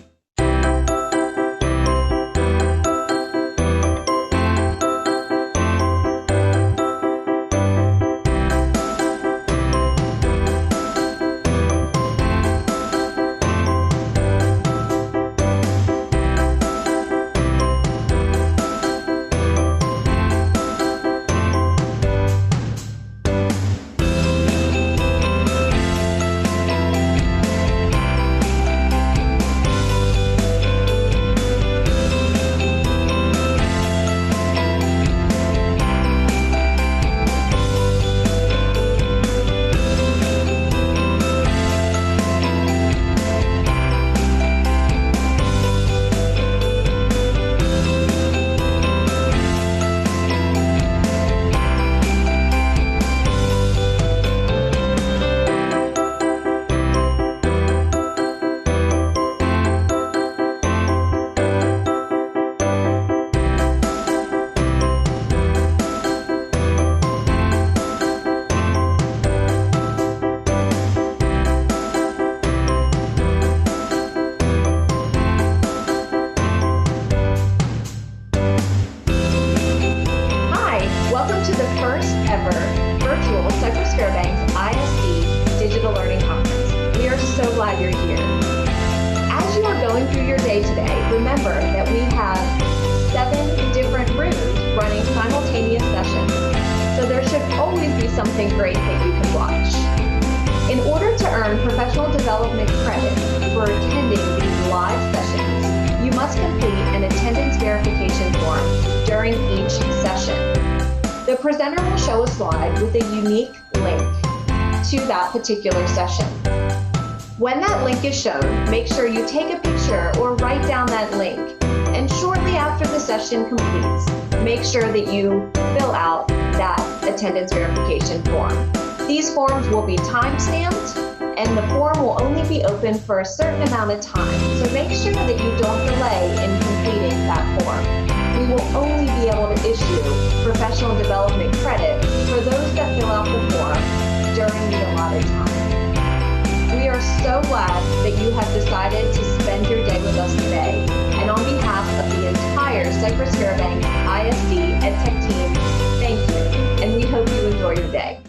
Something great that you can watch. In order to earn professional development credit for attending these live sessions, you must complete an attendance verification form during each session. The presenter will show a slide with a unique link to that particular session. When that link is shown, make sure you take a picture or write down that link. And shortly after the session completes, make sure that you fill out that attendance verification form. These forms will be time-stamped, and the form will only be open for a certain amount of time. So make sure that you don't delay in completing that form. We will only be able to issue professional development credit for those that fill out the form during the allotted time. We are so glad that you have decided to spend your day with us today. And on behalf of the entire Cypress Fairbanks ISD EdTech team, thank you, and we hope you enjoy your day.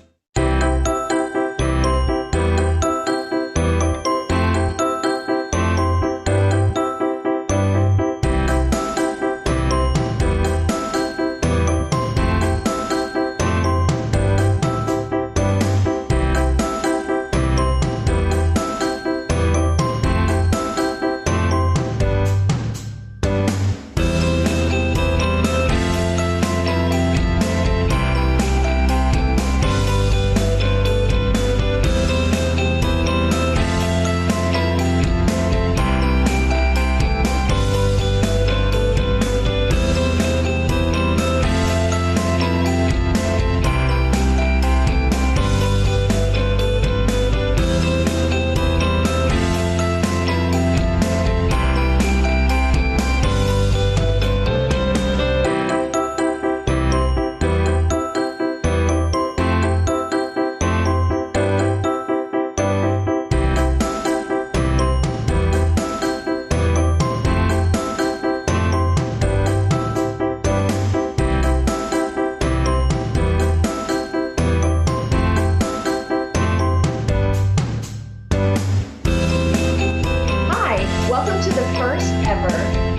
to the first ever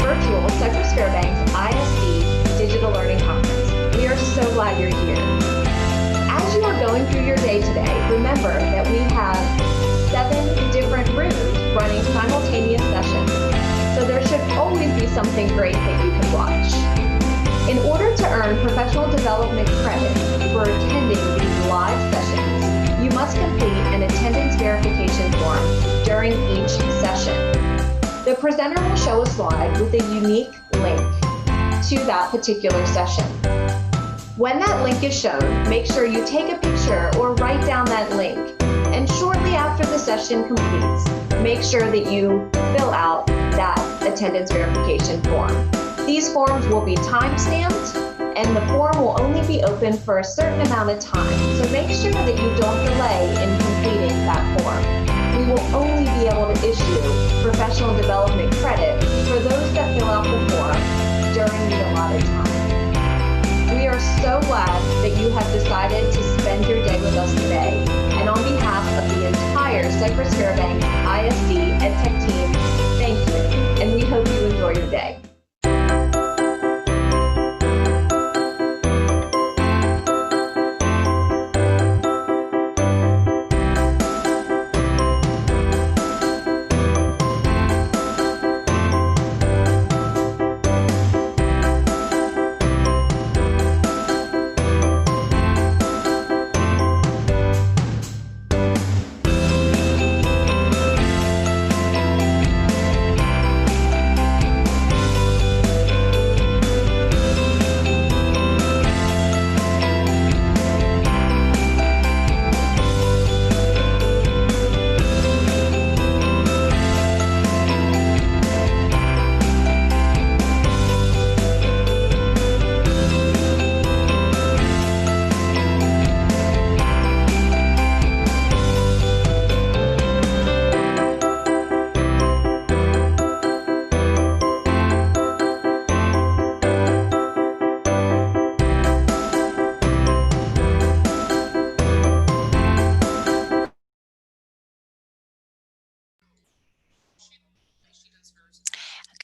virtual Cypress Fairbanks ISD Digital Learning Conference. We are so glad you're here. As you are going through your day today, remember that we have 7 different rooms running simultaneous sessions, so there should always be something great that you can watch. In order to earn professional development credit for attending these live sessions, you must complete an attendance verification form during each session. The presenter will show a slide with a unique link to that particular session. When that link is shown, make sure you take a picture or write down that link. And shortly after the session completes, make sure that you fill out that attendance verification form. These forms will be time-stamped, and the form will only be open for a certain amount of time. So make sure that you don't delay in completing that form. We will only be able to issue professional development credit for those that fill out the form during the allotted time. We are so glad that you have decided to spend your day with us today. And on behalf of the entire Cypress Fairbanks ISD EdTech team, thank you, and we hope you enjoy your day.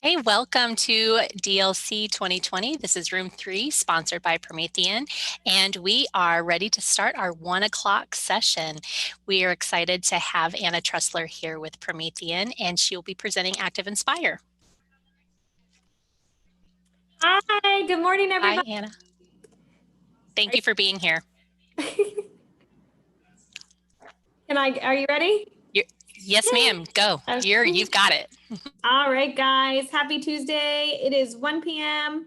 Hey, welcome to DLC 2020. This is room 3, sponsored by Promethean, and we are ready to start our 1 o'clock session. We are excited to have Anna Tressler here with Promethean, and she will be presenting ActivInspire. Hi, good morning, everybody. Hi, Anna. Thank you for being here. Are you ready? Yes, ma'am. Go. You've got it. All right, guys. Happy Tuesday. It is 1 p.m.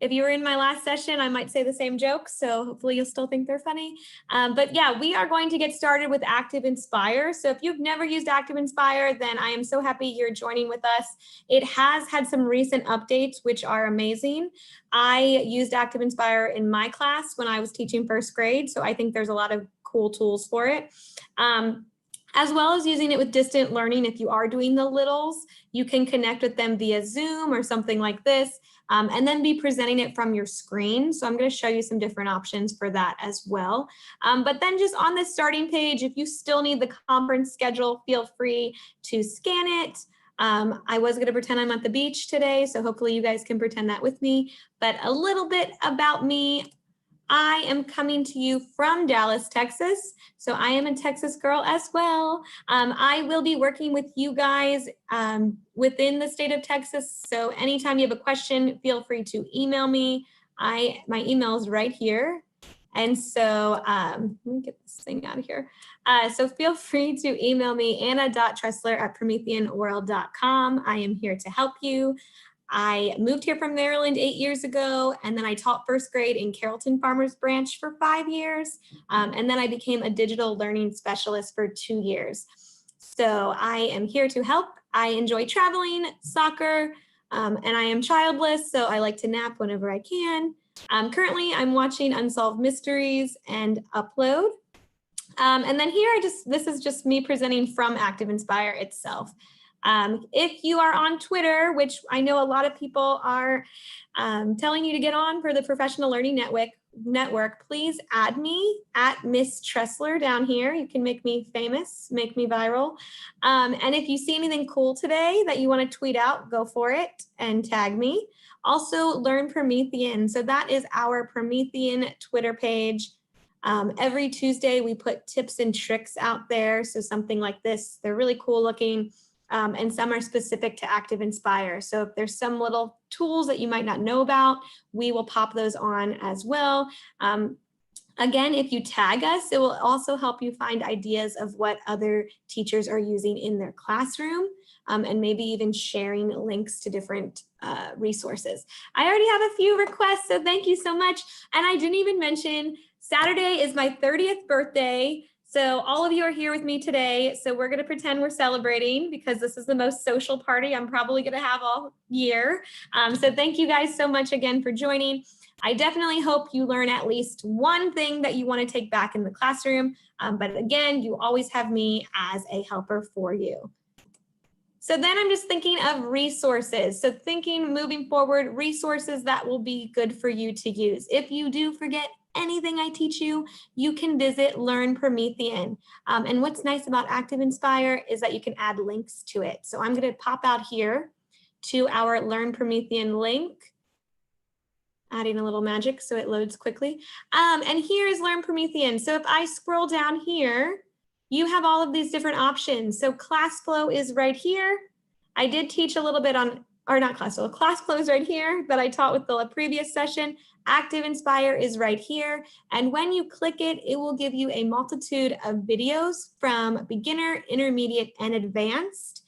If you were in my last session, I might say the same jokes, so hopefully you'll still think they're funny. But yeah, we are going to get started with ActivInspire. So if you've never used ActivInspire, then I am so happy you're joining with us. It has had some recent updates, which are amazing. I used ActivInspire in my class when I was teaching first grade, so I think there's a lot of cool tools for it. As well as using it with distant learning. If you are doing the littles, you can connect with them via Zoom or something like this, and then be presenting it from your screen. So I'm going to show you some different options for that as well. But then just on this starting page, if you still need the conference schedule, feel free to scan it. I was going to pretend I'm at the beach today, so hopefully you guys can pretend that with me. But a little bit about me. I am coming to you from Dallas, Texas. So I am a Texas girl as well. I will be working with you guys within the state of Texas. So anytime you have a question, feel free to email me. My email is right here. And so let me get this thing out of here. So feel free to email me, anna.tressler@prometheanworld.com. I am here to help you. I moved here from Maryland 8 years ago, and then I taught first grade in Carrollton Farmers Branch for 5 years. And then I became a digital learning specialist for 2 years. So I am here to help. I enjoy traveling, soccer, and I am childless, so I like to nap whenever I can. Currently, I'm watching Unsolved Mysteries and Upload. And then here, this is just me presenting from ActivInspire itself. If you are on Twitter, which I know a lot of people are telling you to get on for the Professional Learning network, please add me at Miss Tressler down here. You can make me famous, make me viral. And if you see anything cool today that you want to tweet out, go for it and tag me. Also, Learn Promethean. So that is our Promethean Twitter page. Every Tuesday, we put tips and tricks out there. So something like this, they're really cool looking. And some are specific to ActivInspire. So if there's some little tools that you might not know about, we will pop those on as well. Again, if you tag us, it will also help you find ideas of what other teachers are using in their classroom, and maybe even sharing links to different resources. I already have a few requests, so thank you so much. And I didn't even mention Saturday is my 30th birthday. So all of you are here with me today. So we're going to pretend we're celebrating because this is the most social party I'm probably going to have all year. So thank you guys so much again for joining. I definitely hope you learn at least one thing that you want to take back in the classroom. But again, you always have me as a helper for you. So then I'm just thinking of resources. So thinking moving forward, resources that will be good for you to use. If you do forget anything I teach you, you can visit Learn Promethean. And what's nice about ActivInspire is that you can add links to it. So I'm going to pop out here to our Learn Promethean link, adding a little magic so it loads quickly. And here's Learn Promethean. So if I scroll down here, you have all of these different options. So ClassFlow is right here. I did teach a little bit on, or not ClassFlow, ClassFlow is right here that I taught with the previous session. ActivInspire is right here. And when you click it, it will give you a multitude of videos from beginner, intermediate, and advanced.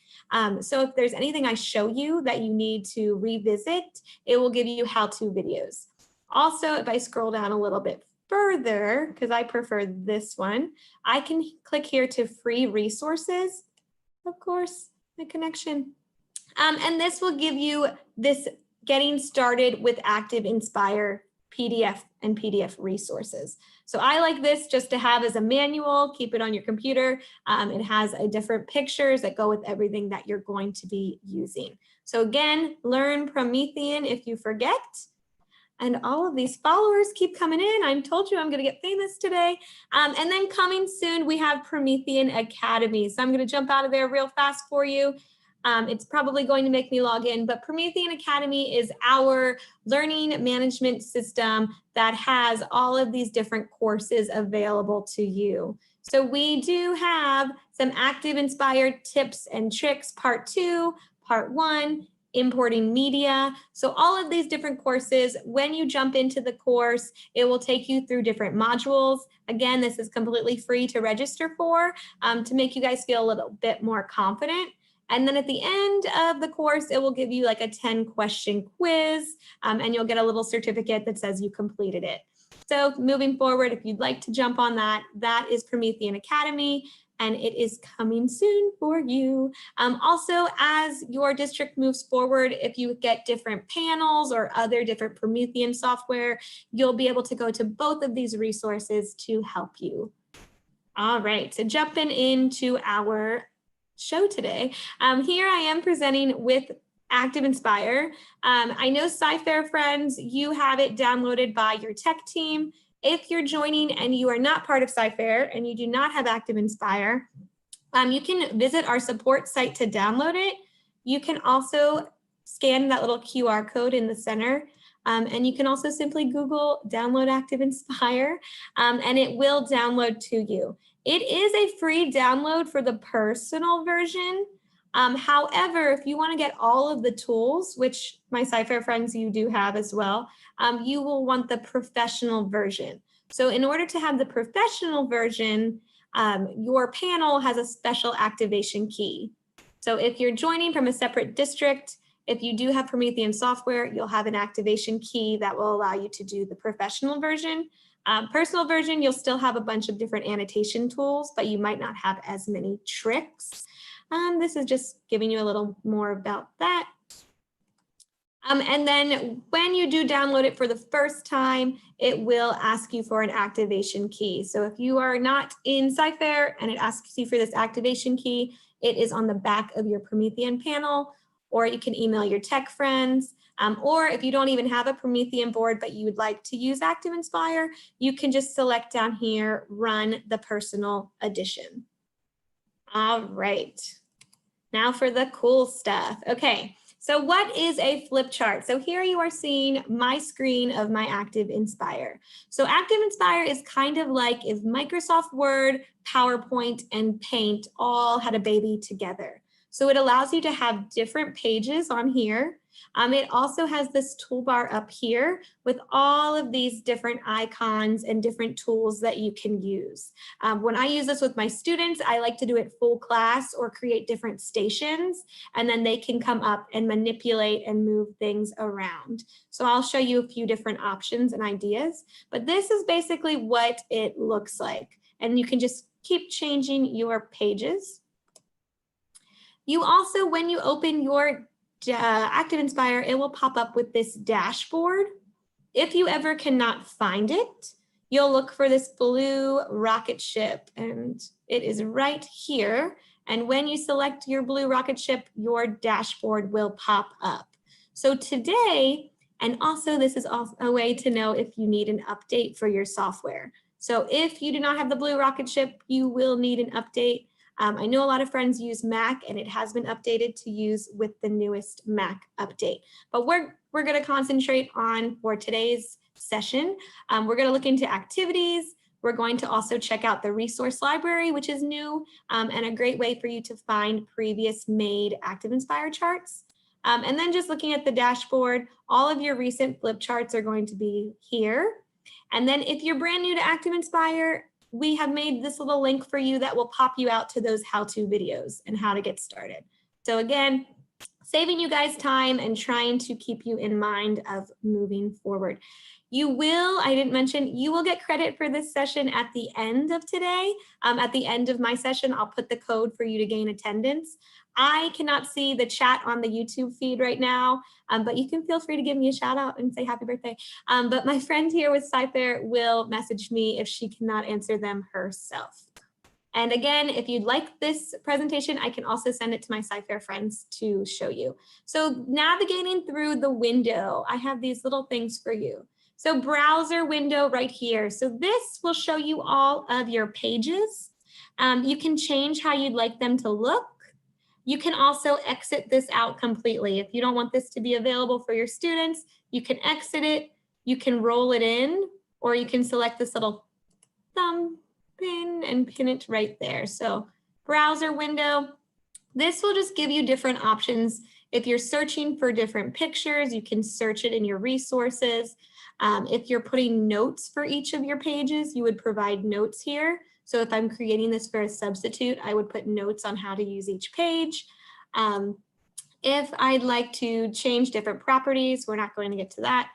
So if there's anything I show you that you need to revisit, it will give you how-to videos. Also, if I scroll down a little bit further, because I prefer this one, I can click here to free resources. Of course, the connection. And this will give you this Getting Started with ActivInspire PDF and PDF resources. So I like this just to have as a manual, keep it on your computer. It has different pictures that go with everything that you're going to be using. So again, Learn Promethean if you forget. And all of these followers keep coming in. I told you I'm going to get famous today. And then coming soon, we have Promethean Academy. So I'm going to jump out of there real fast for you. It's probably going to make me log in, but Promethean Academy is our learning management system that has all of these different courses available to you. So we do have some ActivInspire tips and tricks, part 2, part 1, importing media. So all of these different courses, when you jump into the course, it will take you through different modules. Again, this is completely free to register for, to make you guys feel a little bit more confident. And then at the end of the course, it will give you like a 10-question quiz, and you'll get a little certificate that says you completed it. So moving forward, if you'd like to jump on that, that is Promethean Academy, and it is coming soon for you. Also, as your district moves forward, if you get different panels or other different Promethean software, you'll be able to go to both of these resources to help you. All right, so jumping into our show today. Here I am presenting with ActivInspire. I know SciFair friends, you have it downloaded by your tech team. If you're joining and you are not part of SciFair and you do not have ActivInspire, you can visit our support site to download it. You can also scan that little QR code in the center. And you can also simply Google download ActivInspire, and it will download to you. It is a free download for the personal version. However, if you want to get all of the tools, which my SciFair friends, you do have as well, you will want the professional version. So in order to have the professional version, your panel has a special activation key. So if you're joining from a separate district, if you do have Promethean software, you'll have an activation key that will allow you to do the professional version. Personal version, you'll still have a bunch of different annotation tools, but you might not have as many tricks. This is just giving you a little more about that. And then when you do download it for the first time, it will ask you for an activation key. So if you are not in SciFair and it asks you for this activation key, it is on the back of your Promethean panel, or you can email your tech friends. Or if you don't even have a Promethean board, but you would like to use ActivInspire, you can just select down here, run the personal edition. All right, now for the cool stuff. Okay, so what is a flip chart? So here you are seeing my screen of my ActivInspire. So ActivInspire is kind of like if Microsoft Word, PowerPoint, and Paint all had a baby together. So it allows you to have different pages on here. It also has this toolbar up here with all of these different icons and different tools that you can use. When I use this with my students, I like to do it full class or create different stations, and then they can come up and manipulate and move things around. So I'll show you a few different options and ideas, but this is basically what it looks like. And you can just keep changing your pages. You also, when you open your ActivInspire, it will pop up with this dashboard. If you ever cannot find it, you'll look for this blue rocket ship, and it is right here. And when you select your blue rocket ship, your dashboard will pop up. So today, and also this is also a way to know if you need an update for your software. So if you do not have the blue rocket ship, you will need an update. I know a lot of friends use Mac, and it has been updated to use with the newest Mac update. But we're going to concentrate on, for today's session, we're going to look into activities. We're going to also check out the resource library, which is new, and a great way for you to find previous made ActivInspire charts. And then just looking at the dashboard, all of your recent flip charts are going to be here. And then if you're brand new to ActivInspire, we have made this little link for you that will pop you out to those how-to videos and how to get started. So again, saving you guys time and trying to keep you in mind of moving forward. You will, I didn't mention, you will get credit for this session at the end of today. At the end of my session, I'll put the code for you to gain attendance. I cannot see the chat on the YouTube feed right now, but you can feel free to give me a shout out and say happy birthday. But my friend here with SciFair will message me if she cannot answer them herself. And again, if you'd like this presentation, I can also send it to my SciFair friends to show you. So navigating through the window, I have these little things for you. So browser window right here. So this will show you all of your pages. You can change how you'd like them to look. You can also exit this out completely. If you don't want this to be available for your students, you can exit it, you can roll it in, or you can select this little thumb pin and pin it right there. So browser window, this will just give you different options. If you're searching for different pictures, you can search it in your resources. If you're putting notes for each of your pages, you would provide notes here. So if I'm creating this for a substitute, I would put notes on how to use each page. If I'd like to change different properties, we're not going to get to that.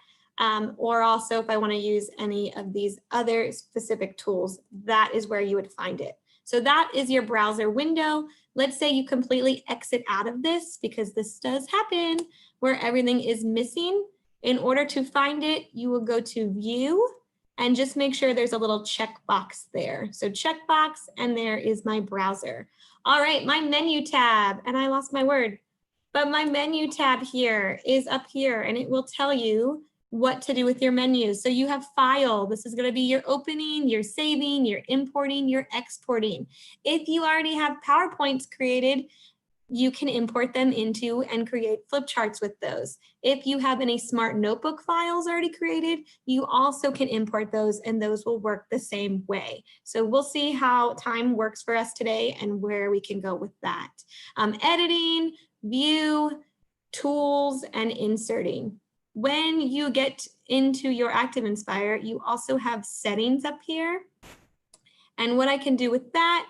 Or also if I want to use any of these other specific tools, that is where you would find it. So that is your browser window. Let's say you completely exit out of this, because this does happen where everything is missing. In order to find it, you will go to View and just make sure there's a little checkbox there. So checkbox, and there is my browser. All right, my menu tab, and I lost my word, but my menu tab here is up here, and it will tell you what to do with your menus. So you have file. This is going to be your opening, your saving, your importing, your exporting. If you already have PowerPoints created, you can import them into and create flip charts with those. If you have any smart notebook files already created, you also can import those, and those will work the same way. So we'll see how time works for us today and where we can go with that. Editing, view, tools, and inserting. When you get into your ActivInspire, you also have settings up here. And what I can do with that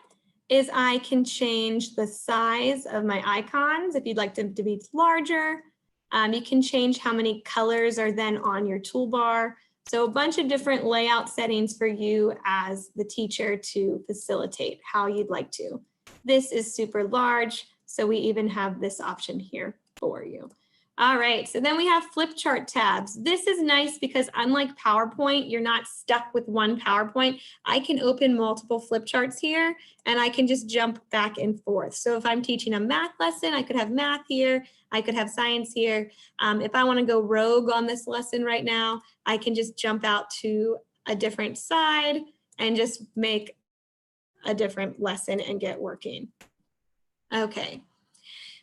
is I can change the size of my icons if you'd like them to be larger. You can change how many colors are then on your toolbar. So a bunch of different layout settings for you as the teacher to facilitate how you'd like to. This is super large, so we even have this option here for you. All right, so then we have flip chart tabs. This is nice because unlike PowerPoint, you're not stuck with one PowerPoint. I can open multiple flip charts here and I can just jump back and forth. So if I'm teaching a math lesson, I could have math here, I could have science here. If I want to go rogue on this lesson right now, I can just jump out to a different side and just make a different lesson and get working. Okay,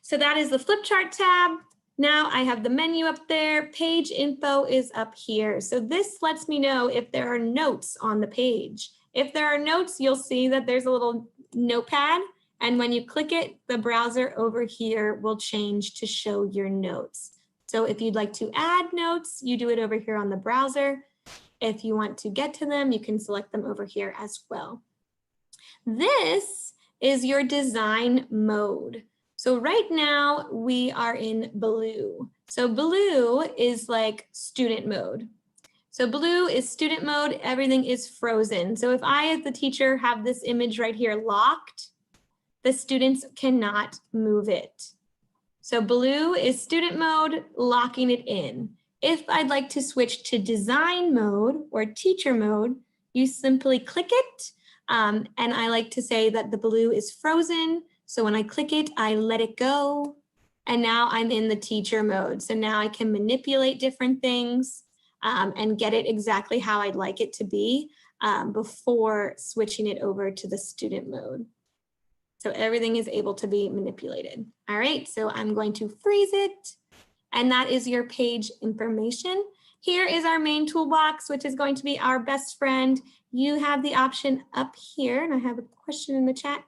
so that is the flip chart tab. Now I have the menu up there, page info is up here. So this lets me know if there are notes on the page. If there are notes, you'll see that there's a little notepad, and when you click it, the browser over here will change to show your notes. So if you'd like to add notes, you do it over here on the browser. If you want to get to them, you can select them over here as well. This is your design mode. So right now we are in blue. So blue is like student mode. So blue is student mode, everything is frozen. So if I as the teacher have this image right here locked, the students cannot move it. So blue is student mode, locking it in. If I'd like to switch to design mode or teacher mode, you simply click it. And I like to say that the blue is frozen. So when I click it, I let it go. And now I'm in the teacher mode. So now I can manipulate different things and get it exactly how I'd like it to be before switching it over to the student mode. So everything is able to be manipulated. All right, so I'm going to freeze it. And that is your page information. Here is our main toolbox, which is going to be our best friend. You have the option up here, and I have a question in the chat.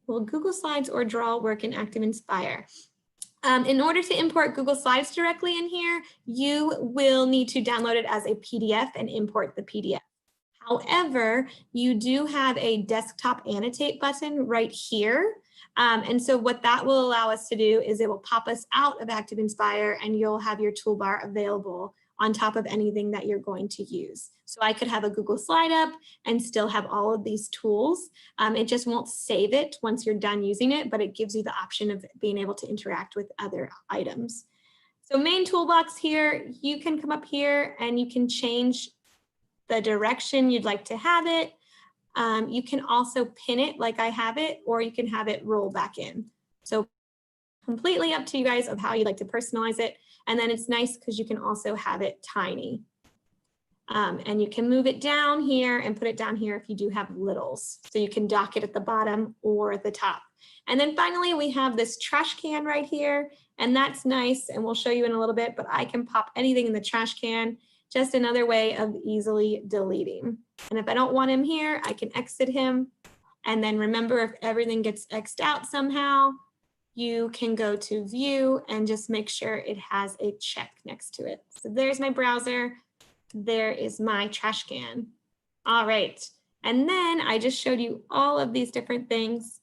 Will Google Slides or Draw work in ActivInspire? In order to import Google Slides directly in here, you will need to download it as a PDF and import the PDF. However, you do have a desktop annotate button right here. And so what that will allow us to do is it will pop us out of ActivInspire and you'll have your toolbar available on top of anything that you're going to use. So I could have a Google slide up and still have all of these tools. It just won't save it once you're done using it, but it gives you the option of being able to interact with other items. So main toolbox here, you can come up here and you can change the direction you'd like to have it. You can also pin it like I have it, or you can have it roll back in. So completely up to you guys of how you like to personalize it. And then it's nice because you can also have it tiny. And you can move it down here and put it down here if you do have littles. So you can dock it at the bottom or at the top. And then finally, we have this trash can right here, and that's nice. And we'll show you in a little bit, but I can pop anything in the trash can. Just another way of easily deleting. And if I don't want him here, I can exit him. And then remember, if everything gets X'd out somehow, you can go to view and just make sure it has a check next to it. So there's my browser. There is my trash can. All right. And then I just showed you all of these different things.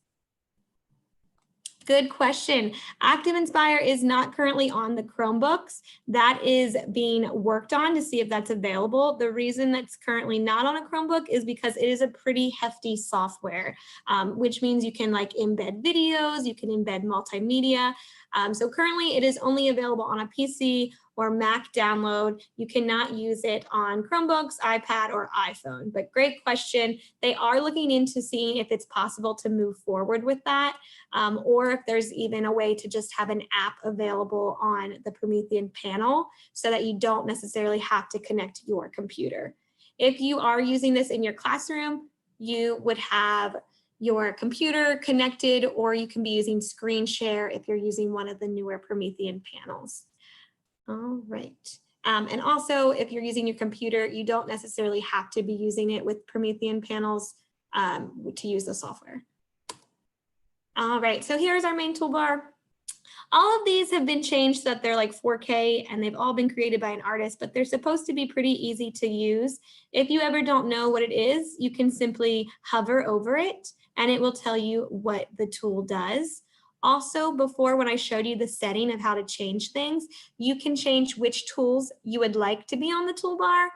Good question. ActivInspire is not currently on the Chromebooks. That is being worked on to see if that's available. The reason that's currently not on a Chromebook is because it is a pretty hefty software, which means you can like embed videos, you can embed multimedia. So currently it is only available on a PC or Mac download. You cannot use it on Chromebooks, iPad, or iPhone. But great question. They are looking into seeing if it's possible to move forward with that, or if there's even a way to just have an app available on the Promethean panel so that you don't necessarily have to connect your computer. If you are using this in your classroom, you would have your computer connected, or you can be using screen share if you're using one of the newer Promethean panels. All right. And also, if you're using your computer, you don't necessarily have to be using it with Promethean panels to use the software. All right, so here's our main toolbar. All of these have been changed so that they're like 4K, and they've all been created by an artist, but they're supposed to be pretty easy to use. If you ever don't know what it is, you can simply hover over it and it will tell you what the tool does. Also, before, when I showed you the setting of how to change things, you can change which tools you would like to be on the toolbar.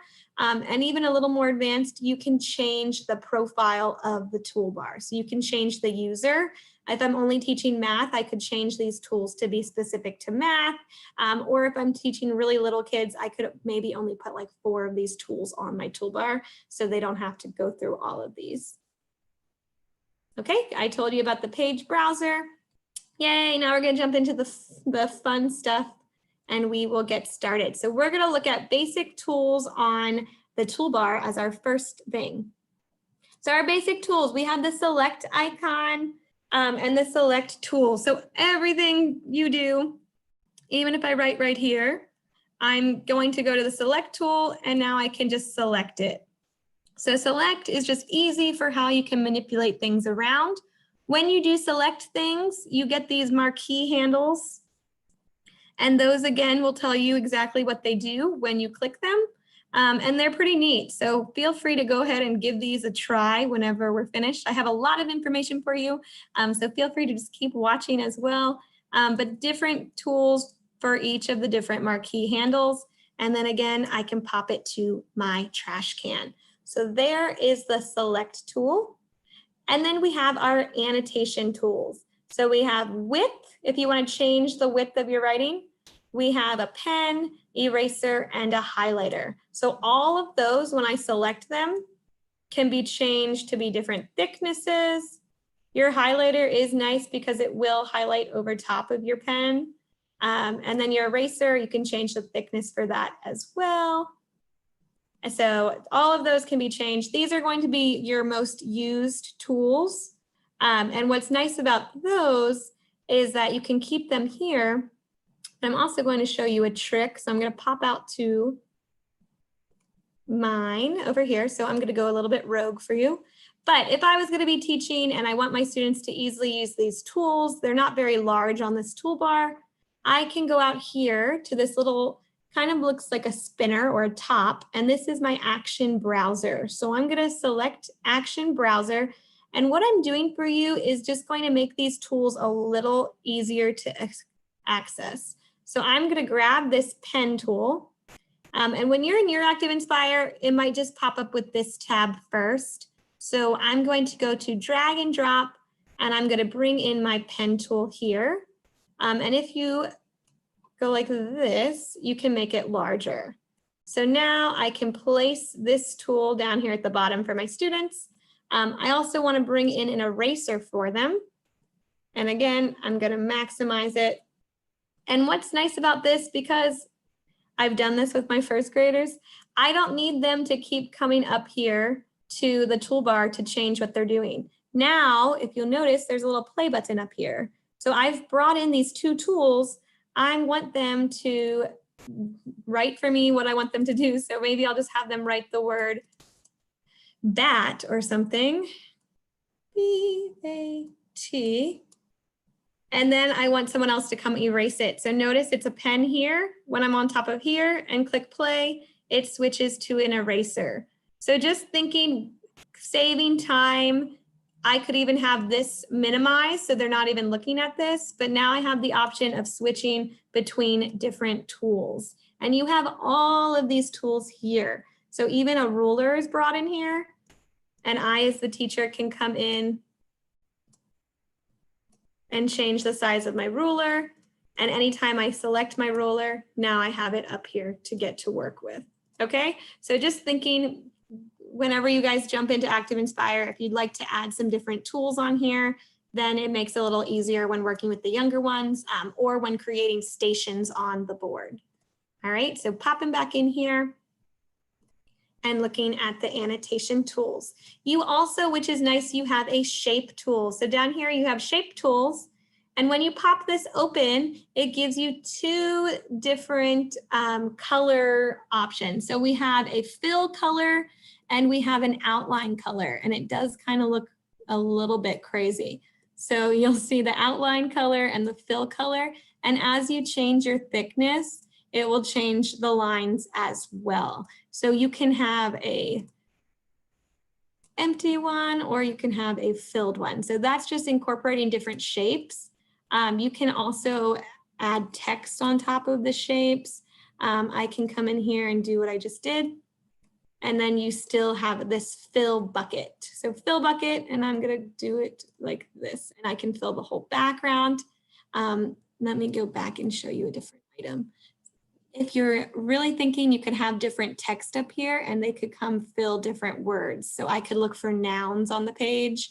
And even a little more advanced, you can change the profile of the toolbar. So you can change the user. If I'm only teaching math, I could change these tools to be specific to math. Or if I'm teaching really little kids, I could maybe only put like 4 of these tools on my toolbar so they don't have to go through all of these. Okay, I told you about the page browser. Yay, now we're gonna jump into the fun stuff and we will get started. So we're gonna look at basic tools on the toolbar as our first thing. So our basic tools, we have the select icon and the select tool. So everything you do, even if I write right here, I'm going to go to the select tool and now I can just select it. So select is just easy for how you can manipulate things around. When you do select things, you get these marquee handles. And those again will tell you exactly what they do when you click them. And they're pretty neat. So feel free to go ahead and give these a try whenever we're finished. I have a lot of information for you. So feel free to just keep watching as well. But different tools for each of the different marquee handles. And then again, I can pop it to my trash can. So there is the select tool. And then we have our annotation tools. So we have width, if you want to change the width of your writing. We have a pen, eraser, and a highlighter. So all of those, when I select them, can be changed to be different thicknesses. Your highlighter is nice because it will highlight over top of your pen. And then your eraser, you can change the thickness for that as well. And so all of those can be changed. These are going to be your most used tools. And what's nice about those is that you can keep them here. I'm also going to show you a trick. So I'm going to pop out to mine over here. So I'm going to go a little bit rogue for you. But if I was going to be teaching and I want my students to easily use these tools, they're not very large on this toolbar. I can go out here to this little, kind of looks like a spinner or a top, and this is my action browser. So I'm going to select action browser. And what I'm doing for you is just going to make these tools a little easier to access. So I'm going to grab this pen tool. And when you're in your ActivInspire, it might just pop up with this tab first. So I'm going to go to drag and drop, and I'm going to bring in my pen tool here. And if you go like this, you can make it larger. So now I can place this tool down here at the bottom for my students. I also want to bring in an eraser for them. And again, I'm going to maximize it. And what's nice about this, because I've done this with my first graders, I don't need them to keep coming up here to the toolbar to change what they're doing. Now, if you'll notice, there's a little play button up here. So I've brought in these 2 tools. I want them to write for me what I want them to do. So maybe I'll just have them write the word bat or something. B-A-T. And then I want someone else to come erase it. So notice it's a pen here. When I'm on top of here and click play, it switches to an eraser. So just thinking, saving time. I could even have this minimized so they're not even looking at this, but now I have the option of switching between different tools. And you have all of these tools here. So even a ruler is brought in here, and I as the teacher can come in and change the size of my ruler. And anytime I select my ruler, now I have it up here to get to work with. Okay, so just thinking, whenever you guys jump into ActivInspire, if you'd like to add some different tools on here, then it makes it a little easier when working with the younger ones or when creating stations on the board. All right, so popping back in here and looking at the annotation tools. You also, which is nice, you have a shape tool. So down here you have shape tools. And when you pop this open, it gives you 2 different color options. So we have a fill color and we have an outline color, and it does kind of look a little bit crazy. So you'll see the outline color and the fill color. And as you change your thickness, it will change the lines as well. So you can have a empty one or you can have a filled one. So that's just incorporating different shapes. You can also add text on top of the shapes. I can come in here and do what I just did. and then you still have this fill bucket. So fill bucket, and I'm gonna do it like this, and I can fill the whole background. Let me go back and show you a different item. If you're really thinking, you could have different text up here and they could come fill different words. So I could look for nouns on the page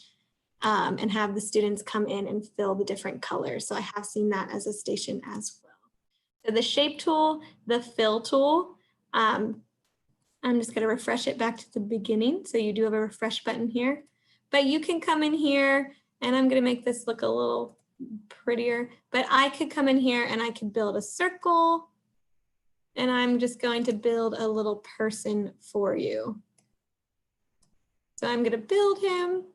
and have the students come in and fill the different colors. So I have seen that as a station as well. So the shape tool, the fill tool, I'm just going to refresh it back to the beginning. So you do have a refresh button here, but you can come in here, and I'm going to make this look a little prettier, but I could come in here and I could build a circle. And I'm just going to build a little person for you. So I'm going to build him.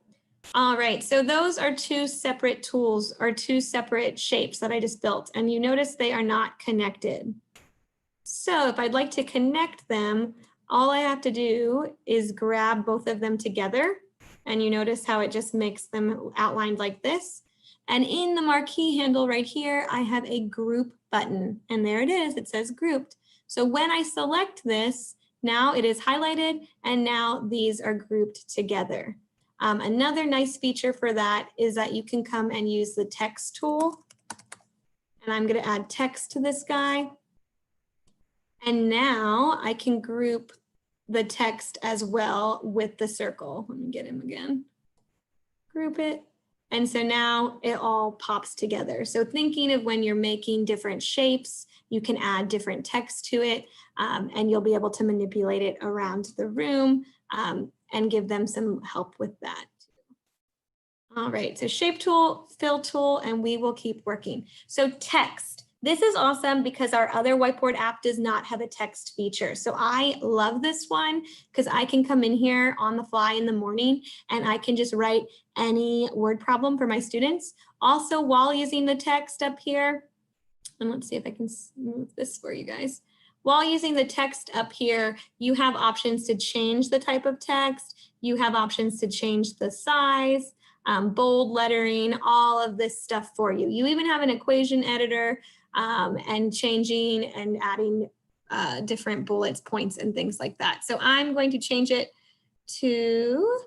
All right, so those are two separate tools or two separate shapes that I just built. And you notice they are not connected. So if I'd like to connect them, all I have to do is grab both of them together. And you notice how it just makes them outlined like this. And in the marquee handle right here, I have a group button. And there it is, it says grouped. So when I select this, now it is highlighted and now these are grouped together. Another nice feature for that is that you can come and use the text tool. And I'm going to add text to this guy. And now I can group the text as well with the circle. Let me get him again. Group it. And so now it all pops together. So thinking of when you're making different shapes, you can add different text to it, and you'll be able to manipulate it around the room and give them some help with that. All right, so shape tool, fill tool, and we will keep working. So text. This is awesome because our other whiteboard app does not have a text feature. So I love this one because I can come in here on the fly in the morning and I can just write any word problem for my students. Also, while using the text up here, and let's see if I can move this for you guys. While using the text up here, you have options to change the type of text. You have options to change the size, bold lettering, all of this stuff for you. You even have an equation editor and changing and adding different bullets, points, and things like that. So I'm going to change it to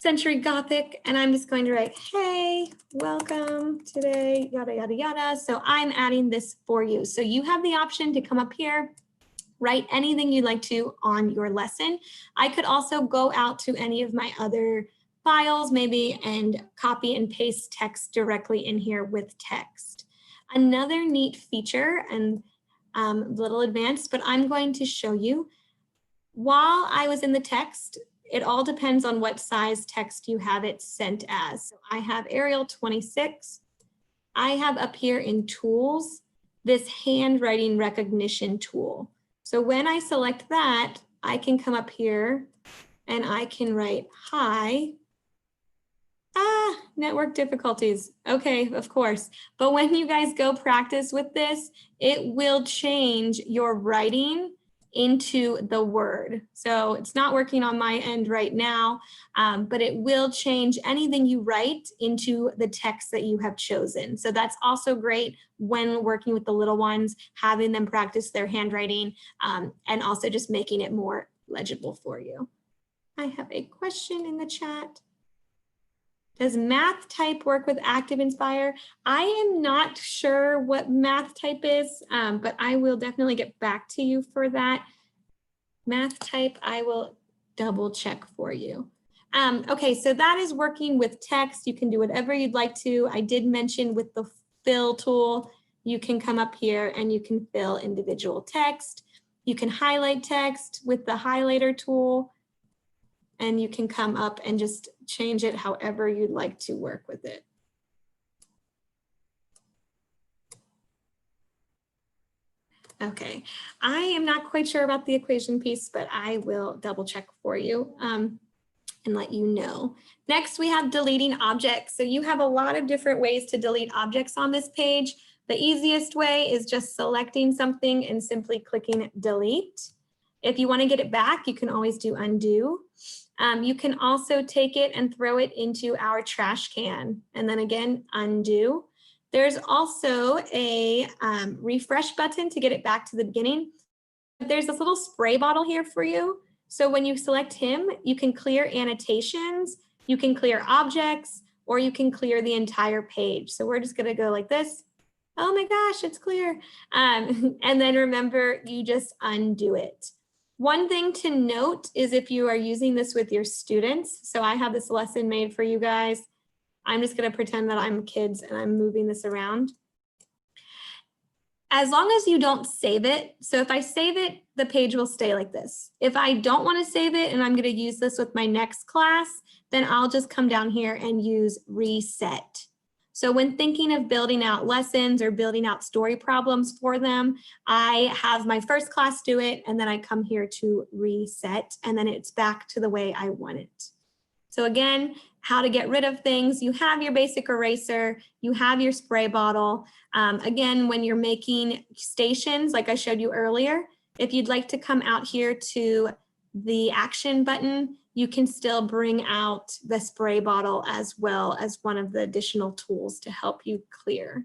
Century Gothic, and I'm just going to write, hey, welcome today, yada, yada, yada. So I'm adding this for you. So you have the option to come up here, write anything you'd like to on your lesson. I could also go out to any of my other files maybe and copy and paste text directly in here with text. Another neat feature, and a little advanced, but I'm going to show you. While I was in the text, it all depends on what size text you have it sent as. So I have Arial 26. I have up here in tools, this handwriting recognition tool. So when I select that, I can come up here and I can write, hi. Network difficulties. Okay, of course. But when you guys go practice with this, it will change your writing into the word. So it's not working on my end right now, but it will change anything you write into the text that you have chosen. So that's also great when working with the little ones, having them practice their handwriting and also just making it more legible for you. I have a question in the chat. Does math type work with ActivInspire? I am not sure what math type is, but I will definitely get back to you for that. Math type, I will double check for you. Okay, so that is working with text. You can do whatever you'd like to. I did mention with the fill tool, you can come up here and you can fill individual text. You can highlight text with the highlighter tool. And you can come up and just change it however you'd like to work with it. Okay, I am not quite sure about the equation piece, but I will double check for you and let you know. Next, we have deleting objects. So you have a lot of different ways to delete objects on this page. The easiest way is just selecting something and simply clicking delete. If you want to get it back, you can always do undo. You can also take it and throw it into our trash can and then again, undo. There's also a refresh button to get it back to the beginning. There's this little spray bottle here for you. So when you select him, you can clear annotations, you can clear objects, or you can clear the entire page. So we're just gonna go like this. Oh my gosh, it's clear. And then remember, you just undo it. One thing to note is if you are using this with your students, so I have this lesson made for you guys. I'm just gonna pretend that I'm kids and I'm moving this around. As long as you don't save it, so if I save it, the page will stay like this. If I don't want to save it and I'm going to use this with my next class, then I'll just come down here and use reset. So when thinking of building out lessons or building out story problems for them, I have my first class do it, and then I come here to reset, and then it's back to the way I want it. So again, how to get rid of things. You have your basic eraser, you have your spray bottle. Again, when you're making stations, like I showed you earlier, if you'd like to come out here to the action button, you can still bring out the spray bottle as well as one of the additional tools to help you clear.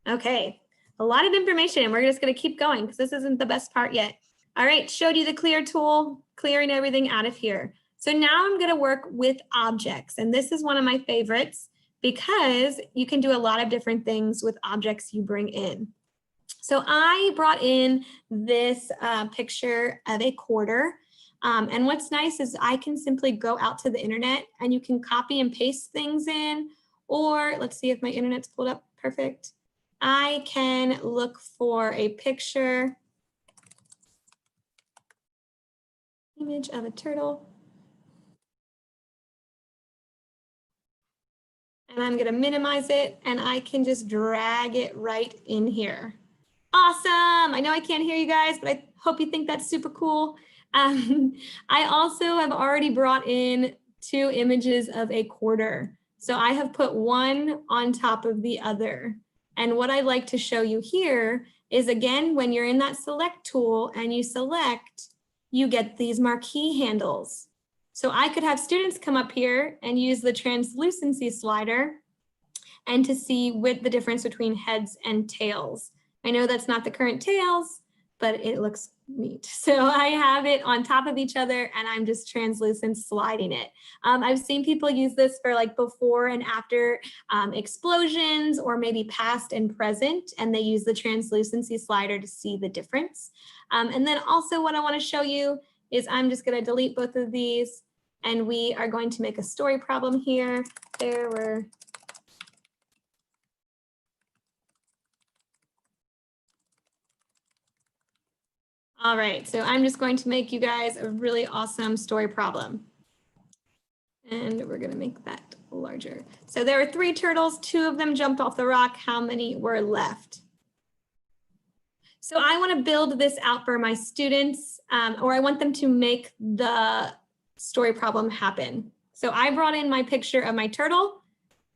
Okay, a lot of information, and we're just gonna keep going because this isn't the best part yet. All right, showed you the clear tool, clearing everything out of here. So now I'm going to work with objects, and this is one of my favorites because you can do a lot of different things with objects you bring in. So I brought in this picture of a quarter, and what's nice is I can simply go out to the internet and you can copy and paste things in, or let's see if my internet's pulled up perfect. I can look for a picture, image of a turtle. And I'm going to minimize it, and I can just drag it right in here. Awesome. I know I can't hear you guys, but I hope you think that's super cool. I also have already brought in 2 images of a quarter. So I have put one on top of the other. And what I'd like to show you here is, again, when you're in that select tool and you select, you get these marquee handles. So I could have students come up here and use the translucency slider and to see with the difference between heads and tails. I know that's not the current tails, but it looks neat. So I have it on top of each other and I'm just translucent sliding it. I've seen people use this for like before and after explosions, or maybe past and present, and they use the translucency slider to see the difference. And then also what I want to show you is I'm just going to delete both of these, and we are going to make a story problem here. There were all right, so I'm just going to make you guys a really awesome story problem. And we're going to make that larger. So there were 3 turtles, 2 of them jumped off the rock. How many were left? So I want to build this out for my students, or I want them to make the story problem happen. So I brought in my picture of my turtle.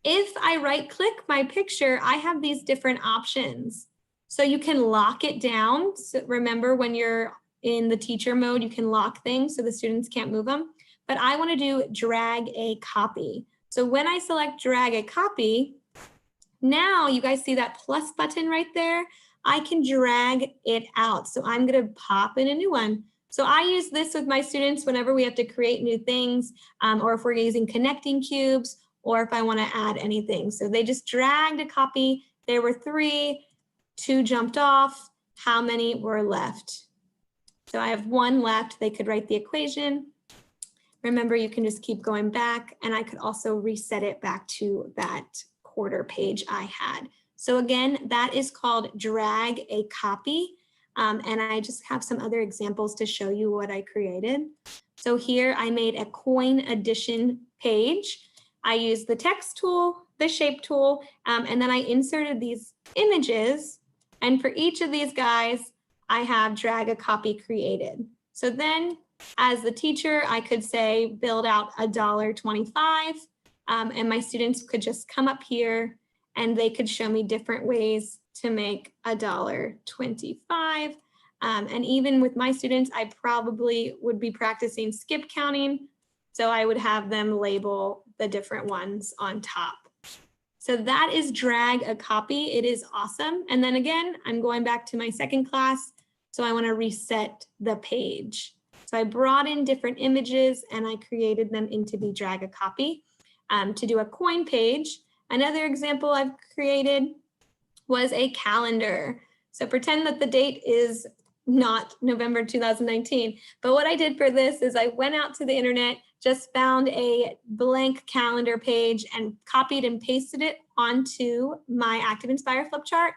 If I right click my picture, I have these different options. So you can lock it down. So remember, when you're in the teacher mode, you can lock things so the students can't move them. But I want to do drag a copy. So when I select drag a copy, now you guys see that plus button right there. I can drag it out. So I'm going to pop in a new one. So I use this with my students whenever we have to create new things, or if we're using connecting cubes, or if I want to add anything. So they just dragged a copy. There were 3, 2 jumped off. How many were left? So I have 1 left. They could write the equation. Remember, you can just keep going back, and I could also reset it back to that quarter page I had. So again, that is called drag a copy. And I just have some other examples to show you what I created. So here I made a coin addition page. I used the text tool, the shape tool, and then I inserted these images. And for each of these guys, I have drag a copy created. So then as the teacher, I could say build out $1.25, and my students could just come up here and they could show me different ways to make $1.25. And even with my students, I probably would be practicing skip counting. So I would have them label the different ones on top. So that is drag a copy. It is awesome. And then again, I'm going back to my second class. So I want to reset the page. So I brought in different images and I created them into the drag a copy. To do a coin page, another example I've created was a calendar. So pretend that the date is not November 2019. But what I did for this is I went out to the internet, just found a blank calendar page and copied and pasted it onto my ActivInspire flip chart.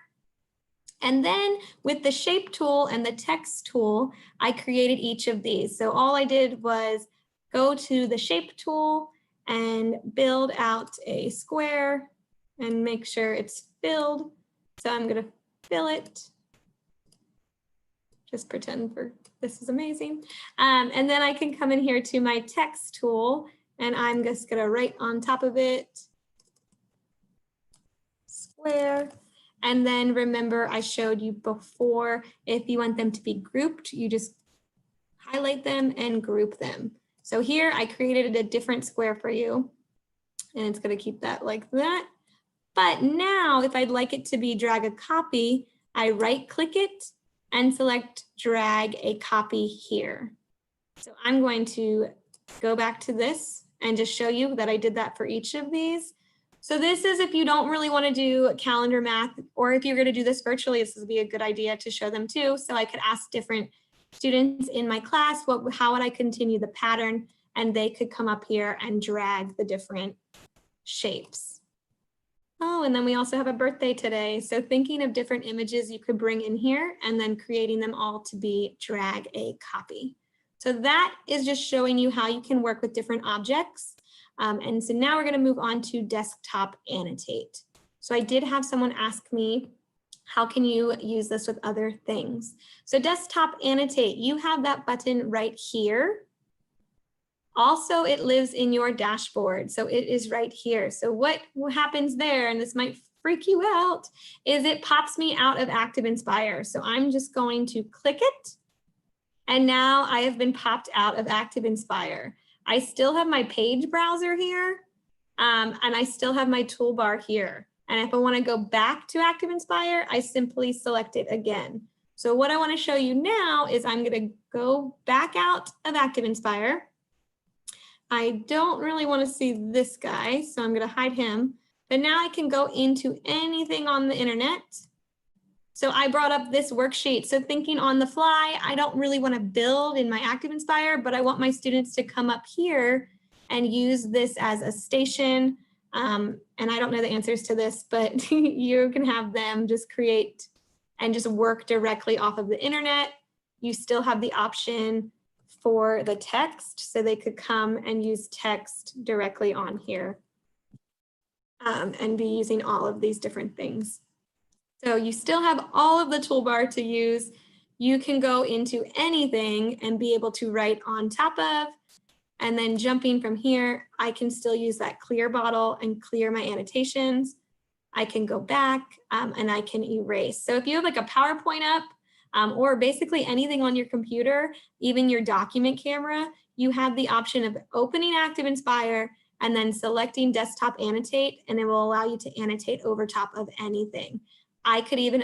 And then with the shape tool and the text tool, I created each of these. So all I did was go to the shape tool and build out a square and make sure it's filled. So I'm going to fill it. Just pretend this is amazing. And then I can come in here to my text tool and I'm just going to write on top of it, square. And then remember I showed you before, if you want them to be grouped, you just highlight them and group them. So here I created a different square for you and it's going to keep that like that. But now if I'd like it to be drag a copy, I right click it and select drag a copy here. So I'm going to go back to this and just show you that I did that for each of these. So this is if you don't really want to do calendar math, or if you're going to do this virtually, this would be a good idea to show them too. So I could ask different students in my class, how would I continue the pattern? And they could come up here and drag the different shapes. Oh, and then we also have a birthday today. So thinking of different images you could bring in here and then creating them all to be drag a copy. So that is just showing you how you can work with different objects. And so now we're going to move on to desktop annotate. So I did have someone ask me, how can you use this with other things? So desktop annotate, you have that button right here. Also, it lives in your dashboard, so it is right here. So what happens there, and this might freak you out, is it pops me out of ActivInspire. So I'm just going to click it, and now I have been popped out of ActivInspire. I still have my page browser here, and I still have my toolbar here. And if I want to go back to ActivInspire, I simply select it again. So what I want to show you now is I'm going to go back out of ActivInspire. I don't really want to see this guy, so I'm going to hide him. But now I can go into anything on the internet. So I brought up this worksheet. So thinking on the fly, I don't really want to build in my ActivInspire, but I want my students to come up here and use this as a station. And I don't know the answers to this, but you can have them just create and just work directly off of the internet. You still have the option for the text, so they could come and use text directly on here and be using all of these different things. So you still have all of the toolbar to use. You can go into anything and be able to write on top of, and then jumping from here, I can still use that clear bottle and clear my annotations. I can go back and I can erase. So if you have like a PowerPoint up, or basically anything on your computer, even your document camera, you have the option of opening ActivInspire and then selecting desktop annotate, and it will allow you to annotate over top of anything. I could even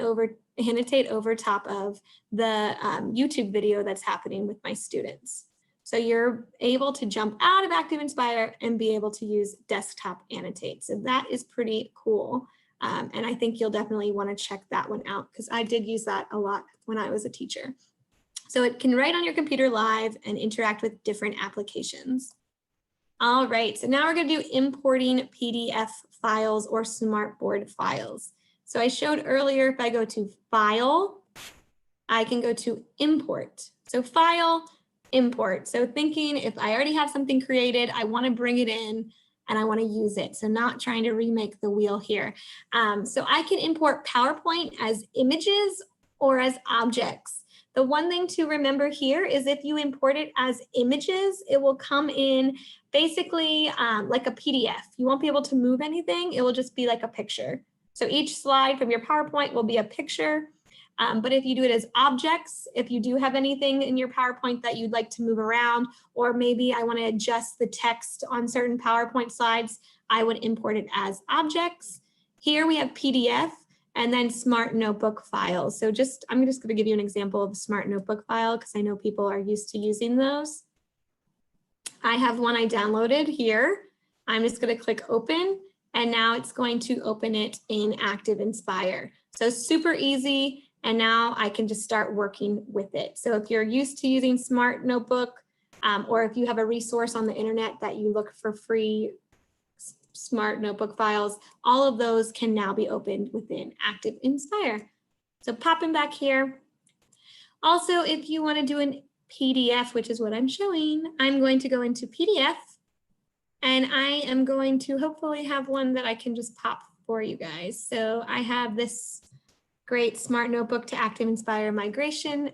annotate over top of the YouTube video that's happening with my students. So you're able to jump out of ActivInspire and be able to use desktop annotate. So that is pretty cool. And I think you'll definitely want to check that one out because I did use that a lot when I was a teacher. So it can write on your computer live and interact with different applications. All right, so now we're going to do importing PDF files or smartboard files. So I showed earlier, if I go to File, I can go to Import. So File, Import. So thinking if I already have something created, I want to bring it in and I want to use it. So not trying to remake the wheel here. So I can import PowerPoint as images or as objects. The one thing to remember here is if you import it as images, it will come in basically like a PDF. You won't be able to move anything. It will just be like a picture. So each slide from your PowerPoint will be a picture. But if you do it as objects, if you do have anything in your PowerPoint that you'd like to move around, or maybe I want to adjust the text on certain PowerPoint slides, I would import it as objects. Here we have PDF, and then Smart Notebook files. So I'm just going to give you an example of a Smart Notebook file because I know people are used to using those. I have one I downloaded here. I'm just going to click open, and now it's going to open it in ActivInspire. So super easy, and now I can just start working with it. So if you're used to using Smart Notebook, or if you have a resource on the internet that you look for free Smart Notebook files, all of those can now be opened within ActivInspire. So popping back here. Also, if you want to do an PDF, which is what I'm showing, I'm going to go into PDF, and I am going to hopefully have one that I can just pop for you guys. So I have this great Smart Notebook to ActivInspire migration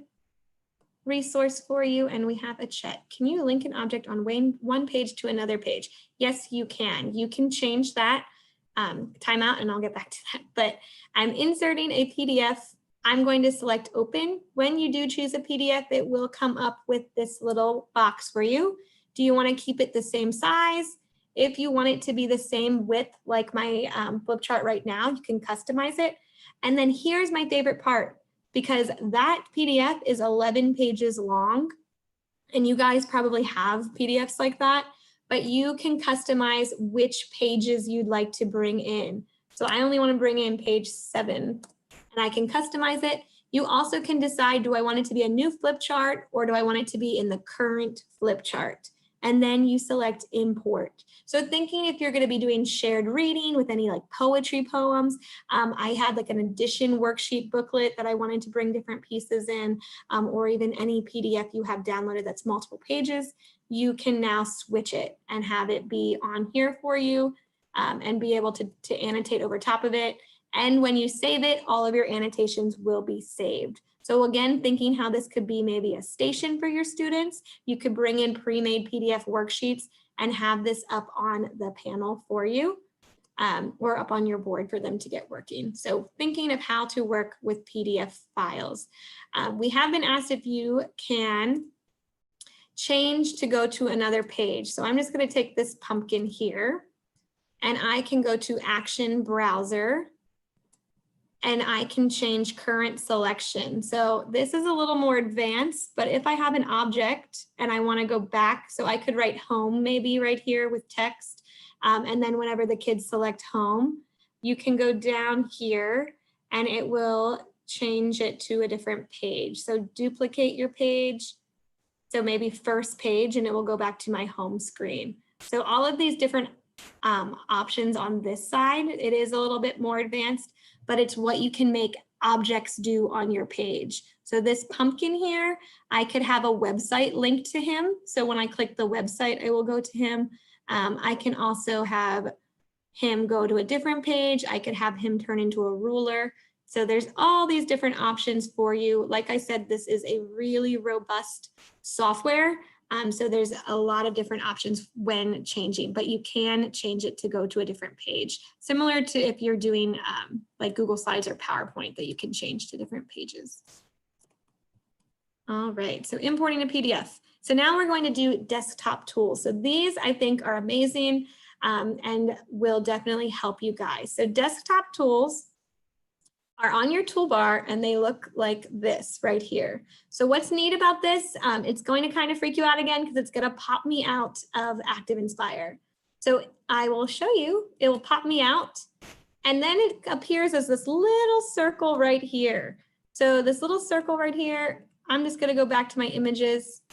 resource for you, and we have a check. Can you link an object on one page to another page? Yes, you can. You can change that. Timeout, and I'll get back to that. But I'm inserting a PDF. I'm going to select open. When you do choose a PDF, it will come up with this little box for you. Do you want to keep it the same size? If you want it to be the same width like my flip chart right now, you can customize it. And then here's my favorite part, because that PDF is 11 pages long, and you guys probably have PDFs like that, but you can customize which pages you'd like to bring in. So I only want to bring in page 7, and I can customize it. You also can decide, do I want it to be a new flip chart, or do I want it to be in the current flip chart? And then you select import. So thinking if you're going to be doing shared reading with any like poetry poems, I had like an addition worksheet booklet that I wanted to bring different pieces in, or even any PDF you have downloaded that's multiple pages, you can now switch it and have it be on here for you, and be able to annotate over top of it. And when you save it, all of your annotations will be saved. So again, thinking how this could be maybe a station for your students, you could bring in pre-made PDF worksheets and have this up on the panel for you, or up on your board for them to get working. So thinking of how to work with PDF files. We have been asked if you can change to go to another page. So I'm just going to take this pumpkin here, and I can go to Action Browser, and I can change current selection. So this is a little more advanced, but if I have an object and I want to go back, so I could write home maybe right here with text, and then whenever the kids select home, you can go down here and it will change it to a different page. So duplicate your page, so maybe first page, and it will go back to my home screen. So all of these different options on this side, it is a little bit more advanced, but it's what you can make objects do on your page. So this pumpkin here, I could have a website linked to him. So when I click the website, I will go to him. I can also have him go to a different page. I could have him turn into a ruler. So there's all these different options for you. Like I said, this is a really robust software. So there's a lot of different options when changing, but you can change it to go to a different page, similar to if you're doing like Google Slides or PowerPoint, that you can change to different pages. All right, so importing a PDF. So now we're going to do desktop tools. So these I think are amazing, and will definitely help you guys. So desktop tools are on your toolbar, and they look like this right here. So what's neat about this, it's going to kind of freak you out again because it's going to pop me out of ActivInspire. So I will show you, it will pop me out, and then it appears as this little circle right here. So this little circle right here, I'm just going to go back to my images.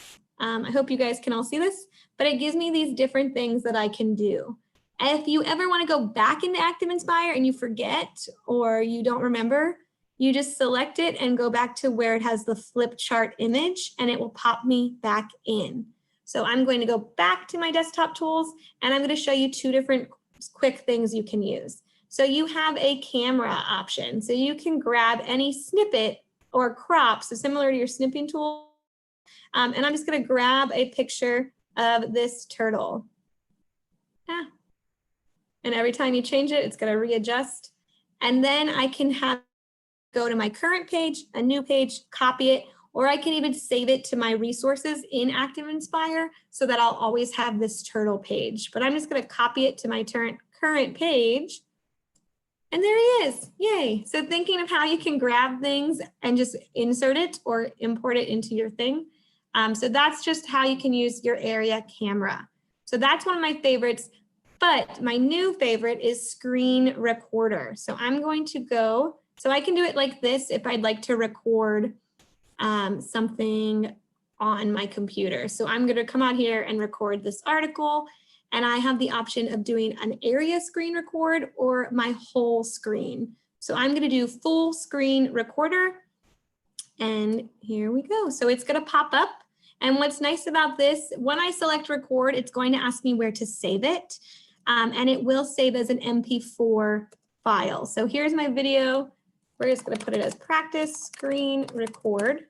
I hope you guys can all see this, but it gives me these different things that I can do. If you ever want to go back into ActivInspire and you forget or you don't remember, you just select it and go back to where it has the flip chart image, and it will pop me back in. So I'm going to go back to my desktop tools, and I'm going to show you 2 different quick things you can use. So you have a camera option. So you can grab any snippet or crop, so similar to your snipping tool. And I'm just going to grab a picture of this turtle. And every time you change it, it's going to readjust. And then I can go to my current page, a new page, copy it, or I can even save it to my resources in ActivInspire so that I'll always have this turtle page. But I'm just going to copy it to my current page. And there he is, yay. So thinking of how you can grab things and just insert it or import it into your thing. So that's just how you can use your area camera. So that's one of my favorites, but my new favorite is screen recorder. So I'm going to go, so I can do it like this if I'd like to record something on my computer. So I'm gonna come out here and record this article, and I have the option of doing an area screen record or my whole screen. So I'm gonna do full screen recorder, and here we go. So it's gonna pop up. And what's nice about this, when I select record, it's going to ask me where to save it. And it will save as an MP4 file. So here's my video. We're just gonna put it as practice screen record.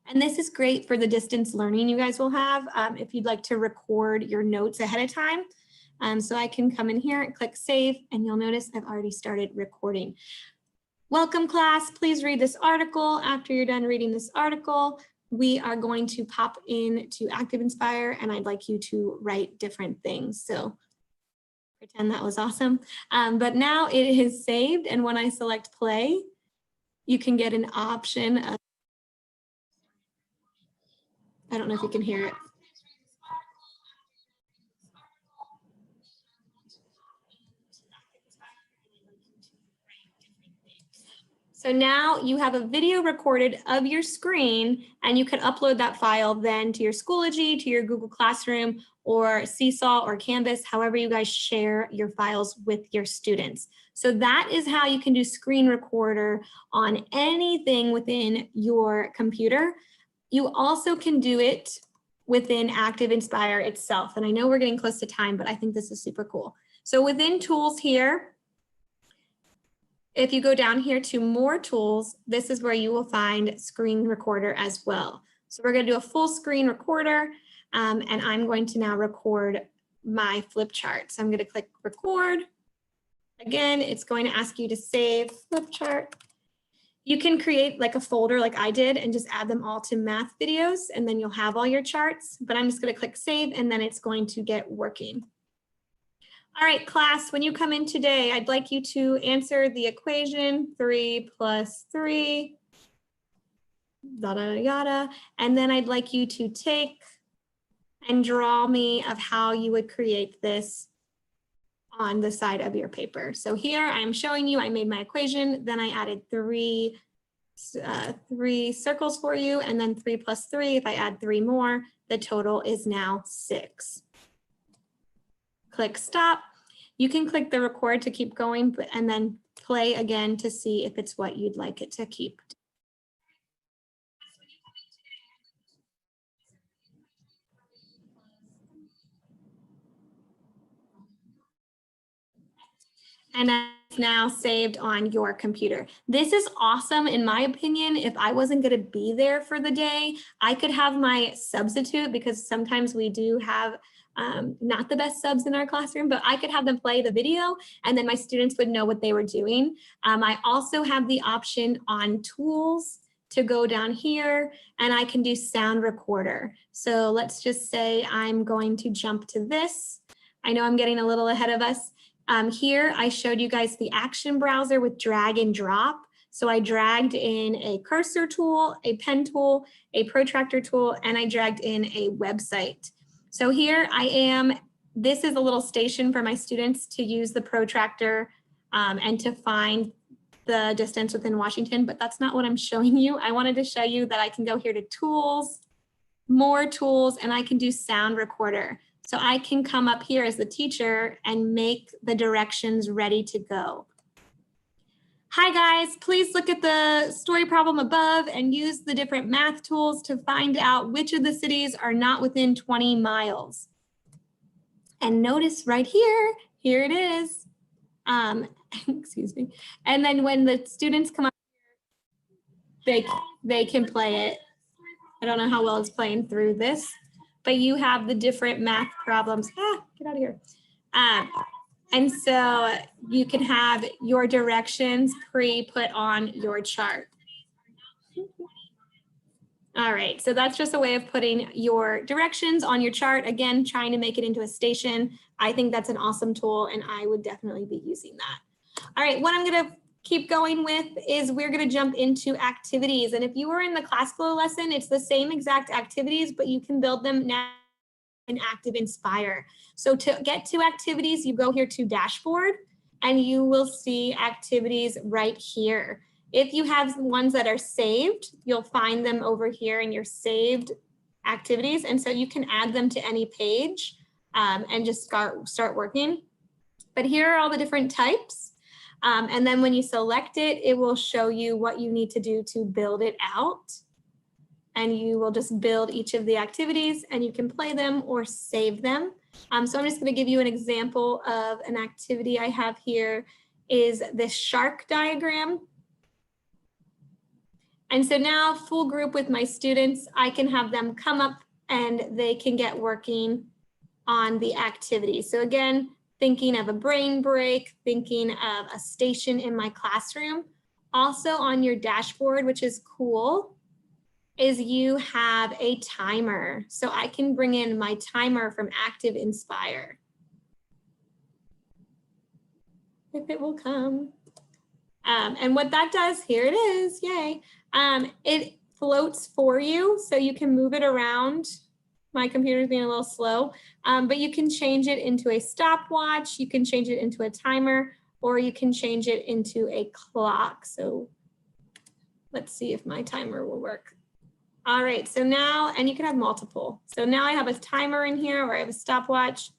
And this is great for the distance learning you guys will have if you'd like to record your notes ahead of time. So I can come in here and click save, and you'll notice I've already started recording. Welcome class, please read this article. After you're done reading this article, we are going to pop into ActivInspire, and I'd like you to write different things. So pretend that was awesome. But now it is saved, and when I select play, you can get an option of, I don't know if you can hear it. So now you have a video recorded of your screen, and you can upload that file then to your Schoology, to your Google Classroom, or Seesaw or Canvas, however you guys share your files with your students. So that is how you can do screen recorder on anything within your computer. You also can do it within ActivInspire itself. And I know we're getting close to time, but I think this is super cool. So within tools here, if you go down here to more tools, this is where you will find screen recorder as well. So we're going to do a full screen recorder, and I'm going to now record my flip chart. So I'm going to click record. Again, it's going to ask you to save flip chart. You can create like a folder like I did and just add them all to math videos, and then you'll have all your charts, but I'm just going to click save, and then it's going to get working. All right, class, when you come in today, I'd like you to answer the equation 3 + 3, yada, yada. And then I'd like you to take and draw me of how you would create this on the side of your paper. So here I'm showing you, I made my equation, then I added three circles for you, and then 3 + 3, if I add 3 more, the total is now 6. Click stop. You can click the record to keep going, and then play again to see if it's what you'd like it to keep. And it's now saved on your computer. This is awesome, in my opinion. If I wasn't going to be there for the day, I could have my substitute, because sometimes we do have not the best subs in our classroom, but I could have them play the video, and then my students would know what they were doing. I also have the option on tools to go down here, and I can do sound recorder. So let's just say I'm going to jump to this. I know I'm getting a little ahead of us. Here I showed you guys the action browser with drag and drop. So I dragged in a cursor tool, a pen tool, a protractor tool, and I dragged in a website. So here I am. This is a little station for my students to use the protractor and to find the distance within Washington, but that's not what I'm showing you. I wanted to show you that I can go here to tools, more tools, and I can do sound recorder. So I can come up here as the teacher and make the directions ready to go. Hi guys, please look at the story problem above and use the different math tools to find out which of the cities are not within 20 miles. And notice right here, here it is. Excuse me. And then when the students come up here, they can play it. I don't know how well it's playing through this, but you have the different math problems. Get out of here. And so you can have your directions pre-put on your chart. All right, so that's just a way of putting your directions on your chart. Again, trying to make it into a station. I think that's an awesome tool, and I would definitely be using that. All right, what I'm going to keep going with is we're going to jump into activities. And if you were in the ClassFlow lesson, it's the same exact activities, but you can build them now in ActivInspire. So to get to activities, you go here to dashboard and you will see activities right here. If you have ones that are saved, you'll find them over here in your saved activities. And so you can add them to any page and just start working. But here are all the different types. And then when you select it, it will show you what you need to do to build it out. And you will just build each of the activities and you can play them or save them. So I'm just going to give you an example of an activity I have here is this shark diagram. And so now full group with my students, I can have them come up and they can get working on the activity. So again, thinking of a brain break, thinking of a station in my classroom. Also on your dashboard, which is cool, is you have a timer. So I can bring in my timer from ActivInspire. If it will come. And what that does, here it is, yay. It floats for you, so you can move it around. My computer's being a little slow, but you can change it into a stopwatch, you can change it into a timer, or you can change it into a clock. So let's see if my timer will work. All right, so now, and you can have multiple. So now I have a timer in here, or I have a stopwatch.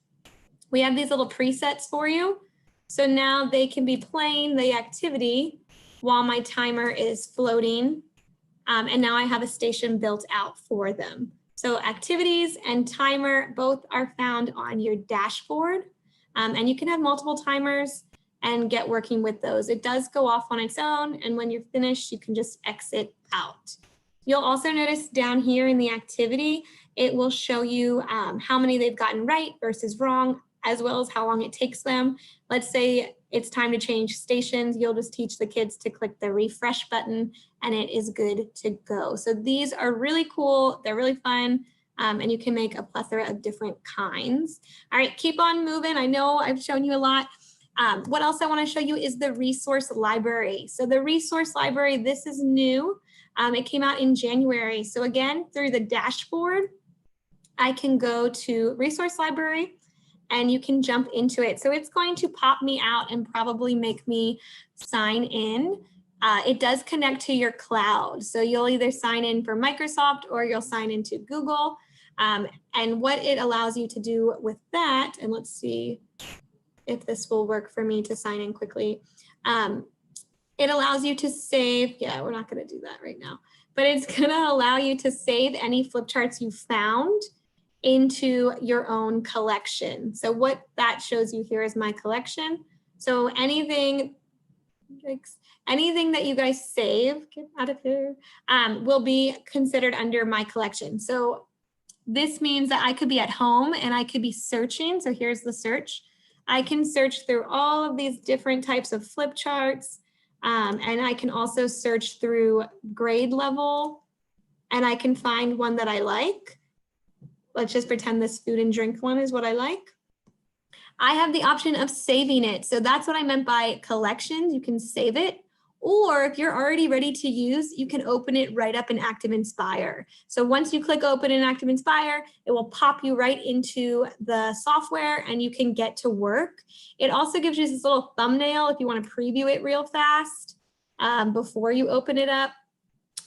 We have these little presets for you. So now they can be playing the activity while my timer is floating. And now I have a station built out for them. So activities and timer both are found on your dashboard. And you can have multiple timers and get working with those. It does go off on its own. And when you're finished, you can just exit out. You'll also notice down here in the activity, it will show you how many they've gotten right versus wrong, as well as how long it takes them. Let's say it's time to change stations. You'll just teach the kids to click the refresh button and it is good to go. So these are really cool. They're really fun. And you can make a plethora of different kinds. All right, keep on moving. I know I've shown you a lot. What else I want to show you is the resource library. So the resource library, this is new. It came out in January. So again, through the dashboard, I can go to resource library and you can jump into it. So it's going to pop me out and probably make me sign in. It does connect to your cloud. So you'll either sign in for Microsoft or you'll sign into Google. And what it allows you to do with that, and let's see if this will work for me to sign in quickly. It allows you to save, yeah, we're not going to do that right now, but it's going to allow you to save any flip charts you found into your own collection. So what that shows you here is my collection. So anything that you guys save, get out of here, will be considered under my collection. So this means that I could be at home and I could be searching. So here's the search. I can search through all of these different types of flip charts. And I can also search through grade level and I can find one that I like. Let's just pretend this food and drink one is what I like. I have the option of saving it. So that's what I meant by collections. You can save it. Or if you're already ready to use, you can open it right up in ActivInspire. So once you click open in ActivInspire, it will pop you right into the software and you can get to work. It also gives you this little thumbnail if you want to preview it real fast before you open it up,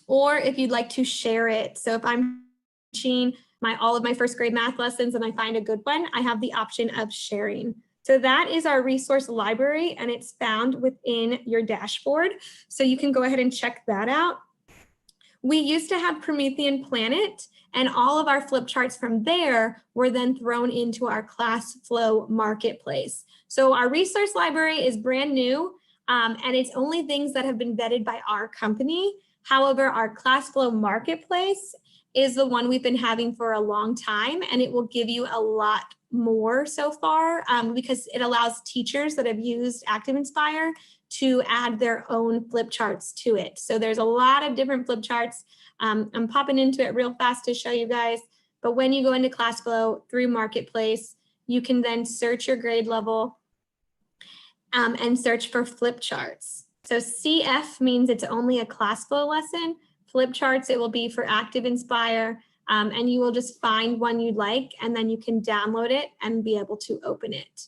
or if you'd like to share it. So if I'm teaching all of my first grade math lessons and I find a good one, I have the option of sharing. So that is our resource library and it's found within your dashboard. So you can go ahead and check that out. We used to have Promethean Planet and all of our flip charts from there were then thrown into our ClassFlow marketplace. So our resource library is brand new and it's only things that have been vetted by our company. However, our ClassFlow marketplace is the one we've been having for a long time and it will give you a lot more so far because it allows teachers that have used ActivInspire to add their own flip charts to it. So there's a lot of different flip charts. I'm popping into it real fast to show you guys, but when you go into ClassFlow through Marketplace, you can then search your grade level. and search for flip charts. So CF means it's only a ClassFlow lesson. Flip charts, it will be for ActivInspire, and you will just find one you'd like, and then you can download it and be able to open it.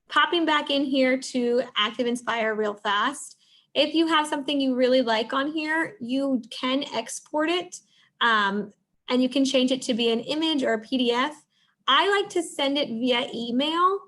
Popping back in here to ActivInspire real fast. If you have something you really like on here, you can export it, and you can change it to be an image or a PDF. I like to send it via email.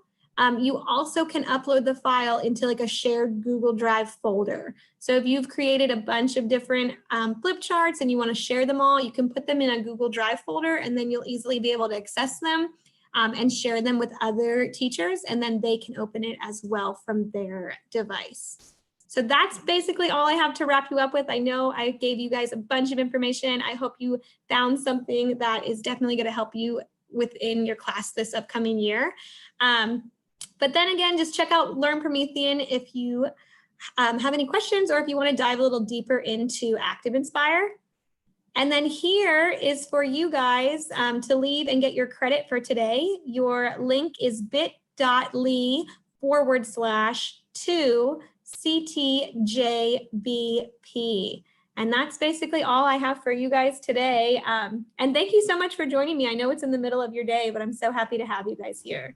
You also can upload the file into like a shared Google Drive folder. So if you've created a bunch of different flip charts and you want to share them all, you can put them in a Google Drive folder, and then you'll easily be able to access them and share them with other teachers, and then they can open it as well from their device. So that's basically all I have to wrap you up with. I know I gave you guys a bunch of information. I hope you found something that is definitely going to help you within your class this upcoming year. But then again, just check out Learn Promethean if you have any questions, or if you want to dive a little deeper into ActivInspire. And then here is for you guys to leave and get your credit for today. Your link is bit.ly/2CTJBP. And that's basically all I have for you guys today. And thank you so much for joining me. I know it's in the middle of your day, but I'm so happy to have you guys here.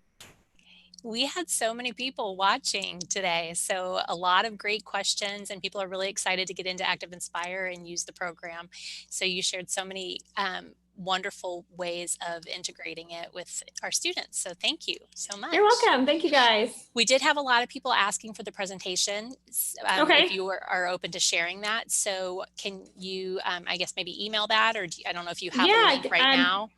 We had so many people watching today, so a lot of great questions, and people are really excited to get into ActivInspire and use the program. So you shared so many wonderful ways of integrating it with our students. So thank you so much. You're welcome. Thank you, guys. We did have a lot of people asking for the presentation. Okay. If you are open to sharing that. So can you, I guess, maybe email that, or I don't know if you have a link right now.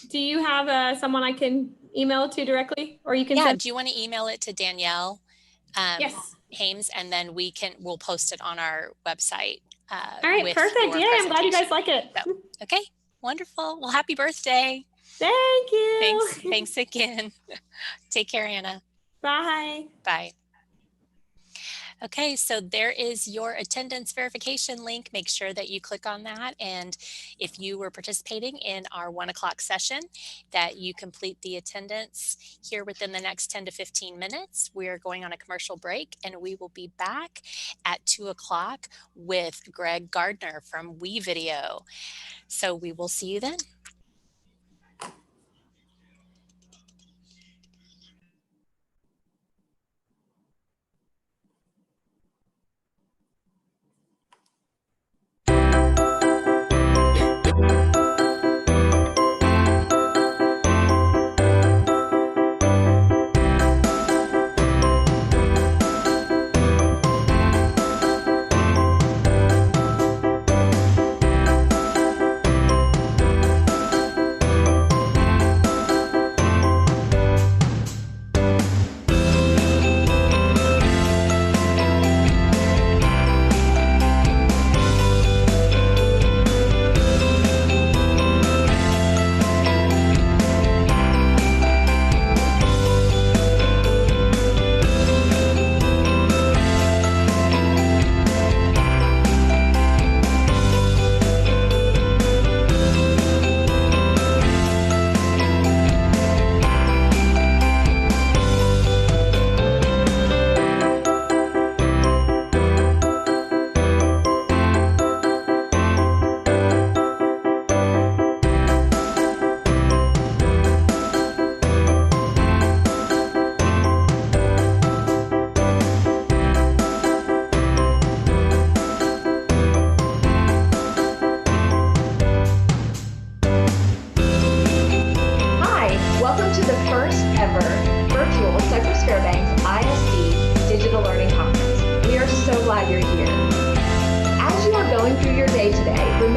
Do you have someone I can email it to directly, or you can Yeah, send? do you want to email it to Danielle Yes. Hames, and then we'll post it on our website. All right, perfect. Yeah, I'm glad you guys like it. So, okay, wonderful. Well, happy birthday. Thank you. Thanks again. Take care, Anna. Bye. Bye. Okay, so there is your attendance verification link. Make sure that you click on that. And if you were participating in our 1 o'clock session, that you complete the attendance here within the next 10 to 15 minutes. We're going on a commercial break, and we will be back at 2 o'clock with Greg Garner from WeVideo. So we will see you then.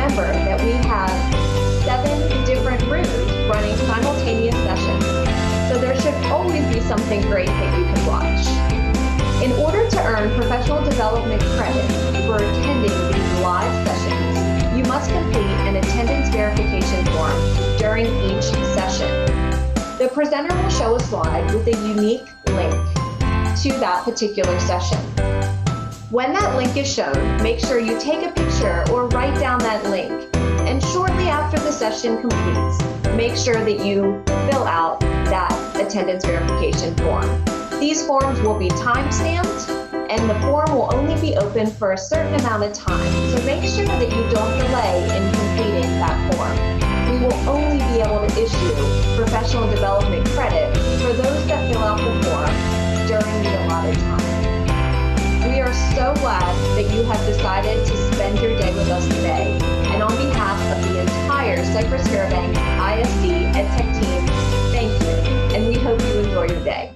remember that we have 7 different rooms running simultaneous sessions, so there should always be something great that you can watch. In order to earn professional development credit for attending these live sessions, you must complete an attendance verification form during each session. The presenter will show a slide with a unique link to that particular session. When that link is shown, make sure you take a picture or write down that link. And shortly after the session completes, make sure that you fill out that attendance verification form. These forms will be time-stamped, and the form will only be open for a certain amount of time, so make sure that you don't delay in completing that form. We will only be able to issue professional development credit for those that fill out the form during the allotted time. We are so glad that you have decided to spend your day with us today, and on behalf of the entire Cypress Fairbanks ISD EdTech team, thank you, and we hope you enjoy your day.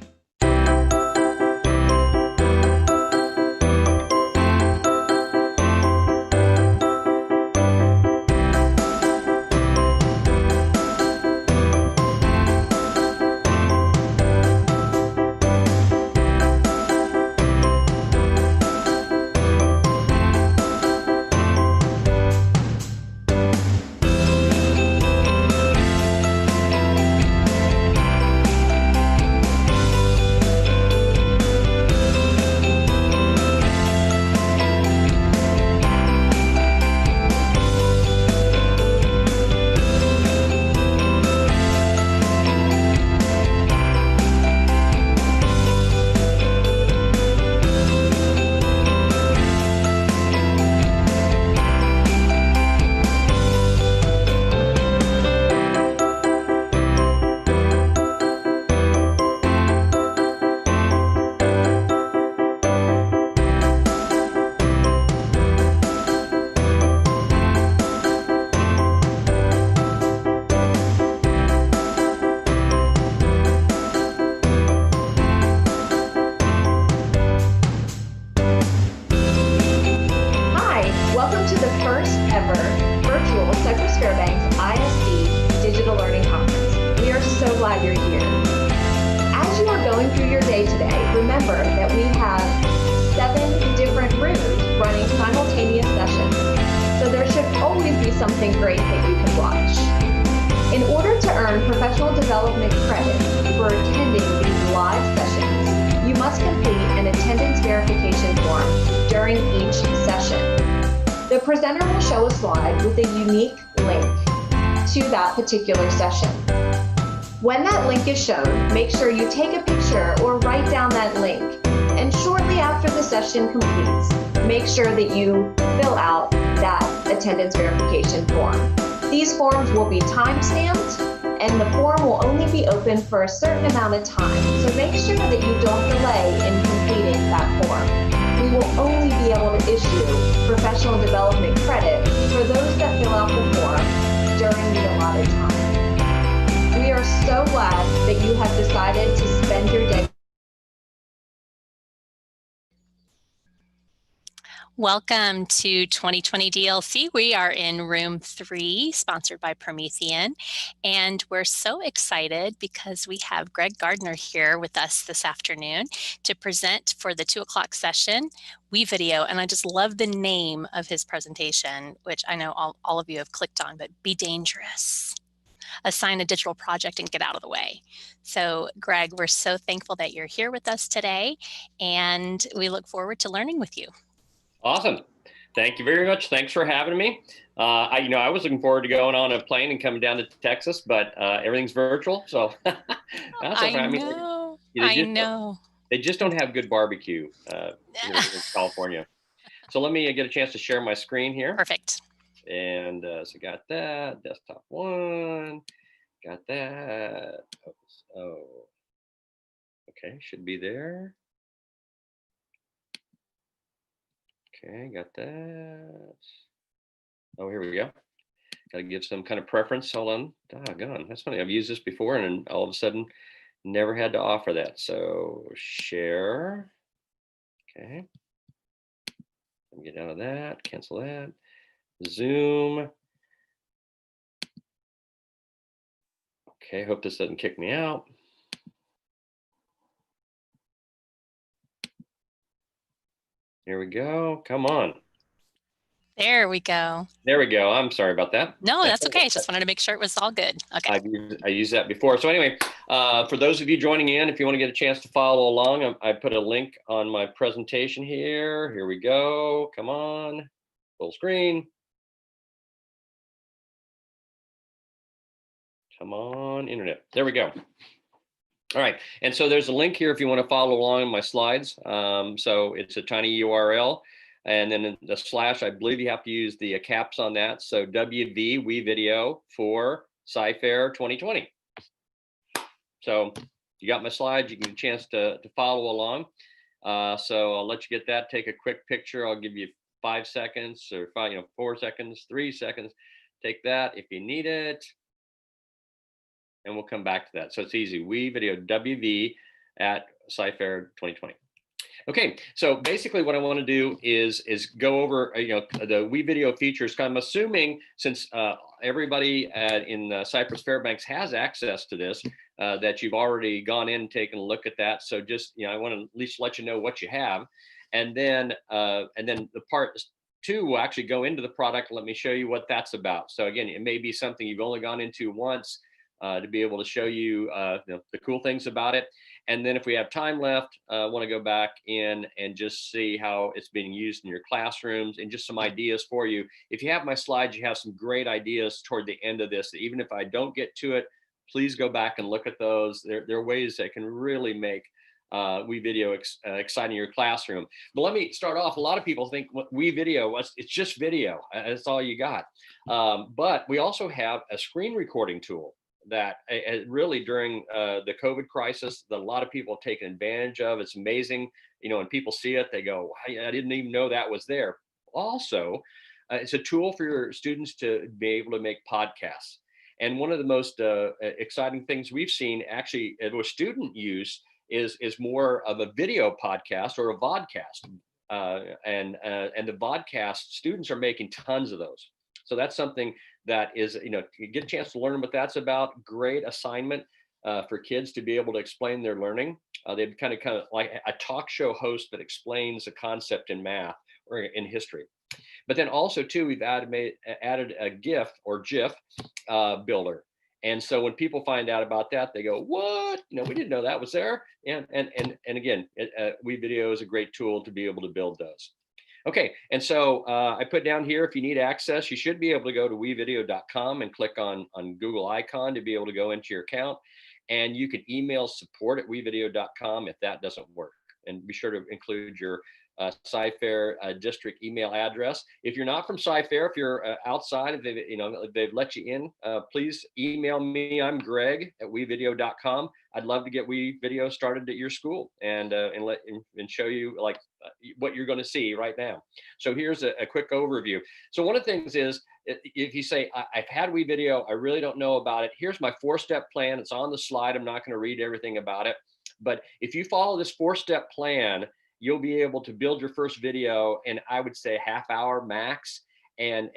Something great that you can watch. In order to earn professional development credit for attending these live sessions, you must complete an attendance verification form during each session. The presenter will show a slide with a unique link to that particular session. When that link is shown, make sure you take a picture or write down that link, and shortly after the session completes, make sure that you fill out that attendance verification form. These forms will be time-stamped, and the form will only be open for a certain amount of time, so make sure that you don't delay in completing that form. We will only be able to issue professional development credit for those that fill out the form during the allotted time. We are so glad that you have decided to spend your day. Welcome to 2020 DLC. We are in room 3, sponsored by Promethean, and we're so excited because we have Greg Garner here with us this afternoon to present for the 2 o'clock session, WeVideo, and I just love the name of his presentation, which I know all of you have clicked on, but Be Dangerous. Assign a digital project and get out of the way. So Greg, we're so thankful that you're here with us today, and we look forward to learning with you. Awesome. Thank you very much. Thanks for having me. I was looking forward to going on a plane and coming down to Texas, but everything's virtual. So that's okay. I know. They just don't have good barbecue here in California. So let me get a chance to share my screen here. Perfect. And so got that, desktop 1, got that. Oh, okay, should be there. Okay, got that. Oh, here we go. Got to give some kind of preference. Hold on. Doggone. That's funny. I've used this before and all of a sudden never had to offer that. So share. Okay. Let me get out of that. Cancel that. Zoom. Okay. Hope this doesn't kick me out. Here we go. Come on. There we go. There we go. I'm sorry about that. No, that's okay. Just wanted to make sure it was all good. Okay. I used that before. So anyway, for those of you joining in, if you want to get a chance to follow along, I put a link on my presentation here. Here we go. Come on. Full screen. Come on, internet. There we go. All right, and so there's a link here if you want to follow along in my slides. So it's a tiny URL, and then the slash, I believe you have to use the caps on that. So WeVideo for SciFair 2020. So you got my slides, you get a chance to follow along. So I'll let you get that, take a quick picture. I'll give you 5 seconds or 4 seconds, 3 seconds. Take that if you need it. And we'll come back to that. So it's easy. WeVideo, WV at SciFair 2020. Okay, so basically what I want to do is go over the WeVideo features. I'm assuming since everybody in Cypress Fairbanks has access to this, that you've already gone in and taken a look at that. So just I want to at least let you know what you have, and then the part 2 will actually go into the product. Let me show you what that's about. So again, it may be something you've only gone into once. To be able to show you the cool things about it. And then if we have time left, I want to go back in and just see how it's being used in your classrooms and just some ideas for you. If you have my slides, you have some great ideas toward the end of this. Even if I don't get to it, please go back and look at those. There are ways that can really make WeVideo exciting your classroom. But let me start off. A lot of people think WeVideo, it's just video. That's all you got. But we also have a screen recording tool that really during the COVID crisis that a lot of people have taken advantage of. It's amazing, when people see it, they go, I didn't even know that was there. Also, it's a tool for your students to be able to make podcasts. And one of the most exciting things we've seen actually with student use is more of a video podcast or a vodcast. And the vodcast, students are making tons of those. So that's something that is, you get a chance to learn what that's about. Great assignment for kids to be able to explain their learning. They'd kind of like a talk show host that explains a concept in math or in history. But then also too, we've added a GIF or GIF builder. And so when people find out about that, they go, what? We didn't know that was there. And again, WeVideo is a great tool to be able to build those. Okay, and so I put down here, if you need access, you should be able to go to wevideo.com and click on Google icon to be able to go into your account. And you can email support@wevideo.com if that doesn't work. And be sure to include your SciFair district email address. If you're not from SciFair, if you're outside, if they've let you in, please email me. I'm Greg at wevideo.com. I'd love to get WeVideo started at your school and show you what you're going to see right now. So here's a quick overview. So one of the things is, if you say, I've had WeVideo, I really don't know about it. Here's my 4-step plan. It's on the slide. I'm not going to read everything about it. But if you follow this 4-step plan, you'll be able to build your first video in, I would say, half-hour max. And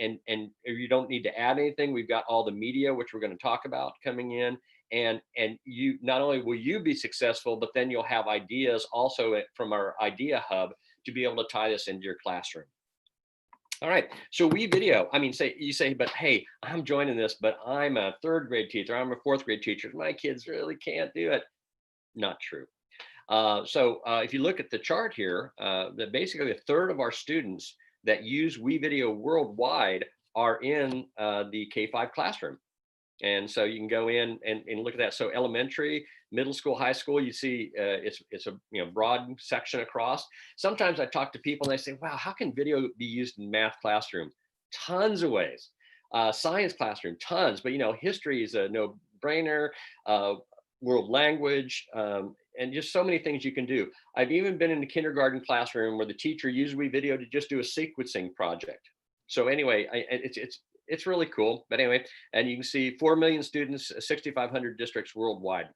you don't need to add anything. We've got all the media, which we're going to talk about, coming in. And you not only will you be successful, but then you'll have ideas also from our idea hub to be able to tie this into your classroom. All right, so WeVideo, you say, but hey, I'm joining this, but I'm a 3rd grade teacher, I'm a 4th grade teacher, my kids really can't do it. Not true. So if you look at the chart here, that basically 1/3 of our students that use WeVideo worldwide are in the K-5 classroom. And so you can go in and look at that. So elementary, middle school, high school, you see it's a broad section across. Sometimes I talk to people and they say, wow, how can video be used in math classroom? Tons of ways. Science classroom, tons. But history is a no-brainer. World language, and just so many things you can do. I've even been in a kindergarten classroom where the teacher used WeVideo to just do a sequencing project. So anyway, it's really cool. But anyway, and you can see 4 million students, 6,500 districts worldwide.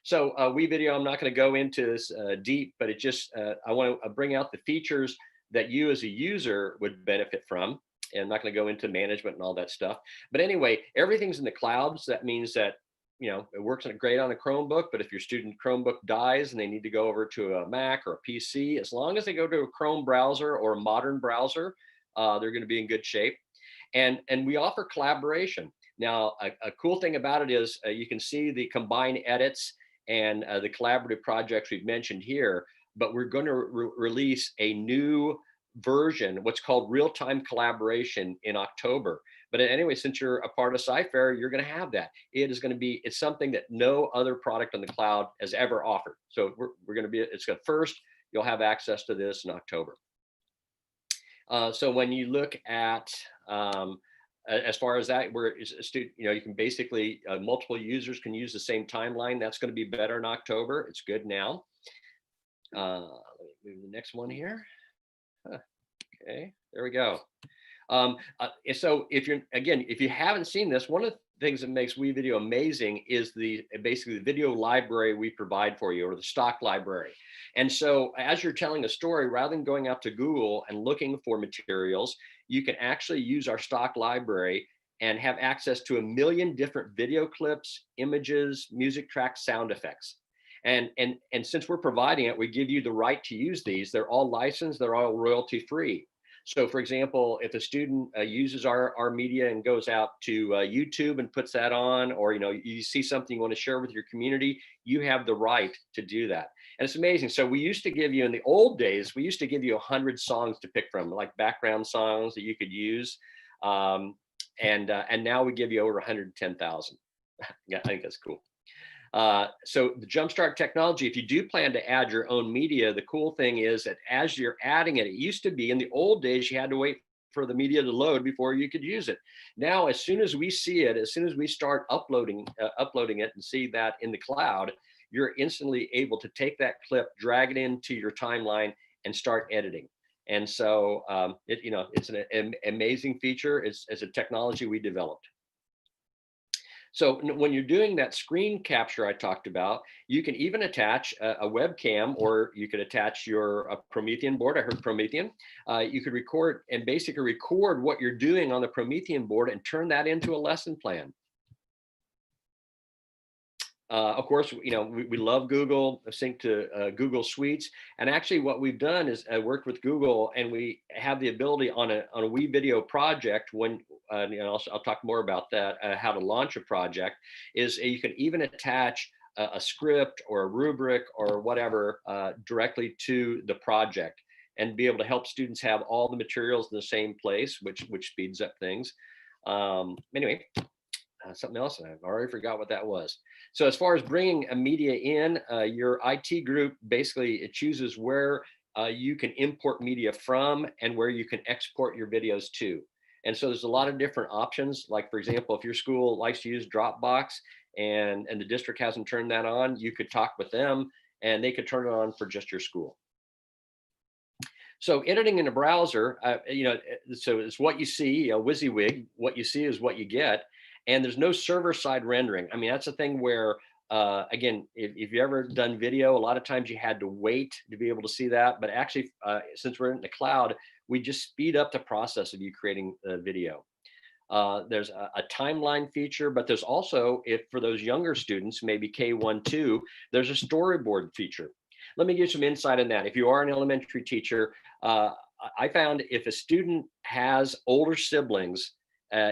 So WeVideo, I'm not going to go into this deep, but it just, I want to bring out the features that you as a user would benefit from. And I'm not going to go into management and all that stuff. But anyway, everything's in the clouds. That means that it works great on a Chromebook, but if your student Chromebook dies and they need to go over to a Mac or a PC, as long as they go to a Chrome browser or a modern browser, they're going to be in good shape. And we offer collaboration. Now, a cool thing about it is you can see the combined edits and the collaborative projects we've mentioned here, but we're going to release a new version, what's called real-time collaboration, in October. But anyway, since you're a part of Sci-Fair, you're going to have that. It is going to be, it's something that no other product on the cloud has ever offered. So we're going to be, it's going to first, you'll have access to this in October. So when you look at, as far as that, where a student, you can basically, multiple users can use the same timeline. That's going to be better in October. It's good now. Let me move the next one here. Okay, there we go. So if you haven't seen this, one of the things that makes WeVideo amazing is basically the video library we provide for you, or the stock library. And so as you're telling a story, rather than going out to Google and looking for materials, you can actually use our stock library and have access to 1 million different video clips, images, music tracks, sound effects. And since we're providing it, we give you the right to use these. They're all licensed, they're all royalty free. So for example, if a student uses our media and goes out to YouTube and puts that on, or you see something you want to share with your community, you have the right to do that. And it's amazing. So we used to give you, in the old days, we used to give you 100 songs to pick from, like background songs that you could use. And now we give you over 110,000. Yeah, I think that's cool. So the Jumpstart technology, if you do plan to add your own media, the cool thing is that as you're adding it, it used to be in the old days, you had to wait for the media to load before you could use it. Now, as soon as we see it, as soon as we start uploading it and see that in the cloud, you're instantly able to take that clip, drag it into your timeline, and start editing. And so it's an amazing feature. It's a technology we developed. So when you're doing that screen capture I talked about, you can even attach a webcam, or you could attach your Promethean board. I heard Promethean. You could record and basically record what you're doing on the Promethean board and turn that into a lesson plan. Of course, we love Google, sync to Google Suites. And actually what we've done is worked with Google, and we have the ability on a WeVideo project, when, I'll talk more about that, how to launch a project, is you can even attach a script or a rubric or whatever directly to the project, and be able to help students have all the materials in the same place, which speeds up things. Anyway. Something else, I've already forgot what that was. So as far as bringing a media in, your IT group basically, it chooses where you can import media from and where you can export your videos to. And so there's a lot of different options. Like, for example, if your school likes to use Dropbox and the district hasn't turned that on, you could talk with them and they could turn it on for just your school. So editing in a browser, so it's what you see, WYSIWYG, what you see is what you get. And there's no server-side rendering. I mean, that's a thing where, again, if you've ever done video, a lot of times you had to wait to be able to see that. But actually, since we're in the cloud, we just speed up the process of you creating the video. There's a timeline feature, but there's also, if for those younger students, maybe K1, 2, there's a storyboard feature. Let me give you some insight on that. If you are an elementary teacher, I found if a student has older siblings,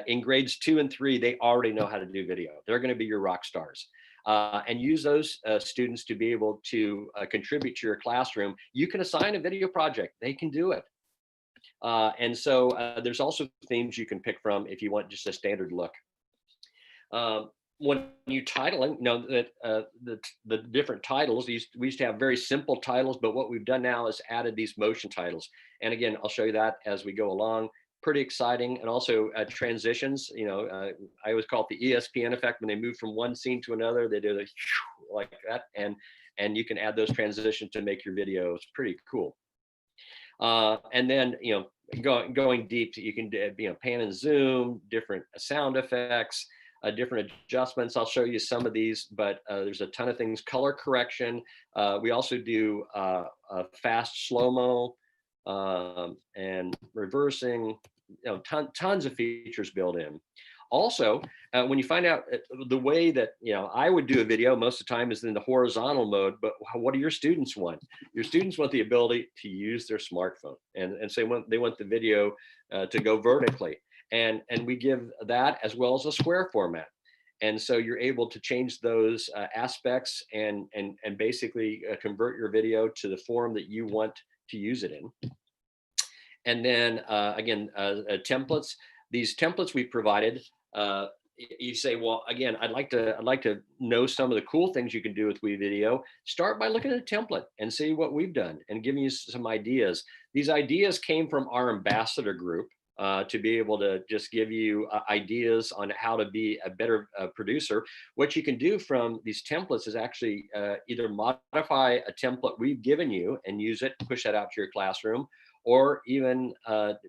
in grades 2 and 3, they already know how to do video. They're going to be your rock stars. And use those students to be able to contribute to your classroom. You can assign a video project. They can do it. And so there's also themes you can pick from if you want just a standard look. When you titling, the different titles, we used to have very simple titles, but what we've done now is added these motion titles. And again, I'll show you that as we go along. Pretty exciting. And also transitions, I always call it the ESPN effect. When they move from one scene to another, they do like that. And you can add those transitions to make your videos pretty cool. And then, going deep, you can pan and zoom, different sound effects, different adjustments. I'll show you some of these, but there's a ton of things. Color correction. We also do fast slow-mo and reversing. Tons of features built in. Also, when you find out the way that I would do a video most of the time is in the horizontal mode, but what do your students want? Your students want the ability to use their smartphone, and so they want the video to go vertically, and we give that as well as a square format. And so you're able to change those aspects and basically convert your video to the form that you want to use it in. And then again, templates. these templates we provided, you say, well, again, I'd like to know some of the cool things you can do with WeVideo. Start by looking at a template and see what we've done and giving you some ideas. These ideas came from our ambassador group to be able to just give you ideas on how to be a better producer. What you can do from these templates is actually either modify a template we've given you and use it, push that out to your classroom, or even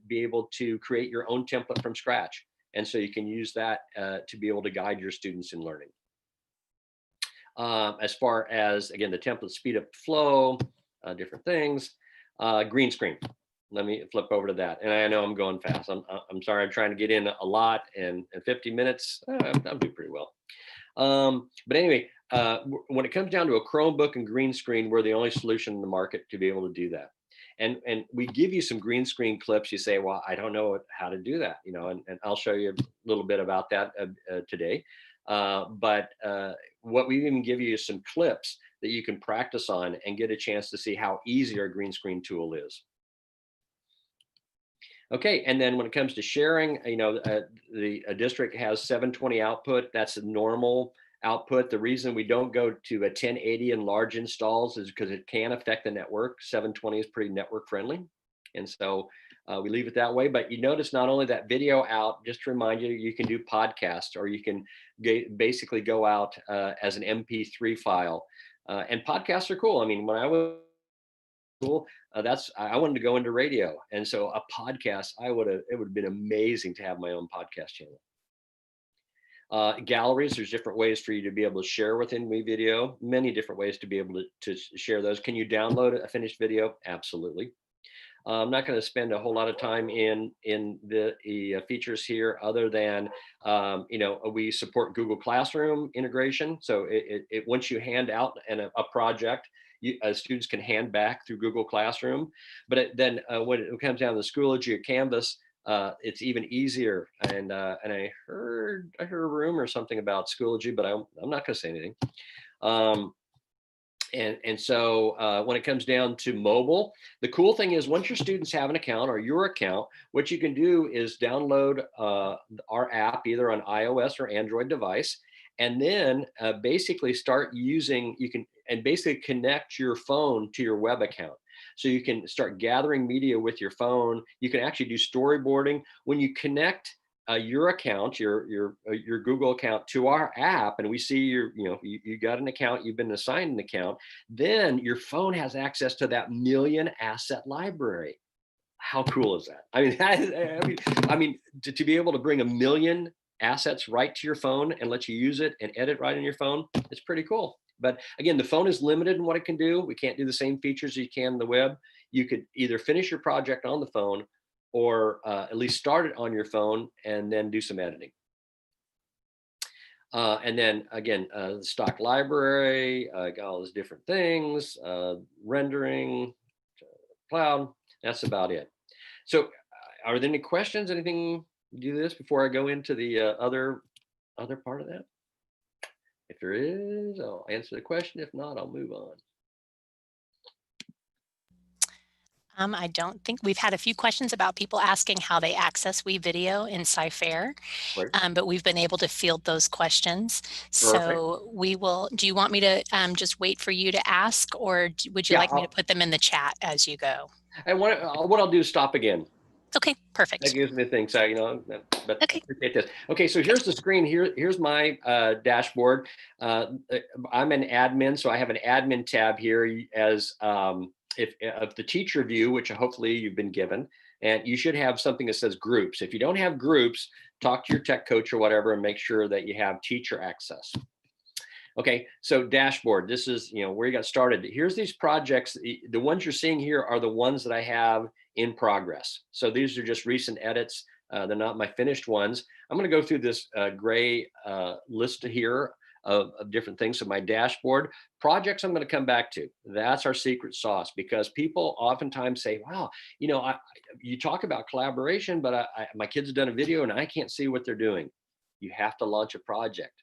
be able to create your own template from scratch. And so you can use that to be able to guide your students in learning. As far as, again, the templates speed up flow, different things, green screen. Let me flip over to that. And I know I'm going fast. I'm sorry, I'm trying to get in a lot, and in 50 minutes, I'll do pretty well. But anyway, when it comes down to a Chromebook and green screen, we're the only solution in the market to be able to do that. And we give you some green screen clips. You say, well, I don't know how to do that, and I'll show you a little bit about that today. But what we even give you is some clips that you can practice on and get a chance to see how easy our green screen tool is. Okay, and then when it comes to sharing, the district has 720 output. That's a normal output. The reason we don't go to a 1080 in large installs is because it can affect the network. 720 is pretty network friendly. And so we leave it that way. But you notice not only that video out, just to remind you, you can do podcasts, or you can basically go out as an MP3 file. And podcasts are cool. I mean, when I was cool, I wanted to go into radio. And so a podcast, it would have been amazing to have my own podcast channel. Galleries, there's different ways for you to be able to share within WeVideo, many different ways to be able to share those. Can you download a finished video? Absolutely. I'm not going to spend a whole lot of time in the features here, other than, we support Google Classroom integration. So once you hand out a project, students can hand back through Google Classroom. But then when it comes down to Schoology or Canvas, it's even easier. And I heard a rumor or something about Schoology, but I'm not going to say anything. And so when it comes down to mobile, the cool thing is, once your students have an account or your account, what you can do is download our app either on iOS or Android device, and then basically start using, and basically connect your phone to your web account. So you can start gathering media with your phone. You can actually do storyboarding. When you connect your account, your Google account to our app, and we see you got an account, you've been assigned an account, then your phone has access to that 1 million asset library. How cool is that? I mean, to be able to bring 1 million assets right to your phone and let you use it and edit right on your phone, it's pretty cool. But again, the phone is limited in what it can do. We can't do the same features as you can on the web. You could either finish your project on the phone, or at least start it on your phone and then do some editing. And then again, the stock library, got all those different things, rendering, cloud, that's about it. So are there any questions, anything do this before I go into the other part of that? If there is, I'll answer the question. If not, I'll move on. I don't think we've had a few questions about people asking how they access WeVideo in Sci-Fair, Right. but we've been able to field those questions. So we will, do you want me to just wait for you to ask, or would you like me to put them in the chat as you go? And what I'll do is stop again. Okay, perfect. That gives me a thing. So, but okay. I appreciate this. Okay, so here's the screen. Here's my dashboard. I'm an admin, so I have an admin tab here as of the teacher view, which hopefully you've been given, and you should have something that says groups. If you don't have groups, talk to your tech coach or whatever and make sure that you have teacher access. Okay, so dashboard, this is where you got started. Here's these projects. The ones you're seeing here are the ones that I have in progress. So these are just recent edits. They're not my finished ones. I'm going to go through this gray list here of different things. So my dashboard projects, I'm going to come back to. That's our secret sauce, because people oftentimes say, wow, you talk about collaboration, but my kids have done a video and I can't see what they're doing. You have to launch a project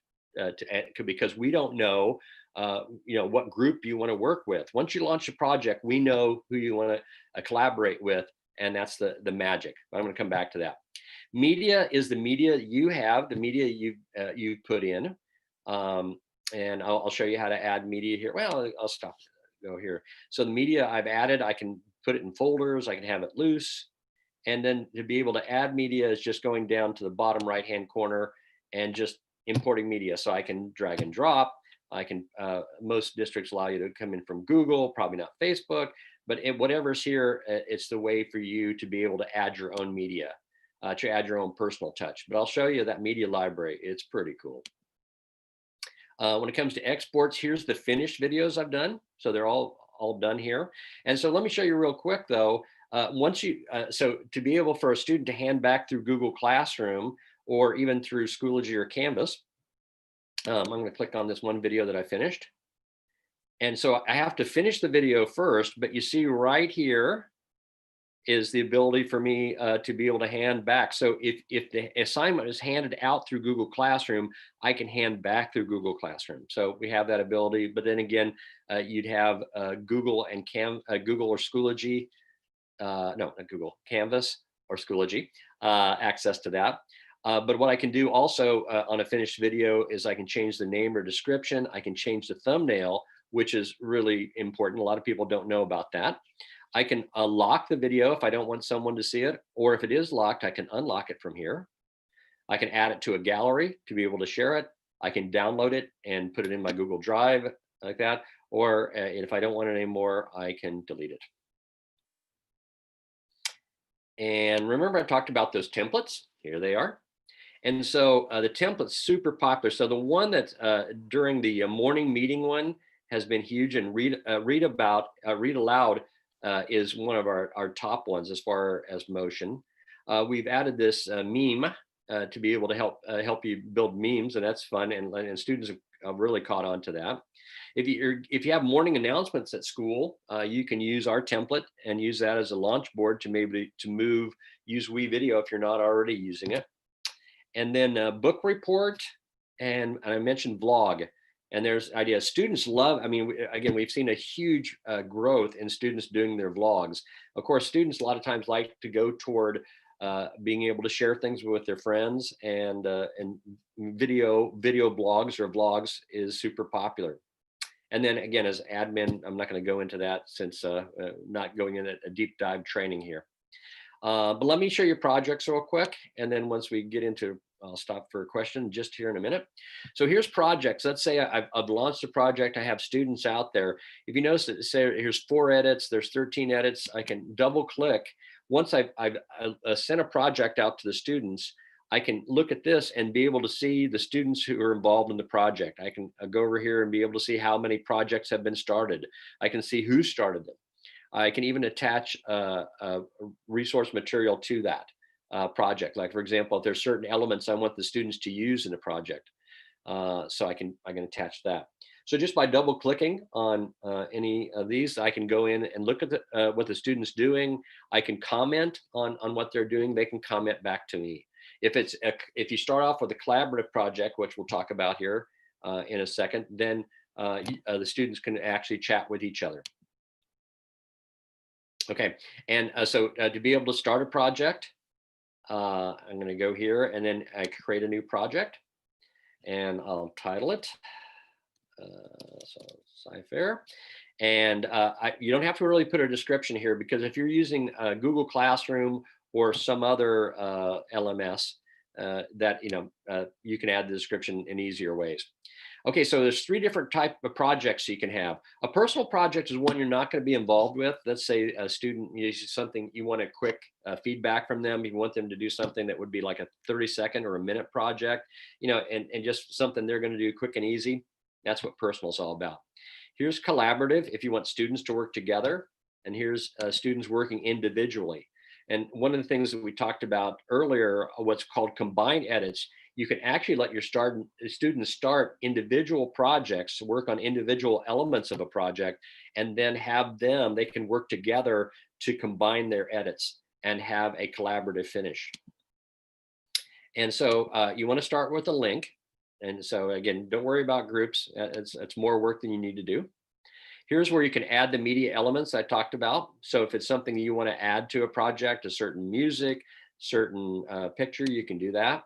because we don't know what group you want to work with. Once you launch a project, we know who you want to collaborate with, and that's the magic. But I'm going to come back to that. Media is the media you have, the media you put in. And I'll show you how to add media here. Well, I'll stop, go here. So the media I've added, I can put it in folders, I can have it loose. And then to be able to add media is just going down to the bottom right-hand corner and just importing media. So I can drag and drop. I can, most districts allow you to come in from Google, probably not Facebook, but whatever's here, it's the way for you to be able to add your own media, to add your own personal touch. But I'll show you that media library. It's pretty cool. When it comes to exports, here's the finished videos I've done. So they're all done here. And so let me show you real quick though. So to be able for a student to hand back through Google Classroom or even through Schoology or Canvas, I'm going to click on this one video that I finished. And so I have to finish the video first, but you see right here is the ability for me to be able to hand back. So if the assignment is handed out through Google Classroom, I can hand back through Google Classroom. So we have that ability, but then again, you'd have Google and Google or Schoology, no, not Google, Canvas or Schoology, access to that. But what I can do also on a finished video is I can change the name or description. I can change the thumbnail, which is really important. A lot of people don't know about that. I can lock the video if I don't want someone to see it, or if it is locked, I can unlock it from here. I can add it to a gallery to be able to share it. I can download it and put it in my Google Drive like that. Or if I don't want it anymore, I can delete it. And remember I talked about those templates? Here they are. And so the template's super popular. So the one that's during the morning meeting one has been huge, and read aloud is one of our top ones as far as motion. We've added this meme to be able to help you build memes, and that's fun, and students have really caught on to that. If you have morning announcements at school, you can use our template and use that as a launch board to use WeVideo if you're not already using it. And then book report, and I mentioned vlog. And there's ideas. Students love, I mean, again, we've seen a huge growth in students doing their vlogs. Of course, students a lot of times like to go toward being able to share things with their friends, and video blogs or vlogs is super popular. And then again, as admin, I'm not going to go into that since not going in a deep dive training here. But let me show you projects real quick. And then once we get into, I'll stop for a question just here in a minute. So here's projects. Let's say I've launched a project. I have students out there. If you notice that, say here's 4 edits, there's 13 edits. I can double click. Once I've sent a project out to the students, I can look at this and be able to see the students who are involved in the project. I can go over here and be able to see how many projects have been started. I can see who started them. I can even attach resource material to that project. Like for example, if there's certain elements I want the students to use in the project, so I can attach that. So just by double clicking on any of these, I can go in and look at what the student's doing. I can comment on what they're doing. They can comment back to me. If you start off with a collaborative project, which we'll talk about here in a second, then the students can actually chat with each other. Okay, and so to be able to start a project, I'm going to go here and then I create a new project, and I'll title it so CFISD. And you don't have to really put a description here, because if you're using Google Classroom or some other LMS, that you can add the description in easier ways. Okay, so there's 3 different types of projects you can have. A personal project is one you're not going to be involved with. Let's say a student uses something, you want a quick feedback from them. You want them to do something that would be like a 30-second or a minute project, and just something they're going to do quick and easy. That's what personal is all about. Here's collaborative, if you want students to work together, and here's students working individually. And one of the things that we talked about earlier, what's called combined edits, you can actually let your students start individual projects, work on individual elements of a project, and then they can work together to combine their edits and have a collaborative finish. And so you want to start with a link. And so again, don't worry about groups. It's more work than you need to do. Here's where you can add the media elements I talked about. So if it's something you want to add to a project, a certain music, certain picture, you can do that.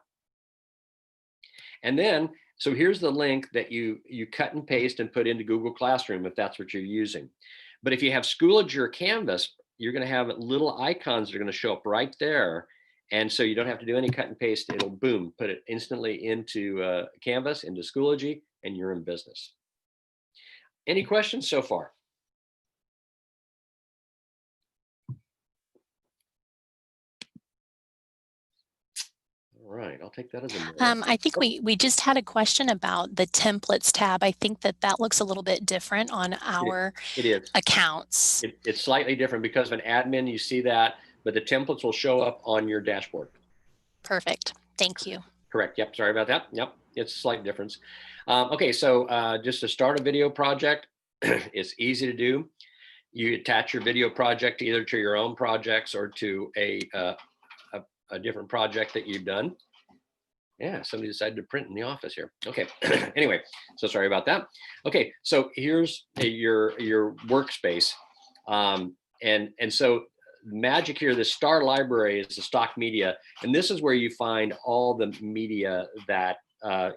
And then, so here's the link that you cut and paste and put into Google Classroom if that's what you're using. But if you have Schoology or Canvas, you're going to have little icons that are going to show up right there. And so you don't have to do any cut and paste. It'll boom, put it instantly into Canvas, into Schoology, and you're in business. Any questions so far? All right, I'll take that as a no. I think we just had a question about the templates tab. I think that looks a little bit different on our accounts. It's slightly different because of an admin, you see that, but the templates will show up on your dashboard. Perfect. Thank you. Correct. Yep. Sorry about that. Yep. It's a slight difference. Okay. So just to start a video project, it's easy to do. You attach your video project either to your own projects or to a different project that you've done. Yeah, somebody decided to print in the office here. Okay. Anyway, so sorry about that. Okay, so here's your workspace, and so magic here. The star library is the stock media, and this is where you find all the media that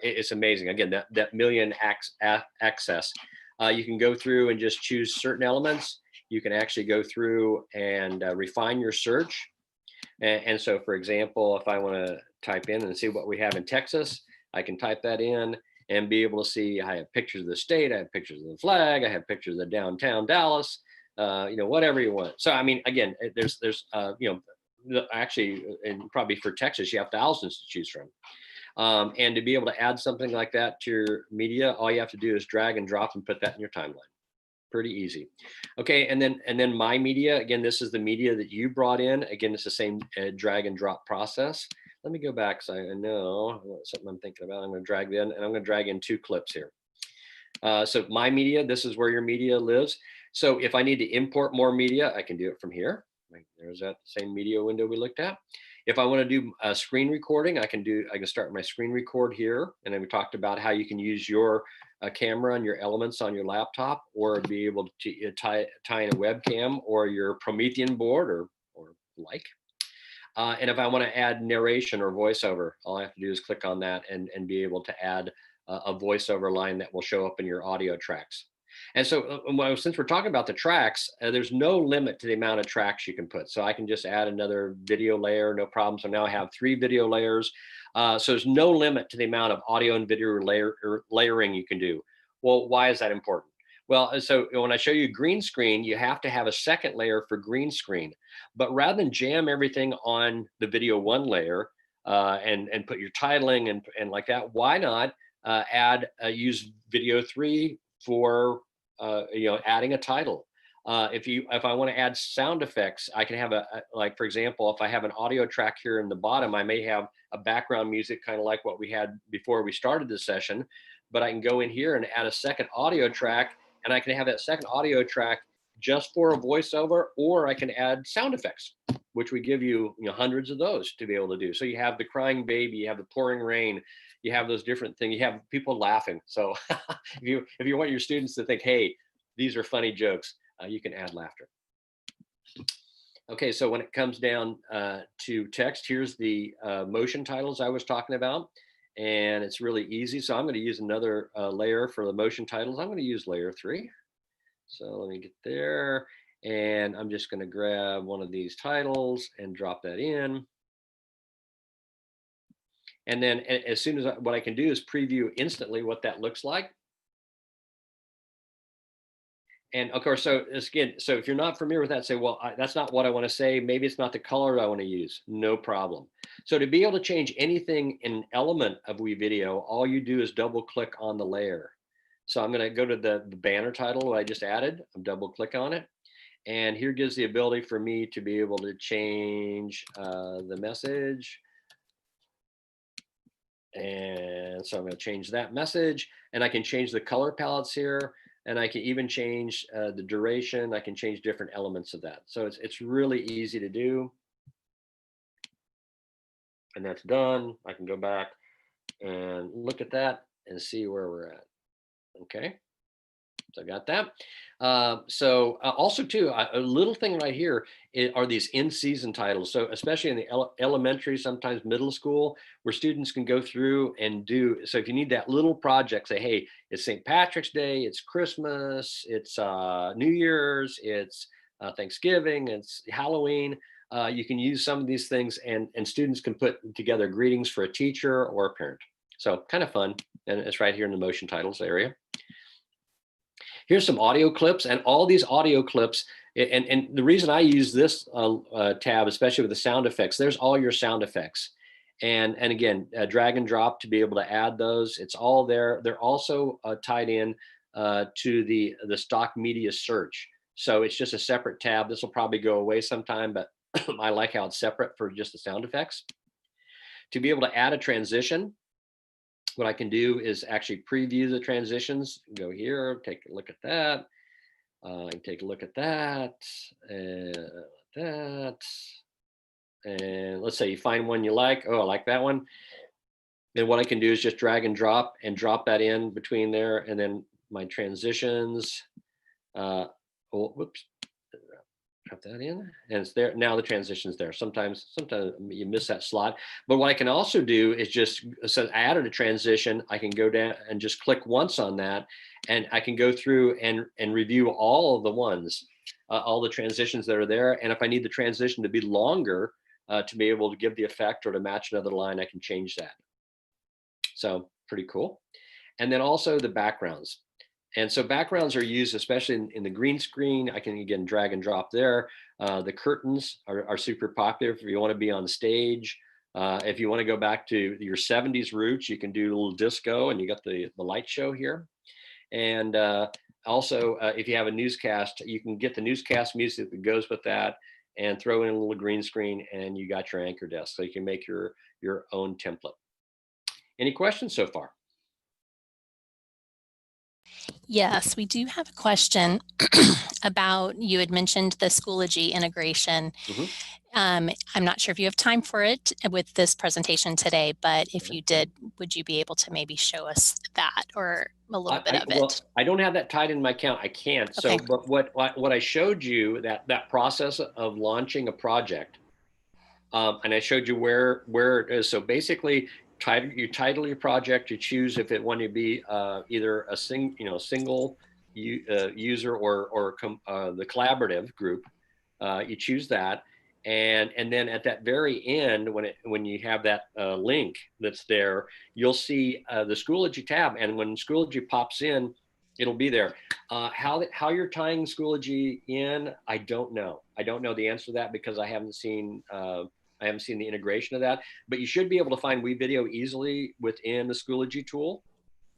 it's amazing. Again, that million access. You can go through and just choose certain elements. You can actually go through and refine your search. And so, for example, if I want to type in and see what we have in Texas, I can type that in and be able to see I have pictures of the state, I have pictures of the flag, I have pictures of downtown Dallas, whatever you want. So, I mean, again, there's actually, and probably for Texas, you have thousands to choose from. And to be able to add something like that to your media, all you have to do is drag and drop and put that in your timeline. Pretty easy. Okay, and then my media, again, this is the media that you brought in. Again, it's the same drag and drop process. Let me go back so I know something I'm thinking about. I'm going to drag in, and I'm going to drag in 2 clips here. So my media, this is where your media lives. So if I need to import more media, I can do it from here. There's that same media window we looked at. If I want to do a screen recording, I can start my screen record here. And then we talked about how you can use your camera and your elements on your laptop, or be able to tie in a webcam or your Promethean board or like. And if I want to add narration or voiceover, all I have to do is click on that and be able to add a voiceover line that will show up in your audio tracks. And so since we're talking about the tracks, there's no limit to the amount of tracks you can put. So I can just add another video layer, no problem. So now I have 3 video layers. So there's no limit to the amount of audio and video layering you can do. Well, why is that important? Well, so when I show you green screen, you have to have a second layer for green screen. But rather than jam everything on the video 1 layer and put your titling and like that, why not use video 3 for adding a title. If I want to add sound effects, I can have like, for example, if I have an audio track here in the bottom, I may have a background music, kind of like what we had before we started this session, but I can go in here and add a second audio track, and I can have that second audio track just for a voiceover, or I can add sound effects, which we give you, hundreds of those to be able to do. So you have the crying baby, you have the pouring rain, you have those different things, you have people laughing. So if you want your students to think, hey, these are funny jokes, you can add laughter. Okay, so when it comes down to text, here's the motion titles I was talking about, and it's really easy. So I'm going to use another layer for the motion titles. I'm going to use layer 3. So let me get there, and I'm just going to grab one of these titles and drop that in. And then as soon as what I can do is preview instantly what that looks like. And of course, so if you're not familiar with that, say, well, that's not what I want to say. Maybe it's not the color I want to use. No problem. So to be able to change anything in an element of WeVideo, all you do is double click on the layer. So I'm going to go to the banner title I just added. I'm double click on it. And here gives the ability for me to be able to change the message. And so I'm going to change that message, and I can change the color palettes here, and I can even change the duration. I can change different elements of that. So it's really easy to do. And that's done. I can go back and look at that and see where we're at. Okay. So I got that. Also too, a little thing right here are these in-season titles. So especially in the elementary, sometimes middle school, where students can go through and do. So if you need that little project, say, hey, it's St. Patrick's Day, it's Christmas, it's New Year's, it's Thanksgiving, it's Halloween. You can use some of these things, and students can put together greetings for a teacher or a parent. So kind of fun, and it's right here in the motion titles area. Here's some audio clips, and all these audio clips, and the reason I use this tab, especially with the sound effects, there's all your sound effects. And again, drag and drop to be able to add those. It's all there. They're also tied in to the stock media search. So it's just a separate tab. This will probably go away sometime, but I like how it's separate for just the sound effects. To be able to add a transition, what I can do is actually preview the transitions. Go here, take a look at that. I can take a look at that, and that. And let's say you find one you like. Oh, I like that one. Then what I can do is just drag and drop that in between there. And then my transitions, whoops, drop that in, and it's there. Now the transition's there. Sometimes you miss that slot. But what I can also do is just, so I added a transition, I can go down and just click once on that, and I can go through and review all of the ones, all the transitions that are there. And if I need the transition to be longer, to be able to give the effect or to match another line, I can change that. So pretty cool. And then also the backgrounds. And so backgrounds are used, especially in the green screen. I can, again, drag and drop there. The curtains are super popular if you want to be on stage. If you want to go back to your 70s roots, you can do a little disco, and you got the light show here. And also, if you have a newscast, you can get the newscast music that goes with that and throw in a little green screen, and you got your anchor desk. So you can make your own template. Any questions so far? Yes, we do have a question about, you had mentioned the Schoology integration. Mm-hmm. I'm not sure if you have time for it with this presentation today, but if you did, would you be able to maybe show us that or a little bit of it? Well, I don't have that tied in my account. I can't. So, Okay. but what I showed you, that process of launching a project, and I showed you where it is. So basically, you title your project. You choose if it want to be either a single user or the collaborative group. You choose that. And then at that very end, when you have that link that's there, you'll see the Schoology tab, and when Schoology pops in, it'll be there. How you're tying Schoology in, I don't know. I don't know the answer to that because I haven't seen the integration of that. But you should be able to find WeVideo easily within the Schoology tool,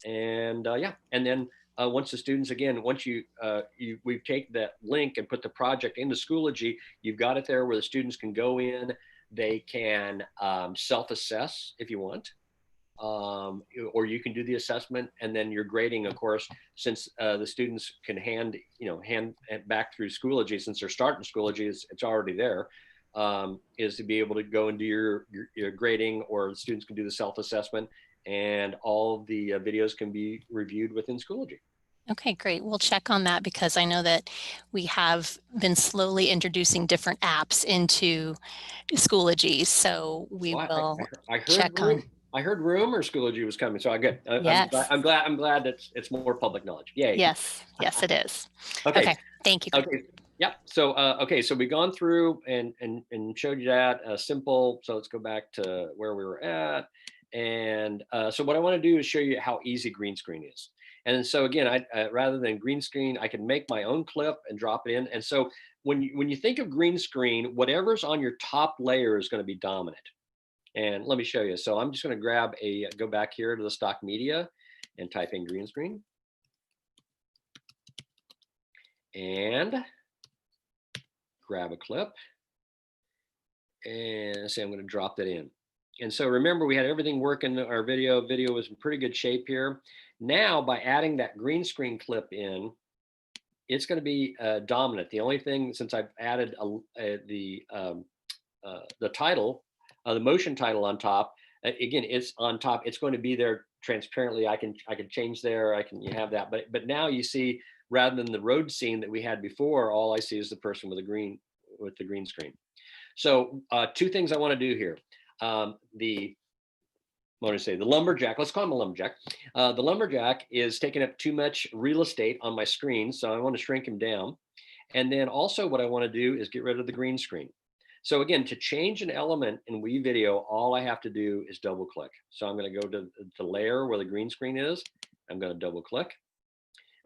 and yeah, and then. Once the students, again, once we've taken that link and put the project into Schoology, you've got it there where the students can go in, they can self-assess if you want, or you can do the assessment, and then your grading, of course, since the students can hand back through Schoology, since they're starting Schoology, it's already there, is to be able to go and do your grading, or the students can do the self-assessment, and all of the videos can be reviewed within Schoology. Okay, great. We'll check on that because I know that we have been slowly introducing different apps into Schoology. So we will check on. I heard rumor Schoology was coming, so I get. Yes. I'm glad that it's more public knowledge. Yay. Yes, it is. Okay. Thank you. Okay. Yep. So so we've gone through and showed you that simple. So let's go back to where we were at. And so what I want to do is show you how easy green screen is. And so again, I rather than green screen, I can make my own clip and drop it in. And so when you think of green screen, whatever's on your top layer is going to be dominant. And let me show you. So I'm just going to go back here to the stock media and type in green screen. And grab a clip. And say I'm going to drop that in. And so remember, we had everything working. Our video was in pretty good shape here. Now, by adding that green screen clip in, it's going to be dominant. The only thing, since I've added the title, the motion title on top, again, it's on top. It's going to be there transparently. I can change there. You have that. But now you see rather than the road scene that we had before. All I see is the person with the green screen. So two things I want to do here. The lumberjack, let's call him a lumberjack. The lumberjack is taking up too much real estate on my screen, so I want to shrink him down. And then also what I want to do is get rid of the green screen. So again, to change an element in WeVideo, all I have to do is double click. So I'm going to go to layer where the green screen is. I'm going to double click.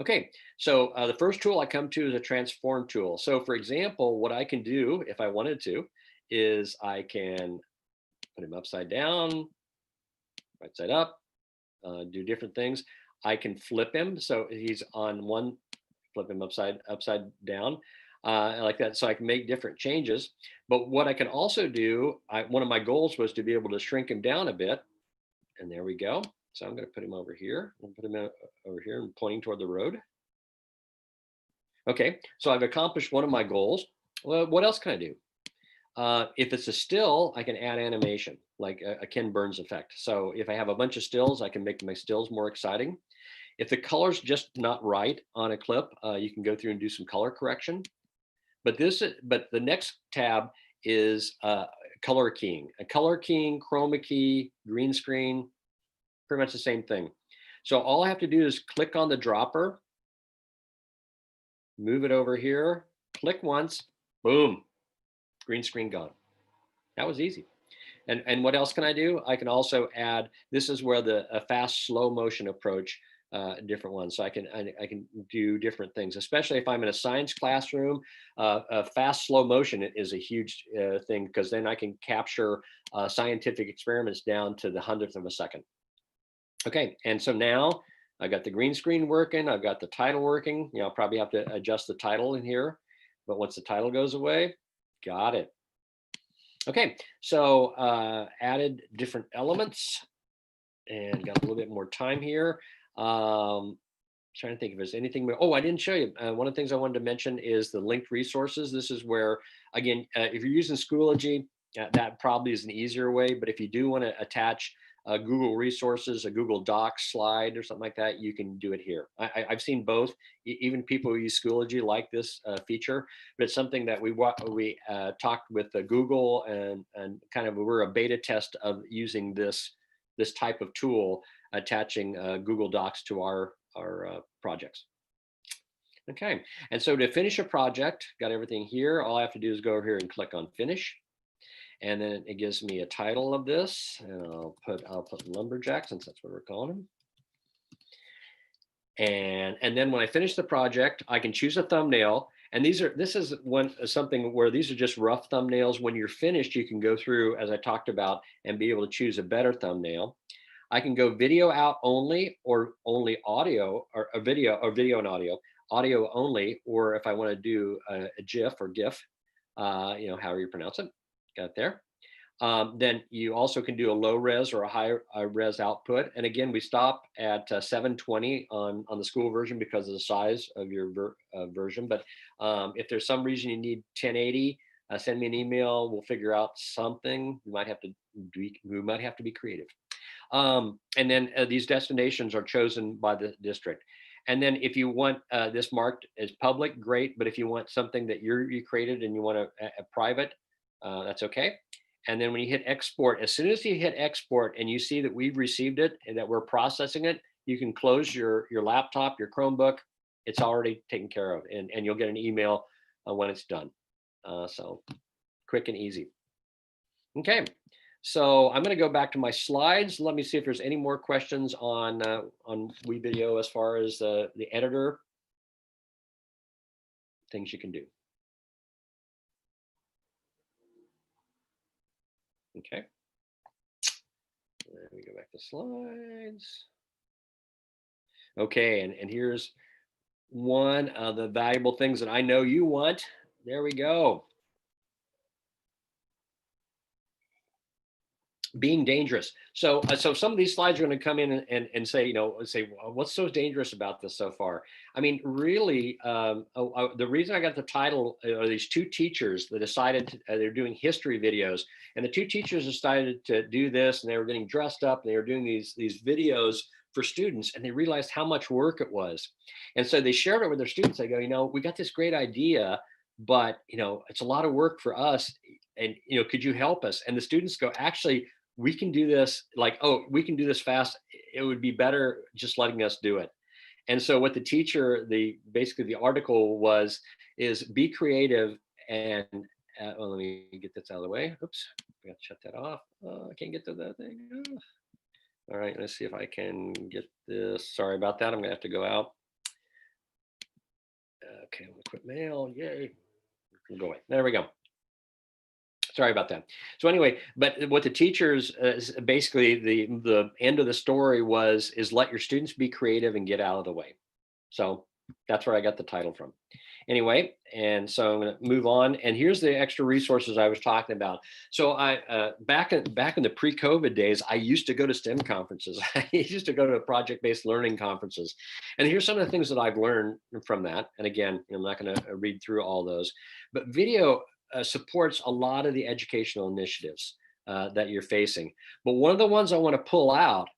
Okay, so the first tool I come to is a transform tool. So for example, what I can do if I wanted to is I can put him upside down, right side up, do different things. I can flip him so he's on one, flip him upside down like that, so I can make different changes. But what I can also do, one of my goals was to be able to shrink him down a bit, and there we go. So I'm going to put him over here and put him over here and pointing toward the road. Okay, so I've accomplished one of my goals. Well, what else can I do? If it's a still, I can add animation, like a Ken Burns effect. So if I have a bunch of stills, I can make my stills more exciting. If the color's just not right on a clip, you can go through and do some color correction. But the next tab is color keying. A color keying, chroma key, green screen, pretty much the same thing. So all I have to do is click on the dropper, move it over here, click once, boom, green screen gone. That was easy. And what else can I do? I can also add, this is where a fast slow motion approach, different ones. So I can do different things, especially if I'm in a science classroom. A fast slow motion is a huge thing, because then I can capture scientific experiments down to the 100th of a second. Okay, and so now I've got the green screen working, I've got the title working. I'll probably have to adjust the title in here, but once the title goes away, got it. Okay, so added different elements and got a little bit more time here. Trying to think if there's anything more. Oh, I didn't show you. One of the things I wanted to mention is the linked resources. This is where, again, if you're using Schoology, that probably is an easier way, but if you do want to attach Google resources, a Google Docs slide or something like that, you can do it here. I've seen both. Even people who use Schoology like this feature, but it's something that we talked with Google and kind of we're a beta test of using this type of tool, attaching Google Docs to our projects. Okay, and so to finish a project, got everything here. All I have to do is go over here and click on finish. And then it gives me a title of this, and I'll put lumberjack, since that's what we're calling him. And then when I finish the project, I can choose a thumbnail. And this is something where these are just rough thumbnails. When you're finished, you can go through, as I talked about, and be able to choose a better thumbnail. I can go video out only, or only audio, or a video, or video and audio only, or if I want to do a GIF or GIF, however you pronounce it. Got there. Then you also can do a low res or a high res output. And again, we stop at 720 on the school version because of the size of your version. But if there's some reason you need 1080, send me an email. We'll figure out something. We might have to be creative. And then these destinations are chosen by the district. And then if you want this marked as public, great. But if you want something that you created and you want a private, that's okay. And then when you hit export, as soon as you hit export and you see that we've received it and that we're processing it, you can close your laptop, your Chromebook. It's already taken care of, and you'll get an email when it's done. So quick and easy. Okay, so I'm going to go back to my slides. Let me see if there's any more questions on WeVideo as far as the editor, things you can do. Okay, let me go back to slides. Okay, and here's one of the valuable things that I know you want. There we go. Being dangerous. So some of these slides are going to come in and say, what's so dangerous about this so far? I mean, really, the reason I got the title are these two teachers that decided they're doing history videos, and the two teachers decided to do this, and they were getting dressed up, and they were doing these videos for students, and they realized how much work it was. And so they shared it with their students. They go, you know, we got this great idea, but, you know, it's a lot of work for us. And, you know, could you help us? And the students go, actually, we can do this. Like, oh, we can do this fast. It would be better just letting us do it. And so what the teacher, basically the article is be creative and, well, let me get this out of the way. Oops, I got to shut that off. I can't get to that thing. All right, let's see if I can get this. Sorry about that. I'm gonna have to go out. Okay, I'm gonna quit mail. Yay. Go away. There we go. Sorry about that. So anyway, but what the teachers, basically the end of the story is let your students be creative and get out of the way. So that's where I got the title from. Anyway, and so I'm going to move on. And here's the extra resources I was talking about. So I back in the pre-COVID days, I used to go to STEM conferences. I used to go to project-based learning conferences. And here's some of the things that I've learned from that. And again, I'm not going to read through all those, but video supports a lot of the educational initiatives that you're facing. But one of the ones I want to pull out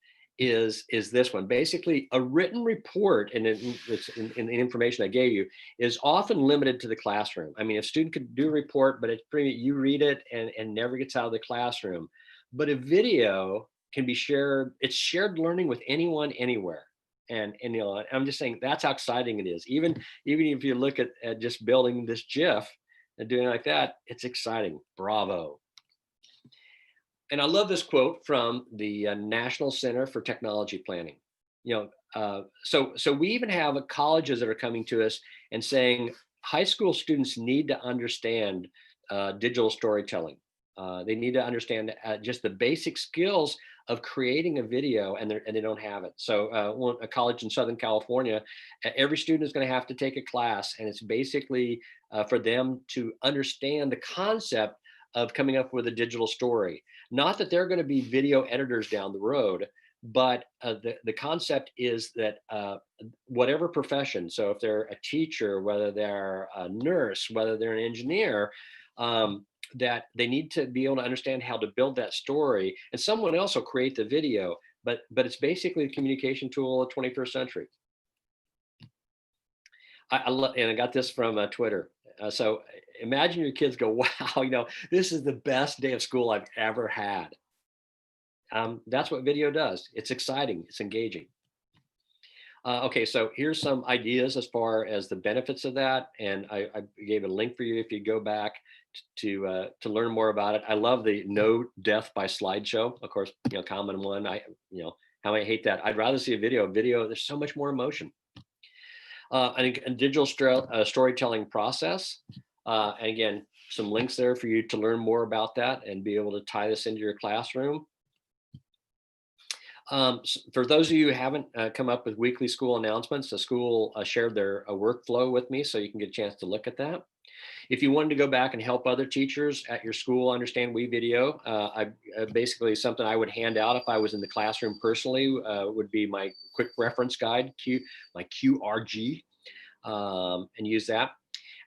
is this one. Basically, a written report, and it's in the information I gave you, is often limited to the classroom. I mean, a student could do a report, but it's pretty, you read it and never gets out of the classroom. But a video can be shared. It's shared learning with anyone, anywhere. And you know, I'm just saying that's how exciting it is. Even if you look at just building this GIF and doing it like that, it's exciting. Bravo. And I love this quote from the National Center for Technology Planning. You know, so we even have colleges that are coming to us and saying high school students need to understand digital storytelling. They need to understand just the basic skills of creating a video, and they don't have it. So a college in Southern California, every student is going to have to take a class, and it's basically for them to understand the concept of coming up with a digital story. Not that they're going to be video editors down the road, but the concept is that whatever profession, so if they're a teacher, whether they're a nurse, whether they're an engineer, that they need to be able to understand how to build that story, and someone else will create the video, but it's basically a communication tool of the 21st century. I love, and I got this from Twitter. So imagine your kids go, wow, you know, this is the best day of school I've ever had. That's what video does. It's exciting, it's engaging. Okay, so here's some ideas as far as the benefits of that. And I gave a link for you if you go back to learn more about it. I love the no death by slideshow. Of course, you know, common one. How I hate that. I'd rather see a video. There's so much more emotion. And a digital storytelling process. And again, some links there for you to learn more about that and be able to tie this into your classroom. For those of you who haven't come up with weekly school announcements, the school shared their workflow with me, so you can get a chance to look at that. If you wanted to go back and help other teachers at your school understand WeVideo, basically something I would hand out if I was in the classroom personally would be my quick reference guide, my QRG, and use that.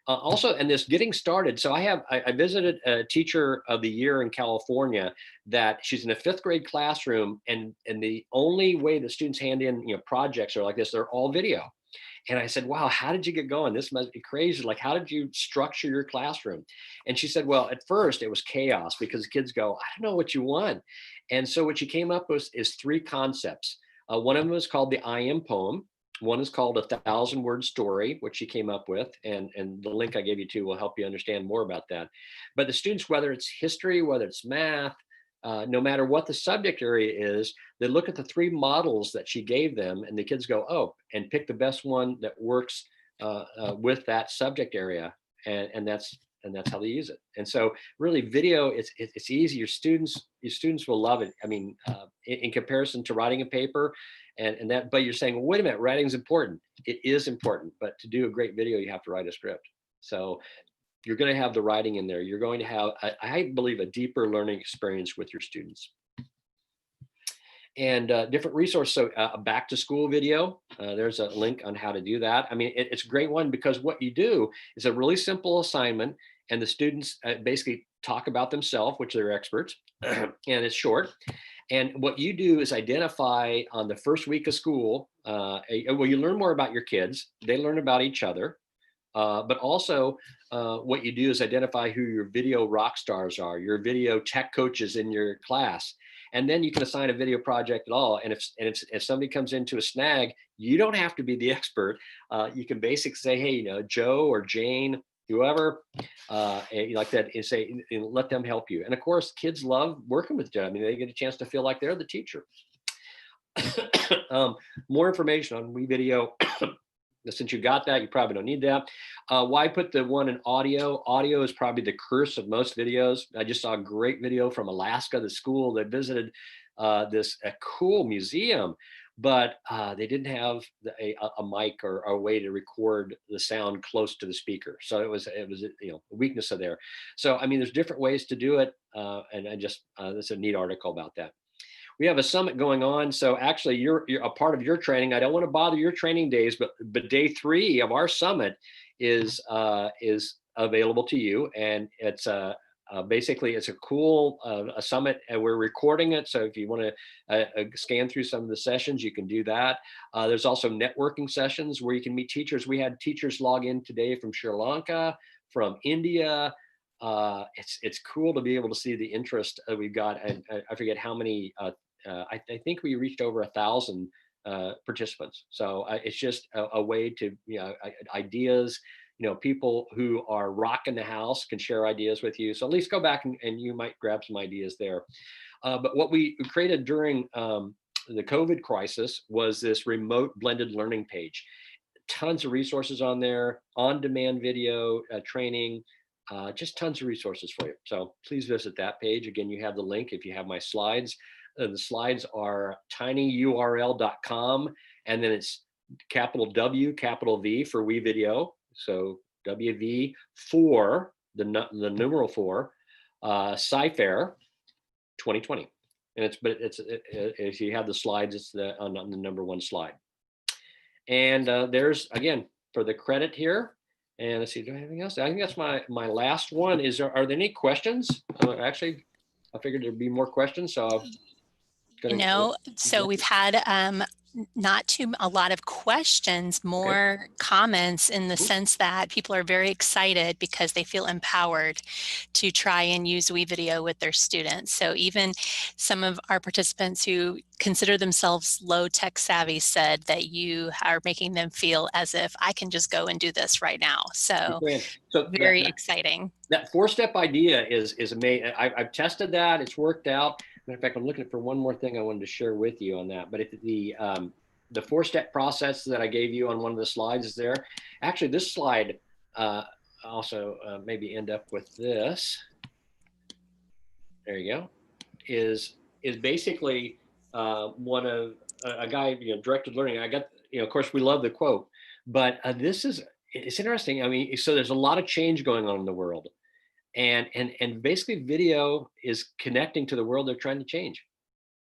Also, and this getting started. So I visited a teacher of the year in California that she's in a 5th grade classroom, and the only way the students hand in projects are like this. They're all video. And I said, wow, how did you get going? This must be crazy. Like, how did you structure your classroom? And she said, well, at first it was chaos because the kids go, I don't know what you want. And so what she came up with is 3 concepts. One of them is called the I Am poem. One is called 1,000-word story, which she came up with. And the link I gave you to will help you understand more about that. But the students, whether it's history, whether it's math, no matter what the subject area is, they look at the 3 models that she gave them, and the kids go, oh, and pick the best one that works with that subject area, and that's how they use it. And so, really, video it's easy. Your students will love it. I mean, in comparison to writing a paper, and that. But you're saying, well, wait a minute, writing's important. It is important, but to do a great video, you have to write a script. So you're going to have the writing in there. You're going to have, I believe, a deeper learning experience with your students. And different resources. So a back to school video, there's a link on how to do that. I mean, it's a great one because what you do is a really simple assignment, and the students basically talk about themselves, which they're experts, and it's short. And what you do is identify on the first week of school, well, you learn more about your kids, they learn about each other, but also what you do is identify who your video rock stars are, your video tech coaches in your class. And then you can assign a video project at all. And if somebody comes into a snag, you don't have to be the expert. You can basically say, hey, you know, Joe or Jane, whoever, like that, is say, let them help you. And of course, kids love working with Joe. I mean, they get a chance to feel like they're the teacher. More information on WeVideo. Since you got that, you probably don't need that. Why put the one in audio? Audio is probably the curse of most videos. I just saw a great video from Alaska, the school that visited a cool museum, but they didn't have a mic or a way to record the sound close to the speaker. So it was you know, a weakness of there. So I mean, there's different ways to do it, and I just there's a neat article about that. We have a summit going on. So actually you're a part of your training. I don't want to bother your training days, but day 3 of our summit is available to you. And it's basically it's a cool a summit, and we're recording it. So if you want to scan through some of the sessions, you can do that. There's also networking sessions where you can meet teachers. We had teachers log in today from Sri Lanka, from India. It's cool to be able to see the interest we've got. And I forget how many, I think we reached over 1,000 participants. So it's just a way to, you know, ideas, you know, people who are rocking the house can share ideas with you. So at least go back and you might grab some ideas there. But what we created during the COVID crisis was this remote blended learning page. Tons of resources on there, on-demand video training, just tons of resources for you. So please visit that page. Again, you have the link if you have my slides. The slides are tinyurl.com, and then it's capital W, capital V for WeVideo. So WV 4, the numeral 4, CFISD 2020. And if you have the slides, it's on the number 1 slide. And there's, again, for the credit here. And let's see, do I have anything else? I think that's my last one. Are there any questions? Actually, I figured there'd be more questions. So, you know, so we've had not a lot of questions, more comments, in the sense that people are very excited because they feel empowered to try and use WeVideo with their students. So even some of our participants who consider themselves low tech savvy said that you are making them feel as if I can just go and do this right now. So very exciting. That 4-step idea is amazing. I've tested that. It's worked out. Matter of fact, I'm looking for one more thing I wanted to share with you on that. But if the 4-step process that I gave you on one of the slides is there. Actually, this slide also maybe end up with this. There you go. Is basically one of a guy, you know, directed learning. I got, you know, of course, we love the quote, but it's interesting. I mean, so there's a lot of change going on in the world. And basically video is connecting to the world they're trying to change.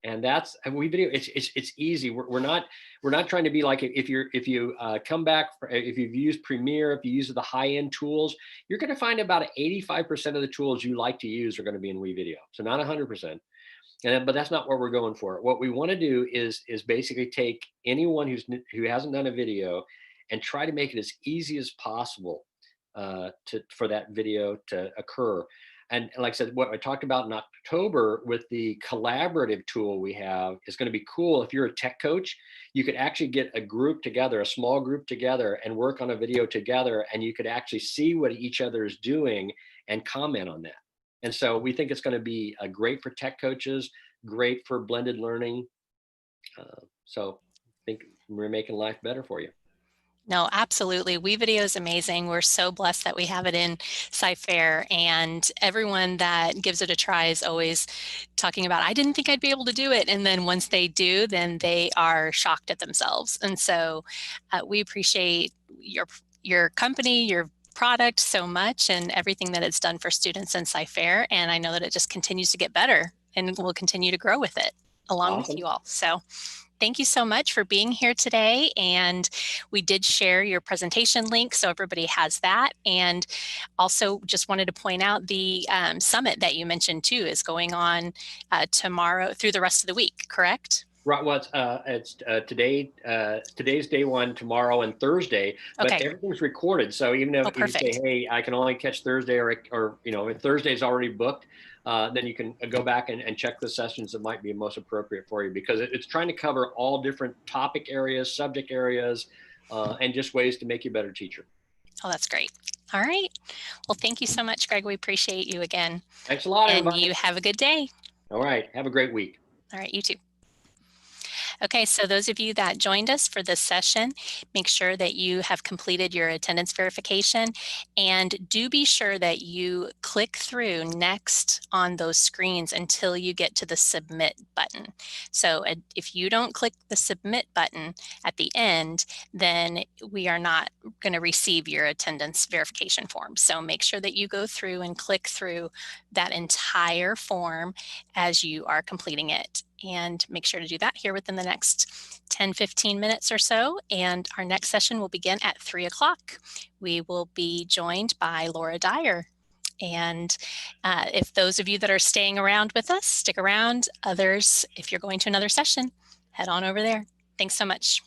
And that's WeVideo. It's easy. We're not trying to be like, if you come back, if you've used Premiere, if you use the high-end tools, you're going to find about 85% of the tools you like to use are going to be in WeVideo. So not 100%. But that's not what we're going for. What we want to do is basically take anyone who hasn't done a video and try to make it as easy as possible for that video to occur. And like I said, what I talked about in October with the collaborative tool we have is going to be cool. If you're a tech coach, you could actually get a group together, a small group together, and work on a video together, and you could actually see what each other is doing and comment on that. And so we think it's going to be great for tech coaches, great for blended learning. So I think we're making life better for you. No, absolutely. WeVideo is amazing. We're so blessed that we have it in CFISD, and everyone that gives it a try is always talking about, I didn't think I'd be able to do it. And then once they do, then they are shocked at themselves. And so we appreciate your company, your product so much, and everything that it's done for students in CFISD. And I know that it just continues to get better and will continue to grow with it along with you all. So thank you so much for being here today. And we did share your presentation link, so everybody has that. And also just wanted to point out the summit that you mentioned too is going on tomorrow through the rest of the week, correct? Right. Well, it's today's day one, tomorrow and Thursday, but Okay. everything's recorded. So even if you say, hey, I can only catch Thursday, or if Thursday's already booked, then you can go back and check the sessions that might be most appropriate for you, because it's trying to cover all different topic areas, subject areas, and just ways to make you a better teacher. Oh, that's great. All right. Well, thank you so much, Greg. We appreciate you again. Thanks a lot, and everybody. You have a good day. All right. Have a great week. All right. You too. Okay, so those of you that joined us for this session, make sure that you have completed your attendance verification, and do be sure that you click through next on those screens until you get to the submit button. So if you don't click the submit button at the end, then we are not going to receive your attendance verification form. So make sure that you go through and click through that entire form as you are completing it. And make sure to do that here within the next 10-15 minutes or so. And our next session will begin at 3 o'clock. We will be joined by Laura Dyer. And if those of you that are staying around with us, stick around. Others, if you're going to another session, head on over there. Thanks so much.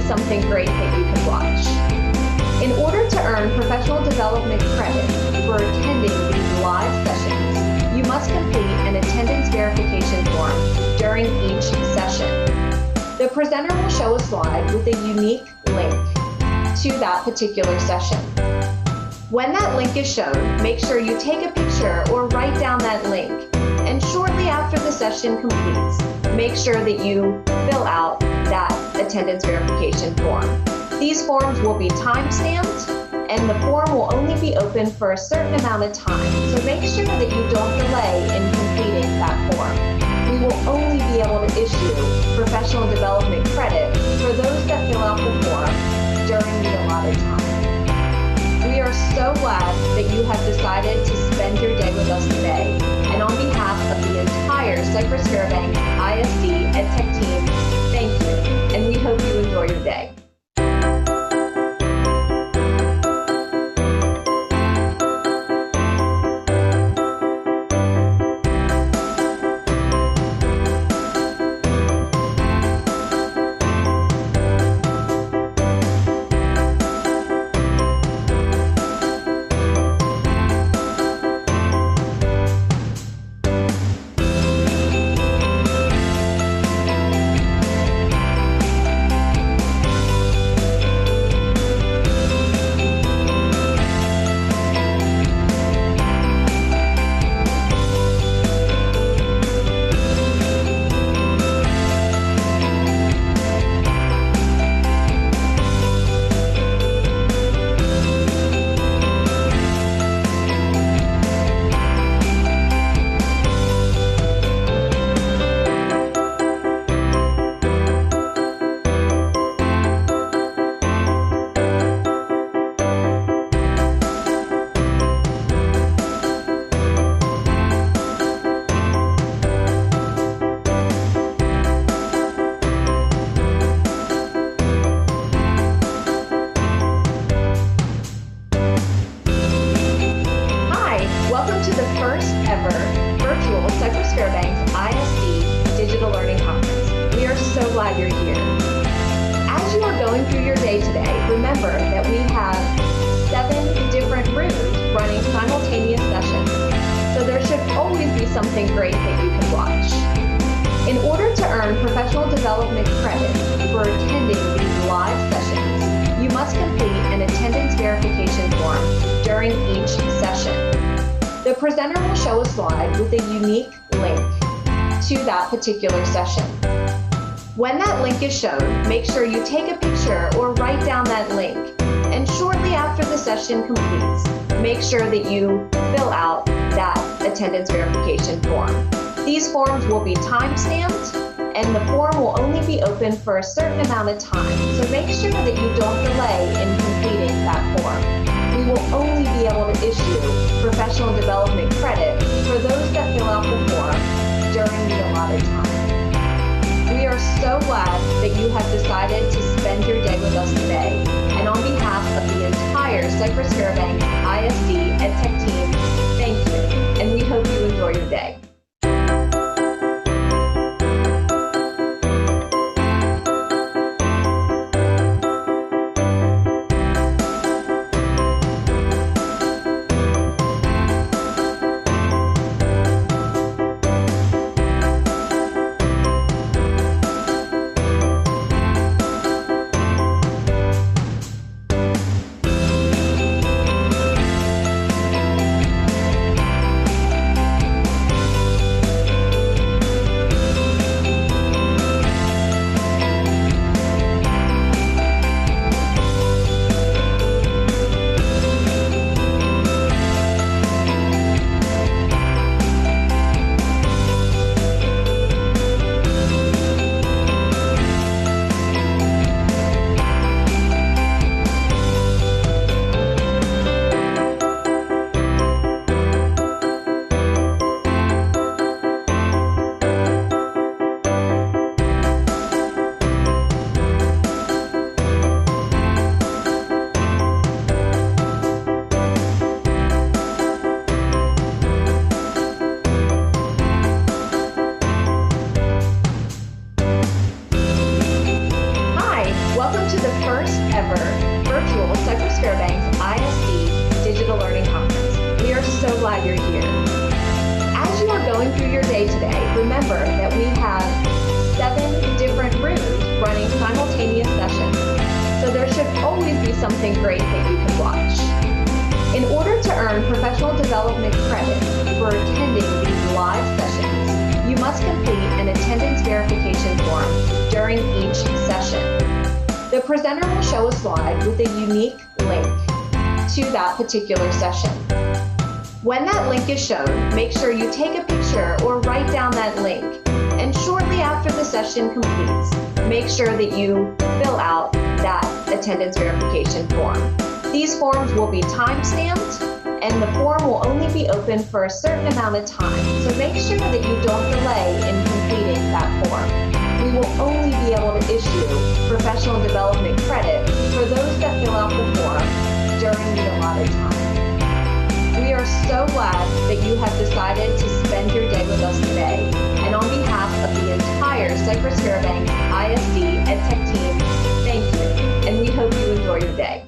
Something great that you can watch. In order to earn professional development credit for attending these live sessions, you must complete an attendance verification form during each session. The presenter will show a slide with a unique link to that particular session. When that link is shown, make sure you take a picture or write down that link. And shortly after the session completes, make sure that you fill out that attendance verification form. These forms will be time-stamped, and the form will only be open for a certain amount of time. So make sure that you don't delay in completing that form. We will only be able to issue professional development credit for those that fill out the form during the allotted time. We are so glad that you have decided to spend your day with us today. And on behalf of the entire Cypress Fairbanks ISD EdTech team, thank you, and we hope you enjoy your day. glad you're here. As you are going through your day today, remember that we have 7 different rooms running simultaneous sessions, so there should always be something great that you can watch. In order to earn professional development credit for attending these live sessions, you must complete an attendance verification form during each session. The presenter will show a slide with a unique link to that particular session. When that link is shown, make sure you take a picture or write down that link. And shortly after the session completes, make sure that you fill out that attendance verification form. These forms will be time-stamped, and the form will only be open for a certain amount of time. So make sure that you don't delay in completing that form. We will only be able to issue professional development credit for those that fill out the form during the allotted time. We are so glad that you have decided to spend your day with us today. And on behalf of the entire Cypress Fairbanks ISD EdTech team, thank you, and we hope you enjoy your day. Something great that you can watch. In order to earn professional development credit for attending these live sessions, you must complete an attendance verification form during each session. The presenter will show a slide with a unique link to that particular session. When that link is shown, make sure you take a picture or write down that link. And shortly after the session completes, make sure that you fill out that attendance verification form. These forms will be time-stamped, and the form will only be open for a certain amount of time. So make sure that you don't delay in completing that form. We will only be able to issue professional development credit for those that fill out the form during the allotted time. We are so glad that you have decided to spend your day with us today. And on behalf of the entire Cypress Fairbanks ISD EdTech team, thank you, and we hope you enjoy your day.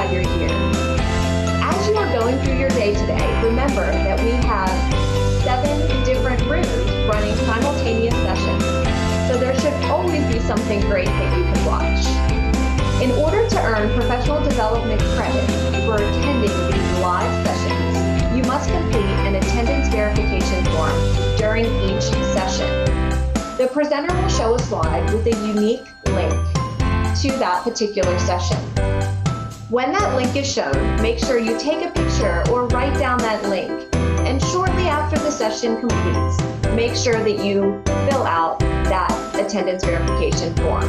glad you're here. As you are going through your day today, remember that we have 7 different rooms running simultaneous sessions, so there should always be something great that you can watch. In order to earn professional development credit for attending these live sessions, you must complete an attendance verification form during each session. The presenter will show a slide with a unique link to that particular session. When that link is shown, make sure you take a picture or write down that link. And shortly after the session completes, make sure that you fill out that attendance verification form.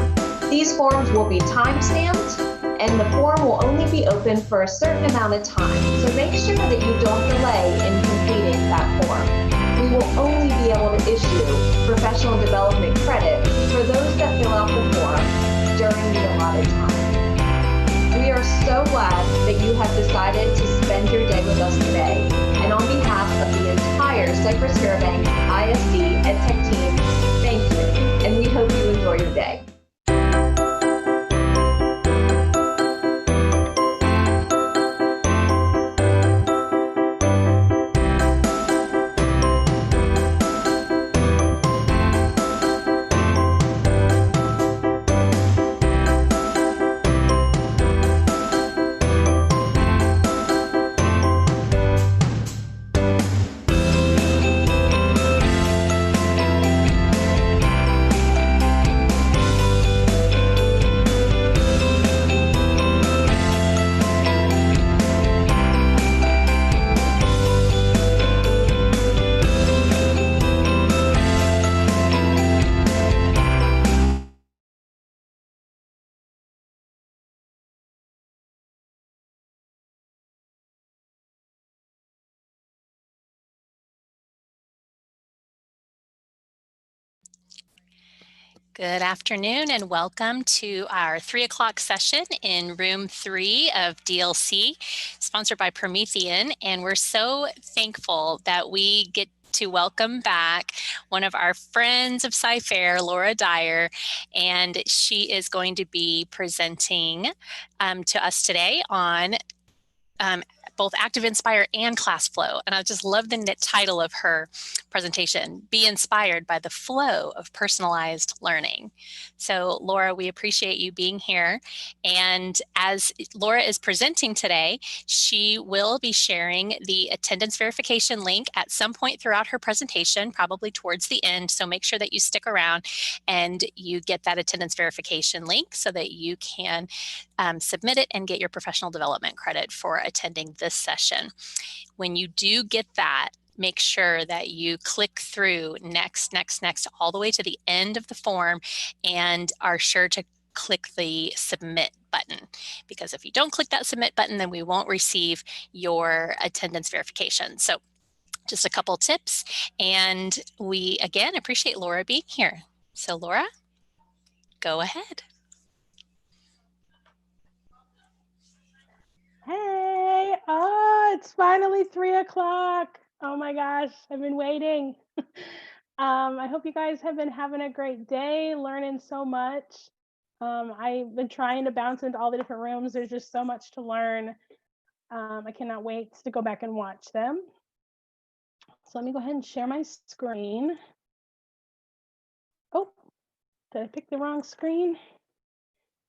These forms will be time-stamped, and the form will only be open for a certain amount of time. So make sure that you don't delay in completing that form. We will only be able to issue professional development credit for those that fill out the form during the allotted time. We are so glad that you have decided to spend your day with us today. And on behalf of the entire Cypress Fairbanks ISD EdTech team, thank you, and we hope you enjoy your day. Good afternoon and welcome to our 3 o'clock session in room 3 of DLC, sponsored by Promethean. And we're so thankful that we get to welcome back one of our friends of Sci-Fair, Laura Dyer, and she is going to be presenting to us today on both ActivInspire and ClassFlow. And I just love the title of her presentation, Be Inspired by the Flow of Personalized Learning. So Laura, we appreciate you being here. And as Laura is presenting today, she will be sharing the attendance verification link at some point throughout her presentation, probably towards the end. So make sure that you stick around and you get that attendance verification link so that you can submit it and get your professional development credit for attending this session. When you do get that, make sure that you click through next, all the way to the end of the form and are sure to click the submit button, because if you don't click that submit button, then we won't receive your attendance verification. So just a couple tips, and we again appreciate Laura being here. So Laura, go ahead. Hey, it's finally 3 o'clock. Oh my gosh, I've been waiting. I hope you guys have been having a great day, learning so much. I've been trying to bounce into all the different rooms. There's just so much to learn. I cannot wait to go back and watch them. So let me go ahead and share my screen. Oh, did I pick the wrong screen?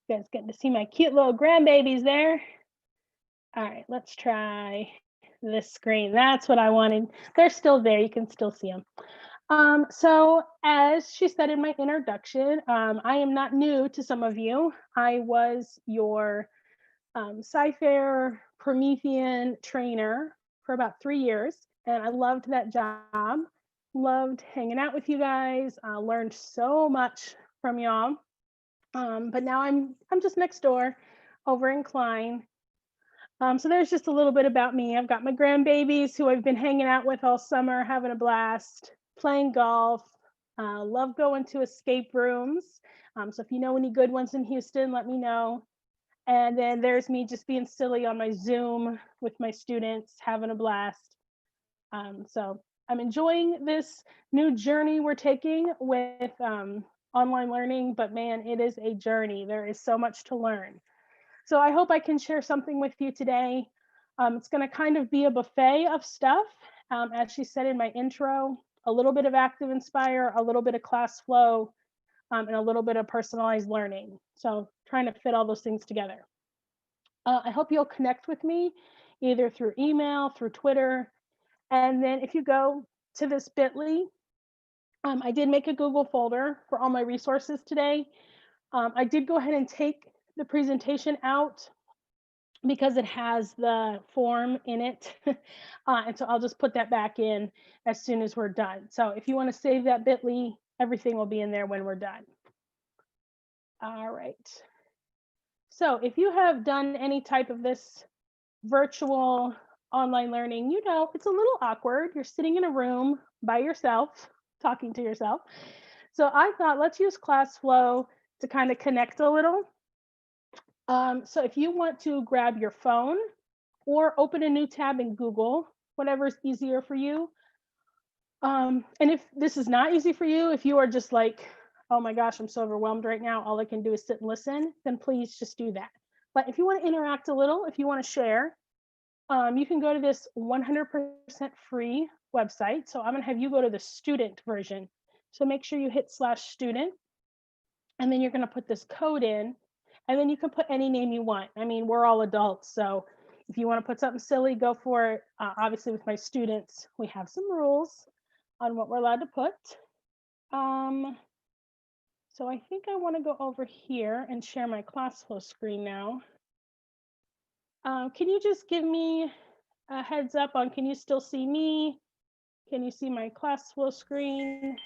You guys getting to see my cute little grandbabies there. All right, let's try this screen. That's what I wanted. They're still there. You can still see them. So as she said in my introduction, I am not new to some of you. I was your Sci-Fair Promethean trainer for about 3 years, and I loved that job. Loved hanging out with you guys. Learned so much from y'all. But now I'm just next door over in Klein. So there's just a little bit about me. I've got my grandbabies who I've been hanging out with all summer, having a blast, playing golf, love going to escape rooms. So if you know any good ones in Houston, let me know. And then there's me just being silly on my Zoom with my students, having a blast. So I'm enjoying this new journey we're taking with online learning, but man, it is a journey. There is so much to learn. So I hope I can share something with you today. It's going to kind of be a buffet of stuff. As she said in my intro, a little bit of ActivInspire, a little bit of ClassFlow, and a little bit of personalized learning. So trying to fit all those things together. I hope you'll connect with me either through email, through Twitter. And then if you go to this bit.ly, I did make a Google folder for all my resources today. I did go ahead and take the presentation out because it has the form in it. And so I'll just put that back in as soon as we're done. So if you want to save that bit.ly, everything will be in there when we're done. All right. So if you have done any type of this virtual online learning, you know, it's a little awkward. You're sitting in a room by yourself, talking to yourself. So I thought, let's use ClassFlow to kind of connect a little. So if you want to grab your phone or open a new tab in Google, whatever's easier for you. And if this is not easy for you, if you are just like, oh my gosh, I'm so overwhelmed right now, all I can do is sit and listen, then please just do that. But if you want to interact a little, if you want to share, you can go to this 100% free website. So I'm going to have you go to the student version. So make sure you hit /student, and then you're going to put this code in, and then you can put any name you want. I mean, we're all adults, so if you want to put something silly, go for it. Obviously, with my students, we have some rules on what we're allowed to put. So I think I want to go over here and share my ClassFlow screen now. Can you just give me a heads up on, can you still see me? Can you see my ClassFlow screen?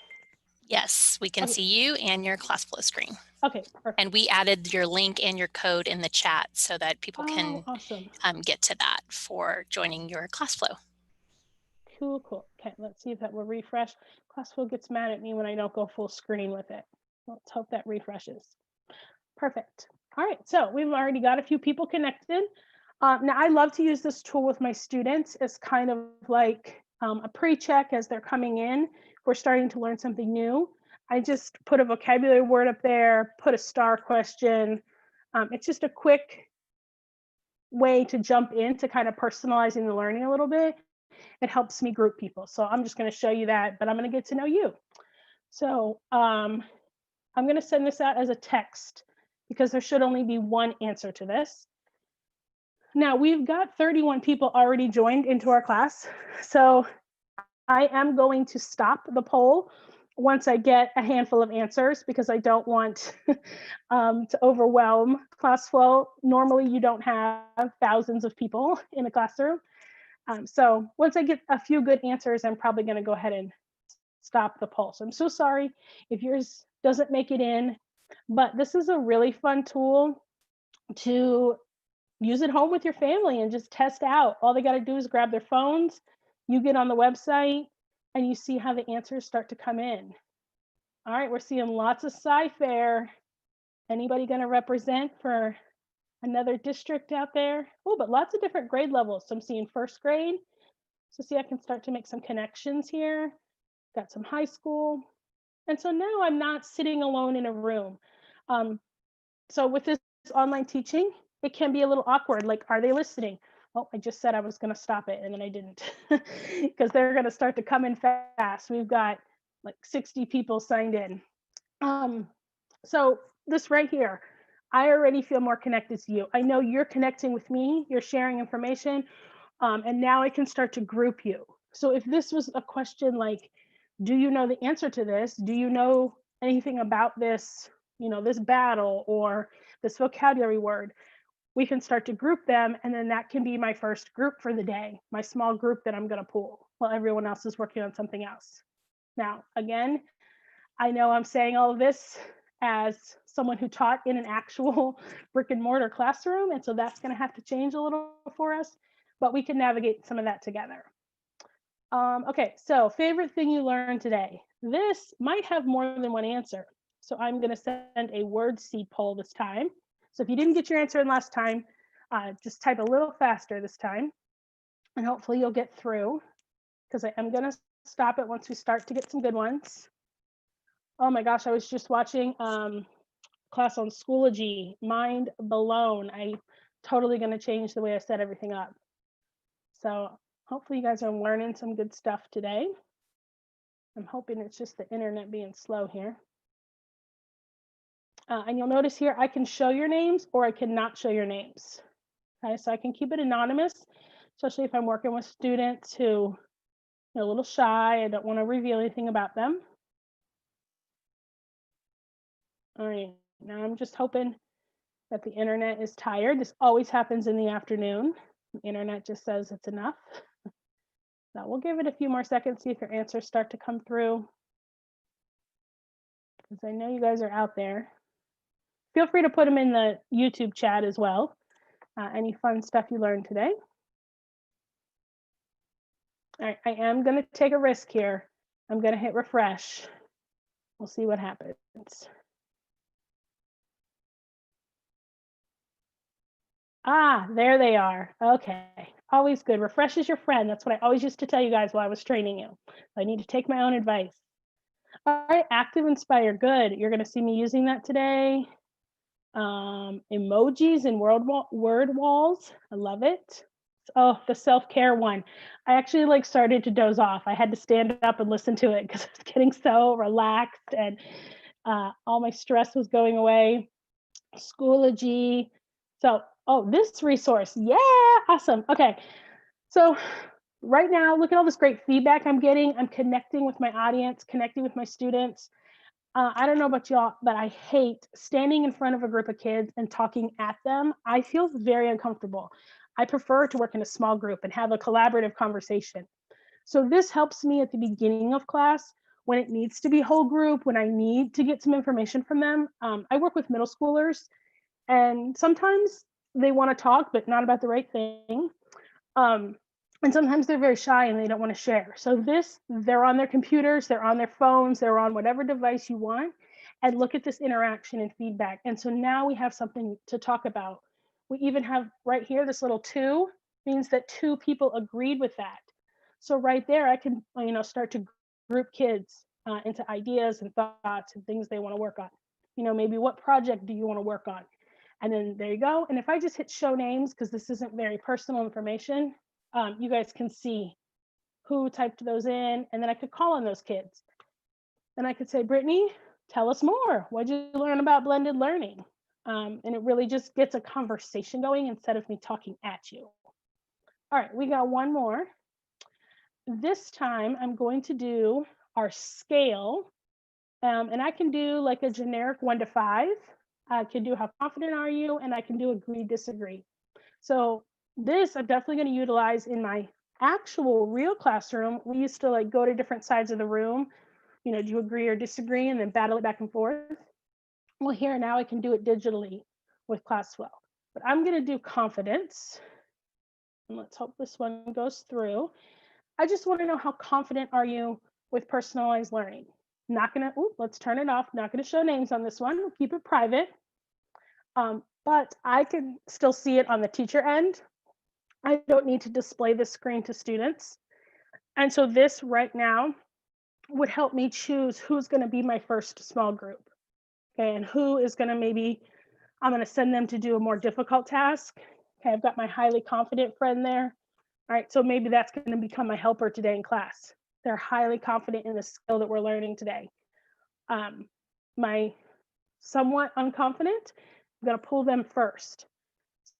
Yes, we can see you and your ClassFlow screen. Okay, perfect. And we added your link and your code in the chat so that people can awesome. Get to that for joining your ClassFlow. Cool, cool. Okay, let's see if that will refresh. ClassFlow gets mad at me when I don't go full screen with it. Let's hope that refreshes. Perfect. All right, so we've already got a few people connected. Now, I love to use this tool with my students as kind of like a pre-check as they're coming in. If we're starting to learn something new, I just put a vocabulary word up there, put a star question. It's just a quick way to jump into kind of personalizing the learning a little bit. It helps me group people. So I'm just going to show you that, but I'm going to get to know you. So I'm going to send this out as a text because there should only be one answer to this. Now we've got 31 people already joined into our class. So I am going to stop the poll once I get a handful of answers because I don't want to overwhelm ClassFlow. Normally you don't have thousands of people in a classroom. So once I get a few good answers, I'm probably going to go ahead and stop the poll. So I'm so sorry if yours doesn't make it in, but this is a really fun tool to use at home with your family and just test out. All they got to do is grab their phones, you get on the website, and you see how the answers start to come in. All right, we're seeing lots of Sci-Fair. Anybody going to represent for another district out there? Oh, but lots of different grade levels. So I'm seeing first grade. So see, I can start to make some connections here. Got some high school. And so now I'm not sitting alone in a room. So with this online teaching, it can be a little awkward. Like, are they listening? Oh, I just said I was going to stop it and then I didn't because they're going to start to come in fast. We've got like 60 people signed in. So this right here, I already feel more connected to you. I know you're connecting with me, you're sharing information, and now I can start to group you. So if this was a question like, do you know the answer to this? Do you know anything about this, you know, this battle or this vocabulary word? We can start to group them, and then that can be my first group for the day, my small group that I'm going to pull while everyone else is working on something else. Now, again, I know I'm saying all of this as someone who taught in an actual brick and mortar classroom, and so that's going to have to change a little for us, but we can navigate some of that together. Okay, so favorite thing you learned today. This might have more than one answer, so I'm going to send a word seed poll this time. So if you didn't get your answer in last time, just type a little faster this time, and hopefully you'll get through, because I am going to stop it once we start to get some good ones. Oh my gosh, I was just watching class on Schoology. Mind blown. I totally going to change the way I set everything up. So hopefully you guys are learning some good stuff today. I'm hoping it's just the internet being slow here. And you'll notice here, I can show your names or I cannot show your names. Okay, so I can keep it anonymous, especially if I'm working with students who are a little shy. I don't want to reveal anything about them. All right, now I'm just hoping that the internet is tired. This always happens in the afternoon. The internet just says it's enough. Now we'll give it a few more seconds, see if your answers start to come through. Because I know you guys are out there. Feel free to put them in the YouTube chat as well. Any fun stuff you learned today. All right, I am going to take a risk here. I'm going to hit refresh. We'll see what happens. Ah, there they are. Okay, always good. Refresh is your friend. That's what I always used to tell you guys while I was training you. I need to take my own advice. All right, ActivInspire, good. You're going to see me using that today. Emojis and word walls. I love it. Oh, the self-care one. I actually like started to doze off. I had to stand up and listen to it because I was getting so relaxed and all my stress was going away. Schoology. So, oh, this resource. Yeah, awesome. Okay. So right now, look at all this great feedback I'm getting. I'm connecting with my audience, connecting with my students. I don't know about y'all, but I hate standing in front of a group of kids and talking at them. I feel very uncomfortable. I prefer to work in a small group and have a collaborative conversation. So this helps me at the beginning of class when it needs to be whole group, when I need to get some information from them. I work with middle schoolers and sometimes they want to talk, but not about the right thing. And sometimes they're very shy and they don't want to share. So they're on their computers, they're on their phones, they're on whatever device you want, and look at this interaction and feedback. And so now we have something to talk about. We even have right here, this little 2 means that 2 people agreed with that. So right there, I can start to group kids into ideas and thoughts and things they want to work on. Maybe what project do you want to work on? And then there you go. And if I just hit show names, because this isn't very personal information, you guys can see who typed those in, and then I could call on those kids. And I could say, Brittany, tell us more. What did you learn about blended learning? And it really just gets a conversation going instead of me talking at you. All right, we got one more. This time I'm going to do our scale. And I can do like a generic 1 to 5. I can do how confident are you, and I can do agree, disagree. So this I'm definitely going to utilize in my actual real classroom. We used to like go to different sides of the room, do you agree or disagree, and then battle it back and forth. Well, here now I can do it digitally with ClassFlow. But I'm going to do confidence. And let's hope this one goes through. I just want to know how confident are you with personalized learning. Not going to, let's turn it off. Not going to show names on this one. We'll keep it private. But I can still see it on the teacher end. I don't need to display this screen to students. And so this right now would help me choose who's going to be my first small group. Okay, and who is going to I'm going to send them to do a more difficult task. Okay, I've got my highly confident friend there. All right, so maybe that's going to become my helper today in class. They're highly confident in the skill that we're learning today. My somewhat unconfident, I'm going to pull them first.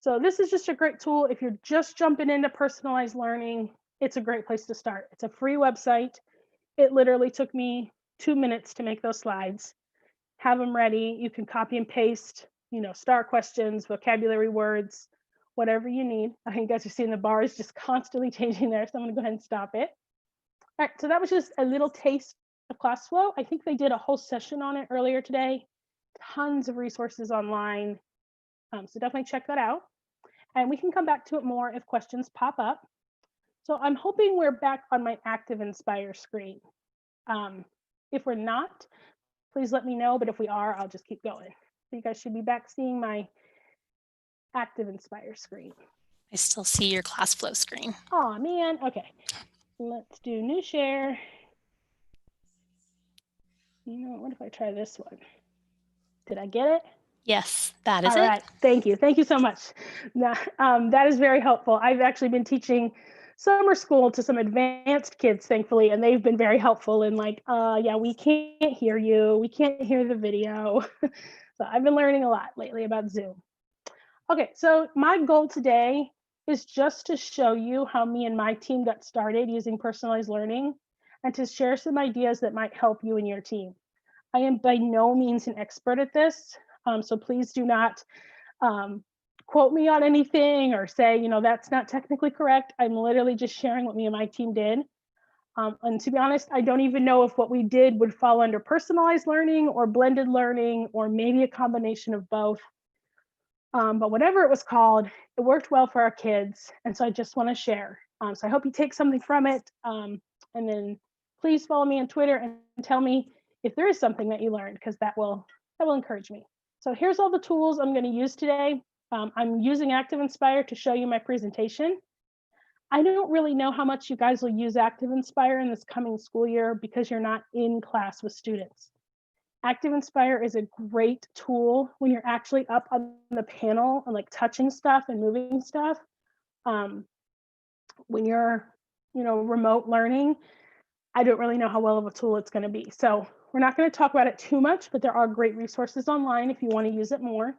So this is just a great tool. If you're just jumping into personalized learning, it's a great place to start. It's a free website. It literally took me 2 minutes to make those slides. Have them ready. You can copy and paste, star questions, vocabulary words, whatever you need. I think you guys are seeing the bar is just constantly changing there. So I'm going to go ahead and stop it. All right, so that was just a little taste of ClassFlow. I think they did a whole session on it earlier today. Tons of resources online. So definitely check that out. And we can come back to it more if questions pop up. So I'm hoping we're back on my ActivInspire screen. If we're not, please let me know. But if we are, I'll just keep going. So you guys should be back seeing my ActivInspire screen. I still see your ClassFlow screen. Oh man, okay. Let's do new share. What if I try this one? Did I get it? Yes, that is All it. right, thank you. Thank you so much. That is very helpful. I've actually been teaching summer school to some advanced kids, thankfully, and they've been very helpful in like, yeah, we can't hear you. We can't hear the video. So I've been learning a lot lately about Zoom. Okay, so my goal today is just to show you how me and my team got started using personalized learning and to share some ideas that might help you and your team. I am by no means an expert at this, so please do not quote me on anything or say, you know, that's not technically correct. I'm literally just sharing what me and my team did. And to be honest, I don't even know if what we did would fall under personalized learning or blended learning or maybe a combination of both. But whatever it was called, it worked well for our kids. And so I just want to share. So I hope you take something from it. And then please follow me on Twitter and tell me if there is something that you learned, because that will encourage me. So here's all the tools I'm going to use today. I'm using ActivInspire to show you my presentation. I don't really know how much you guys will use ActivInspire in this coming school year because you're not in class with students. ActivInspire is a great tool when you're actually up on the panel and like touching stuff and moving stuff. When you're, you know, remote learning, I don't really know how well of a tool it's going to be. So we're not going to talk about it too much, but there are great resources online if you want to use it more.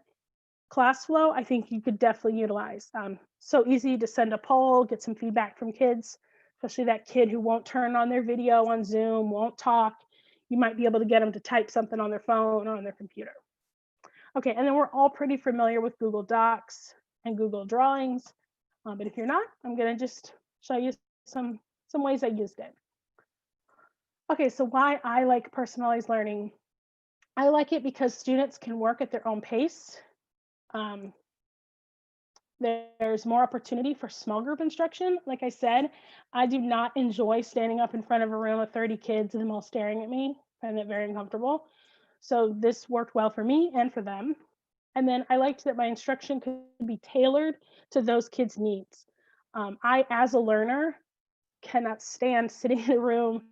ClassFlow, I think you could definitely utilize. So easy to send a poll, get some feedback from kids, especially that kid who won't turn on their video on Zoom, won't talk. You might be able to get them to type something on their phone or on their computer. Okay, and then we're all pretty familiar with Google Docs and Google Drawings. But if you're not, I'm going to just show you some ways I used it. Okay, so why I like personalized learning. I like it because students can work at their own pace. There's more opportunity for small group instruction. Like I said, I do not enjoy standing up in front of a room of 30 kids and them all staring at me. I find it very uncomfortable. So this worked well for me and for them. And then I liked that my instruction could be tailored to those kids' needs. I, as a learner, cannot stand sitting in a room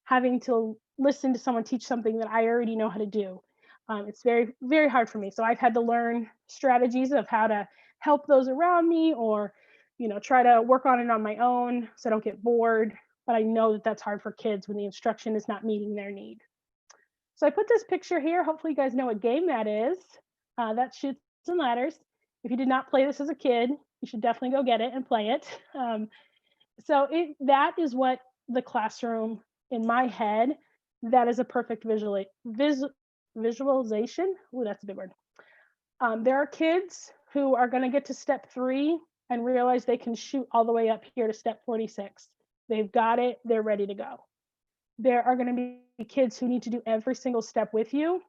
having to listen to someone teach something that I already know how to do. It's very, very hard for me. So I've had to learn strategies of how to help those around me, or, you know, try to work on it on my own so I don't get bored. But I know that that's hard for kids when the instruction is not meeting their need. So I put this picture here. Hopefully you guys know what game that is. That's Chutes and Ladders. If you did not play this as a kid, you should definitely go get it and play it. So that is what the classroom in my head, that is a perfect visualization. Oh, that's a big word. There are kids who are going to get to step 3 and realize they can shoot all the way up here to step 46. They've got it. They're ready to go. There are going to be kids who need to do every single step with you,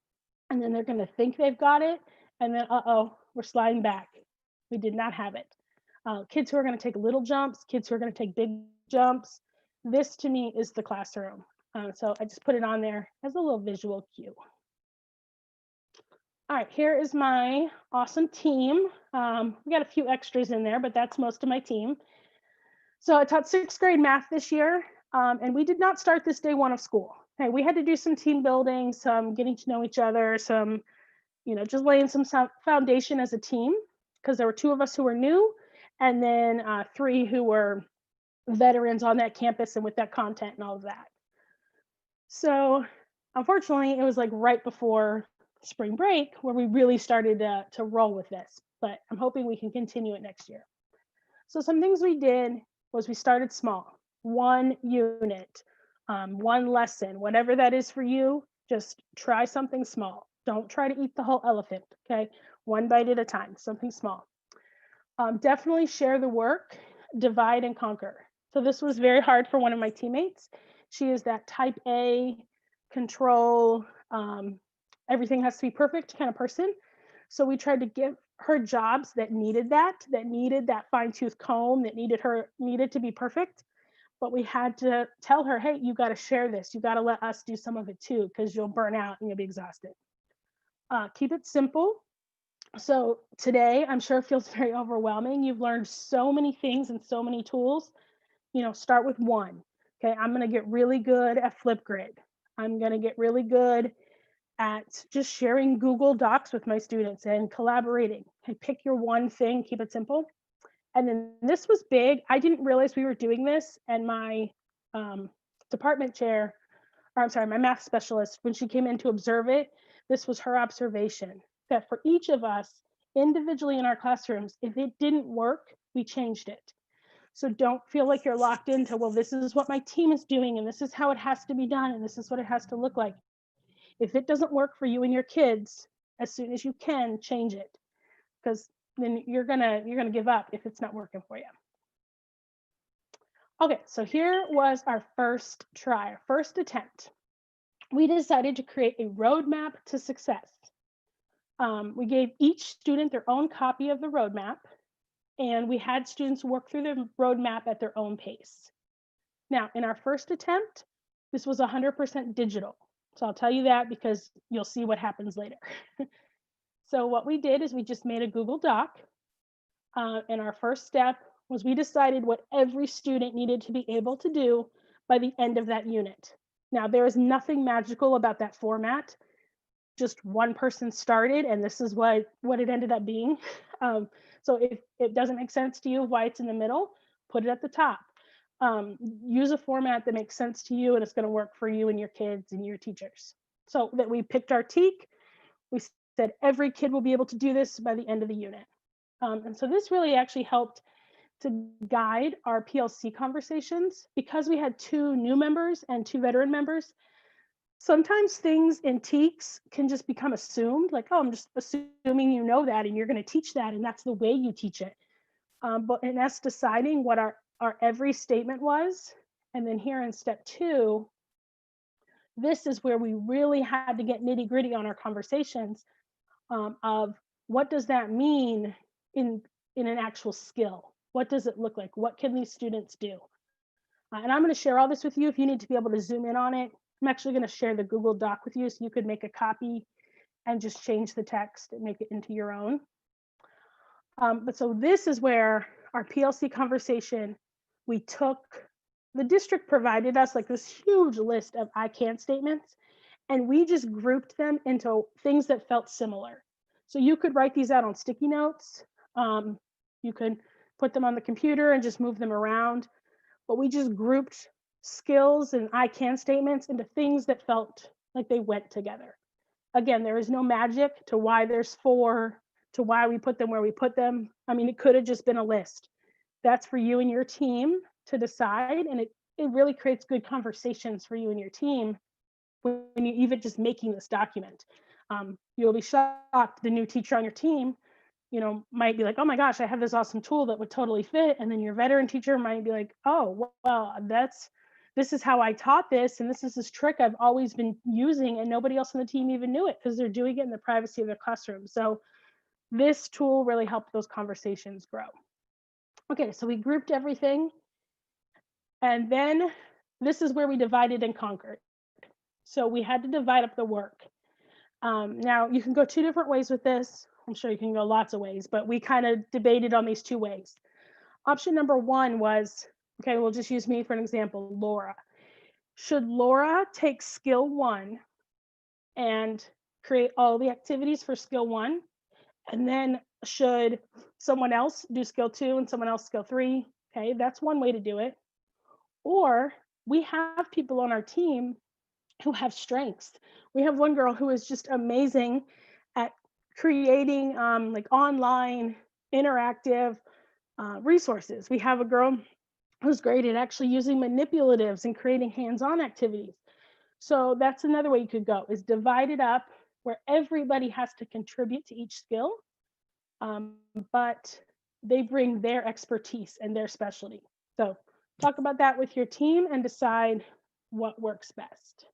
and then they're going to think they've got it, and then, uh-oh, we're sliding back. We did not have it. Kids who are going to take little jumps, kids who are going to take big jumps. This to me is the classroom. So I just put it on there as a little visual cue. All right, here is my awesome team. We got a few extras in there, but that's most of my team. So I taught 6th grade math this year, and we did not start this day 1 of school. Okay, we had to do some team building, some getting to know each other, some, you know, just laying some foundation as a team, because there were 2 of us who were new, and then 3 who were veterans on that campus and with that content and all of that. So unfortunately, it was like right before spring break where we really started to roll with this, but I'm hoping we can continue it next year. So some things we did was we started small, 1 unit, 1 lesson, whatever that is for you, just try something small. Don't try to eat the whole elephant, okay? 1 bite at a time, something small. Definitely share the work, divide and conquer. So this was very hard for one of my teammates. She is that type A, control, everything has to be perfect kind of person. So we tried to give her jobs that needed that fine-tooth comb, that needed to be perfect. But we had to tell her, hey, you got to share this. You got to let us do some of it too, because you'll burn out and you'll be exhausted. Keep it simple. So today, I'm sure it feels very overwhelming. You've learned so many things and so many tools. You know, start with 1. Okay, I'm going to get really good at Flipgrid. I'm going to get really good at just sharing Google Docs with my students and collaborating. I pick your one thing, keep it simple. And then this was big. I didn't realize we were doing this. And my department chair, or I'm sorry, my math specialist, when she came in to observe it, this was her observation, that for each of us individually in our classrooms, if it didn't work, we changed it. So don't feel like you're locked into, well, this is what my team is doing and this is how it has to be done and this is what it has to look like. If it doesn't work for you and your kids, as soon as you can, change it, because then you're gonna give up if it's not working for you. Okay, so here was our first try, our first attempt. We decided to create a roadmap to success. We gave each student their own copy of the roadmap, and we had students work through the roadmap at their own pace. Now, in our first attempt, this was 100% digital. So I'll tell you that because you'll see what happens later. So what we did is we just made a Google Doc. And our first step was we decided what every student needed to be able to do by the end of that unit. Now, there is nothing magical about that format. Just one person started, and this is what it ended up being. So if it doesn't make sense to you why it's in the middle, put it at the top. Use a format that makes sense to you and it's going to work for you and your kids and your teachers. So that we picked our TEAC. We said every kid will be able to do this by the end of the unit. And so this really actually helped to guide our PLC conversations because we had 2 new members and 2 veteran members. Sometimes things in TEACs can just become assumed, like, oh, I'm just assuming you know that and you're going to teach that and that's the way you teach it. But in us deciding what our every statement was, and then here in step 2, this is where we really had to get nitty gritty on our conversations of what does that mean in an actual skill? What does it look like? What can these students do? And I'm going to share all this with you if you need to be able to zoom in on it. I'm actually going to share the Google Doc with you so you could make a copy and just change the text and make it into your own. But so this is where our PLC conversation, the district provided us like this huge list of I can't statements, and we just grouped them into things that felt similar. So you could write these out on sticky notes. You could put them on the computer and just move them around. But we just grouped skills and I can statements into things that felt like they went together. Again, there is no magic to why there's 4, to why we put them where we put them. I mean, it could have just been a list. That's for you and your team to decide. And it really creates good conversations for you and your team when you even just making this document. You'll be shocked. The new teacher on your team, might be like, oh my gosh, I have this awesome tool that would totally fit. And then your veteran teacher might be like, oh, well, this is how I taught this. And this is this trick I've always been using. And nobody else on the team even knew it because they're doing it in the privacy of their classroom. So this tool really helped those conversations grow. Okay, so we grouped everything. And then this is where we divided and conquered. So we had to divide up the work. Now you can go 2 different ways with this. I'm sure you can go lots of ways, but we kind of debated on these 2 ways. Option number 1 was, okay, we'll just use me for an example, Laura. Should Laura take skill 1 and create all the activities for skill 1? And then should someone else do skill 2 and someone else skill 3? Okay, that's one way to do it. Or we have people on our team who have strengths. We have one girl who is just amazing at creating like online interactive resources. We have a girl who's great at actually using manipulatives and creating hands-on activities. So that's another way you could go, is divide it up where everybody has to contribute to each skill, but they bring their expertise and their specialty. So talk about that with your team and decide what works best.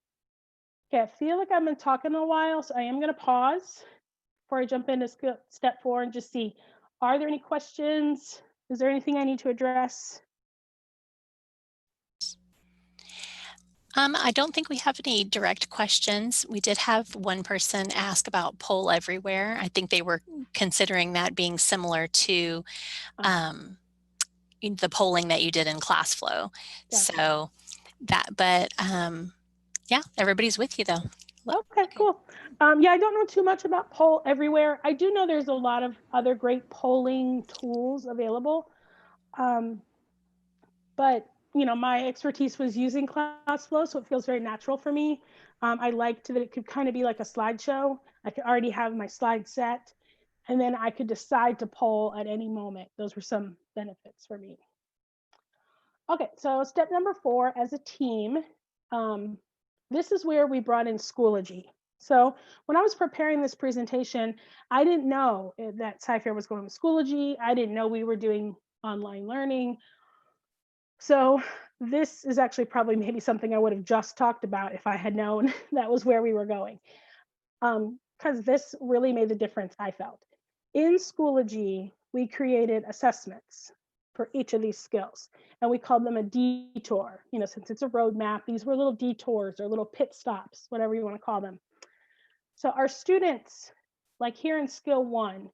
Okay, I feel like I've been talking a while, so I am going to pause before I jump into step 4 and just see, are there any questions? Is there anything I need to address? I don't think we have any direct questions. We did have one person ask about poll everywhere. I think they were considering that being similar to the polling that you did in ClassFlow. Definitely. So that, but yeah, everybody's with you though. Okay, cool. Yeah, I don't know too much about Poll Everywhere. I do know there's a lot of other great polling tools available. But you know, my expertise was using ClassFlow, so it feels very natural for me. I liked that it could kind of be like a slideshow. I could already have my slides set, and then I could decide to poll at any moment. Those were some benefits for me. Okay, so step number 4, as a team, this is where we brought in Schoology. So when I was preparing this presentation, I didn't know that Sci-Fair was going with Schoology. I didn't know we were doing online learning. So this is actually probably maybe something I would have just talked about if I had known that was where we were going. Because this really made the difference, I felt. In Schoology, we created assessments for each of these skills, and we called them a detour. You know, since it's a roadmap, these were little detours or little pit stops, whatever you want to call them. So our students, like here in skill 1,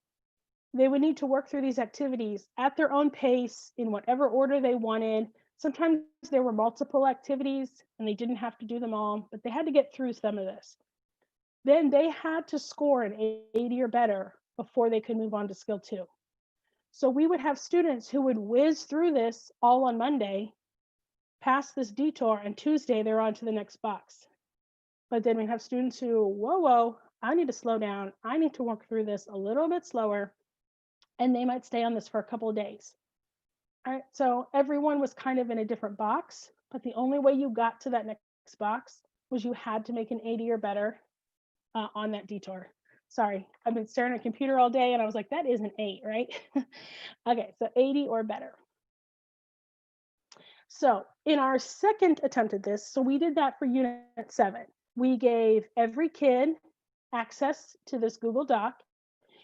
they would need to work through these activities at their own pace in whatever order they wanted. Sometimes there were multiple activities and they didn't have to do them all, but they had to get through some of this. Then they had to score an 80 or better before they could move on to skill 2. So we would have students who would whiz through this all on Monday, pass this detour, and Tuesday they're on to the next box. But then we have students who, whoa, I need to slow down. I need to work through this a little bit slower. And they might stay on this for a couple of days. All right, so everyone was kind of in a different box, but the only way you got to that next box was you had to make an 80 or better on that detour. Sorry, I've been staring at a computer all day and I was like, that is an 8, right? Okay, so 80 or better. So in our second attempt at this, so we did that for unit 7. We gave every kid access to this Google Doc.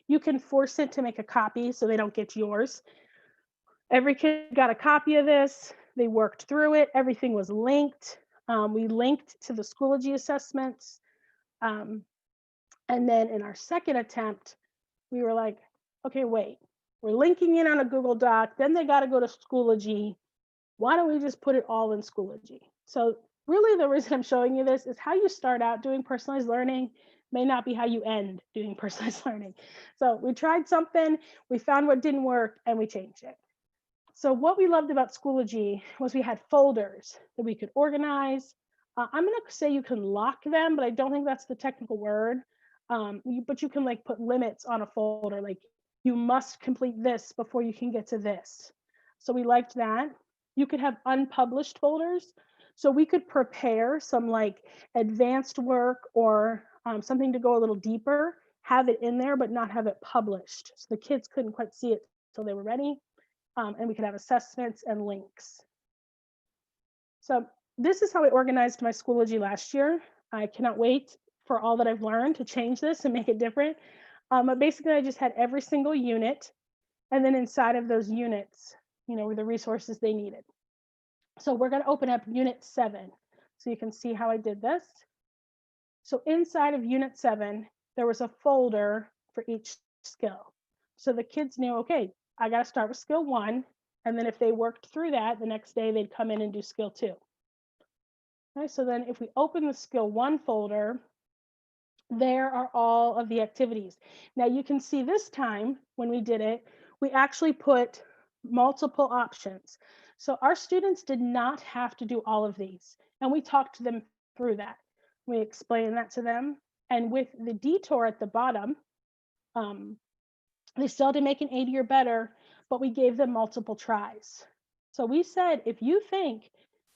You can force it to make a copy so they don't get yours. Every kid got a copy of this. They worked through it. Everything was linked. We linked to the Schoology assessments. And then in our second attempt, we were like, okay, wait, we're linking in on a Google Doc. Then they got to go to Schoology. Why don't we just put it all in Schoology? So really the reason I'm showing you this is how you start out doing personalized learning may not be how you end doing personalized learning. So we tried something, we found what didn't work, and we changed it. So what we loved about Schoology was we had folders that we could organize. I'm going to say you can lock them, but I don't think that's the technical word. But you can like put limits on a folder, like you must complete this before you can get to this. So we liked that. You could have unpublished folders. So we could prepare some like advanced work or something to go a little deeper, have it in there, but not have it published. So the kids couldn't quite see it until they were ready. And we could have assessments and links. So this is how I organized my Schoology last year. I cannot wait for all that I've learned to change this and make it different. But basically I just had every single unit, and then inside of those units, you know, were the resources they needed. So we're going to open up unit 7 so you can see how I did this. So inside of unit 7, there was a folder for each skill. So the kids knew, okay, I got to start with skill 1. And then if they worked through that, the next day they'd come in and do skill 2. Okay, so then if we open the skill 1 folder, there are all of the activities. Now you can see this time when we did it, we actually put multiple options. So our students did not have to do all of these. And we talked them through that. We explained that to them. And with the detour at the bottom, they still had to make an 80 or better, but we gave them multiple tries. So we said, if you think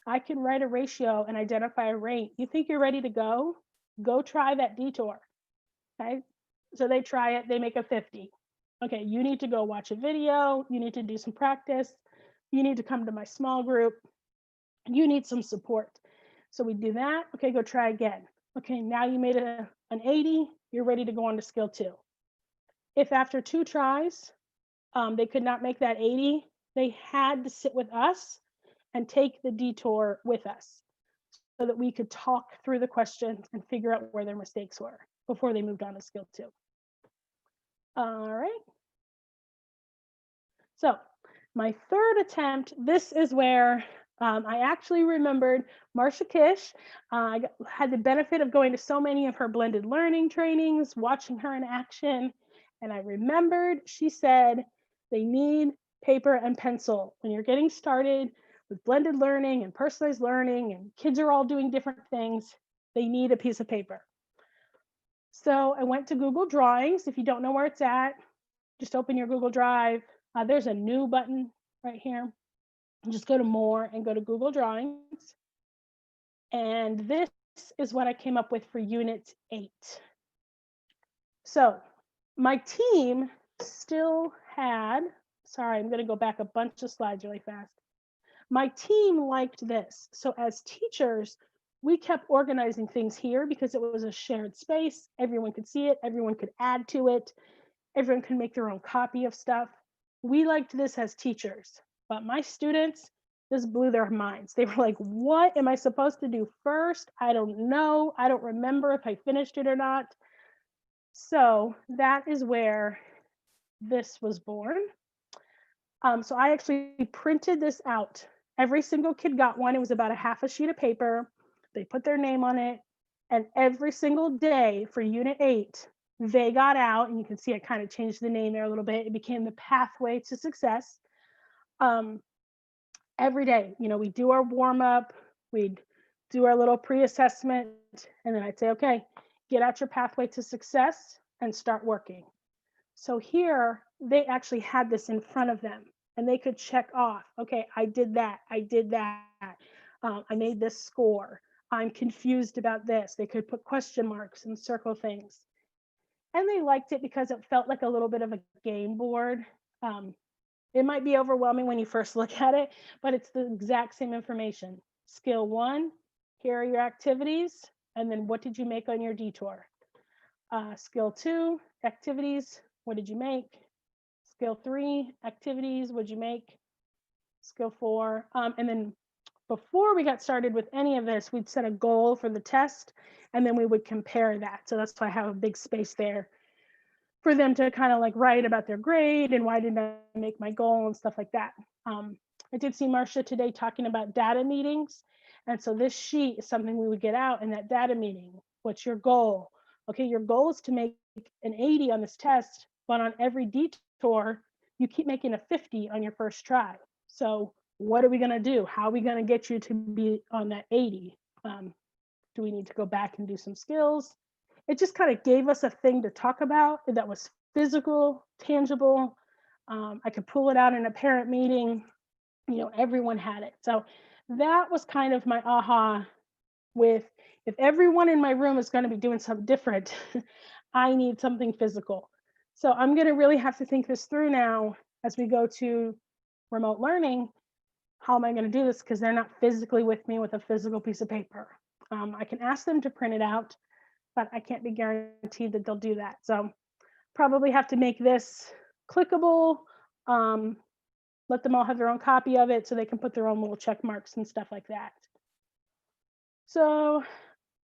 I can write a ratio and identify a rate, you think you're ready to go try that detour. Okay, so they try it, they make a 50. Okay, you need to go watch a video, you need to do some practice, you need to come to my small group, you need some support. So we do that. Okay, go try again. Okay, now you made an 80, you're ready to go on to skill 2. If after 2 tries, they could not make that 80, they had to sit with us and take the detour with us so that we could talk through the questions and figure out where their mistakes were before they moved on to skill 2. All right. So my third attempt, this is where I actually remembered Marcia Kish. I had the benefit of going to so many of her blended learning trainings, watching her in action. And I remembered she said they need paper and pencil when you're getting started with blended learning and personalized learning, and kids are all doing different things. They need a piece of paper. So I went to Google Drawings. If you don't know where it's at, just open your Google Drive. There's a new button right here. Just go to more and go to Google Drawings. And this is what I came up with for Unit 8. So my team still had, sorry, I'm going to go back a bunch of slides really fast. My team liked this. So as teachers, we kept organizing things here because it was a shared space. Everyone could see it. Everyone could add to it. Everyone could make their own copy of stuff. We liked this as teachers, but my students, this blew their minds. They were like, what am I supposed to do first? I don't know. I don't remember if I finished it or not. So that is where this was born. So I actually printed this out. Every single kid got one. It was about a half a sheet of paper. They put their name on it. And every single day for Unit 8, they got out, and you can see I kind of changed the name there a little bit. It became the Pathway to Success. Every day, you know, we do our warm up, we'd do our little pre-assessment, and then I'd say, okay, get out your pathway to success and start working. So here, they actually had this in front of them, and they could check off, okay, I did that, I made this score, I'm confused about this. They could put question marks and circle things. And they liked it because it felt like a little bit of a game board. It might be overwhelming when you first look at it, but it's the exact same information. Skill 1, here are your activities, and then what did you make on your detour? Skill 2, activities, what did you make? Skill 3, activities, what did you make? Skill 4, and then before we got started with any of this, we'd set a goal for the test, and then we would compare that. So that's why I have a big space there for them to kind of like write about their grade and why didn't I make my goal and stuff like that. I did see Marcia today talking about data meetings. And so this sheet is something we would get out in that data meeting. What's your goal? Okay, your goal is to make an 80 on this test, but on every detour, you keep making a 50 on your first try. So what are we gonna do? How are we gonna get you to be on that 80? Do we need to go back and do some skills? It just kind of gave us a thing to talk about that was physical, tangible. I could pull it out in a parent meeting. You know, everyone had it. So that was kind of my aha with, if everyone in my room is going to be doing something different, I need something physical. So I'm going to really have to think this through now as we go to remote learning. How am I going to do this? Because they're not physically with me with a physical piece of paper. I can ask them to print it out, but I can't be guaranteed that they'll do that. So probably have to make this clickable, let them all have their own copy of it so they can put their own little check marks and stuff like that. So,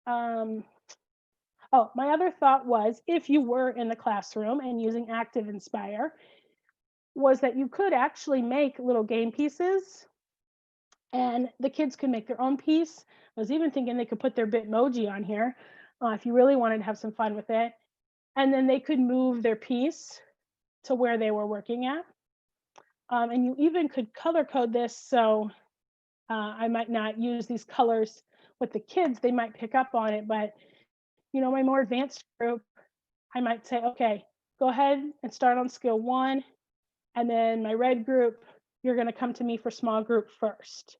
oh, my other thought was, if you were in the classroom and using ActivInspire, was that you could actually make little game pieces and the kids could make their own piece. I was even thinking they could put their Bitmoji on here if you really wanted to have some fun with it. And then they could move their piece to where they were working at. And you even could color code this. So I might not use these colors with the kids, they might pick up on it, but you know, my more advanced group, I might say, okay, go ahead and start on skill 1. And then my red group, you're gonna come to me for small group first.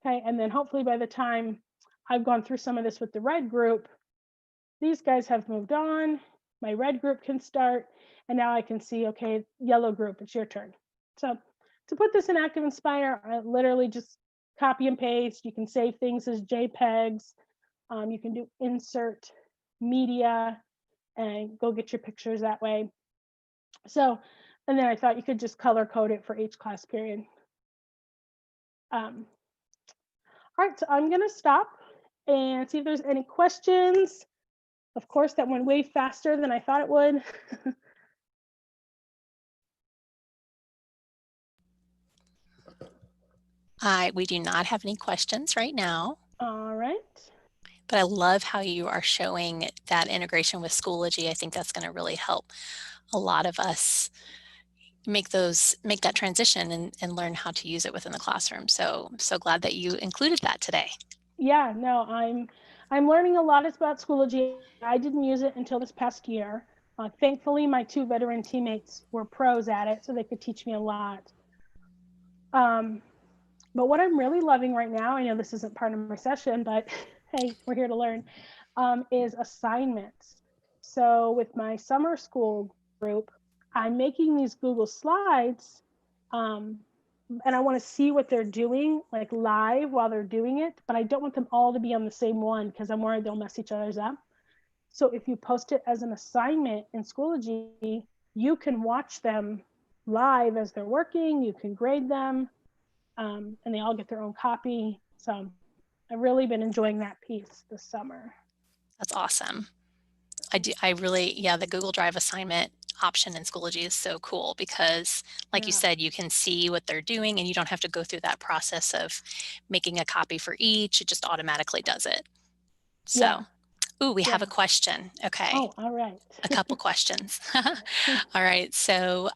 Okay, and then hopefully by the time I've gone through some of this with the red group, these guys have moved on, my red group can start, and now I can see, okay, yellow group, it's your turn. So to put this in ActivInspire, I literally just copy and paste. You can save things as JPEGs. You can do insert media and go get your pictures that way. So, and then I thought you could just color code it for each class period. All right, so I'm gonna stop and see if there's any questions. Of course, that went way faster than I thought it would. We do not have any questions right now, All right. but I love how you are showing that integration with Schoology. I think that's going to really help a lot of us make that transition and learn how to use it within the classroom. So glad that you included that today. Yeah, no, I'm learning a lot about Schoology. I didn't use it until this past year. Thankfully, my 2 veteran teammates were pros at it, so they could teach me a lot. But what I'm really loving right now, I know this isn't part of my session, but hey, we're here to learn, is assignments. So with my summer school group, I'm making these Google Slides, and I want to see what they're doing, like live while they're doing it, but I don't want them all to be on the same one because I'm worried they'll mess each other's up. So if you post it as an assignment in Schoology, you can watch them live as they're working, you can grade them, and they all get their own copy. So I've really been enjoying that piece this summer. That's awesome. I really, the Google Drive assignment option in Schoology is so cool because, like you said, you can see what they're doing and you don't have to go through that process of making a copy for each. It just automatically does it. So, ooh, we have a question. Okay. Oh, all right. A couple questions. All right. So,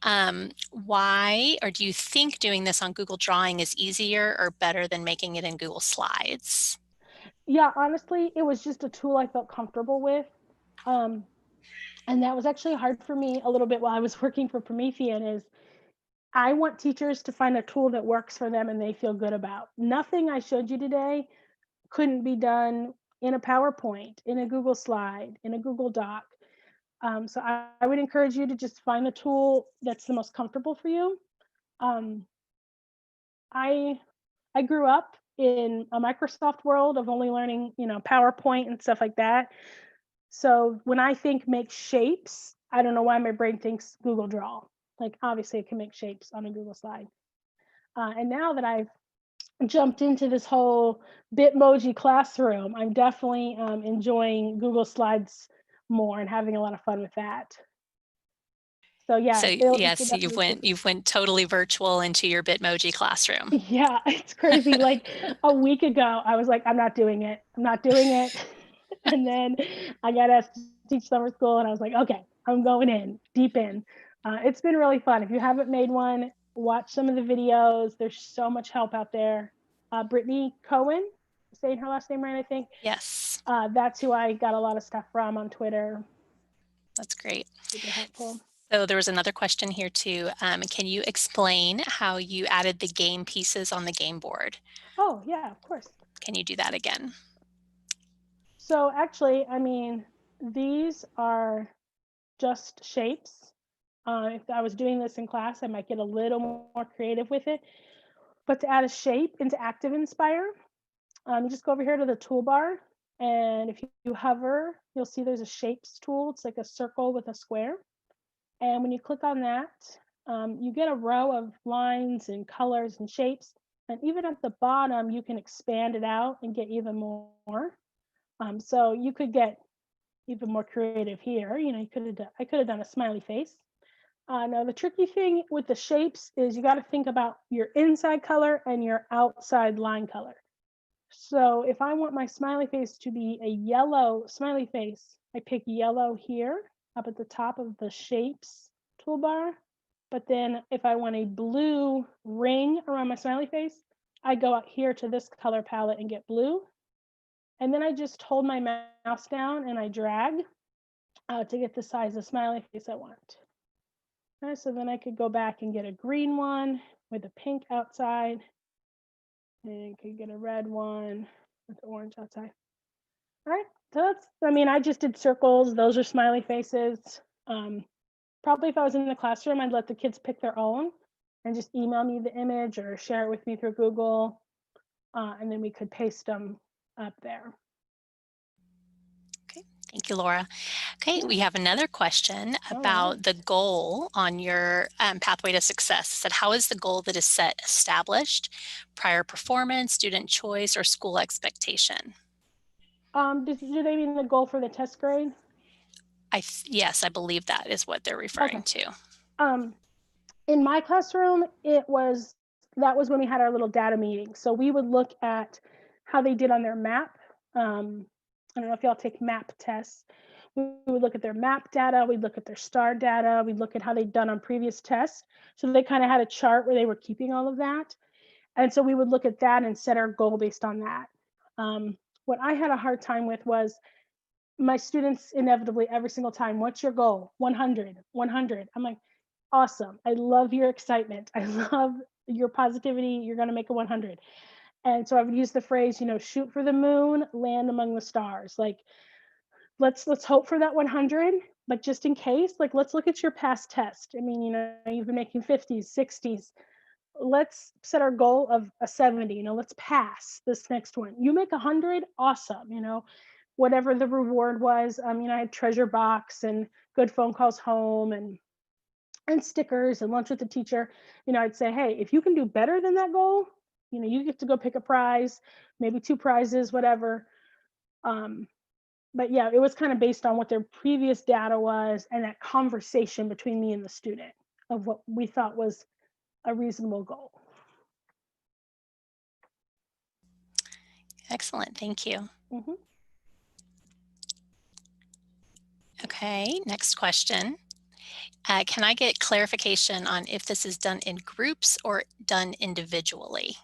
why or do you think doing this on Google Drawing is easier or better than making it in Google Slides? Yeah, honestly, it was just a tool I felt comfortable with. And that was actually hard for me a little bit while I was working for Promethean. Is I want teachers to find a tool that works for them and they feel good about. Nothing I showed you today couldn't be done in a PowerPoint, in a Google Slide, in a Google Doc. So I would encourage you to just find the tool that's the most comfortable for you. I grew up in a Microsoft world of only learning, PowerPoint and stuff like that. So when I think make shapes, I don't know why my brain thinks Google Draw. Like obviously it can make shapes on a Google Slide. And now that I've jumped into this whole Bitmoji classroom, I'm definitely enjoying Google Slides more and having a lot of fun with that. So yeah. So yes, you've went totally virtual into your Bitmoji classroom. Yeah, it's crazy. Like a week ago, I was like, I'm not doing it. And then I got asked to teach summer school and I was like, okay, I'm going in, deep in. It's been really fun. If you haven't made one, watch some of the videos. There's so much help out there. Brittany Cohen, saying her last name right, I think. Yes. That's who I got a lot of stuff from on Twitter. That's great. Super helpful. So there was another question here too. Can you explain how you added the game pieces on the game board? Oh yeah, of course. Can you do that again? So actually, these are just shapes. If I was doing this in class, I might get a little more creative with it. But to add a shape into ActivInspire, you just go over here to the toolbar. And if you hover, you'll see there's a shapes tool. It's like a circle with a square. And when you click on that, you get a row of lines and colors and shapes. And even at the bottom, you can expand it out and get even more. So you could get even more creative here. I could have done a smiley face. Now the tricky thing with the shapes is you got to think about your inside color and your outside line color. So if I want my smiley face to be a yellow smiley face, I pick yellow here up at the top of the shapes toolbar. But then if I want a blue ring around my smiley face, I go out here to this color palette and get blue. And then I just hold my mouse down and I drag to get the size of smiley face I want. All right, so then I could go back and get a green one with a pink outside. And could get a red one with orange outside. All right, so that's, I just did circles. Those are smiley faces. Probably if I was in the classroom, I'd let the kids pick their own and just email me the image or share it with me through Google. And then we could paste them up there. Okay, thank you, Laura. Okay, we have another question about the goal on your pathway to success. It said, how is the goal that is set established? Prior performance, student choice, or school expectation? Do they mean the goal for the test grade? Yes, I believe that is what they're referring to. In my classroom, it was that was when we had our little data meeting. So we would look at how they did on their map. I don't know if y'all take map tests. We would look at their map data, we'd look at their star data, we'd look at how they'd done on previous tests. So they kind of had a chart where they were keeping all of that. And so we would look at that and set our goal based on that. What I had a hard time with was my students inevitably every single time, what's your goal? 100, 100. I'm like, awesome. I love your excitement. I love your positivity. You're going to make a 100. And so I would use the phrase, you know, shoot for the moon, land among the stars. Like, let's hope for that 100, but just in case, like, let's look at your past test. I mean, you know, you've been making 50s, 60s. Let's set our goal of a 70, you know, let's pass this next one. You make 100, awesome, you know, whatever the reward was. You know, I had treasure box and good phone calls home and stickers and lunch with the teacher. You know, I'd say, hey, if you can do better than that goal, you know, you get to go pick a prize, maybe 2 prizes, whatever. But yeah, it was kind of based on what their previous data was and that conversation between me and the student of what we thought was a reasonable goal. Excellent, thank you. Mm-hmm. Okay, next question. Can I get clarification on if this is done in groups or done individually?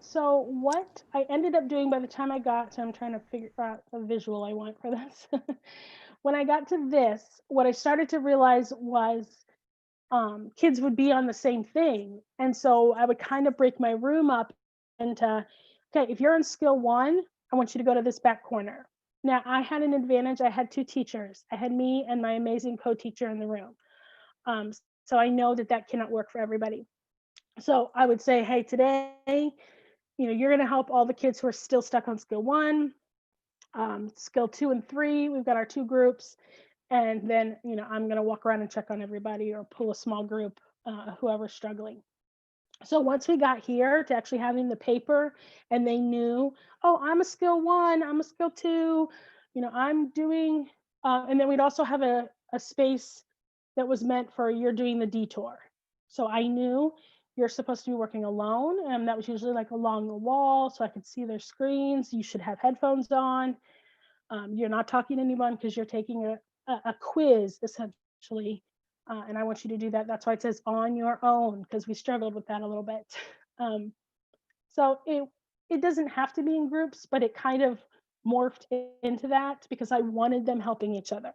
So what I ended up doing by the time I got to, I'm trying to figure out a visual I want for this. When I got to this, what I started to realize was kids would be on the same thing. And so I would kind of break my room up into, okay, if you're in skill 1, I want you to go to this back corner. Now I had an advantage. I had 2 teachers. I had me and my amazing co-teacher in the room. So I know that cannot work for everybody. So I would say, hey, today, you know, you're going to help all the kids who are still stuck on skill 1, skill 2 and 3. We've got our 2 groups. And then, you know, I'm going to walk around and check on everybody or pull a small group, whoever's struggling. So once we got here to actually having the paper and they knew, oh, I'm a skill 1, I'm a skill 2, you know, I'm doing, and then we'd also have a space that was meant for you're doing the detour. So I knew you're supposed to be working alone, and that was usually like along the wall so I could see their screens. You should have headphones on. You're not talking to anyone because you're taking a quiz essentially, and I want you to do that. That's why it says on your own, because we struggled with that a little bit. So it doesn't have to be in groups, but it kind of morphed into that because I wanted them helping each other.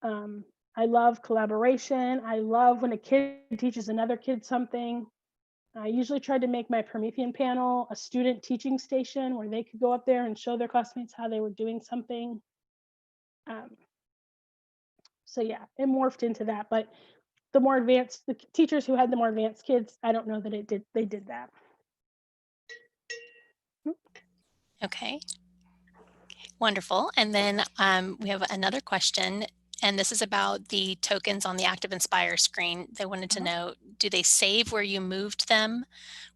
I love collaboration. I love when a kid teaches another kid something. I usually tried to make my Promethean panel a student teaching station where they could go up there and show their classmates how they were doing something. So yeah, it morphed into that. But the more advanced, the teachers who had the more advanced kids, I don't know that they did that. Okay, wonderful. And then we have another question, and this is about the tokens on the ActivInspire screen. They wanted to know, do they save where you moved them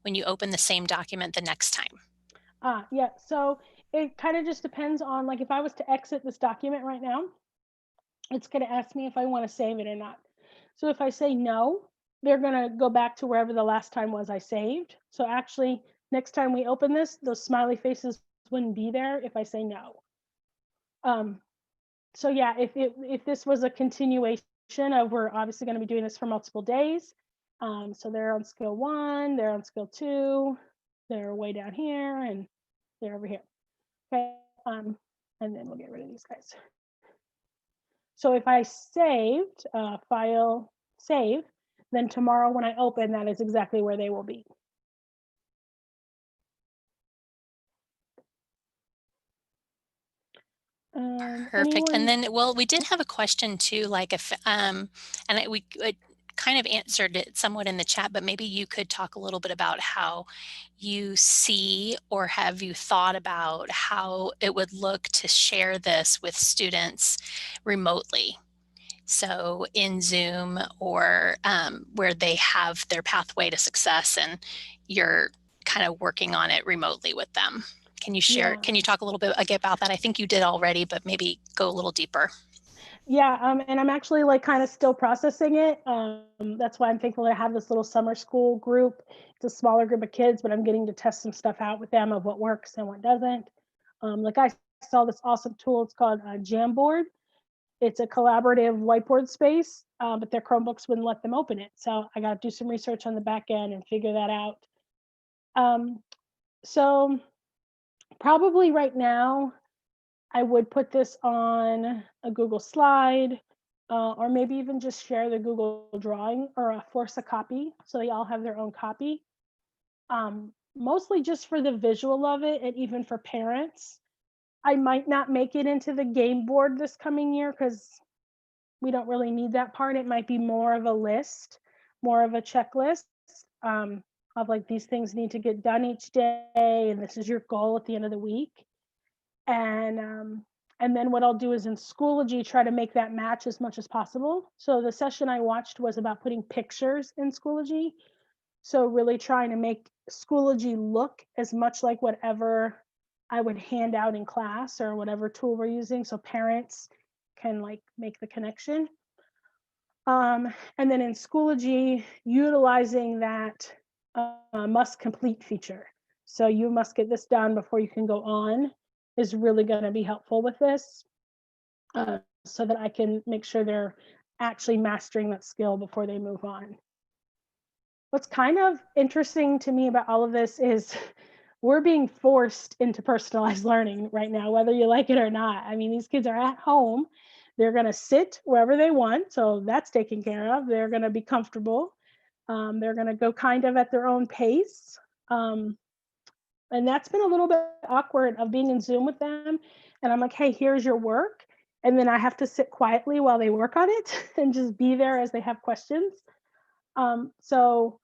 when you open the same document the next time? Yeah, so it kind of just depends on, like, if I was to exit this document right now, it's going to ask me if I want to save it or not. So if I say no, they're going to go back to wherever the last time was I saved. So actually, next time we open this, those smiley faces wouldn't be there if I say no. So yeah, if this was a continuation of, we're obviously going to be doing this for multiple days. So they're on skill 1, they're on skill 2, they're way down here, and they're over here. Okay, and then we'll get rid of these guys. So if I saved, file, save, then tomorrow when I open, that is exactly where they will be. Perfect. And then, well, we did have a question too, like if, we kind of answered it somewhat in the chat, but maybe you could talk a little bit about how you see, or have you thought about how it would look to share this with students remotely? So in Zoom, or where they have their pathway to success and you're kind of working on it remotely with them. Can you share, can you talk a little bit about that? I think you did already, but maybe go a little deeper. Yeah, and I'm actually like kind of still processing it. That's why I'm thankful to have this little summer school group. It's a smaller group of kids, but I'm getting to test some stuff out with them of what works and what doesn't. Like I saw this awesome tool. It's called Jamboard. It's a collaborative whiteboard space, but their Chromebooks wouldn't let them open it. So I got to do some research on the back end and figure that out. So probably right now, I would put this on a Google slide, or maybe even just share the Google Drawing or force a copy so they all have their own copy. Mostly just for the visual of it, and even for parents. I might not make it into the game board this coming year because we don't really need that part. It might be more of a list, more of a checklist of like these things need to get done each day, and this is your goal at the end of the week. And then what I'll do is in Schoology, try to make that match as much as possible. So the session I watched was about putting pictures in Schoology. So really trying to make Schoology look as much like whatever I would hand out in class or whatever tool we're using, so parents can like make the connection. And then in Schoology, utilizing that must complete feature. So you must get this done before you can go on is really going to be helpful with this, so that I can make sure they're actually mastering that skill before they move on. What's kind of interesting to me about all of this is we're being forced into personalized learning right now, whether you like it or not. I mean, these kids are at home. They're going to sit wherever they want, so that's taken care of. They're going to be comfortable. They're going to go kind of at their own pace. And that's been a little bit awkward of being in Zoom with them. And I'm like, hey, here's your work. And then I have to sit quietly while they work on it and just be there as they have questions. So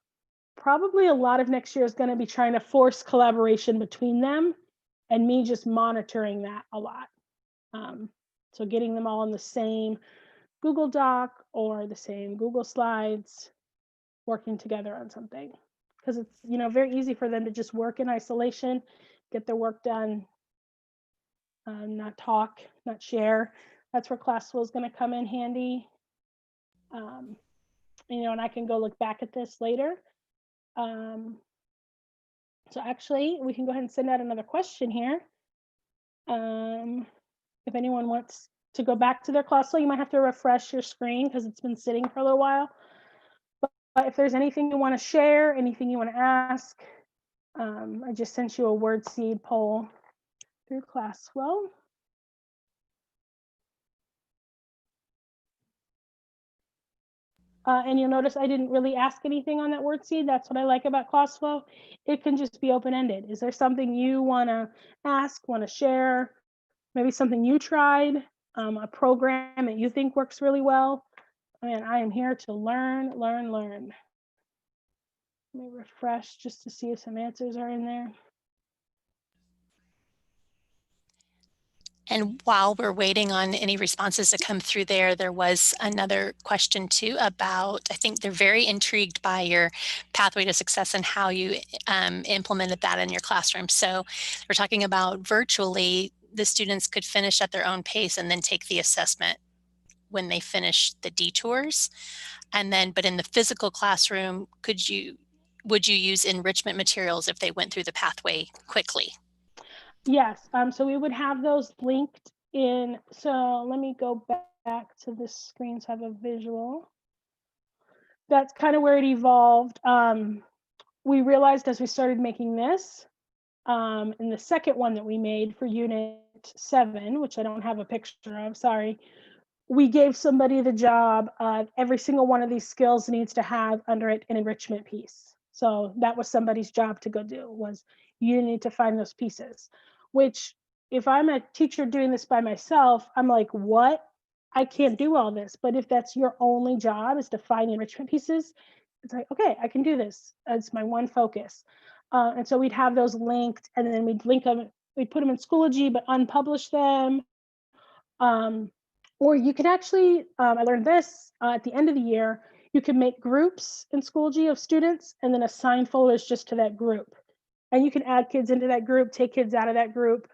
probably a lot of next year is going to be trying to force collaboration between them and me just monitoring that a lot. So getting them all on the same Google Doc or the same Google Slides, working together on something. Because it's, you know, very easy for them to just work in isolation, get their work done, not talk, not share. That's where ClassFlow is going to come in handy. You know, and I can go look back at this later. So actually, we can go ahead and send out another question here. If anyone wants to go back to their ClassFlow, you might have to refresh your screen because it's been sitting for a little while. But if there's anything you want to share, anything you want to ask, I just sent you a word seed poll through ClassFlow. And you'll notice I didn't really ask anything on that word seed. That's what I like about ClassFlow. It can just be open-ended. Is there something you want to ask, want to share? Maybe something you tried, a program that you think works really well. And I am here to learn. Let me refresh just to see if some answers are in there. And while we're waiting on any responses to come through there was another question too about, I think they're very intrigued by your pathway to success and how you implemented that in your classroom. So we're talking about virtually, the students could finish at their own pace and then take the assessment when they finish the detours. And then, but in the physical classroom, would you use enrichment materials if they went through the pathway quickly? Yes, so we would have those linked in. So let me go back to this screen so I have a visual. That's kind of where it evolved. We realized as we started making this, in the second one that we made for Unit 7, which I don't have a picture of, sorry, we gave somebody the job of every single one of these skills needs to have under it an enrichment piece. So that was somebody's job to go do, was you need to find those pieces, which if I'm a teacher doing this by myself, I'm like, what? I can't do all this. But if that's your only job is to find enrichment pieces, it's like, okay, I can do this. It's my one focus. And so we'd have those linked, and then we'd link them, we'd put them in Schoology, but unpublish them. Or you could actually, I learned this at the end of the year, you can make groups in Schoology of students and then assign folders just to that group. And you can add kids into that group, take kids out of that group.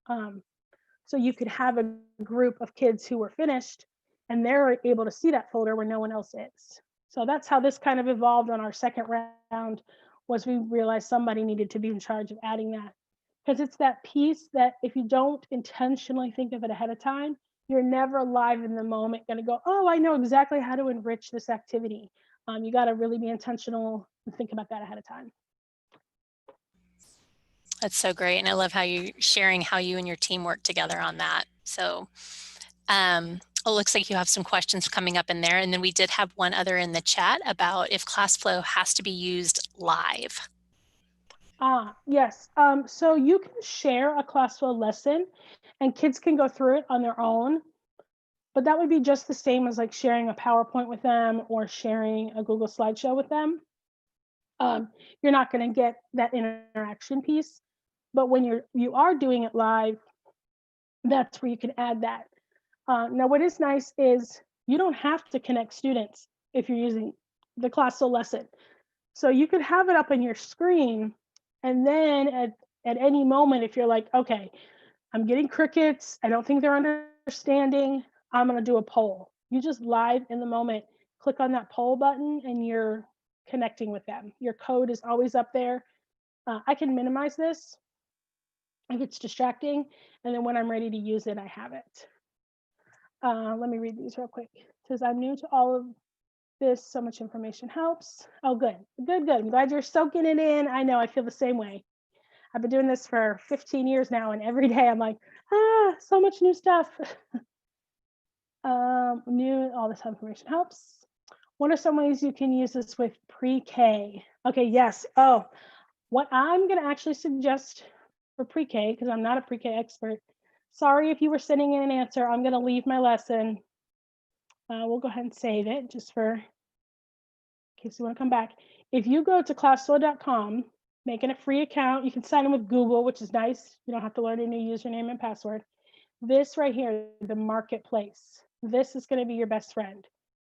So you could have a group of kids who were finished and they're able to see that folder where no one else is. So that's how this kind of evolved on our second round, was we realized somebody needed to be in charge of adding that. Because it's that piece that if you don't intentionally think of it ahead of time, you're never live in the moment going to go, oh, I know exactly how to enrich this activity. You got to really be intentional and think about that ahead of time. That's so great. And I love how you sharing how you and your team work together on that. So it looks like you have some questions coming up in there. And then we did have one other in the chat about if ClassFlow has to be used live. Yes. So you can share a ClassFlow lesson and kids can go through it on their own, but that would be just the same as like sharing a PowerPoint with them or sharing a Google slideshow with them. You're not going to get that interaction piece, but when you are doing it live, that's where you can add that. Now, what is nice is you don't have to connect students if you're using the ClassFlow lesson. So you could have it up on your screen, and then at any moment, if you're like, okay, I'm getting crickets, I don't think they're understanding, I'm going to do a poll. You just live in the moment, click on that poll button, and you're connecting with them. Your code is always up there. I can minimize this if it's distracting, and then when I'm ready to use it, I have it. Let me read these real quick. It says, I'm new to all of this, so much information helps. Oh, good. I'm glad you're soaking it in. I know, I feel the same way. I've been doing this for 15 years now, and every day I'm like, so much new stuff. New, all this information helps. What are some ways you can use this with pre-K? Okay, yes. Oh, what I'm going to actually suggest for pre-K, because I'm not a pre-K expert. Sorry if you were sending in an answer. I'm going to leave my lesson. We'll go ahead and save it just for in case you want to come back. If you go to classflow.com, making a free account, you can sign in with Google, which is nice. You don't have to learn a new username and password. This right here, the marketplace, this is going to be your best friend.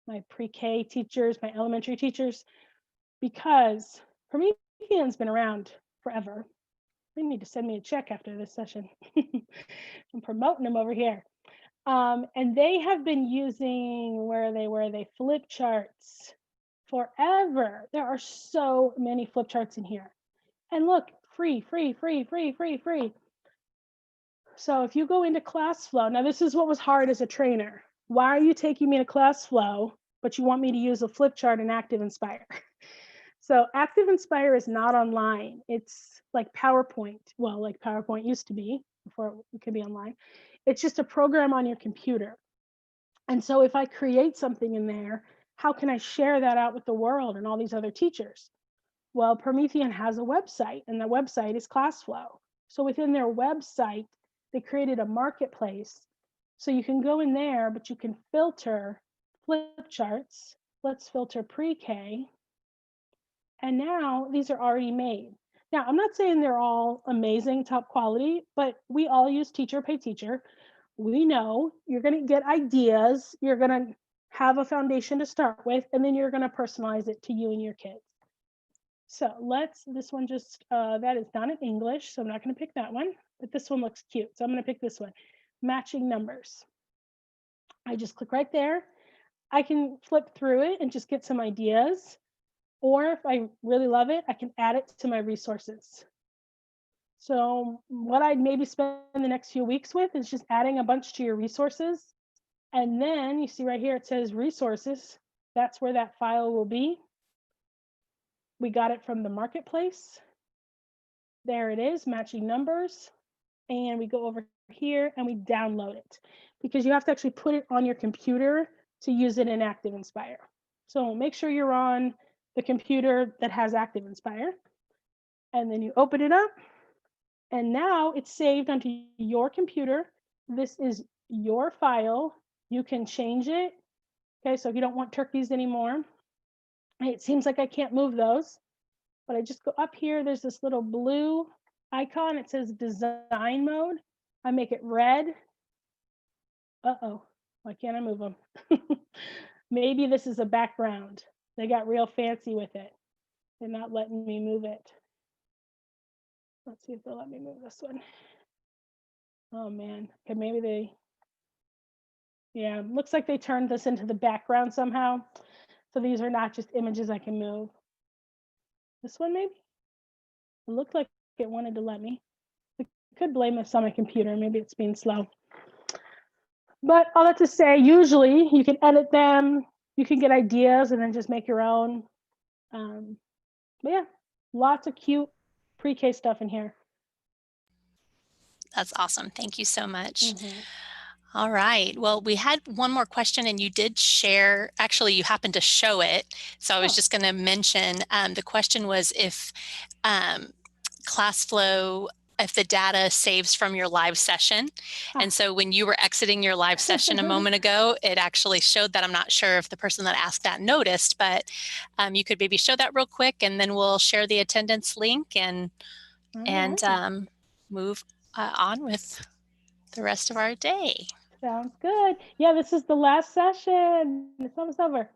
My pre-K teachers, my elementary teachers, because Promethean's been around forever. They need to send me a check after this session. I'm promoting them over here. And they have been using, where are they flip charts forever. There are so many flip charts in here. And look, free. So if you go into ClassFlow, now this is what was hard as a trainer. Why are you taking me to ClassFlow, but you want me to use a flip chart in ActivInspire? So ActivInspire is not online. It's like PowerPoint. Well, like PowerPoint used to be before it could be online. It's just a program on your computer. And so if I create something in there, how can I share that out with the world and all these other teachers? Well, Promethean has a website, and the website is ClassFlow. So within their website, they created a marketplace. So you can go in there, but you can filter flip charts. Let's filter pre-K. And now these are already made. Now, I'm not saying they're all amazing, top quality, but we all use Teacher Pay Teacher. We know you're going to get ideas. You're going to have a foundation to start with, and then you're going to personalize it to you and your kids. So this one just, that is not in English, so I'm not going to pick that one, but this one looks cute. So I'm going to pick this one, matching numbers. I just click right there. I can flip through it and just get some ideas. Or if I really love it, I can add it to my resources. So what I'd maybe spend the next few weeks with is just adding a bunch to your resources. And then you see right here, it says resources. That's where that file will be. We got it from the marketplace. There it is, matching numbers. And we go over here and we download it, because you have to actually put it on your computer to use it in ActivInspire. So make sure you're on the computer that has ActivInspire, and then you open it up, and now it's saved onto your computer. This is your file. You can change it. Okay, so if you don't want turkeys anymore, it seems like I can't move those, but I just go up here. There's this little blue icon. It says design mode. I make it red. Uh-oh, why can't I move them? Maybe this is a background. They got real fancy with it. They're not letting me move it. Let's see if they'll let me move this one. Oh man, okay, maybe Yeah, looks like they turned this into the background somehow. So these are not just images I can move. This one maybe? It looked like it wanted to let me. I could blame this on my computer. Maybe it's being slow. But all that to say, usually you can edit them, you can get ideas and then just make your own. But yeah, lots of cute pre-K stuff in here. That's awesome. Thank you so much. All right. Well, we had one more question and you did share, actually you happened to show it. So I was just going to mention, the question was if ClassFlow, if the data saves from your live session. And so when you were exiting your live session a moment ago, it actually showed that. I'm not sure if the person that asked that noticed, but you could maybe show that real quick and then we'll share the attendance link and move on with the rest of our day. Sounds good. Yeah, this is the last session. It's almost over.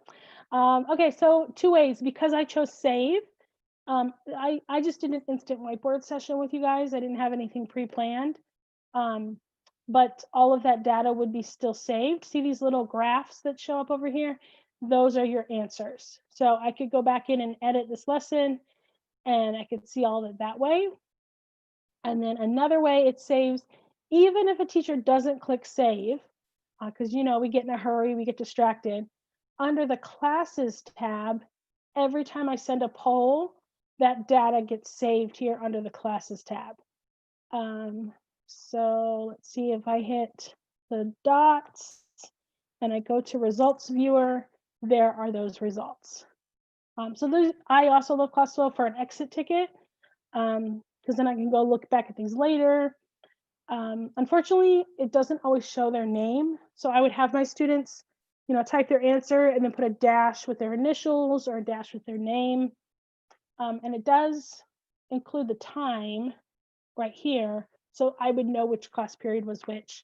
Okay, so 2 ways. Because I chose save, I just did an instant whiteboard session with you guys. I didn't have anything pre-planned. But all of that data would be still saved. See these little graphs that show up over here? Those are your answers. So I could go back in and edit this lesson and I could see all of it that way. And then another way it saves, even if a teacher doesn't click save, because you know, we get in a hurry, we get distracted. Under the classes tab, every time I send a poll, that data gets saved here under the classes tab. So let's see if I hit the dots and I go to results viewer, there are those results. So those, I also love ClassFlow for an exit ticket, because then I can go look back at things later. Unfortunately, it doesn't always show their name. So I would have my students, you know, type their answer and then put a dash with their initials or a dash with their name. And it does include the time right here. So I would know which class period was which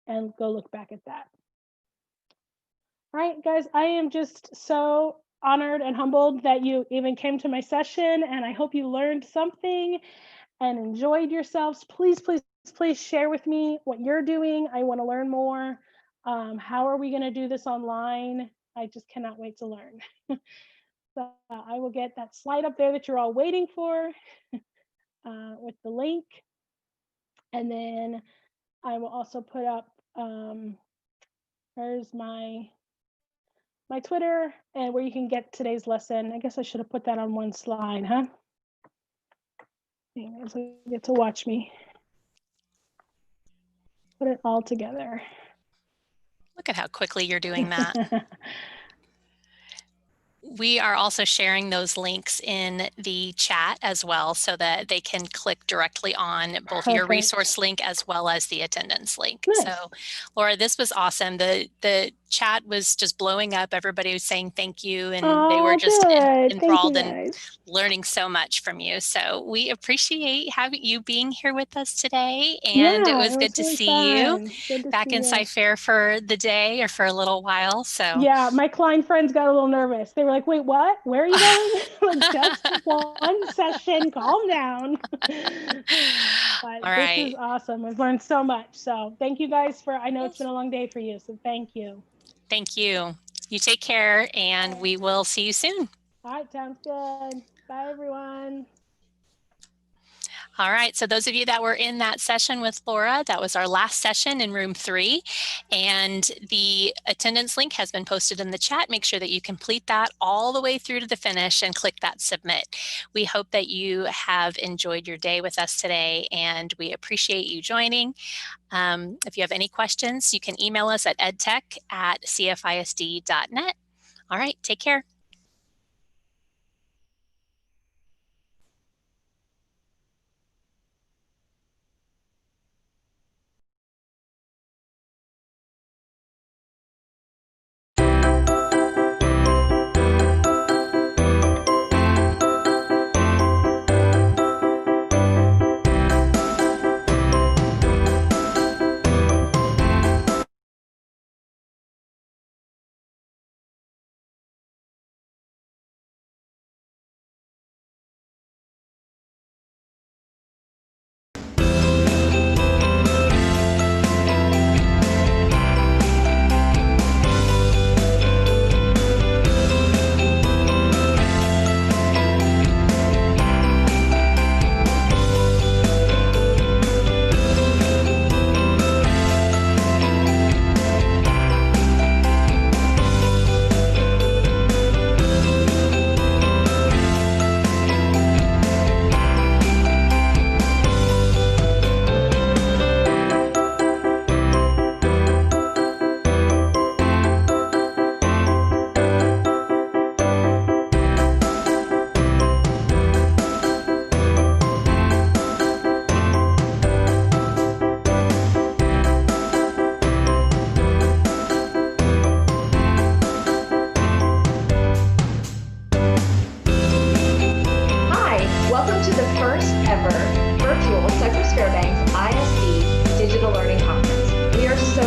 and go look back at that. All right, guys, I am just so honored and humbled that you even came to my session, and I hope you learned something and enjoyed yourselves. Please, please, please share with me what you're doing. I want to learn more. How are we going to do this online? I just cannot wait to learn. So I will get that slide up there that you're all waiting for with the link. And then I will also put up, there's my Twitter and where you can get today's lesson. I guess I should have put that on one slide, huh? Anyways, you get to watch me put it all together. Look at how quickly you're doing that. We are also sharing those links in the chat as well so that they can click directly on both your resource link as well as the attendance link. Nice. So Laura, this was awesome. The chat was just blowing up. Everybody was saying thank you and they were just enthralled and learning so much from you. So we appreciate having you being here with us today. And it was good to see you back in Sci-Fair for the day or for a little while. So yeah, my Klein friends got a little nervous. They were like, wait, what? Where are you going? Like, just one session, calm down. But all right. This is awesome. I've learned so much. So thank you guys for, I know it's been a long day for you. So thank you. Thank you. You take care and we will see you soon. All right, sounds good. Bye, everyone. All right, so those of you that were in that session with Laura, that was our last session in room 3, and the attendance link has been posted in the chat. Make sure that you complete that all the way through to the finish and click that submit. We hope that you have enjoyed your day with us today, and we appreciate you joining. If you have any questions, you can email us at edtech@cfisd.net. All right, take care.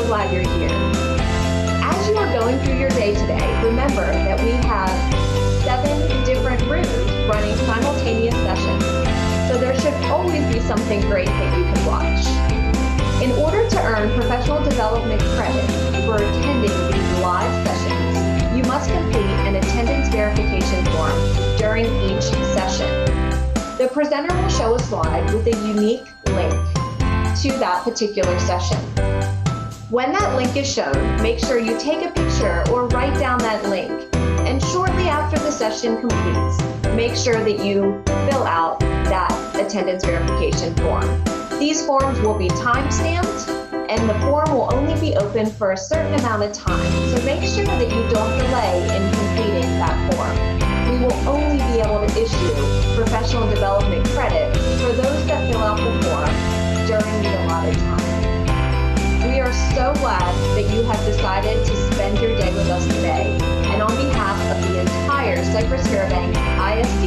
glad you're here. As you are going through your day today, remember that we have 7 different rooms running simultaneous sessions, so there should always be something great that you can watch. In order to earn professional development credit for attending these live sessions, you must complete an attendance verification form during each session. The presenter will show a slide with a unique link to that particular session. When that link is shown, make sure you take a picture or write down that link. And shortly after the session completes, make sure that you fill out that attendance verification form. These forms will be time-stamped, and the form will only be open for a certain amount of time. So make sure that you don't delay in completing that form. We will only be able to issue professional development credit for those that fill out the form during the allotted time. We are so glad that you have decided to spend your day with us today. And on behalf of the entire Cypress Fairbanks ISD